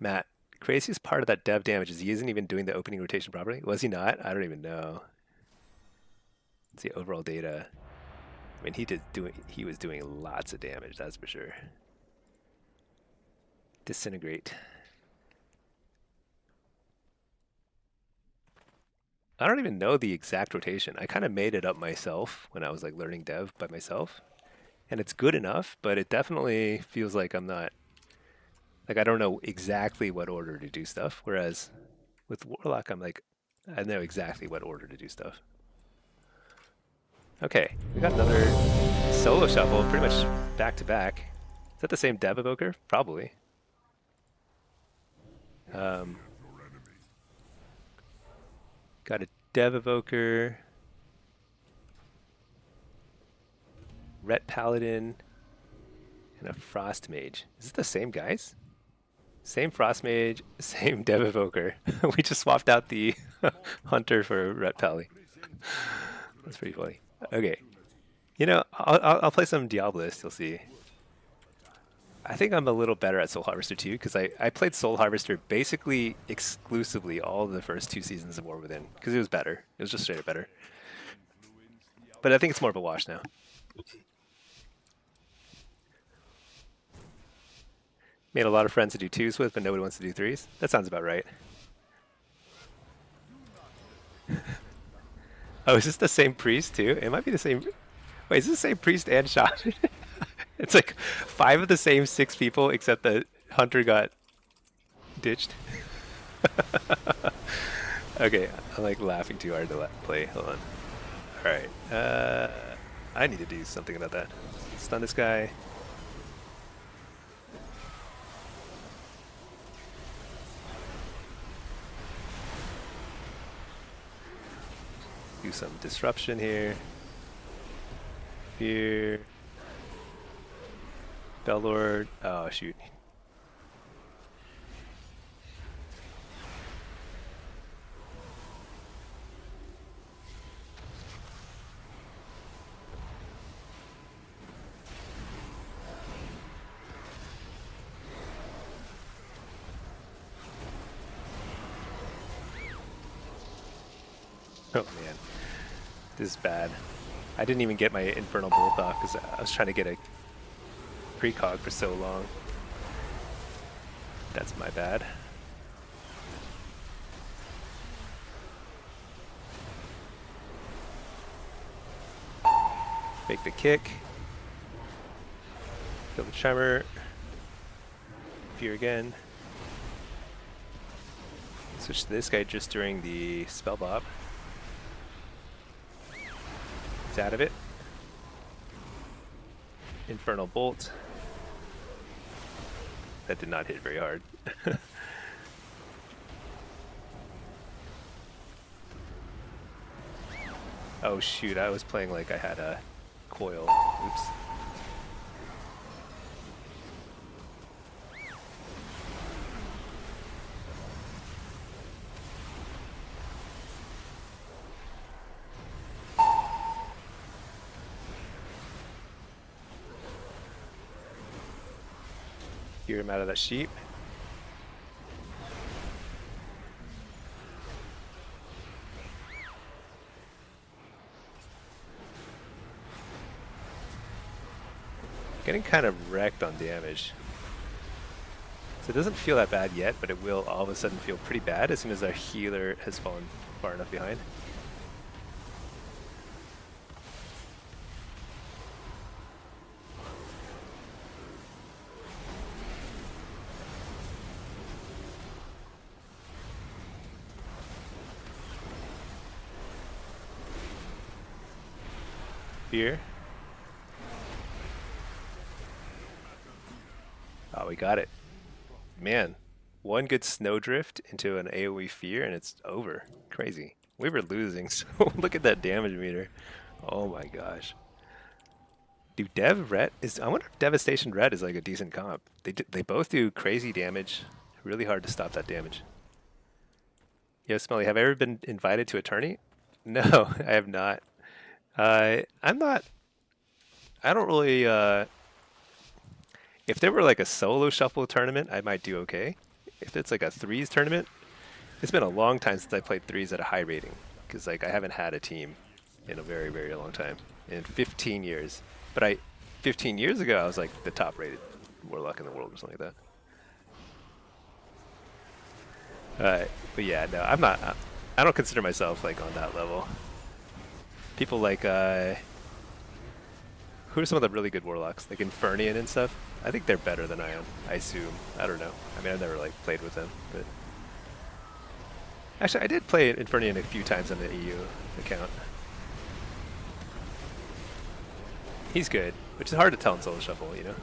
Matt, Craziest part of that dev damage is he isn't even doing the opening rotation properly. Was he not? I don't even know. Let's see overall data. I mean, he was doing lots of damage, that's for sure. Disintegrate. I don't even know the exact rotation. I kind of made it up myself when I was like learning dev by myself. And it's good enough, but it definitely feels like I'm not, like I don't know exactly what order to do stuff. Whereas with Warlock, I'm like, I know exactly what order to do stuff. Okay, we got another solo shuffle, pretty much back to back. Is that the same dev evoker? Probably. Got a dev evoker, Ret Paladin, and a Frost Mage. Is it the same guys? Same Frost Mage, same dev evoker. We just swapped out the Hunter for Ret Pally. That's pretty funny. Okay. You know, I'll play some Diabolist, you'll see. I think I'm a little better at Soul Harvester too, because I played Soul Harvester basically exclusively all of the first 2 seasons of War Within, because it was better. It was just straight up better. But I think it's more of a wash now. Made a lot of friends to do 2s with, but nobody wants to do 3s. That sounds about right. Oh, is this the same priest too? It might be the same. Wait, is this the same priest and shaman? It's like 5 of the same 6 people, except the hunter got ditched. Okay, I'm like laughing too hard to play. Hold on. All right, I need to do something about that. Stun this guy. Do some disruption here. Fear. Bellord. Oh, shoot. Oh, man. This is bad. I didn't even get my Infernal Bolt off because I was trying to get a precog for so long. That's my bad. Make the kick. Kill the Tremor. Fear again. Switch to this guy just during the spell bob. He's out of it. Infernal Bolt. That did not hit very hard. Oh shoot, I was playing like I had a coil. Oops. Gear him out of that sheep. Getting kind of wrecked on damage. So it doesn't feel that bad yet, but it will all of a sudden feel pretty bad as soon as our healer has fallen far enough behind. Fear. Oh, we got it. Man, one good snowdrift into an AoE fear and it's over. Crazy. We were losing, so look at that damage meter. Oh my gosh. Dude, Dev Ret is, I wonder if Devastation Ret is like a decent comp. They both do crazy damage. Really hard to stop that damage. Yo, Smelly, have I ever been invited to a tourney? No, I have not. I'm not, I don't really, if there were like a solo shuffle tournament, I might do okay. if it's like a threes tournament, it's been a long time since I played threes at a high rating because like I haven't had a team in a very, very long time, in 15 years. But 15 years ago, I was like the top rated Warlock in the world or something like that. But yeah, no, I'm not. I don't consider myself like on that level. People like who are some of the really good Warlocks, like Infernian and stuff? I think they're better than I am. I assume. I don't know. I mean, I've never like played with them, but actually, I did play Infernian a few times on the EU account. He's good, which is hard to tell in solo shuffle, you know.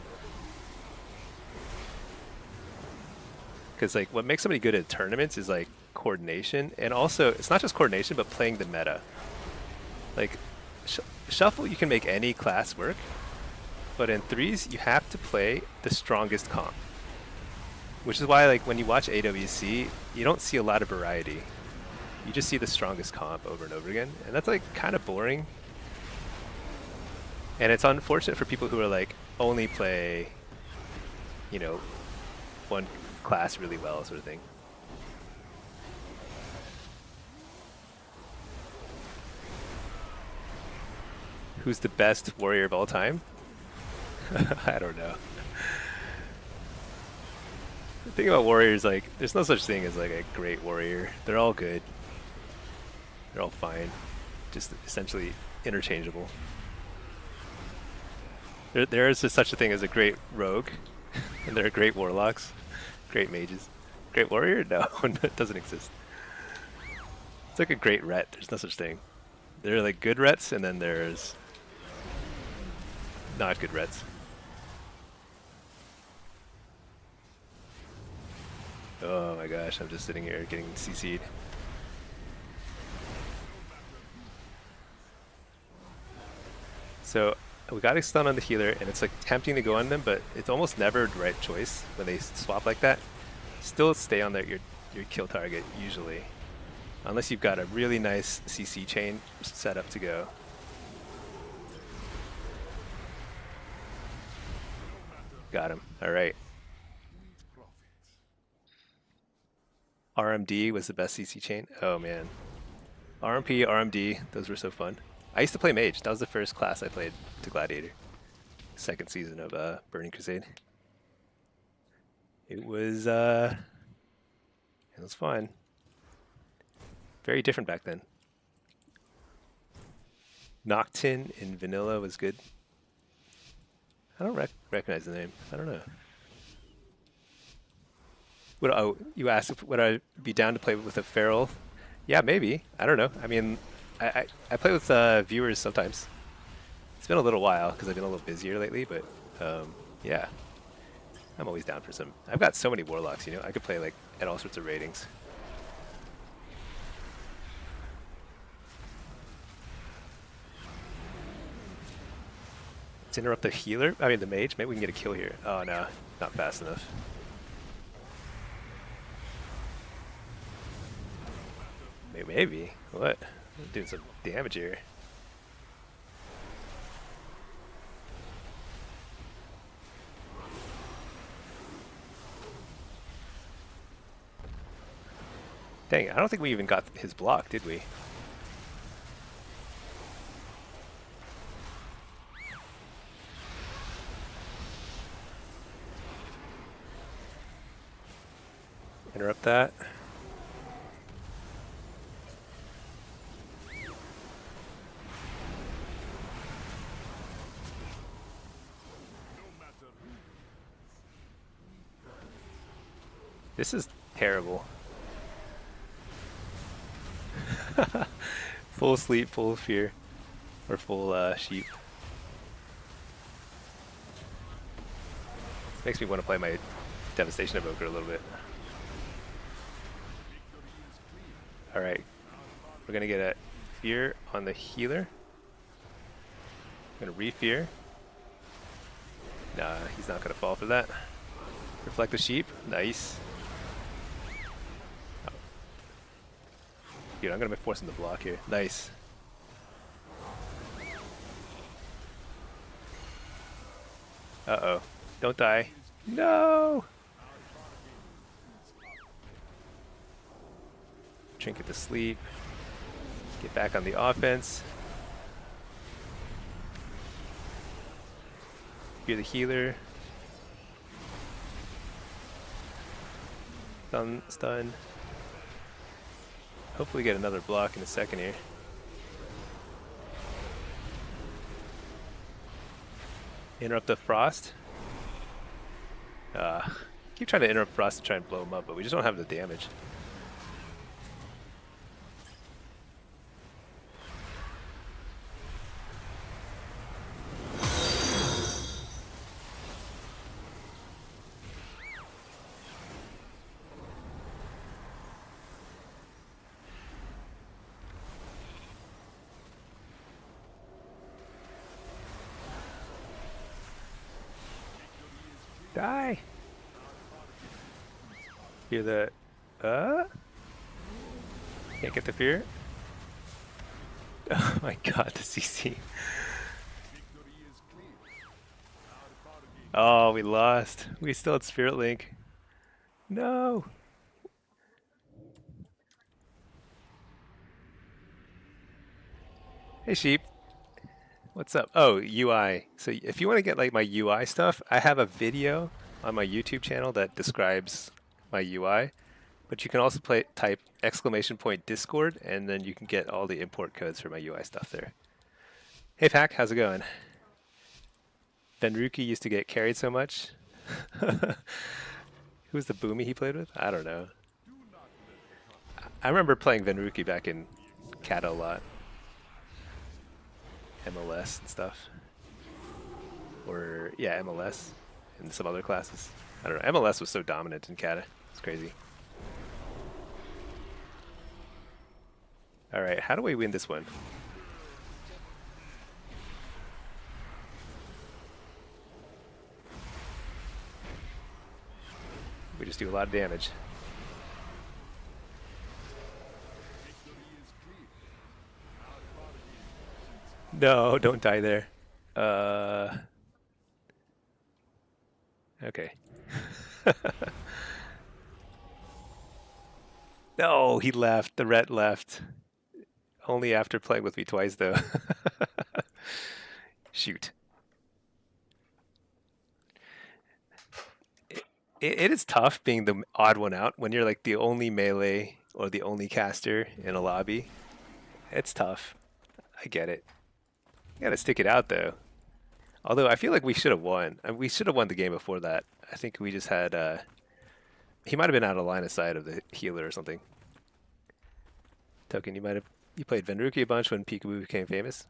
Because like what makes somebody good at tournaments is like coordination, and also it's not just coordination, but playing the meta. Like shuffle, you can make any class work, but in threes, you have to play the strongest comp. Which is why, like, when you watch AWC, you don't see a lot of variety. You just see the strongest comp over and over again, and that's like kind of boring. And it's unfortunate for people who are like only play, you know, one class really well, sort of thing. Who's the best warrior of all time? I don't know. The thing about warriors, like, there's no such thing as like a great warrior. They're all good. They're all fine. Just essentially interchangeable. There is such a thing as a great rogue, and there are great warlocks, great mages. Great warrior? No, it doesn't exist. It's like a great ret. There's no such thing. There are like good rets, and then there's not good rets. Oh my gosh, I'm just sitting here getting CC'd. So we got a stun on the healer, and it's like tempting to go on them, but it's almost never the right choice when they swap like that. Still stay on your kill target usually, unless you've got a really nice CC chain set up to go. Got him. All right. RMD was the best CC chain. Oh man, RMP, RMD, those were so fun. I used to play mage. That was the first class I played to Gladiator. Second season of Burning Crusade. It was fun. Very different back then. Noctin in vanilla was good. I don't recognize the name. I don't know. You asked if would I be down to play with a feral? Yeah, maybe. I don't know. I mean, I play with viewers sometimes. It's been a little while because I've been a little busier lately, but yeah, I'm always down for some. I've got so many warlocks, you know. I could play like at all sorts of ratings. Let's interrupt the healer. I mean the mage. Maybe we can get a kill here. Oh no, not fast enough. Maybe. What? I'm doing some damage here. Dang, I don't think we even got his block, did we? Interrupt that. This is terrible. Full sleep, full fear, or full sheep. Makes me want to play my Devastation Evoker a little bit. Alright, we're gonna get a fear on the healer. I'm gonna re-fear. Nah, he's not gonna fall for that. Reflect the sheep, nice. Dude, I'm gonna force him to block here. Nice. Uh-oh. Don't die. No! Trinket to sleep. Get back on the offense. You're the healer. Stun. Hopefully get another block in a second here. Interrupt the Frost. Keep trying to interrupt Frost to try and blow him up, but we just don't have the damage. Die! Hear the... Can't get the fear? Oh my god, the CC. Oh, we lost. We still had Spirit Link. No! Hey sheep. What's up? Oh, UI. So if you want to get like my UI stuff, I have a video on my YouTube channel that describes my UI. But you can also type !Discord and then you can get all the import codes for my UI stuff there. Hey Pack, how's it going? Venruki used to get carried so much. Who's the boomy he played with? I don't know. I remember playing Venruki back in Kata a lot. MLS and stuff. Or, yeah, MLS and some other classes. I don't know. MLS was so dominant in Kata. It's crazy. Alright, how do we win this one? We just do a lot of damage. No, don't die there. Okay. No, he left. The ret left. Only after playing with me twice, though. Shoot. It is tough being the odd one out when you're like the only melee or the only caster in a lobby. It's tough. I get it. You gotta stick it out, though. Although I feel like we should have won. We should have won the game before that. I think we just had... he might have been out of line of sight of the healer or something. Token, you played Venruki a bunch when Peekaboo became famous?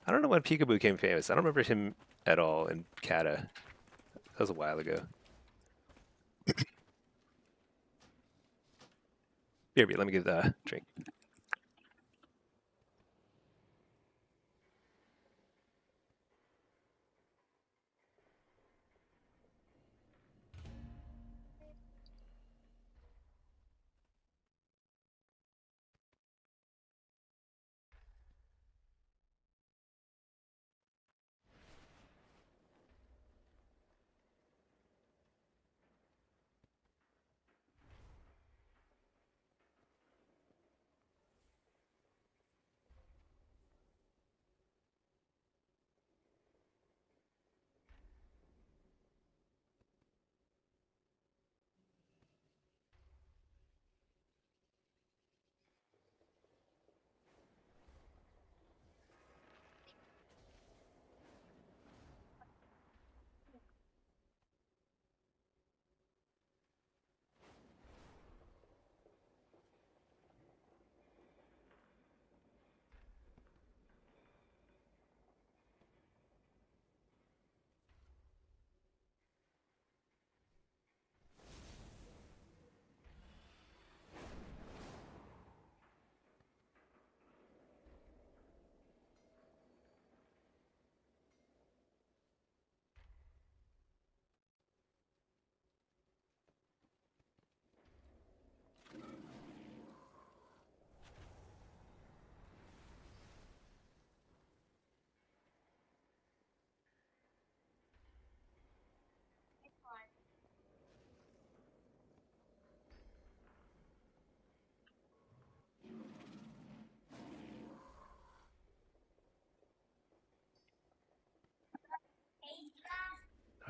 I don't know when Peekaboo became famous. I don't remember him at all in Kata. That was a while ago. Here, let me get a drink.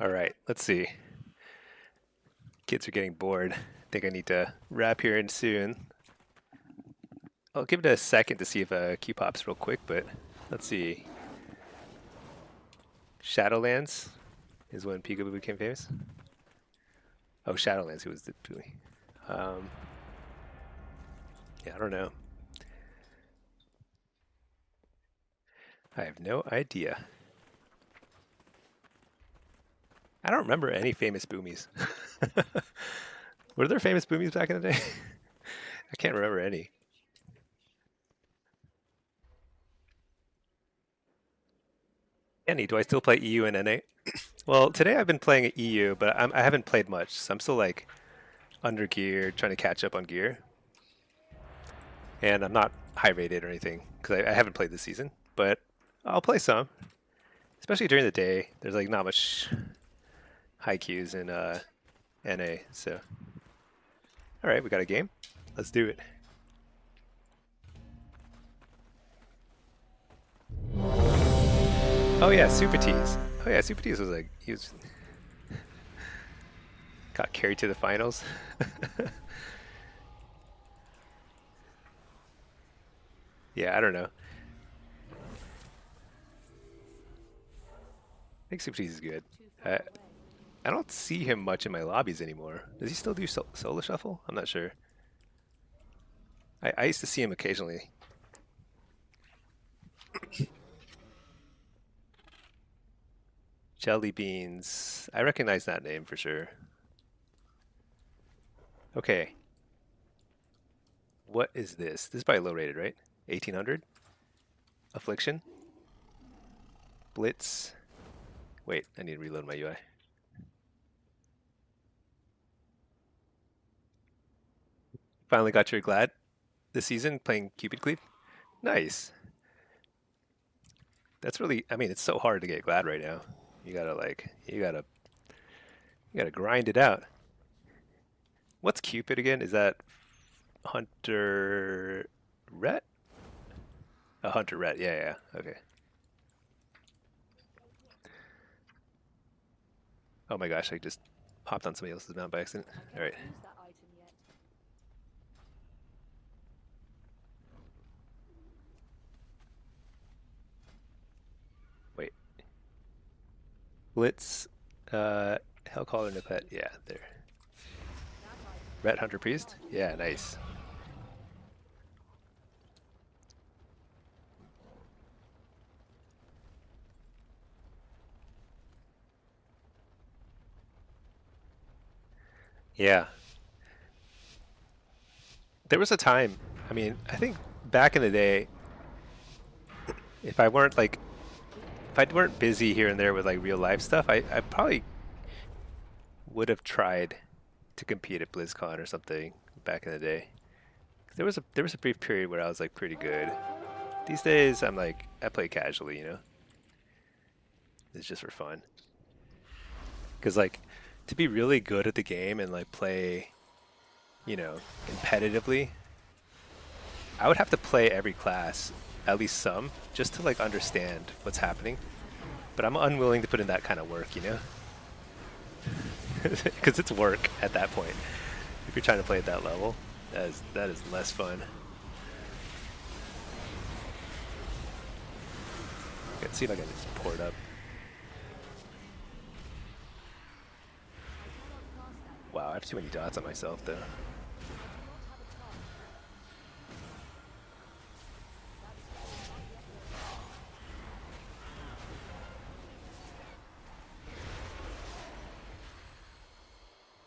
All right, let's see. Kids are getting bored. I think I need to wrap here in soon. I'll give it a second to see if Q pops real quick, but let's see. Shadowlands is when Peekaboo became famous. Oh, Shadowlands, who was the bully? Yeah, I don't know. I have no idea. I don't remember any famous boomies. Were there famous boomies back in the day? I can't remember any. Any? Do I still play EU and NA? Well, today I've been playing EU, but I haven't played much, so I'm still like under gear, trying to catch up on gear. And I'm not high rated or anything because I haven't played this season, but I'll play some, especially during the day. There's like not much high queues in NA, so. All right, we got a game. Let's do it. Oh yeah, Super Tease. Oh yeah, Super Tease was like, he was got carried to the finals. Yeah, I don't know. I think Super Tease is good. I don't see him much in my lobbies anymore. Does he still do solo shuffle? I'm not sure. I used to see him occasionally. Jelly Beans. I recognize that name for sure. Okay. What is this? This is probably low rated, right? 1800? Affliction? Blitz? Wait, I need to reload my UI. Finally got your Glad this season playing Cupid Cleave? Nice. That's really, I mean, it's so hard to get Glad right now. You gotta grind it out. What's Cupid again? Is that Hunter Ret? A Hunter Ret, yeah, okay. Oh my gosh, I just hopped on somebody else's mount by accident. All right. Use that item yet. Wait. Blitz, Hellcaller, no pet. Yeah, there. Ret Hunter Priest? Yeah, nice. Yeah. There was a time, I mean, I think back in the day, if I weren't busy here and there with like real life stuff, I probably would have tried to compete at BlizzCon or something back in the day. There was a brief period where I was like pretty good. These days I'm like I play casually, you know. It's just for fun. Because like to be really good at the game and like play, you know, competitively, I would have to play every class, at least some, just to like understand what's happening. But I'm unwilling to put in that kind of work, you know? Because it's work at that point. If you're trying to play at that level, that is less fun. Let's see if I can just pour it up. Wow, I have too many dots on myself though.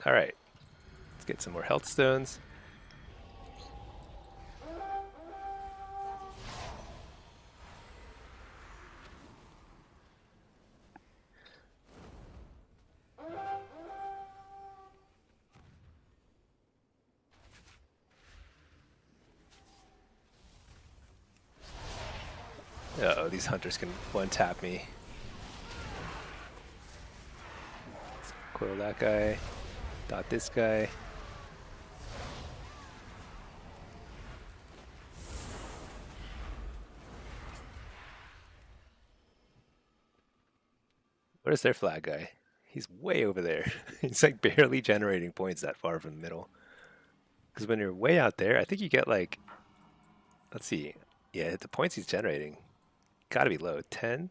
All right, let's get some more health stones. Uh-oh, these hunters can one-tap me. Let's coil that guy. Dot this guy. Where's their flag guy? He's way over there. He's like barely generating points that far from the middle. Because when you're way out there, I think you get like, let's see. Yeah, the points he's generating gotta be low. 10?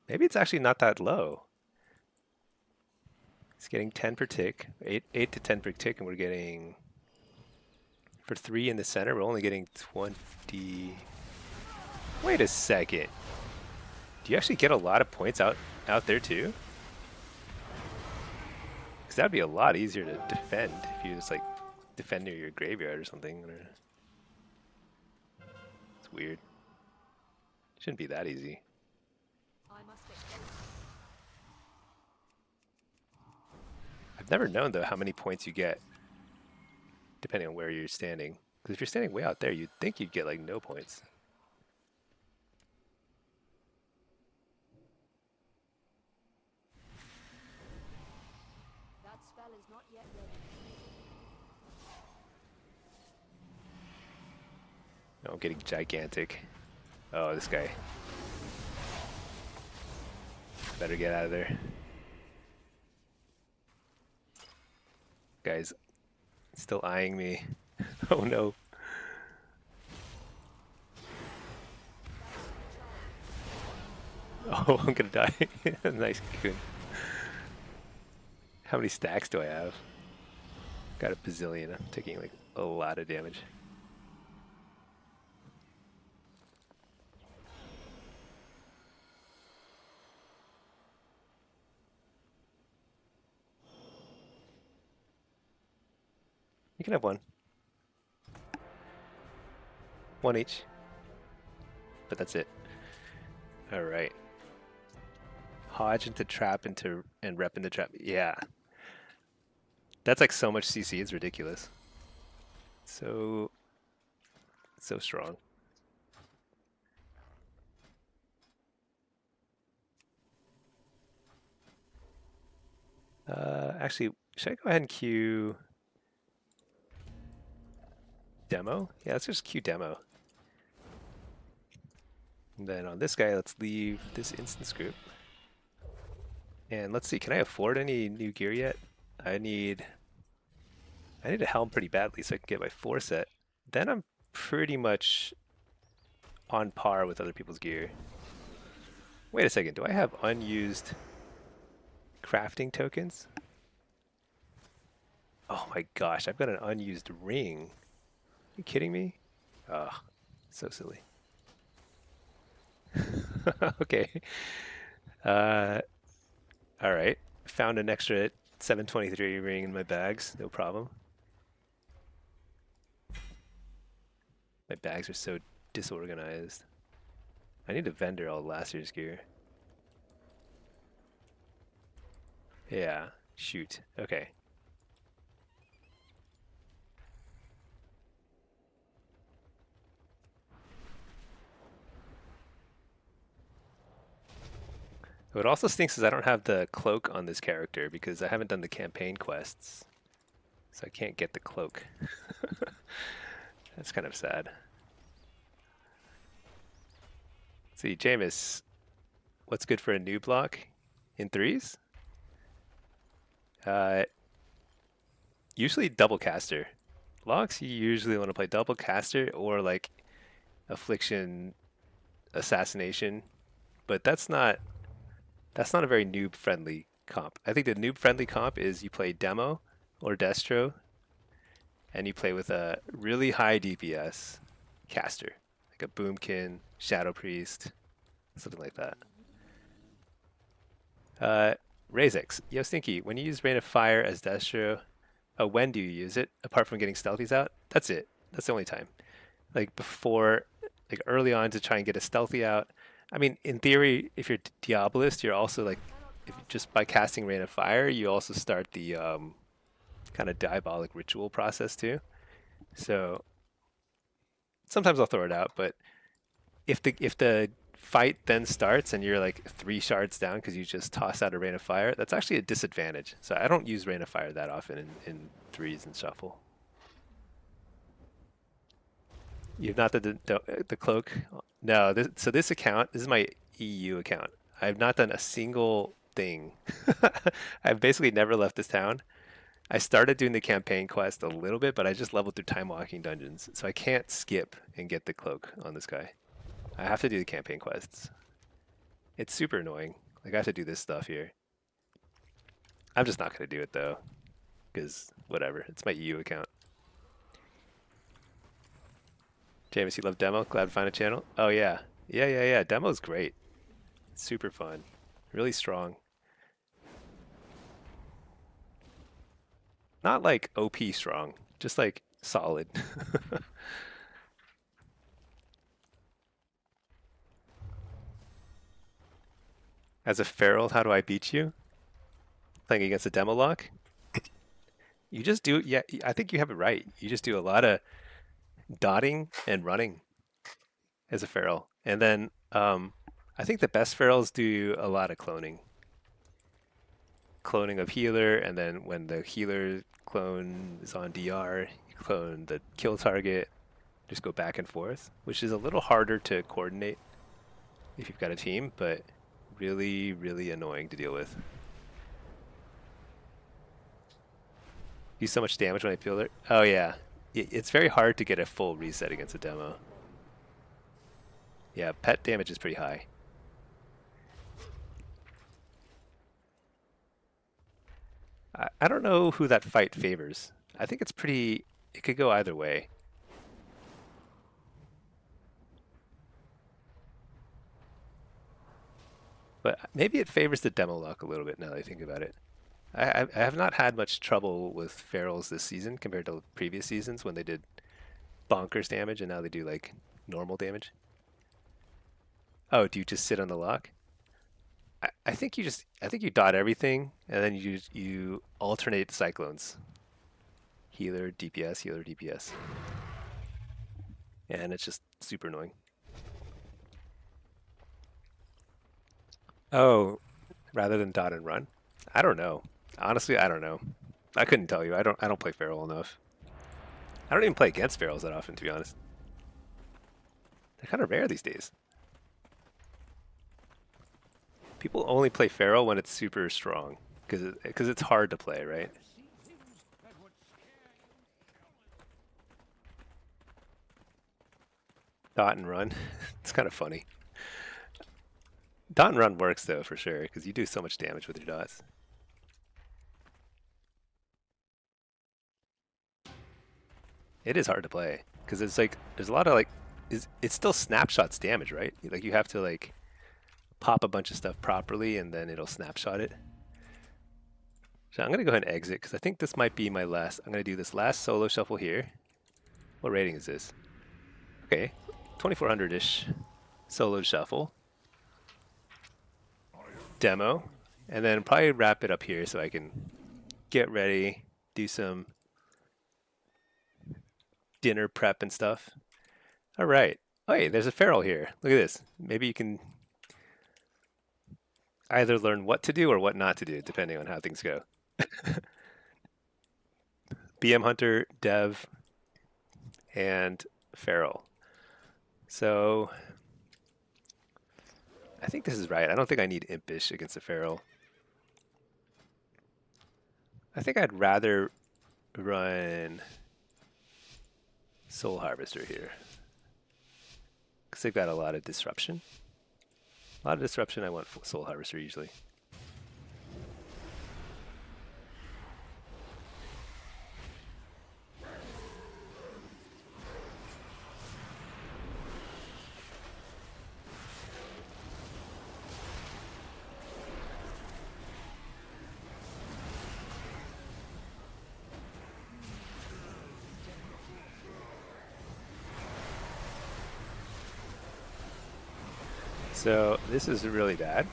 Maybe it's actually not that low. He's getting 10 per tick, 8 to 10 per tick, and we're getting, for 3 in the center, we're only getting 20. Wait a second. Do you actually get a lot of points out there too? Because that'd be a lot easier to defend if you just like defend near your graveyard or something. It's weird. Shouldn't be that easy. I must accept. I've never known though how many points you get depending on where you're standing. Because if you're standing way out there, you'd think you'd get like no points. That spell is not yet ready. Oh, I'm getting gigantic. Oh, this guy. Better get out of there. Guy's still eyeing me. Oh no. Oh, I'm gonna die. Nice cocoon. How many stacks do I have? Got a bazillion. I'm taking like a lot of damage. You can have one. One each. But that's it. Alright. Hodge into trap into and rep into trap. Yeah. That's like so much CC, it's ridiculous. So strong. Actually, should I go ahead and queue demo? Yeah, let's just queue demo. And then on this guy, let's leave this instance group. And let's see, can I afford any new gear yet? I need a helm pretty badly so I can get my 4 set. Then I'm pretty much on par with other people's gear. Wait a second, do I have unused crafting tokens? Oh my gosh, I've got an unused ring. Are you kidding me? Oh, so silly. Okay. Alright. Found an extra 723 ring in my bags, no problem. My bags are so disorganized. I need to vendor all last year's gear. Yeah, shoot. Okay. What also stinks is I don't have the cloak on this character because I haven't done the campaign quests. So I can't get the cloak. That's kind of sad. Let's see, Jameis, what's good for a new block in 3s? Usually double caster. Locks, you usually want to play double caster or like affliction, assassination, but that's not a very noob friendly comp. I think the noob friendly comp is you play demo or destro and you play with a really high DPS caster, like a boomkin, shadow priest, something like that. Razix, yo Stinky, when you use Rain of Fire as destro, when do you use it? Apart from getting stealthies out? That's it. That's the only time. Like before, like early on to try and get a stealthy out. I mean, in theory, if you're Diabolist, you're also like, if just by casting Rain of Fire, you also start the kind of diabolic ritual process too. So sometimes I'll throw it out, but if the fight then starts and you're like 3 shards down because you just toss out a Rain of Fire, that's actually a disadvantage. So I don't use Rain of Fire that often in 3s and shuffle. You've not the cloak? No, so this account, this is my EU account. I've not done a single thing. I've basically never left this town. I started doing the campaign quest a little bit, but I just leveled through time walking dungeons, so I can't skip and get the cloak on this guy. I have to do the campaign quests. It's super annoying. Like, I have to do this stuff here. I'm just not going to do it, though, because whatever. It's my EU account. James, you love demo? Glad to find a channel? Oh, yeah. Yeah. Demo's great. Super fun. Really strong. Not like OP strong, just like solid. As a feral, how do I beat you? Playing against a demolock? You just do, yeah, I think you have it right. You just do a lot of dotting and running as a feral. And then I think the best ferals do a lot of cloning. Cloning of healer, and then when the healer clone is on DR, you clone the kill target, just go back and forth, which is a little harder to coordinate if you've got a team, but really, really annoying to deal with. Do so much damage when I peel it. Oh yeah, it's very hard to get a full reset against a demo. Yeah, pet damage is pretty high. I don't know who that fight favors. I think it's pretty, it could go either way. But maybe it favors the demolock a little bit now that I think about it. I have not had much trouble with ferals this season compared to previous seasons when they did bonkers damage and now they do like normal damage. Oh, do you just sit on the lock? I think you dot everything and then you alternate cyclones. Healer, DPS, healer, DPS. And it's just super annoying. Oh, rather than dot and run? I don't know. Honestly, I don't know. I couldn't tell you. I don't play feral enough. I don't even play against ferals that often, to be honest. They're kind of rare these days. People only play feral when it's super strong, because it's hard to play, right? Dot and run. It's kind of funny. Dot and run works though for sure, because you do so much damage with your dots. It is hard to play because it's like there's a lot of like it's still snapshots damage, right? Like you have to like pop a bunch of stuff properly and then it'll snapshot it. So I'm gonna go ahead and exit because I think this might be my last. I'm gonna do this last solo shuffle here. What rating is this? Okay, 2400-ish solo shuffle. Demo, and then probably wrap it up here so I can get ready, do some dinner prep and stuff. All right. Oh, hey, there's a feral here. Look at this. Maybe you can either learn what to do or what not to do, depending on how things go. BM Hunter, Dev, and Feral. So I think this is right. I don't think I need Impish against a Feral. I think I'd rather run Soul Harvester here. Because they've got a lot of disruption. A lot of disruption, I want Soul Harvester usually. So this is really bad.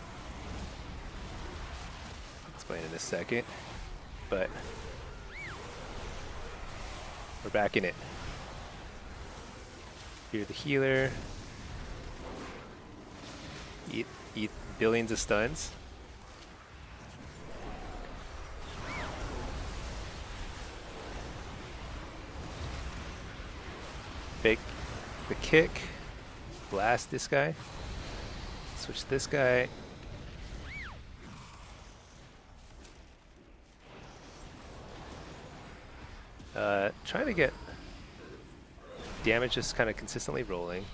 I'll explain in a second, but we're back in it. You're the healer. Eat billions of stuns. Fake the kick. Blast this guy. Switch this guy, Trying to get damage just kind of consistently rolling.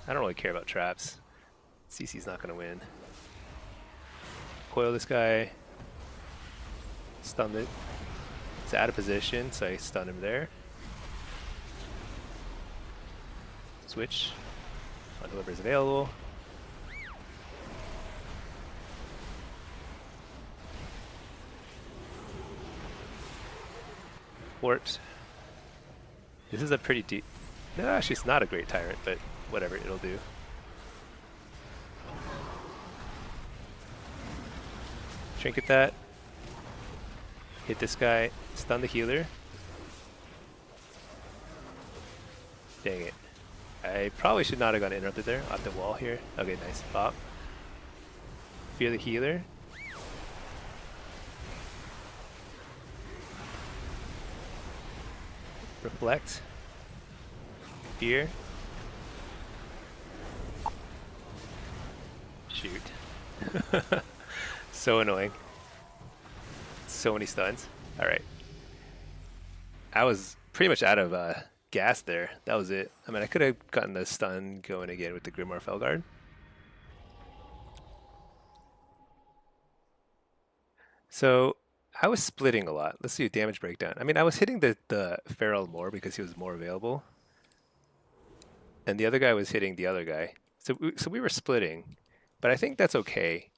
I don't really care about traps. CC's not going to win. Coil this guy. Stun it. It's out of position, so I stun him there. Switch on whoever's available. Fort. This is a pretty deep... No, actually it's not a great tyrant, but whatever, it'll do. Trinket that. Hit this guy. Stun the healer. Dang it. I probably should not have gotten interrupted there. Off the wall here. Okay, nice pop. Fear the healer. Reflect. Fear. Shoot. So annoying. So many stuns. Alright. I was pretty much out of gas there. That was it. I mean, I could have gotten the stun going again with the Grimoire Felguard. So I was splitting a lot. Let's see a damage breakdown. I mean, I was hitting the Feral more because he was more available. And the other guy was hitting the other guy. So we were splitting. But I think that's okay.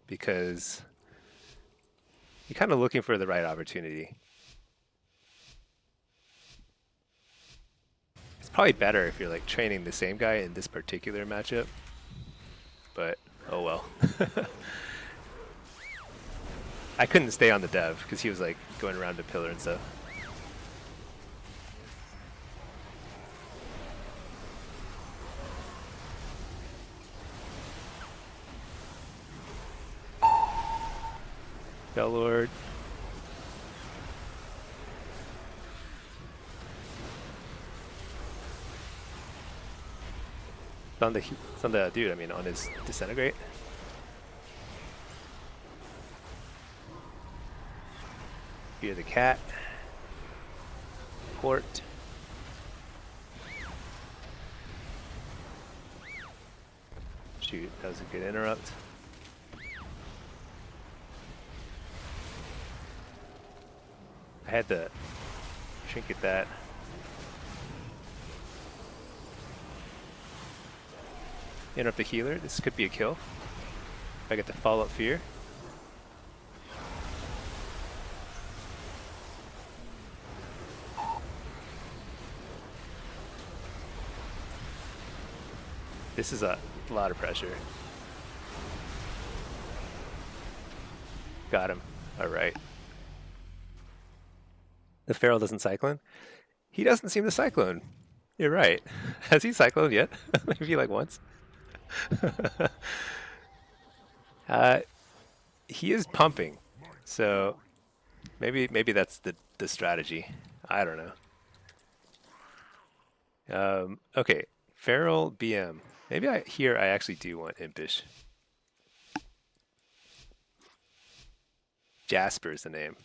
Because you're kind of looking for the right opportunity. It's probably better if you're like training the same guy in this particular matchup. But, oh well. I couldn't stay on the dev because he was like going around the pillar and stuff. Bellord. It's on the dude, I mean on his disintegrate. Fear the cat. Court. Shoot, that was a good interrupt. I had to trinket that. Interrupt the healer. This could be a kill. If I get the follow-up fear. This is a lot of pressure. Got him. All right. The Feral doesn't cyclone? He doesn't seem to cyclone. You're right. Has he cycloned yet? Maybe like once. He is pumping, so maybe that's the strategy. I don't know. Okay, Feral BM. Maybe here I actually do want Impish. Jasper's the name.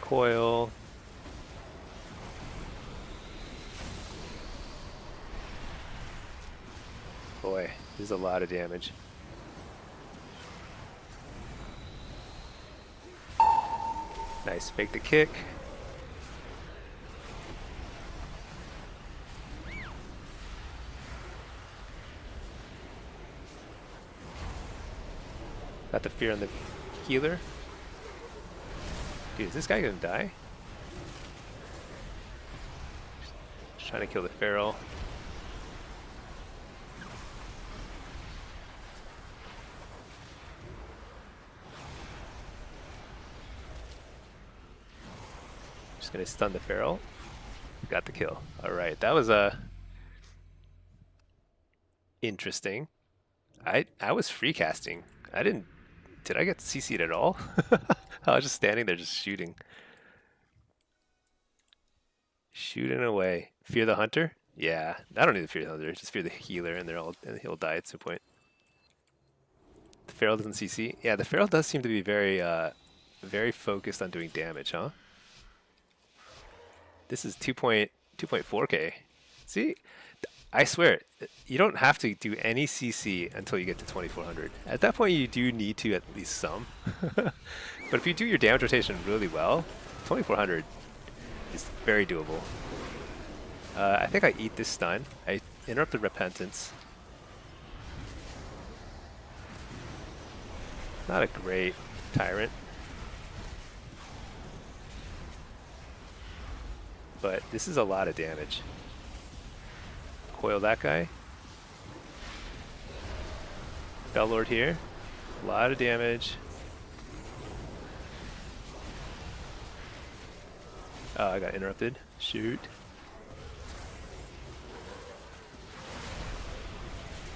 Coil. Boy, there's a lot of damage. Nice, fake the kick. Got the fear on the healer. Dude, is this guy gonna die? Just trying to kill the Feral. Just gonna stun the Feral. Got the kill. Alright, that was interesting. I was free casting. Did I get CC'd at all? I was just standing there just shooting. Shooting away. Fear the hunter? Yeah, I don't need to fear the hunter. Just fear the healer, and he'll die at some point. The feral doesn't CC. Yeah, the feral does seem to be very focused on doing damage, huh? This is 2.4k. See, I swear, you don't have to do any CC until you get to 2400. At that point, you do need to at least some. But if you do your damage rotation really well, 2400 is very doable. I think I eat this stun. I interrupt the repentance. Not a great tyrant. But this is a lot of damage. Coil that guy. Bellord here. A lot of damage. Oh, I got interrupted. Shoot.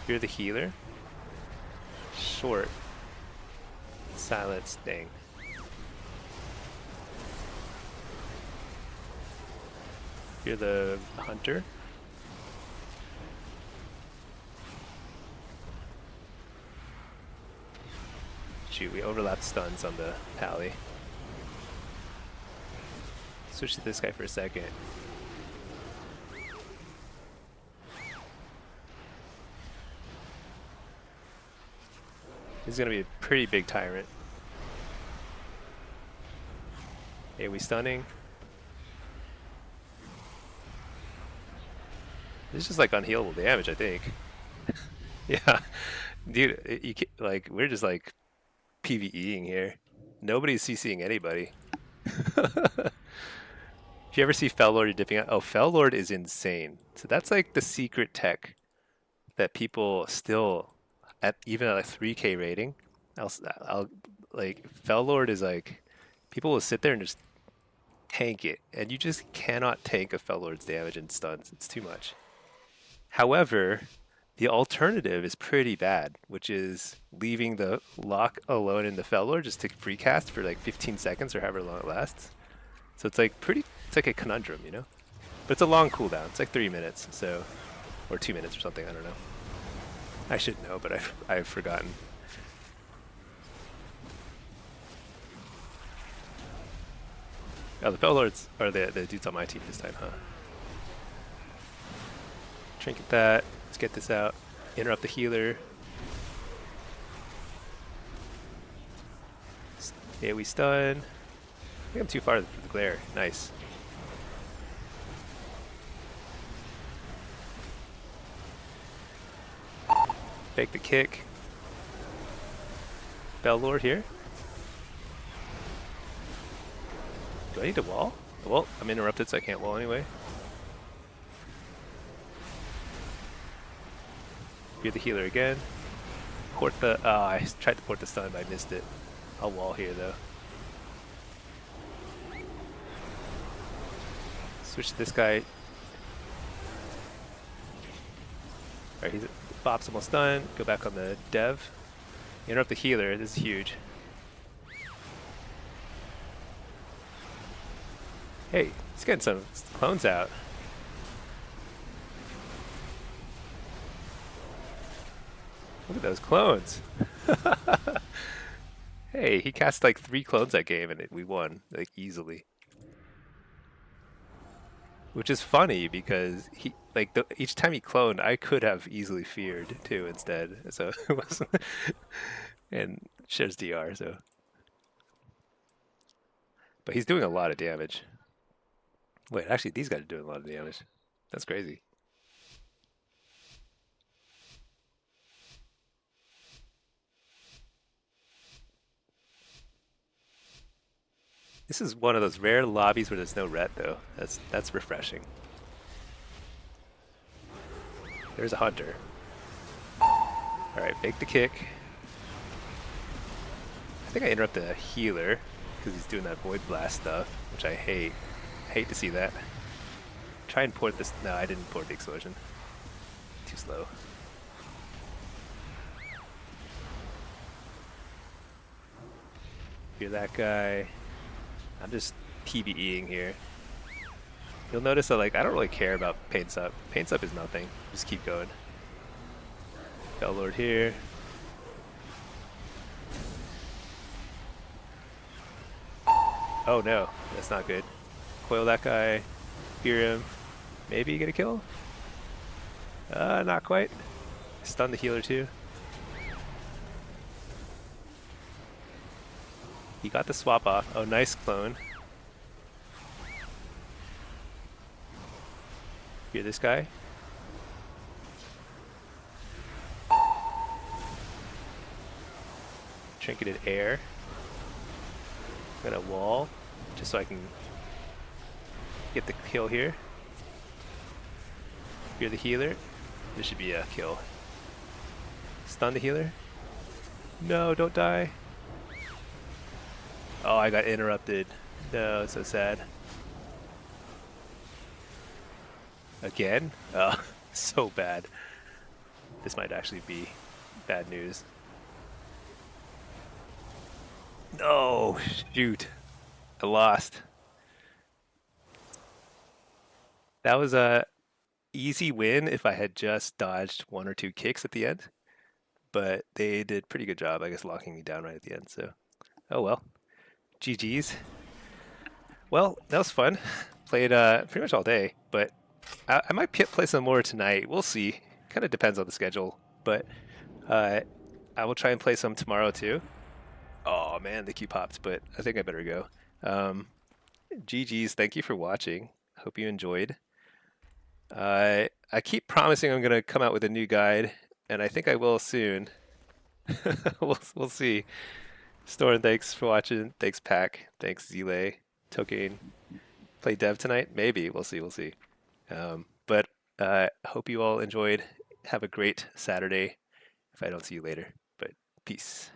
You're the healer. Short. Silence. Dang. You're the hunter. Shoot, we overlapped stuns on the pally. Switch to this guy for a second. This is gonna be a pretty big tyrant. Hey, we stunning. This is just like unhealable damage, I think. Yeah, dude, you can't, like we're just like PvEing here. Nobody's CCing anybody. If you ever see Fellord dipping out, oh, Fellord is insane. So that's like the secret tech that people still, at even at a 3K rating, I'll like Fellord is like people will sit there and just tank it, and you just cannot tank a Fellord's damage and stuns. It's too much. However, the alternative is pretty bad, which is leaving the lock alone in the Fellord just to free cast for like 15 seconds or however long it lasts. So it's like it's like a conundrum, you know? But it's a long cooldown. It's like 3 minutes, so, or 2 minutes or something, I don't know. I should know, but I've forgotten. Oh, the Fellords are the dudes on my team this time, huh? Trinket that. Let's get this out. Interrupt the healer. Yeah, we stun. I think I'm too far for the glare. Nice. Fake the kick. Bellord here. Do I need to wall? Well, I'm interrupted, so I can't wall anyway. You're the healer again. Port the. Oh, I tried to port the stun, but I missed it. I'll wall here though. Switch to this guy. Alright, he's optimal stun. Go back on the dev. Interrupt the healer. This is huge. Hey, he's getting some clones out. Look at those clones. Hey, he cast like 3 clones that game and we won, like easily. Which is funny because he like each time he cloned, I could have easily feared too instead. So it was and shares DR, so. But he's doing a lot of damage. Wait, actually these guys are doing a lot of damage. That's crazy. This is one of those rare lobbies where there's no ret though. That's refreshing. There's a hunter. Alright, fake the kick. I think I interrupt the healer because he's doing that void blast stuff, which I hate. I hate to see that. Try and port this. No, I didn't port the explosion. Too slow. Hear that guy. I'm just PvEing here. You'll notice that like I don't really care about paints up. Paints up is nothing. Just keep going. Fell Lord here. Oh no, that's not good. Coil that guy. Fear him. Maybe get a kill? Not quite. Stun the healer too. He got the swap off. Oh, nice clone. Fear this guy. Trinketed air. I'm gonna wall just so I can get the kill here. Fear the healer. This should be a kill. Stun the healer. No, don't die. Oh, I got interrupted. No, it's so sad. Again? Oh, so bad. This might actually be bad news. No, shoot. I lost. That was a easy win if I had just dodged 1 or 2 kicks at the end. But they did a pretty good job, I guess, locking me down right at the end. So, oh well. GG's. Well, that was fun. Played pretty much all day, but I might play some more tonight. We'll see. Kind of depends on the schedule, but I will try and play some tomorrow too. Oh man, the queue popped, but I think I better go. GG's. Thank you for watching. Hope you enjoyed. I keep promising I'm gonna come out with a new guide, and I think I will soon. We'll see. Storm, thanks for watching. Thanks, Pack. Thanks, Zile. Tokane. Play dev tonight? Maybe. We'll see. We'll see. But hope you all enjoyed. Have a great Saturday if I don't see you later. But peace.